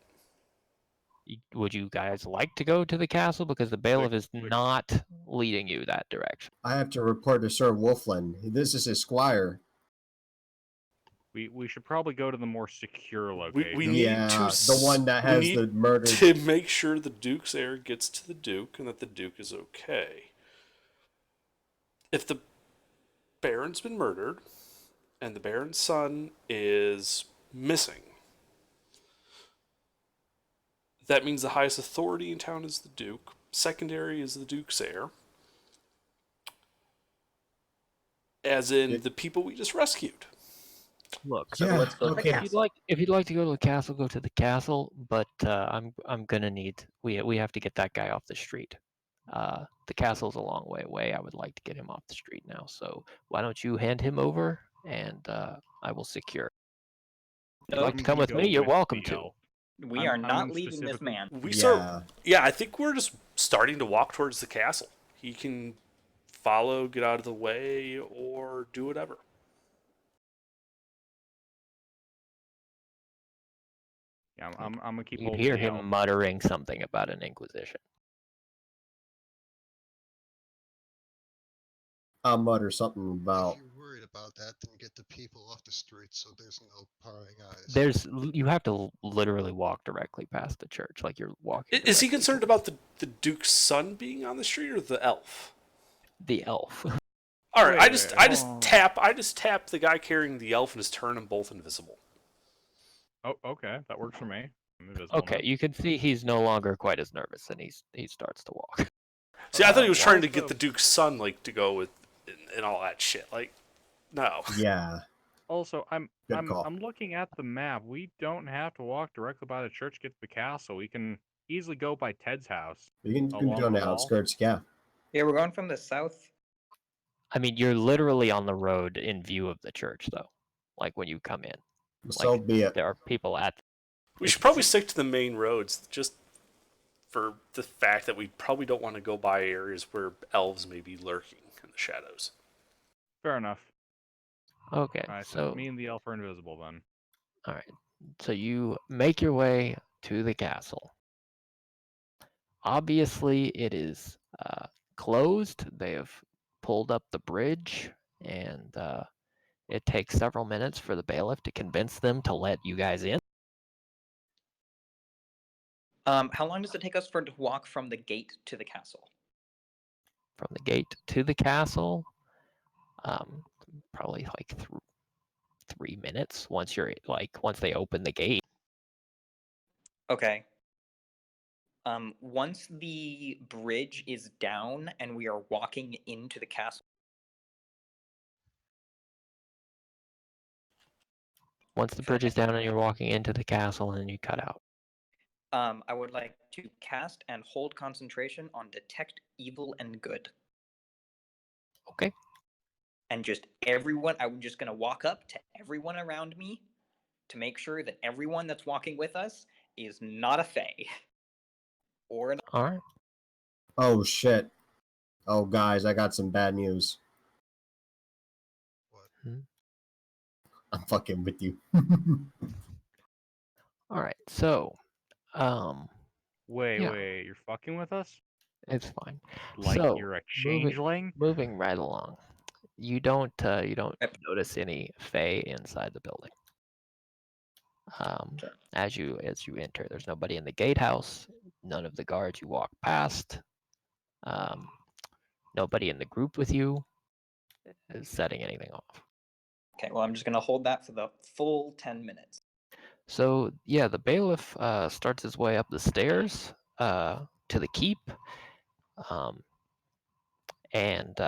Speaker 6: Would you guys like to go to the castle? Because the bailiff is not leading you that direction.
Speaker 1: I have to report to Sir Wolfland. This is his squire.
Speaker 4: We should probably go to the more secure location.
Speaker 7: We need to
Speaker 1: the one that has the murder.
Speaker 7: To make sure the Duke's heir gets to the Duke and that the Duke is okay. If the Baron's been murdered and the Baron's son is missing, that means the highest authority in town is the Duke. Secondary is the Duke's heir. As in the people we just rescued.
Speaker 6: Look,
Speaker 10: So let's go to the
Speaker 1: okay.
Speaker 10: castle.
Speaker 6: if you'd like to go to the castle, go to the castle. But I'm gonna need we have to get that guy off the street. The castle's a long way away. I would like to get him off the street now. So why don't you hand him over, and I will secure. If you'd like to come with me, you're welcome to.
Speaker 5: We are not leaving this man.
Speaker 7: Yeah, I think we're just starting to walk towards the castle. He can follow, get out of the way, or do whatever.
Speaker 4: Yeah, I'm gonna keep.
Speaker 6: You'd hear him muttering something about an inquisition.
Speaker 1: I'll mutter something about.
Speaker 9: If you're worried about that, then get the people off the street so there's no prying eyes.
Speaker 6: You have to literally walk directly past the church, like you're walking.
Speaker 7: Is he concerned about the Duke's son being on the street or the elf?
Speaker 6: The elf.
Speaker 7: All right, I just tap the guy carrying the elf and just turn them both invisible.
Speaker 4: Oh, okay, that works for me. I'm invisible
Speaker 6: Okay,
Speaker 4: now.
Speaker 6: you can see he's no longer quite as nervous, and he starts to walk.
Speaker 7: See, I thought he was trying to get the Duke's son to go with and all that shit. Like, no.
Speaker 1: Yeah.
Speaker 4: Also, I'm looking at the map. We don't have to walk directly by the church to get to the castle. We can easily go by Ted's house.
Speaker 1: You can go on the outskirts, yeah.
Speaker 10: Yeah, we're going from the south.
Speaker 6: I mean, you're literally on the road in view of the church, though. Like when you come in.
Speaker 1: So be it.
Speaker 6: There are people at.
Speaker 7: We should probably stick to the main roads, just for the fact that we probably don't want to go by areas where elves may be lurking in the shadows.
Speaker 4: Fair enough.
Speaker 6: Okay,
Speaker 4: All right,
Speaker 6: so
Speaker 4: me and the elf are invisible then.
Speaker 6: all right, so you make your way to the castle. Obviously, it is closed. They have pulled up the bridge, and it takes several minutes for the bailiff to convince them to let you guys in.
Speaker 10: How long does it take us to walk from the gate to the castle?
Speaker 6: From the gate to the castle, probably like 3 minutes once they open the gate.
Speaker 10: Okay. Once the bridge is down and we are walking into the castle.
Speaker 6: Once the bridge is down and you're walking into the castle, and you cut out.
Speaker 10: I would like to cast and hold concentration on detect evil and good.
Speaker 6: Okay.
Speaker 10: And just everyone, I'm just going to walk up to everyone around me to make sure that everyone that's walking with us is not a fae. Or an...
Speaker 6: All right.
Speaker 1: Oh, shit. Oh, guys, I got some bad news.
Speaker 9: What?
Speaker 1: I'm fucking with you.
Speaker 6: All right, so,
Speaker 4: Wait,
Speaker 6: yeah.
Speaker 4: you're fucking with us?
Speaker 6: It's fine.
Speaker 4: Like
Speaker 6: so,
Speaker 4: you're a changeling?
Speaker 6: Moving right along. You don't notice any fae inside the building. As you enter, there's nobody in the gatehouse. None of the guards you walk past. Nobody in the group with you is setting anything off.
Speaker 10: Okay, well, I'm just going to hold that for the full 10 minutes.
Speaker 6: So, yeah, the bailiff starts his way up the stairs to the keep. And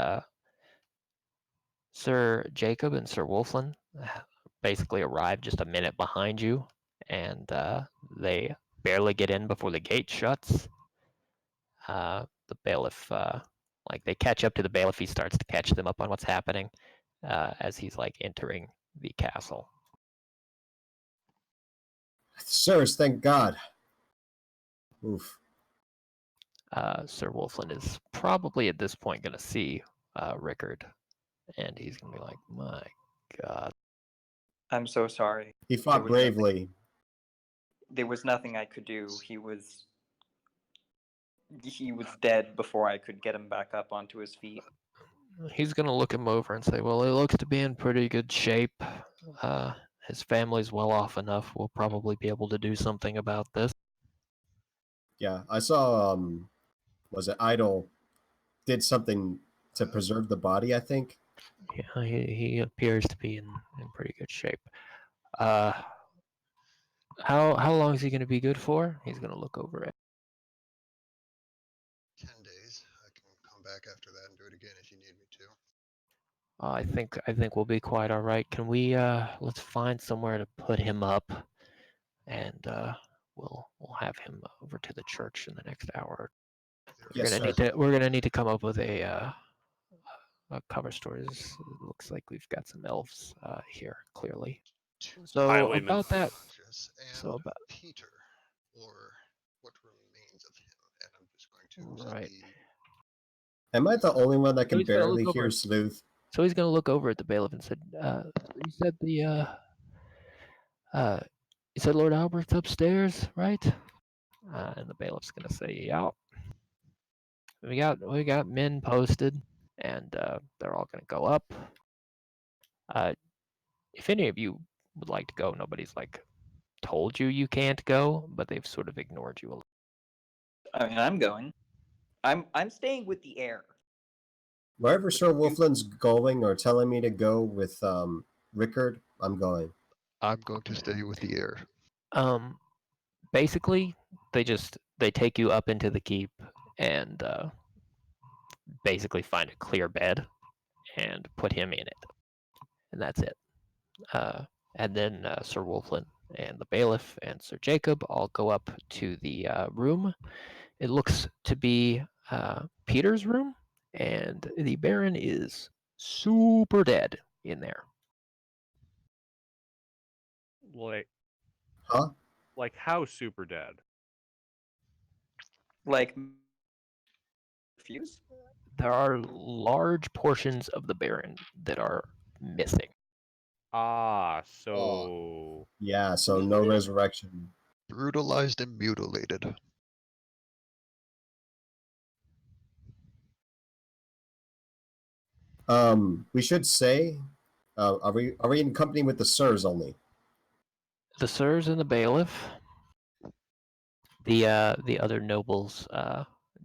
Speaker 6: Sir Jacob and Sir Wolflin basically arrive just a minute behind you, and they barely get in before the gate shuts. The bailiff, they catch up to the bailiff. He starts to catch them up on what's happening as he's entering the castle.
Speaker 1: Sirs, thank God. Oof.
Speaker 6: Sir Wolflin is probably at this point going to see Rickard, and he's going to be like, my God.
Speaker 10: I'm so sorry.
Speaker 1: He fought bravely.
Speaker 10: There was nothing I could do. He was dead before I could get him back up onto his feet.
Speaker 6: He's going to look him over and say, well, he looks to be in pretty good shape. His family's well off enough. We'll probably be able to do something about this.
Speaker 1: Yeah, I saw, was it Idol did something to preserve the body, I think?
Speaker 6: Yeah, he appears to be in pretty good shape. How long is he going to be good for? He's going to look over it.
Speaker 9: 10 days. I can come back after that and do it again if you need me to.
Speaker 6: I think we'll be quite all right. Can we let's find somewhere to put him up, and we'll have him over to the church in the next hour. We're gonna need to come up with a cover story. It looks like we've got some elves here clearly. So
Speaker 7: Highwayman.
Speaker 6: about that.
Speaker 9: So about Peter, or what remains of him, and I'm just going to
Speaker 6: right.
Speaker 1: Am I the only one that can
Speaker 6: he's gonna
Speaker 1: barely
Speaker 6: look over
Speaker 1: hear
Speaker 6: it.
Speaker 1: Sleuth?
Speaker 6: So he's gonna look over at the bailiff and said, "You said you said Lord Albert's upstairs, right?" And the bailiff's gonna say, "Yeah. We got men posted, and they're all gonna go up. If any of you would like to go, nobody's like told you can't go, but they've sort of ignored you a little."
Speaker 10: I mean, I'm going. I'm staying with the heir.
Speaker 1: Wherever Sir Wolfland's going or telling me to go with Rickard, I'm going.
Speaker 9: I'm going to stay with the heir.
Speaker 6: Basically, they take you up into the keep and basically find a clear bed and put him in it, and that's it. And then Sir Wolfland and the bailiff and Sir Jacob all go up to the room. It looks to be Peter's room, and the Baron is super dead in there.
Speaker 1: Huh?
Speaker 4: Like how super dead?
Speaker 10: Like fuse?
Speaker 6: There are large portions of the Baron that are missing.
Speaker 4: Ah, so
Speaker 1: yeah, so no resurrection.
Speaker 9: Brutalized and mutilated.
Speaker 1: We should say, are we in company with the sirs only?
Speaker 6: The sirs and the bailiff. The other nobles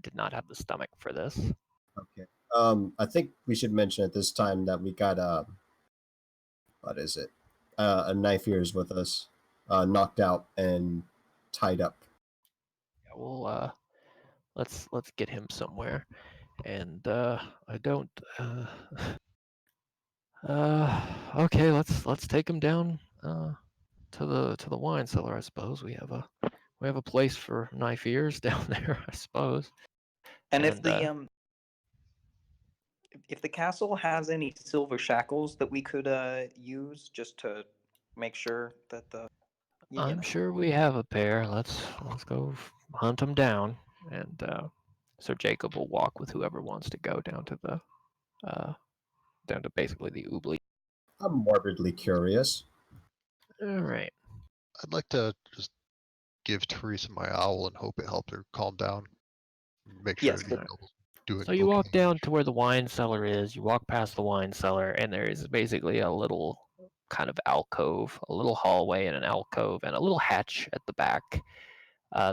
Speaker 6: did not have the stomach for this.
Speaker 1: Okay. I think we should mention at this time that we got what is it? A knife ears with us, knocked out and tied up.
Speaker 6: Yeah, well, let's get him somewhere, and I don't. Okay, let's take him down to the wine cellar. I suppose we have a place for knife ears down there. I suppose.
Speaker 10: And if the castle has any silver shackles that we could use just to make sure that the
Speaker 6: I'm sure we have a pair. Let's go hunt them down, and Sir Jacob will walk with whoever wants to go down to the down to basically the oubli.
Speaker 1: I'm morbidly curious.
Speaker 6: All right.
Speaker 9: I'd like to just give Teresa my owl and hope it helps her calm down. Make sure
Speaker 10: Yes,
Speaker 9: the noble's doing
Speaker 6: So you
Speaker 9: okay.
Speaker 6: walk down to where the wine cellar is. You walk past the wine cellar, and there is basically a little kind of alcove, a little hallway and an alcove, and a little hatch at the back.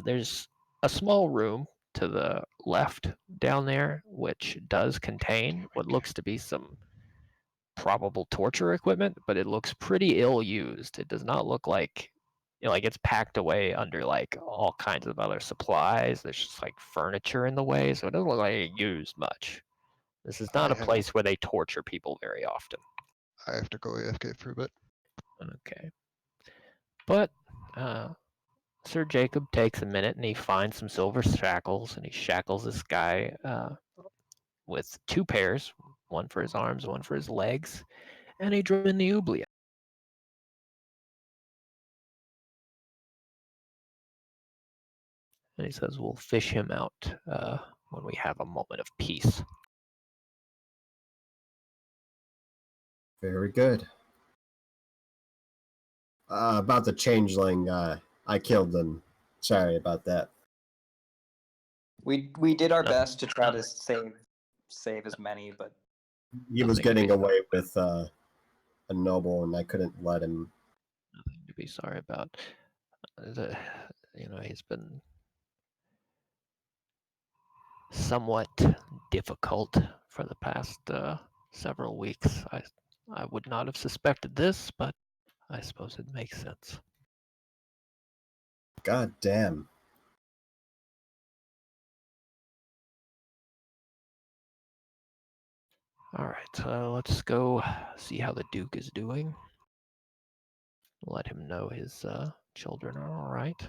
Speaker 6: There's a small room to the left down there, which does contain what looks to be some probable torture equipment, but it looks pretty ill used. It does not look like like it's packed away under like all kinds of other supplies. There's just like furniture in the way, so it doesn't look like it used much. This is not a place where they torture people very often.
Speaker 9: I have to go AFK for a bit.
Speaker 6: Okay. But Sir Jacob takes a minute and he finds some silver shackles and he shackles this guy with two pairs, one for his arms, one for his legs, and he drew in the oubliette. And he says, "We'll fish him out when we have a moment of peace."
Speaker 1: Very good. About the changeling, I killed them. Sorry about that.
Speaker 10: We did our best to try to save as many, but
Speaker 1: He was getting away with a noble, and I couldn't let him.
Speaker 6: Nothing to be sorry about. He's been somewhat difficult for the past several weeks. I would not have suspected this, but I suppose it makes sense.
Speaker 1: God damn.
Speaker 6: All right, let's go see how the Duke is doing. Let him know his children are all right.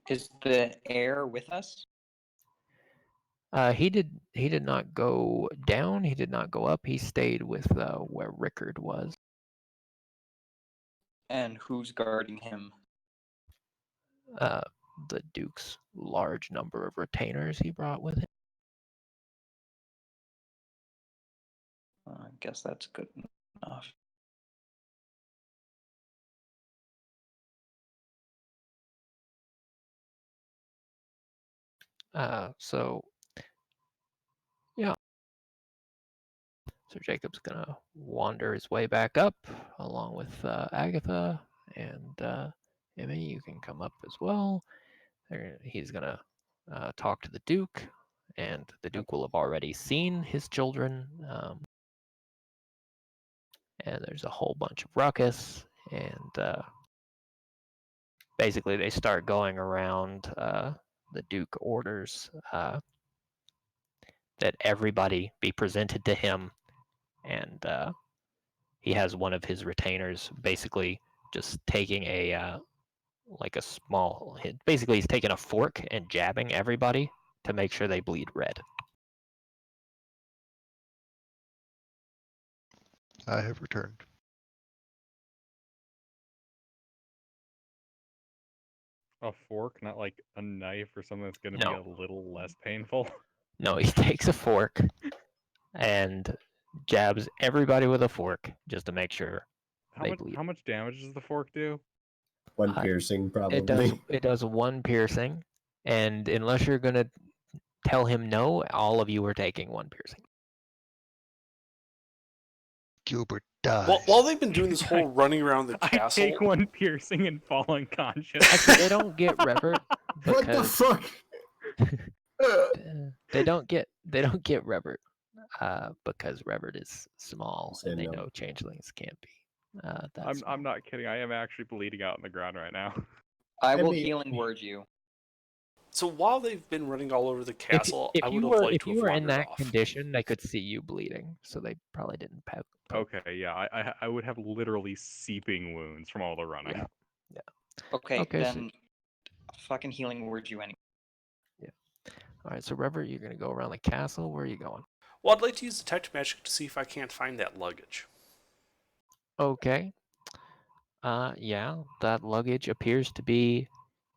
Speaker 10: Is the heir with us?
Speaker 6: He did not go down. He did not go up. He stayed with where Rickard was.
Speaker 10: And who's guarding him?
Speaker 6: The Duke's large number of retainers he brought with him.
Speaker 10: I guess that's good enough.
Speaker 6: So yeah. So Jacob's gonna wander his way back up along with Agatha and Emmy. You can come up as well. He's gonna talk to the Duke, and the Duke will have already seen his children. And there's a whole bunch of ruckus, and basically they start going around. The Duke orders that everybody be presented to him, and he has one of his retainers basically just taking a like a small. Basically, he's taking a fork and jabbing everybody to make sure they bleed red.
Speaker 9: I have returned.
Speaker 4: A fork, not like a knife or something that's going to
Speaker 6: No.
Speaker 4: be a little less painful.
Speaker 6: No, he takes a fork and jabs everybody with a fork just to make sure they bleed.
Speaker 4: How much damage does the fork do?
Speaker 1: One piercing, probably.
Speaker 6: It does one piercing, and unless you're gonna tell him no, all of you are taking one piercing.
Speaker 9: Gilbert dies.
Speaker 7: Well, while they've been doing this whole running around the castle,
Speaker 4: I take one piercing and fall unconscious.
Speaker 6: Actually, they don't get Revert
Speaker 1: What the
Speaker 6: because
Speaker 1: fuck?
Speaker 6: they don't get Revert because Revert is small
Speaker 1: Say
Speaker 6: and they
Speaker 1: no.
Speaker 6: know changelings can't be.
Speaker 4: I'm not kidding. I am actually bleeding out on the ground right now.
Speaker 10: I will
Speaker 1: Emmy-
Speaker 10: healing word you.
Speaker 7: so while they've been running all over the castle, I would have liked
Speaker 6: if
Speaker 7: to
Speaker 6: you
Speaker 7: have
Speaker 6: were in
Speaker 7: wandered
Speaker 6: that
Speaker 7: off.
Speaker 6: condition, they could see you bleeding, so they probably didn't poke.
Speaker 4: Okay, yeah, I would have literally seeping wounds from all the running.
Speaker 6: Yeah.
Speaker 10: Okay,
Speaker 6: Okay, so-
Speaker 10: then fucking healing word you anyway.
Speaker 6: All right, so Revert, you're gonna go around the castle. Where are you going?
Speaker 7: Well, I'd like to use detect magic to see if I can't find that luggage.
Speaker 6: Okay. Yeah, that luggage appears to be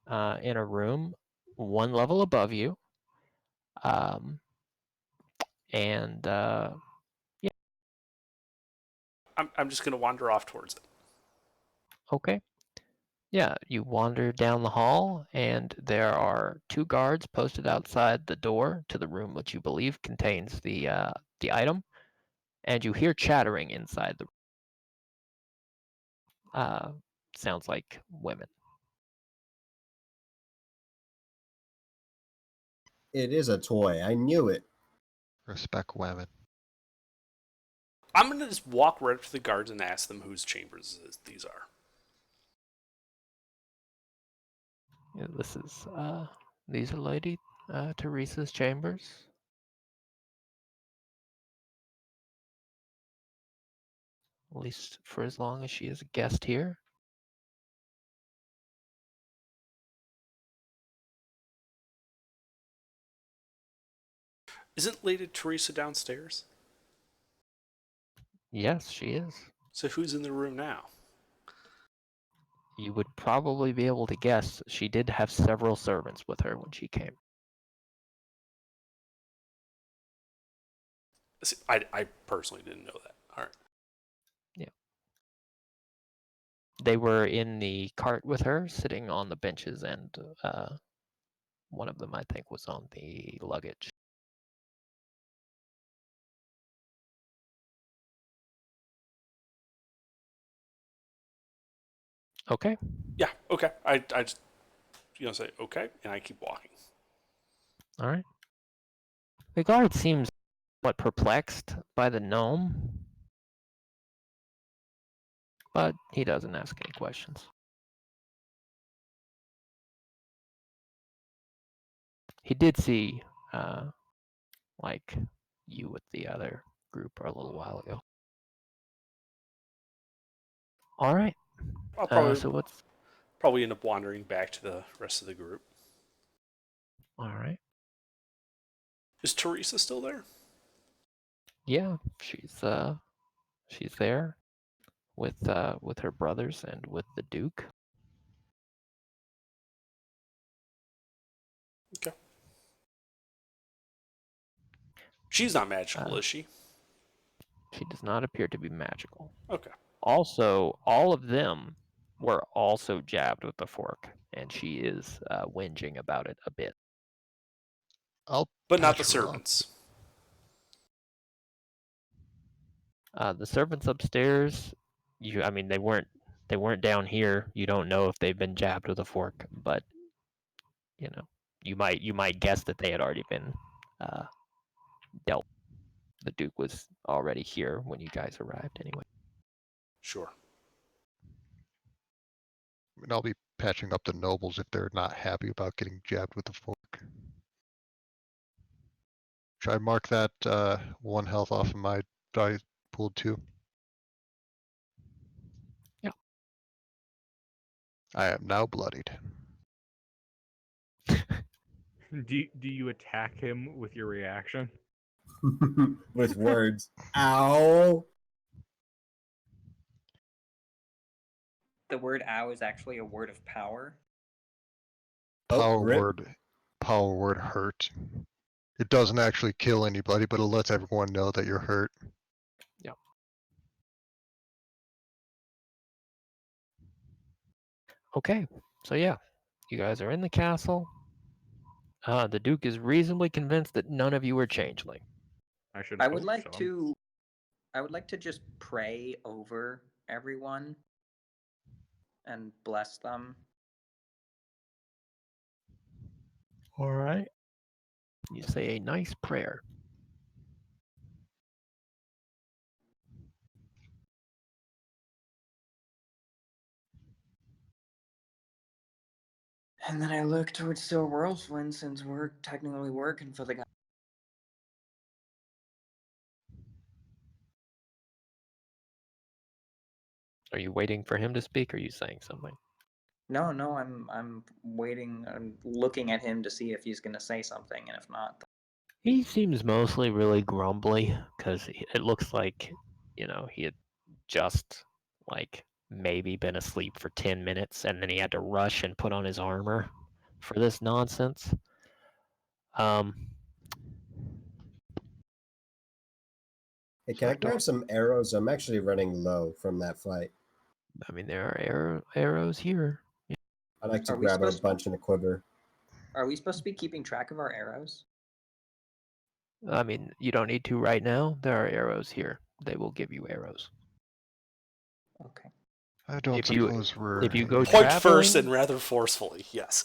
Speaker 6: in a room one level above you. And yeah.
Speaker 7: I'm just going to wander off towards it.
Speaker 6: Okay. Yeah, you wander down the hall, and there are 2 guards posted outside the door to the room which you believe contains the item, and you hear chattering inside the sounds like women.
Speaker 1: It is a toy. I knew it.
Speaker 9: Respect women.
Speaker 7: I'm going to just walk right up to the guards and ask them whose chambers these are.
Speaker 6: Yeah, this is these are Lady Teresa's chambers. At least for as long as she is a guest here.
Speaker 7: Isn't Lady Teresa downstairs?
Speaker 6: Yes, she is.
Speaker 7: So who's in the room now?
Speaker 6: You would probably be able to guess she did have several servants with her when she came.
Speaker 7: See, I personally didn't know that. All right.
Speaker 6: Yeah. They were in the cart with her, sitting on the benches, and one of them, I think, was on the luggage. Okay.
Speaker 7: Yeah, okay. I just, say okay, and I keep walking.
Speaker 6: All right. The guard seems somewhat perplexed by the gnome, but he doesn't ask any questions. He did see, you with the other group a little while ago. All right.
Speaker 7: I'll
Speaker 6: So what's
Speaker 7: probably end up wandering back to the rest of the group.
Speaker 6: all right?
Speaker 7: Is Teresa still there?
Speaker 6: Yeah, she's there with her brothers and with the Duke.
Speaker 7: Okay. She's not magical, is she?
Speaker 6: She does not appear to be magical.
Speaker 7: Okay.
Speaker 6: Also, all of them were also jabbed with the fork, and she is whinging about it a bit.
Speaker 7: But not the
Speaker 9: patch her up.
Speaker 7: servants.
Speaker 6: The servants upstairs, they weren't down here. You don't know if they've been jabbed with a fork, but you might guess that they had already been dealt. The Duke was already here when you guys arrived, anyway.
Speaker 7: Sure.
Speaker 9: And I'll be patching up the nobles if they're not happy about getting jabbed with a fork. Should I mark that 1 health off of my die pool too?
Speaker 6: Yeah.
Speaker 9: I am now bloodied.
Speaker 4: Do you attack him with your reaction?
Speaker 1: With words. Ow!
Speaker 10: The word "ow" is actually a word of power.
Speaker 9: Power word hurt. It doesn't actually kill anybody, but it lets everyone know that you're hurt.
Speaker 6: Yeah. Okay, so yeah, you guys are in the castle. The Duke is reasonably convinced that none of you are changeling.
Speaker 10: I would like to just pray over everyone and bless them.
Speaker 6: All right. You say a nice prayer.
Speaker 10: And then I look towards Still Whirlwind since we're technically working for the guy.
Speaker 6: Are you waiting for him to speak, or are you saying something?
Speaker 10: No, I'm waiting. I'm looking at him to see if he's gonna say something, and if not,
Speaker 6: He seems mostly really grumbly because it looks like, he had just maybe been asleep for 10 minutes and then he had to rush and put on his armor for this nonsense.
Speaker 1: Hey, can I grab some arrows? I'm actually running low from that fight.
Speaker 6: There are arrows here.
Speaker 1: I'd like to grab a bunch in the quiver.
Speaker 10: Are we supposed to be keeping track of our arrows?
Speaker 6: You don't need to right now. There are arrows here. They will give you arrows.
Speaker 10: Okay.
Speaker 9: I don't
Speaker 6: If
Speaker 9: suppose we're...
Speaker 6: If you go
Speaker 7: Point
Speaker 6: traveling,
Speaker 7: first and rather forcefully, yes.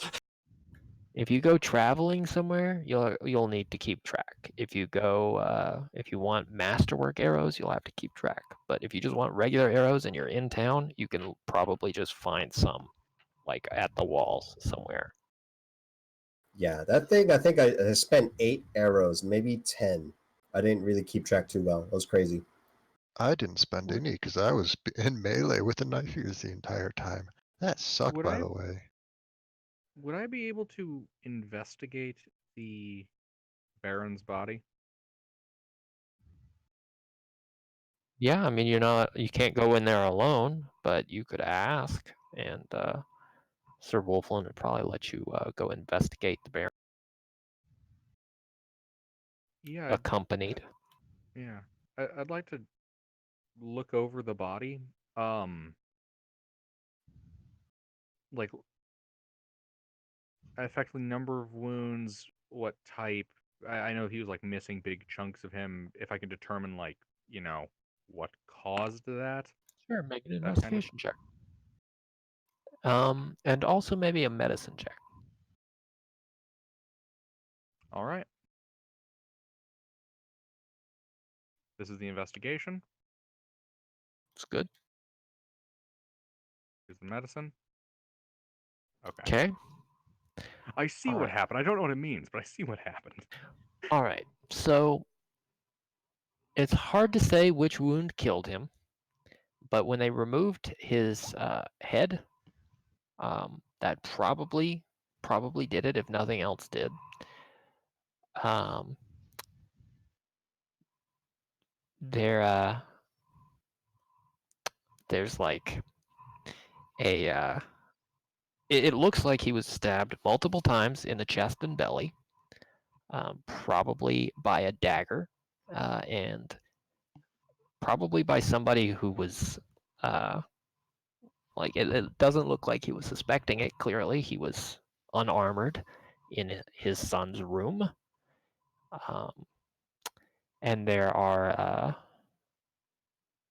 Speaker 6: If you go traveling somewhere, you'll need to keep track. If you want masterwork arrows, you'll have to keep track. But if you just want regular arrows and you're in town, you can probably just find some, at the walls somewhere.
Speaker 1: Yeah, that thing, I think I spent 8 arrows, maybe 10. I didn't really keep track too well. It was crazy.
Speaker 9: I didn't spend any because I was in melee with the knife use the entire time. That sucked, by the way.
Speaker 4: Would I be able to investigate the Baron's body?
Speaker 6: Yeah, you can't go in there alone, but you could ask, and Sir Wolflin would probably let you go investigate the Baron.
Speaker 4: Yeah.
Speaker 6: Accompanied.
Speaker 4: Yeah, I'd like to look over the body. Effectively number of wounds, what type. I know he was missing big chunks of him. If I can determine what caused that.
Speaker 6: Sure, make an
Speaker 4: that
Speaker 6: investigation check. And also maybe a medicine check.
Speaker 4: All right. This is the investigation.
Speaker 6: It's good.
Speaker 4: Here's the medicine.
Speaker 6: Okay.
Speaker 4: I see what happened. I don't know what it means, but I see what happened.
Speaker 6: All right. So It's hard to say which wound killed him, but when they removed his head, that probably did it if nothing else did. There's like a it looks like he was stabbed multiple times in the chest and belly, probably by a dagger, and probably by somebody who was like it doesn't look like he was suspecting it. Clearly, he was unarmored in his son's room, and there are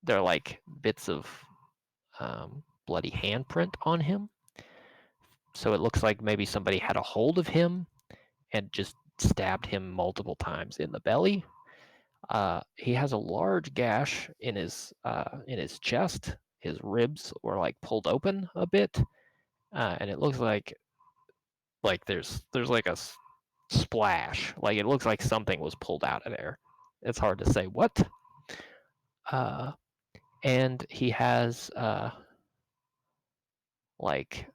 Speaker 6: like bits of bloody handprint on him. So it looks like maybe somebody had a hold of him and just stabbed him multiple times in the belly. He has a large gash in his chest. His ribs were like pulled open a bit, and it looks like there's like a splash. Like it looks like something was pulled out of there. It's hard to say what. And he has like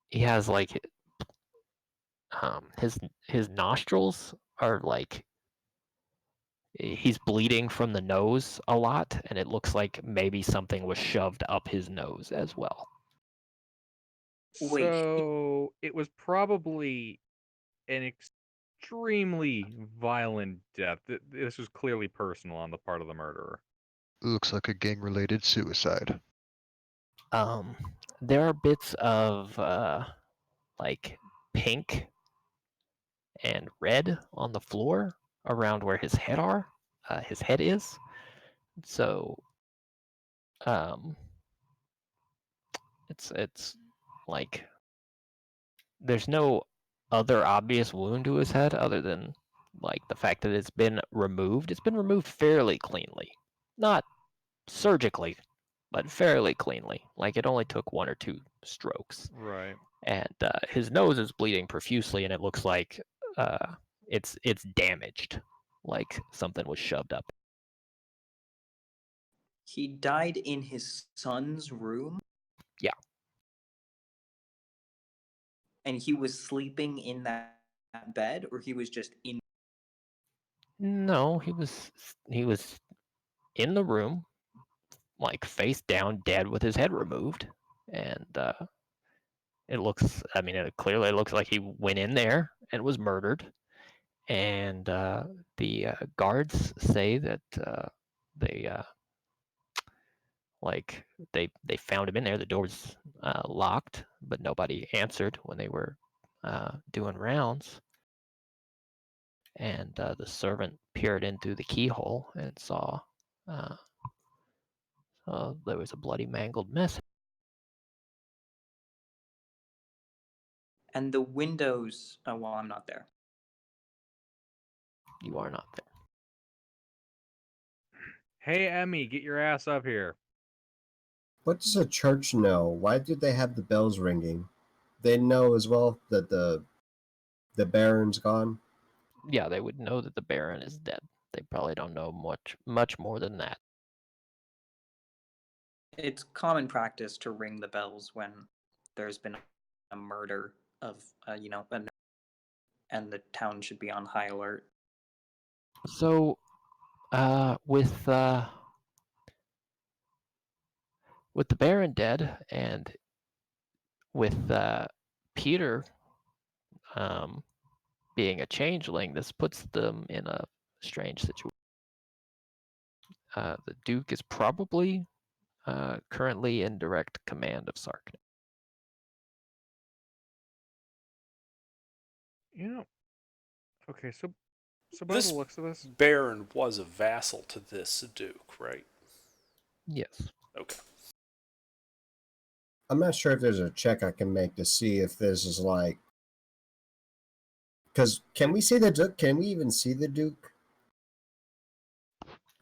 Speaker 6: he has like his nostrils are like he's bleeding from the nose a lot, and it looks like maybe something was shoved up his nose as well.
Speaker 4: So it was probably an extremely violent death. This was clearly personal on the part of the murderer.
Speaker 9: Looks like a gang-related suicide.
Speaker 6: There are bits of like pink and red on the floor around where his head is. So it's like there's no other obvious wound to his head other than like the fact that it's been removed. It's been removed fairly cleanly, not surgically, but fairly cleanly. Like it only took 1 or 2 strokes.
Speaker 4: Right.
Speaker 6: And his nose is bleeding profusely, and it looks like it's damaged, like something was shoved up.
Speaker 10: He died in his son's room?
Speaker 6: Yeah.
Speaker 10: And he was sleeping in that bed, or he was just in?
Speaker 6: No, he was in the room, like face down, dead with his head removed, and it looks. I mean, it clearly looks like he went in there and was murdered. And the guards say that they like they found him in there. The door's locked, but nobody answered when they were doing rounds. And the servant peered in through the keyhole and saw there was a bloody, mangled mess.
Speaker 10: And the windows. Oh, well, I'm not there.
Speaker 6: You are not there.
Speaker 4: Hey, Emmy, get your ass up here.
Speaker 1: What does a church know? Why did they have the bells ringing? They know as well that the Baron's gone.
Speaker 6: Yeah, they would know that the Baron is dead. They probably don't know much more than that.
Speaker 10: It's common practice to ring the bells when there's been a murder of, and the town should be on high alert.
Speaker 6: So, with the Baron dead, and with Peter being a changeling, this puts them in a strange situation. The Duke is probably currently in direct command of Sarkny.
Speaker 4: Okay, so by
Speaker 7: This
Speaker 4: the looks of this,
Speaker 7: Baron was a vassal to this Duke, right?
Speaker 6: Yes.
Speaker 7: Okay.
Speaker 1: I'm not sure if there's a check I can make to see if this is like. Because can we see the Duke? Can we even see the Duke?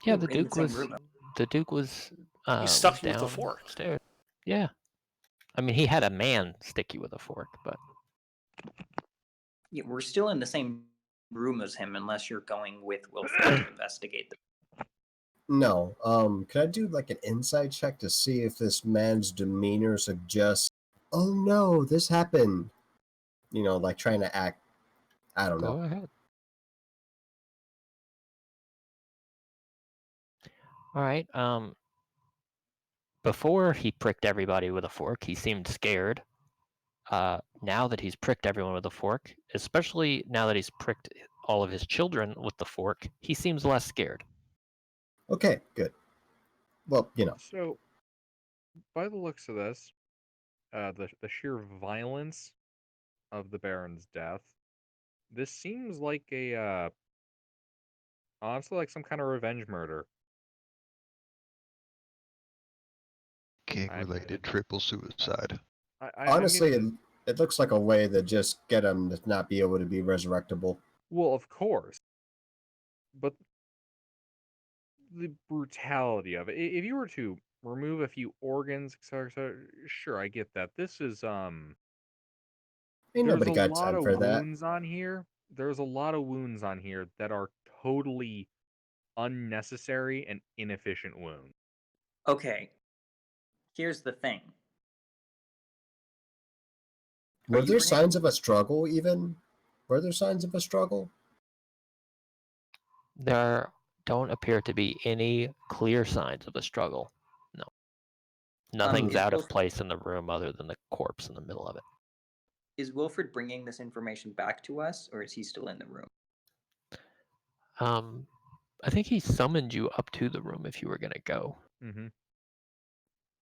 Speaker 6: Yeah, the Duke was. The Duke was.
Speaker 7: He stuck you with a fork.
Speaker 6: Downstairs. Yeah. I mean, he had a man stick you with a fork, but
Speaker 10: Yeah, we're still in the same room as him unless you're going with Wilfred to investigate them.
Speaker 1: No. Can I do like an insight check to see if this man's demeanor suggests, oh no, this happened? You know, like trying to act, I don't know.
Speaker 6: Go ahead. All right. Before he pricked everybody with a fork, he seemed scared. Now that he's pricked everyone with a fork, especially now that he's pricked all of his children with the fork, he seems less scared.
Speaker 1: Okay, good. Well, you know.
Speaker 4: So, by the looks of this, the sheer violence of the Baron's death, this seems like a honestly like some kind of revenge murder.
Speaker 9: Gang-related triple suicide.
Speaker 1: Honestly, it looks like a way to just get him to not be able to be resurrectable.
Speaker 4: Well, of course. But the brutality of it. If you were to remove a few organs, etc., sure, I get that. This is
Speaker 1: Ain't
Speaker 4: there's
Speaker 1: nobody
Speaker 4: a
Speaker 1: got
Speaker 4: lot
Speaker 1: time
Speaker 4: of
Speaker 1: for that.
Speaker 4: wounds on here. There's a lot of wounds on here that are totally unnecessary and inefficient wounds.
Speaker 10: Okay. Here's the thing.
Speaker 1: Were there signs of a struggle even? Were there signs of a struggle?
Speaker 6: There don't appear to be any clear signs of a struggle. No. Nothing's out of place in the room other than the corpse in the middle of it.
Speaker 10: Is Wilfred bringing this information back to us, or is he still in the room?
Speaker 6: I think he summoned you up to the room if you were going to go.
Speaker 4: Mm-hmm.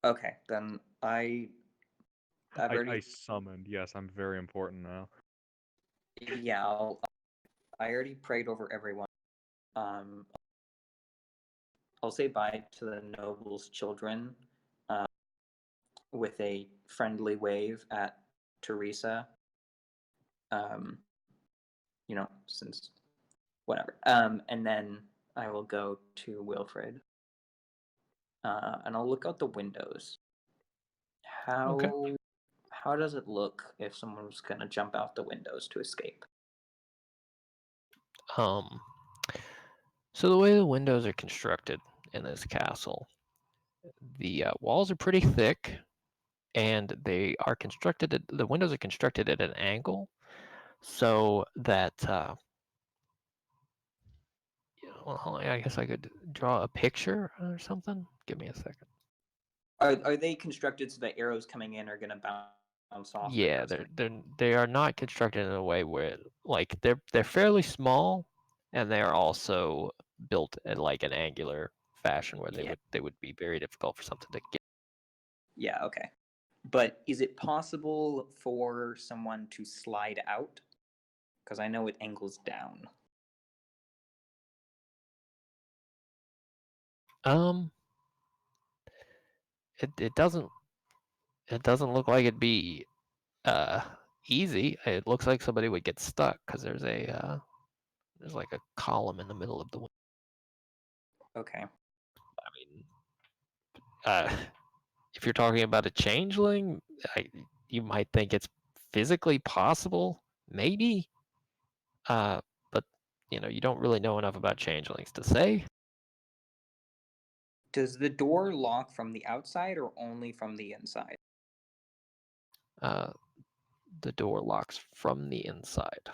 Speaker 10: Okay, then I
Speaker 4: summoned. Yes, I'm very important now.
Speaker 10: Yeah, I already prayed over everyone. I'll say bye to the noble's children with a friendly wave at Teresa. You know, since whatever. And then I will go to Wilfred. And I'll look out the windows. How does it look if someone was gonna jump out the windows to escape?
Speaker 6: So the way the windows are constructed in this castle, the walls are pretty thick, and they are constructed. The windows are constructed at an angle, so that well, I guess I could draw a picture or something. Give me a second.
Speaker 10: Are they constructed so that arrows coming in are gonna bounce off?
Speaker 6: Yeah, they are not constructed in a way where like they're fairly small, and they are also built in like an angular fashion where they would be very difficult for something to get.
Speaker 10: Yeah, okay. But is it possible for someone to slide out? Because I know it angles down.
Speaker 6: It doesn't look like it'd be easy. It looks like somebody would get stuck because there's like a column in the middle of the window.
Speaker 10: Okay.
Speaker 6: I mean, if you're talking about a changeling, you might think it's physically possible, maybe. But you don't really know enough about changelings to say.
Speaker 10: Does the door lock from the outside or only from the inside?
Speaker 6: The door locks from the inside.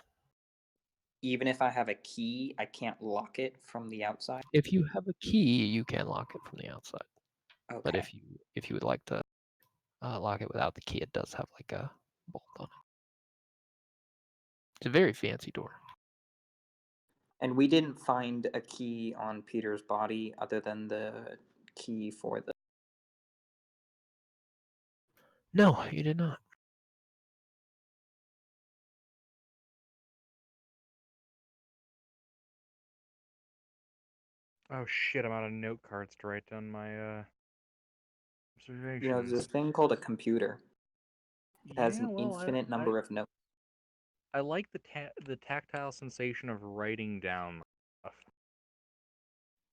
Speaker 10: Even if I have a key, I can't lock it from the outside?
Speaker 6: If you have a key, you can lock it from the outside.
Speaker 10: Okay.
Speaker 6: But if you would like to lock it without the key, it does have like a bolt on it. It's a very fancy door.
Speaker 10: And we didn't find a key on Peter's body other than the key for the...
Speaker 6: No, you did not.
Speaker 4: Oh shit! I'm out of note cards to write down my observations.
Speaker 10: You know, there's this thing called a computer. It has an infinite number of notes.
Speaker 4: I like the tactile sensation of writing down stuff.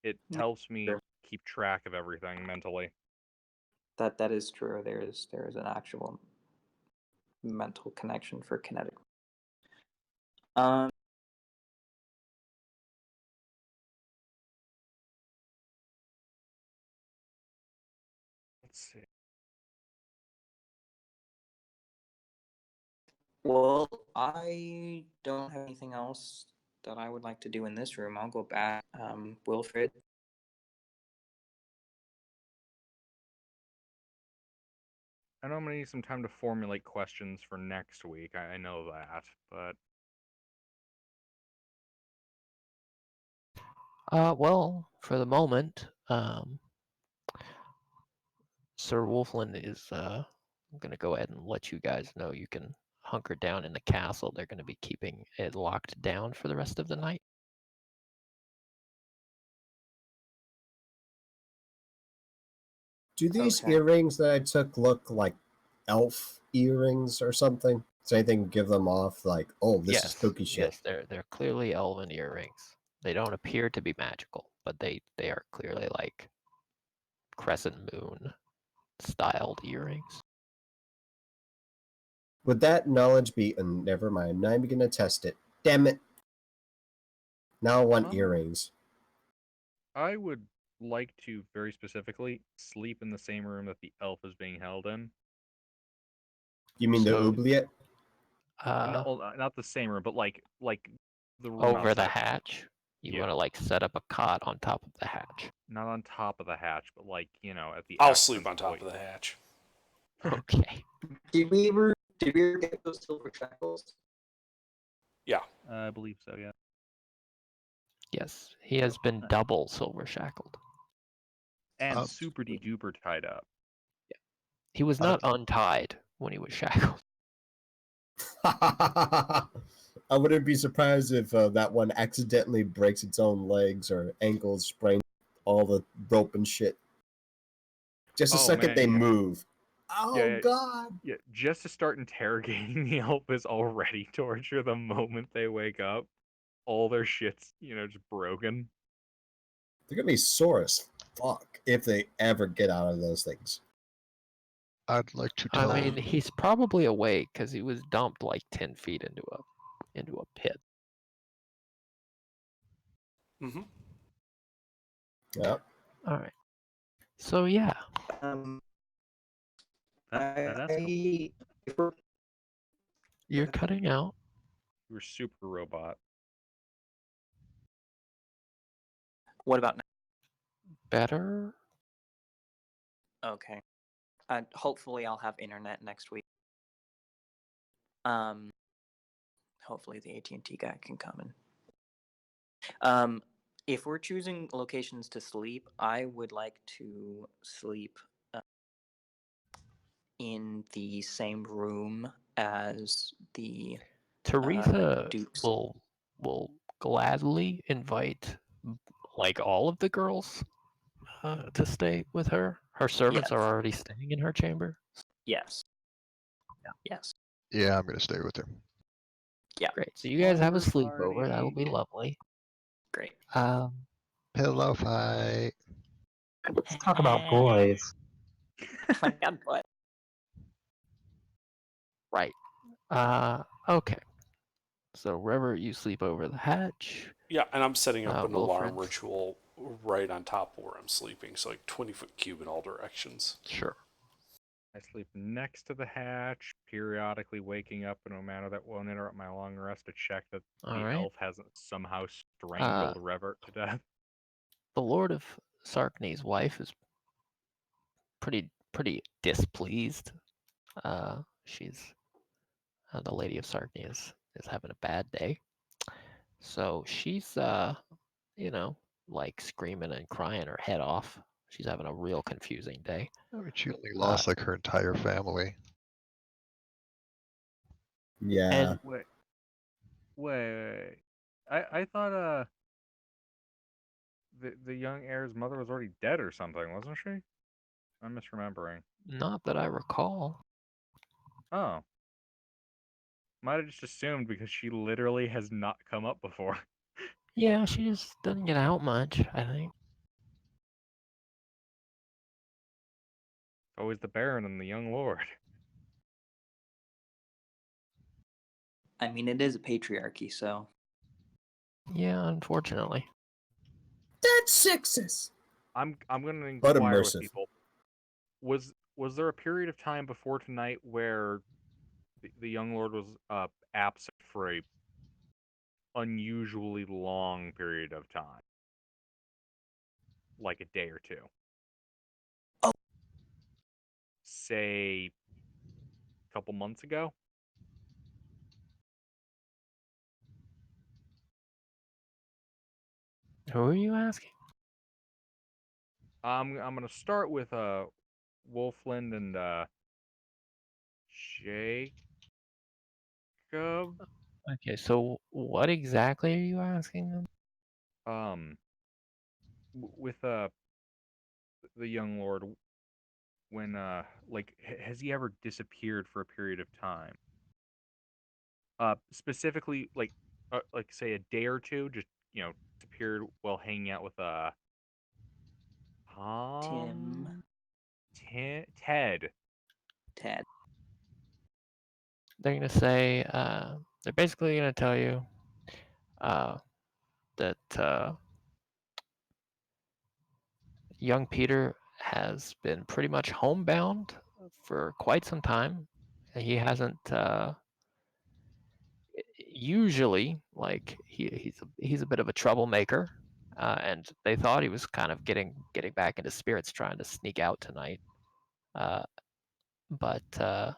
Speaker 4: It helps me keep track of everything mentally.
Speaker 10: That is true. There is an actual mental connection for kinetic. Um,
Speaker 4: Let's see.
Speaker 10: Well, I don't have anything else that I would like to do in this room. I'll go back. Wilfred.
Speaker 4: I know I'm gonna need some time to formulate questions for next week. I know that, but
Speaker 6: Well, for the moment, Sir Wolfland is gonna go ahead and let you guys know you can hunker down in the castle. They're gonna be keeping it locked down for the rest of the night.
Speaker 1: Do these earrings that I took look like elf earrings or something? Does anything give them off like, oh, this is spooky shit?
Speaker 6: Yes, they're clearly elven earrings. They don't appear to be magical, but they are clearly like crescent moon styled earrings.
Speaker 1: Would that knowledge be? Never mind. I'm not even gonna test it. Damn it! Now I want earrings.
Speaker 4: I would like to very specifically sleep in the same room that the elf is being held in.
Speaker 1: You mean the oubliette?
Speaker 4: Not the same room, but like the room
Speaker 6: over
Speaker 4: outside.
Speaker 6: the hatch. You want to like set up a cot on top of the hatch.
Speaker 4: Not on top of the hatch, but like, you know, at the.
Speaker 7: I'll sleep on top of the hatch.
Speaker 6: Okay.
Speaker 10: Did we ever get those silver shackles?
Speaker 7: Yeah.
Speaker 4: I believe so, yeah.
Speaker 6: Yes, he has been double silver shackled.
Speaker 4: And super duper tied up.
Speaker 6: Yeah. He was not untied when he was shackled.
Speaker 1: I wouldn't be surprised if that one accidentally breaks its own legs or ankles, sprains all the rope and shit. Just a second they move. Oh, God.
Speaker 4: Yeah, just to start interrogating the elf is already torture the moment they wake up. All their shit's, just broken.
Speaker 1: They're going to be sore as fuck if they ever get out of those things.
Speaker 9: I'd like to tell
Speaker 6: I mean, he's probably awake because he was dumped like 10 feet into a pit.
Speaker 7: Mm-hmm.
Speaker 1: Yeah.
Speaker 6: All right. So yeah. You're cutting out.
Speaker 4: You're super robot.
Speaker 10: What about now?
Speaker 6: Better?
Speaker 10: Okay. Hopefully I'll have internet next week. Hopefully the AT&T guy can come in. If we're choosing locations to sleep, I would like to sleep in the same room as the
Speaker 6: Teresa
Speaker 10: Dukes.
Speaker 6: will gladly invite like all of the girls to stay with her. Her servants are already staying in her chamber.
Speaker 10: Yes.
Speaker 6: Yeah.
Speaker 10: Yes.
Speaker 9: Yeah, I'm gonna stay with her.
Speaker 10: Yeah.
Speaker 6: Great. So you guys have a sleepover. That'll be lovely.
Speaker 10: Great.
Speaker 9: Pillow fight.
Speaker 2: Let's talk about boys.
Speaker 10: Oh my God, what?
Speaker 6: Right. Okay. So River, you sleep over the hatch.
Speaker 7: Yeah, and I'm setting up an alarm
Speaker 6: Wilfred.
Speaker 7: ritual right on top of where I'm sleeping, so like 20-foot cube in all directions.
Speaker 6: Sure.
Speaker 4: I sleep next to the hatch, periodically waking up in a manner that won't interrupt my long rest to check that the elf hasn't somehow strangled Revert to death.
Speaker 6: The Lord of Sarkney's wife is pretty displeased. She's the Lady of Sarkney is having a bad day. So she's like screaming and crying her head off. She's having a real confusing day.
Speaker 9: I mean, she only lost like her entire family.
Speaker 1: Yeah.
Speaker 4: And wait. I thought the young heir's mother was already dead or something, wasn't she? I'm misremembering.
Speaker 6: Not that I recall.
Speaker 4: Oh. Might have just assumed because she literally has not come up before.
Speaker 6: Yeah, she just doesn't get out much, I think.
Speaker 4: Always the Baron and the young lord.
Speaker 10: I mean, it is a patriarchy, so.
Speaker 6: Yeah, unfortunately.
Speaker 1: That's sexist.
Speaker 4: I'm gonna
Speaker 1: But
Speaker 4: inquire with
Speaker 1: immersive.
Speaker 4: people. Was there a period of time before tonight where the young lord was absent for a unusually long period of time, like a day or two?
Speaker 10: Oh.
Speaker 4: Say a couple months ago.
Speaker 6: Who are you asking?
Speaker 4: I'm gonna start with Wolfland and Jacob.
Speaker 6: Okay, so what exactly are you asking them?
Speaker 4: With the young lord, when like has he ever disappeared for a period of time? Specifically like say a day or two, just disappeared while hanging out with
Speaker 10: Tim.
Speaker 4: Ted.
Speaker 10: Ted.
Speaker 6: They're gonna say they're basically gonna tell you that young Peter has been pretty much homebound for quite some time. He hasn't usually, like, he's a bit of a troublemaker, and they thought he was kind of getting back into spirits, trying to sneak out tonight. But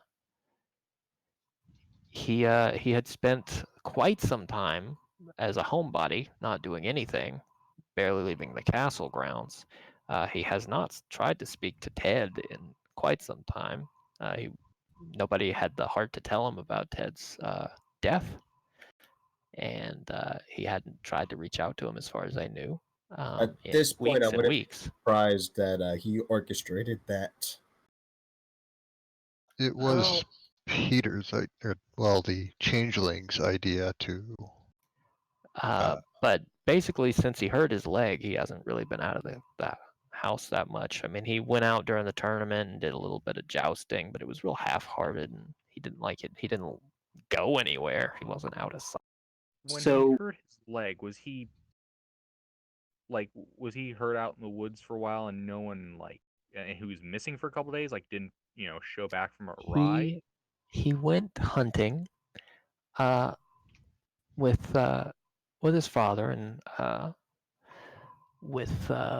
Speaker 6: he had spent quite some time as a homebody, not doing anything, barely leaving the castle grounds. He has not tried to speak to Ted in quite some time. Nobody had the heart to tell him about Ted's death, and he hadn't tried to reach out to him as far as I knew
Speaker 1: At
Speaker 6: in
Speaker 1: this point, I
Speaker 6: weeks and
Speaker 1: wouldn't
Speaker 6: weeks.
Speaker 1: be surprised that he orchestrated that.
Speaker 9: It was Peter's, the changeling's idea to.
Speaker 6: But basically, since he hurt his leg, he hasn't really been out of the house that much. I mean, he went out during the tournament and did a little bit of jousting, but it was real half-hearted, and he didn't like it. He didn't go anywhere. He wasn't out of sight.
Speaker 4: When he hurt his leg, was he hurt out in the woods for a while and no one and he was missing for a couple days, like didn't show back from a ride?
Speaker 6: He went hunting with his father and with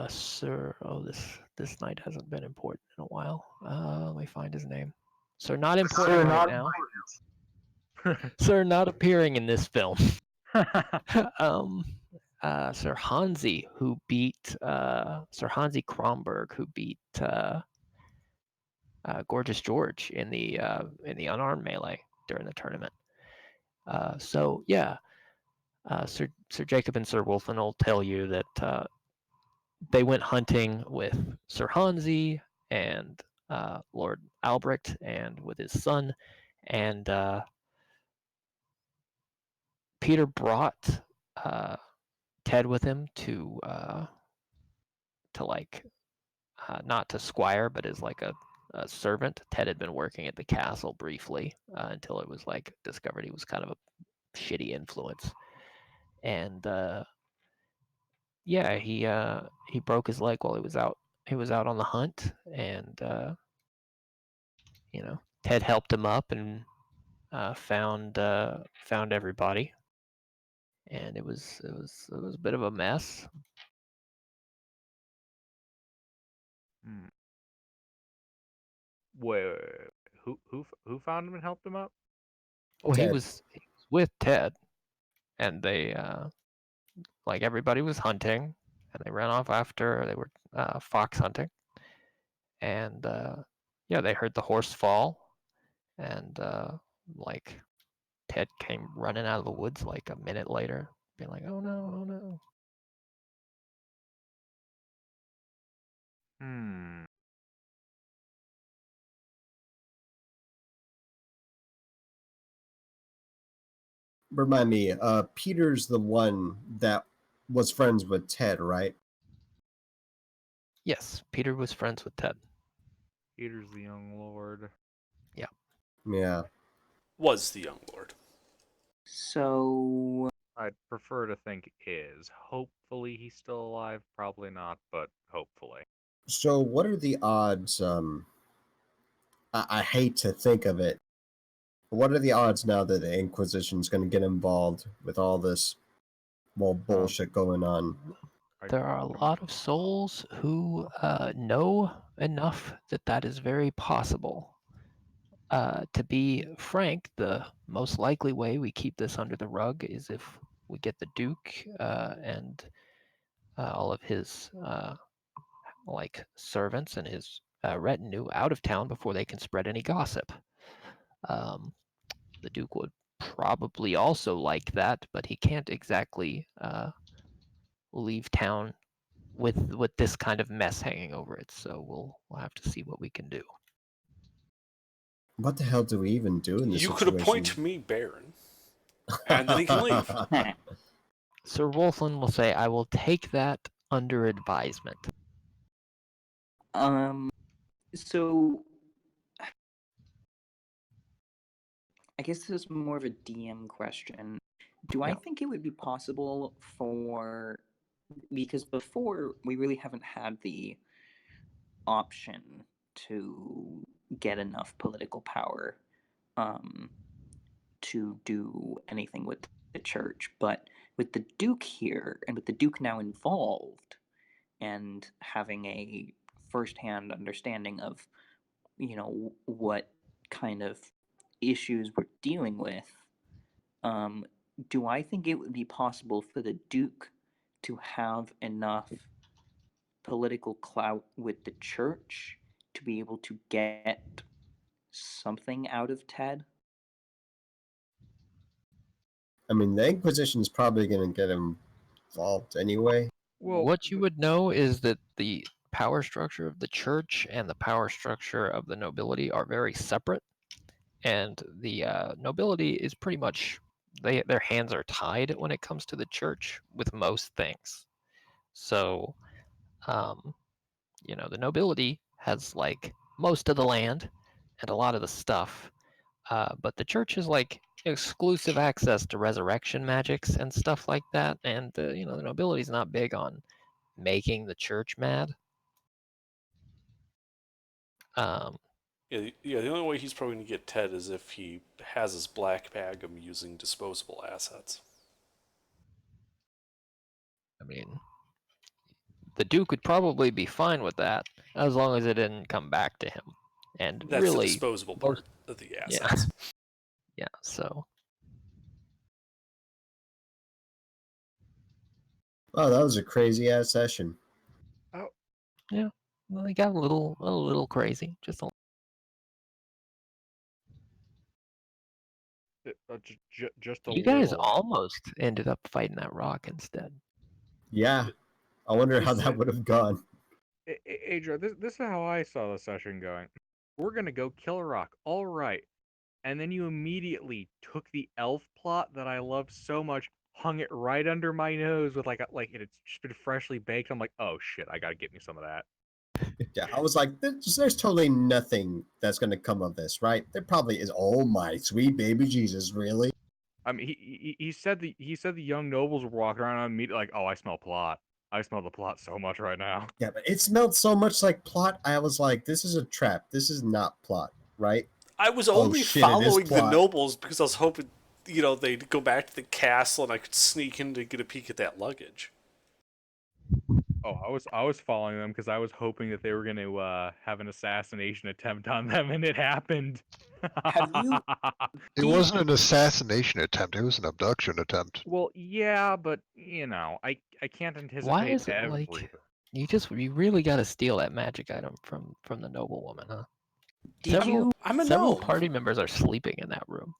Speaker 6: Sir. Oh, this knight hasn't been important in a while. Let me find his name. Sir, not important right now. Sir, not appearing in this film. Sir Hansi, who beat Sir Hansi Kronberg, who beat Gorgeous George in the unarmed melee during the tournament. So yeah, Sir Jacob and Sir Wolfen will tell you that they went hunting with Sir Hansi and Lord Albrecht and with his son, and Peter brought Ted with him to not to squire, but as like a servant. Ted had been working at the castle briefly until it was like discovered he was kind of a shitty influence, and yeah, he broke his leg while he was out. He was out on the hunt, and Ted helped him up and found everybody, and it was a bit of a mess.
Speaker 4: Wait, who found him and helped him up?
Speaker 6: Well, he was with Ted, and they like everybody was hunting, and they ran off after they were fox hunting, and yeah, they heard the horse fall, and like Ted came running out of the woods like a minute later, being like, "Oh no, oh no."
Speaker 1: Remind me, Peter's the one that was friends with Ted, right?
Speaker 6: Yes, Peter was friends with Ted.
Speaker 4: Peter's the young lord.
Speaker 6: Yeah.
Speaker 1: Yeah.
Speaker 7: Was the young lord.
Speaker 10: So
Speaker 4: I'd prefer to think is. Hopefully he's still alive. Probably not, but hopefully.
Speaker 1: So, what are the odds? I hate to think of it. What are the odds now that the Inquisition's going to get involved with all this, bullshit going on?
Speaker 6: There are a lot of souls who know enough that that is very possible. To be frank, the most likely way we keep this under the rug is if we get the Duke and all of his servants and his retinue out of town before they can spread any gossip. The Duke would probably also like that, but he can't exactly leave town with this kind of mess hanging over it. So we'll have to see what we can do.
Speaker 1: What the hell do we even do in this
Speaker 7: You
Speaker 1: situation?
Speaker 7: could appoint me Baron, and then he can leave.
Speaker 6: Sir Wolflin will say, "I will take that under advisement."
Speaker 10: So I guess this is more of a DM question. Do I think it would be possible for, because before we really haven't had the option to get enough political power to do anything with the church, but with the Duke here and with the Duke now involved and having a firsthand understanding of, what kind of issues we're dealing with, do I think it would be possible for the Duke to have enough political clout with the church to be able to get something out of Ted?
Speaker 1: I mean, the Inquisition's probably going to get involved anyway.
Speaker 6: What you would know is that the power structure of the church and the power structure of the nobility are very separate, and the nobility is pretty much their hands are tied when it comes to the church with most things. So, the nobility has most of the land and a lot of the stuff, but the church is exclusive access to resurrection magics and stuff like that, and the nobility's not big on making the church mad.
Speaker 7: Yeah, the only way he's probably going to get Ted is if he has his black bag of using disposable assets.
Speaker 6: I mean, the Duke would probably be fine with that as long as it didn't come back to him. And
Speaker 7: That's
Speaker 6: really,
Speaker 7: the disposable part of the assets.
Speaker 6: Yeah, so.
Speaker 1: Oh, that was a crazy ass session.
Speaker 4: Oh.
Speaker 6: Yeah, well, it got a little crazy. Just a
Speaker 4: just a
Speaker 6: You
Speaker 4: little.
Speaker 6: guys almost ended up fighting that rock instead.
Speaker 1: Yeah, I wonder how that would have gone.
Speaker 4: Adria, this is how I saw the session going. We're gonna go kill a rock, all right, and then you immediately took the elf plot that I loved so much, hung it right under my nose with it's just been freshly baked. I'm like, oh shit, I gotta get me some of that.
Speaker 1: Yeah, I was like, there's totally nothing that's going to come of this, right? There probably is. Oh my sweet baby Jesus, really?
Speaker 4: I mean, he said the young nobles were walking around on me like, oh, I smell plot. I smell the plot so much right now.
Speaker 1: Yeah, but it smelled so much like plot. I was like, this is a trap. This is not plot, right?
Speaker 7: I was only following the nobles because I was hoping, they'd go back to the castle and I could sneak in to get a peek at that luggage.
Speaker 4: Oh, I was following them because I was hoping that they were going to have an assassination attempt on them, and it happened.
Speaker 10: Have you?
Speaker 9: It wasn't an assassination attempt. It was an abduction attempt.
Speaker 4: Well, yeah, but I can't anticipate.
Speaker 6: Why is it
Speaker 4: everything.
Speaker 6: you really got to steal that magic item from the noblewoman, huh?
Speaker 7: I'm a
Speaker 6: several
Speaker 7: gnome.
Speaker 6: party members are sleeping in that room.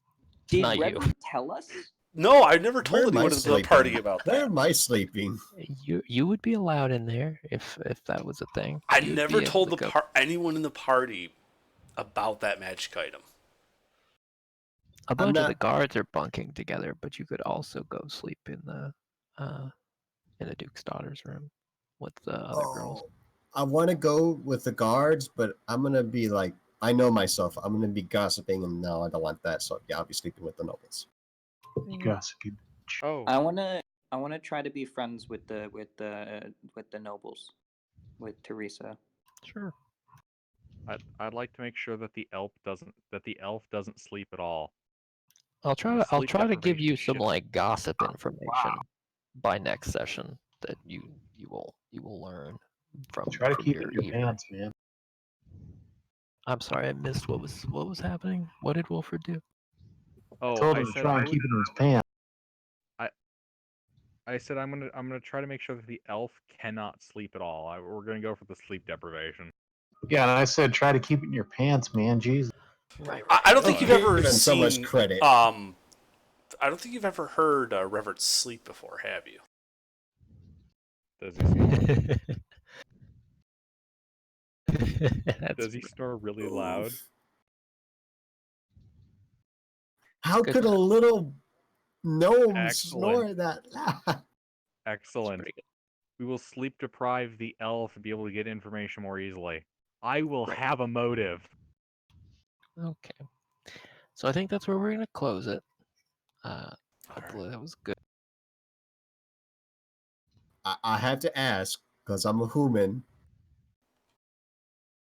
Speaker 10: Did
Speaker 6: not
Speaker 10: Redhill
Speaker 6: you.
Speaker 10: tell us?
Speaker 7: No, I never told
Speaker 1: Where am I
Speaker 7: anyone at the
Speaker 1: sleeping?
Speaker 7: party about that.
Speaker 1: Where am I sleeping?
Speaker 6: You would be allowed in there if that was a thing.
Speaker 7: I
Speaker 6: You'd
Speaker 7: never
Speaker 6: be
Speaker 7: told
Speaker 6: able to
Speaker 7: anyone in the party about that magic item.
Speaker 6: A bunch of the guards are bunking together, but you could also go sleep in the Duke's daughter's room with the other girls.
Speaker 1: I want to go with the guards, but I'm gonna be like, I know myself. I'm gonna be gossiping, and no, I don't want that. So yeah, I'll be sleeping with the nobles.
Speaker 2: You gossipy bitch.
Speaker 4: Oh,
Speaker 10: I wanna try to be friends with the nobles, with Teresa.
Speaker 6: Sure.
Speaker 4: I'd like to make sure that the elf doesn't sleep at all.
Speaker 6: I'll try
Speaker 4: Sleep
Speaker 6: to give you
Speaker 4: deprivation
Speaker 6: some
Speaker 4: shit.
Speaker 6: like gossip information by next session that you will learn from.
Speaker 2: Try to
Speaker 6: from
Speaker 2: keep it in your
Speaker 6: ear.
Speaker 2: pants, man.
Speaker 6: I'm sorry, I missed what was happening. What did Wilfred do?
Speaker 4: Oh,
Speaker 2: Told
Speaker 4: I
Speaker 2: him to
Speaker 4: said
Speaker 2: try
Speaker 4: I
Speaker 2: and
Speaker 4: would.
Speaker 2: keep it in his pants.
Speaker 4: I said I'm gonna try to make sure that the elf cannot sleep at all. We're gonna go for the sleep deprivation.
Speaker 2: Yeah, and I said try to keep it in your pants, man. Jesus.
Speaker 6: Right.
Speaker 7: I don't think
Speaker 4: Oh,
Speaker 7: you've
Speaker 4: yeah.
Speaker 7: ever
Speaker 1: Given
Speaker 7: seen.
Speaker 1: so much credit.
Speaker 7: I don't think you've ever heard Reverend sleep before, have you?
Speaker 4: Does he snore?
Speaker 6: That's
Speaker 4: Does he snore really loud?
Speaker 1: How
Speaker 6: Good.
Speaker 1: could a little gnome
Speaker 4: Excellent.
Speaker 1: snore that loud?
Speaker 4: Excellent.
Speaker 6: pretty good.
Speaker 4: We will sleep deprive the elf and be able to get information more easily. I will
Speaker 6: Right.
Speaker 4: have a motive.
Speaker 6: Okay. So I think that's where we're gonna close it.
Speaker 7: Alright.
Speaker 6: Hopefully that was good.
Speaker 1: I have to ask, because I'm a human,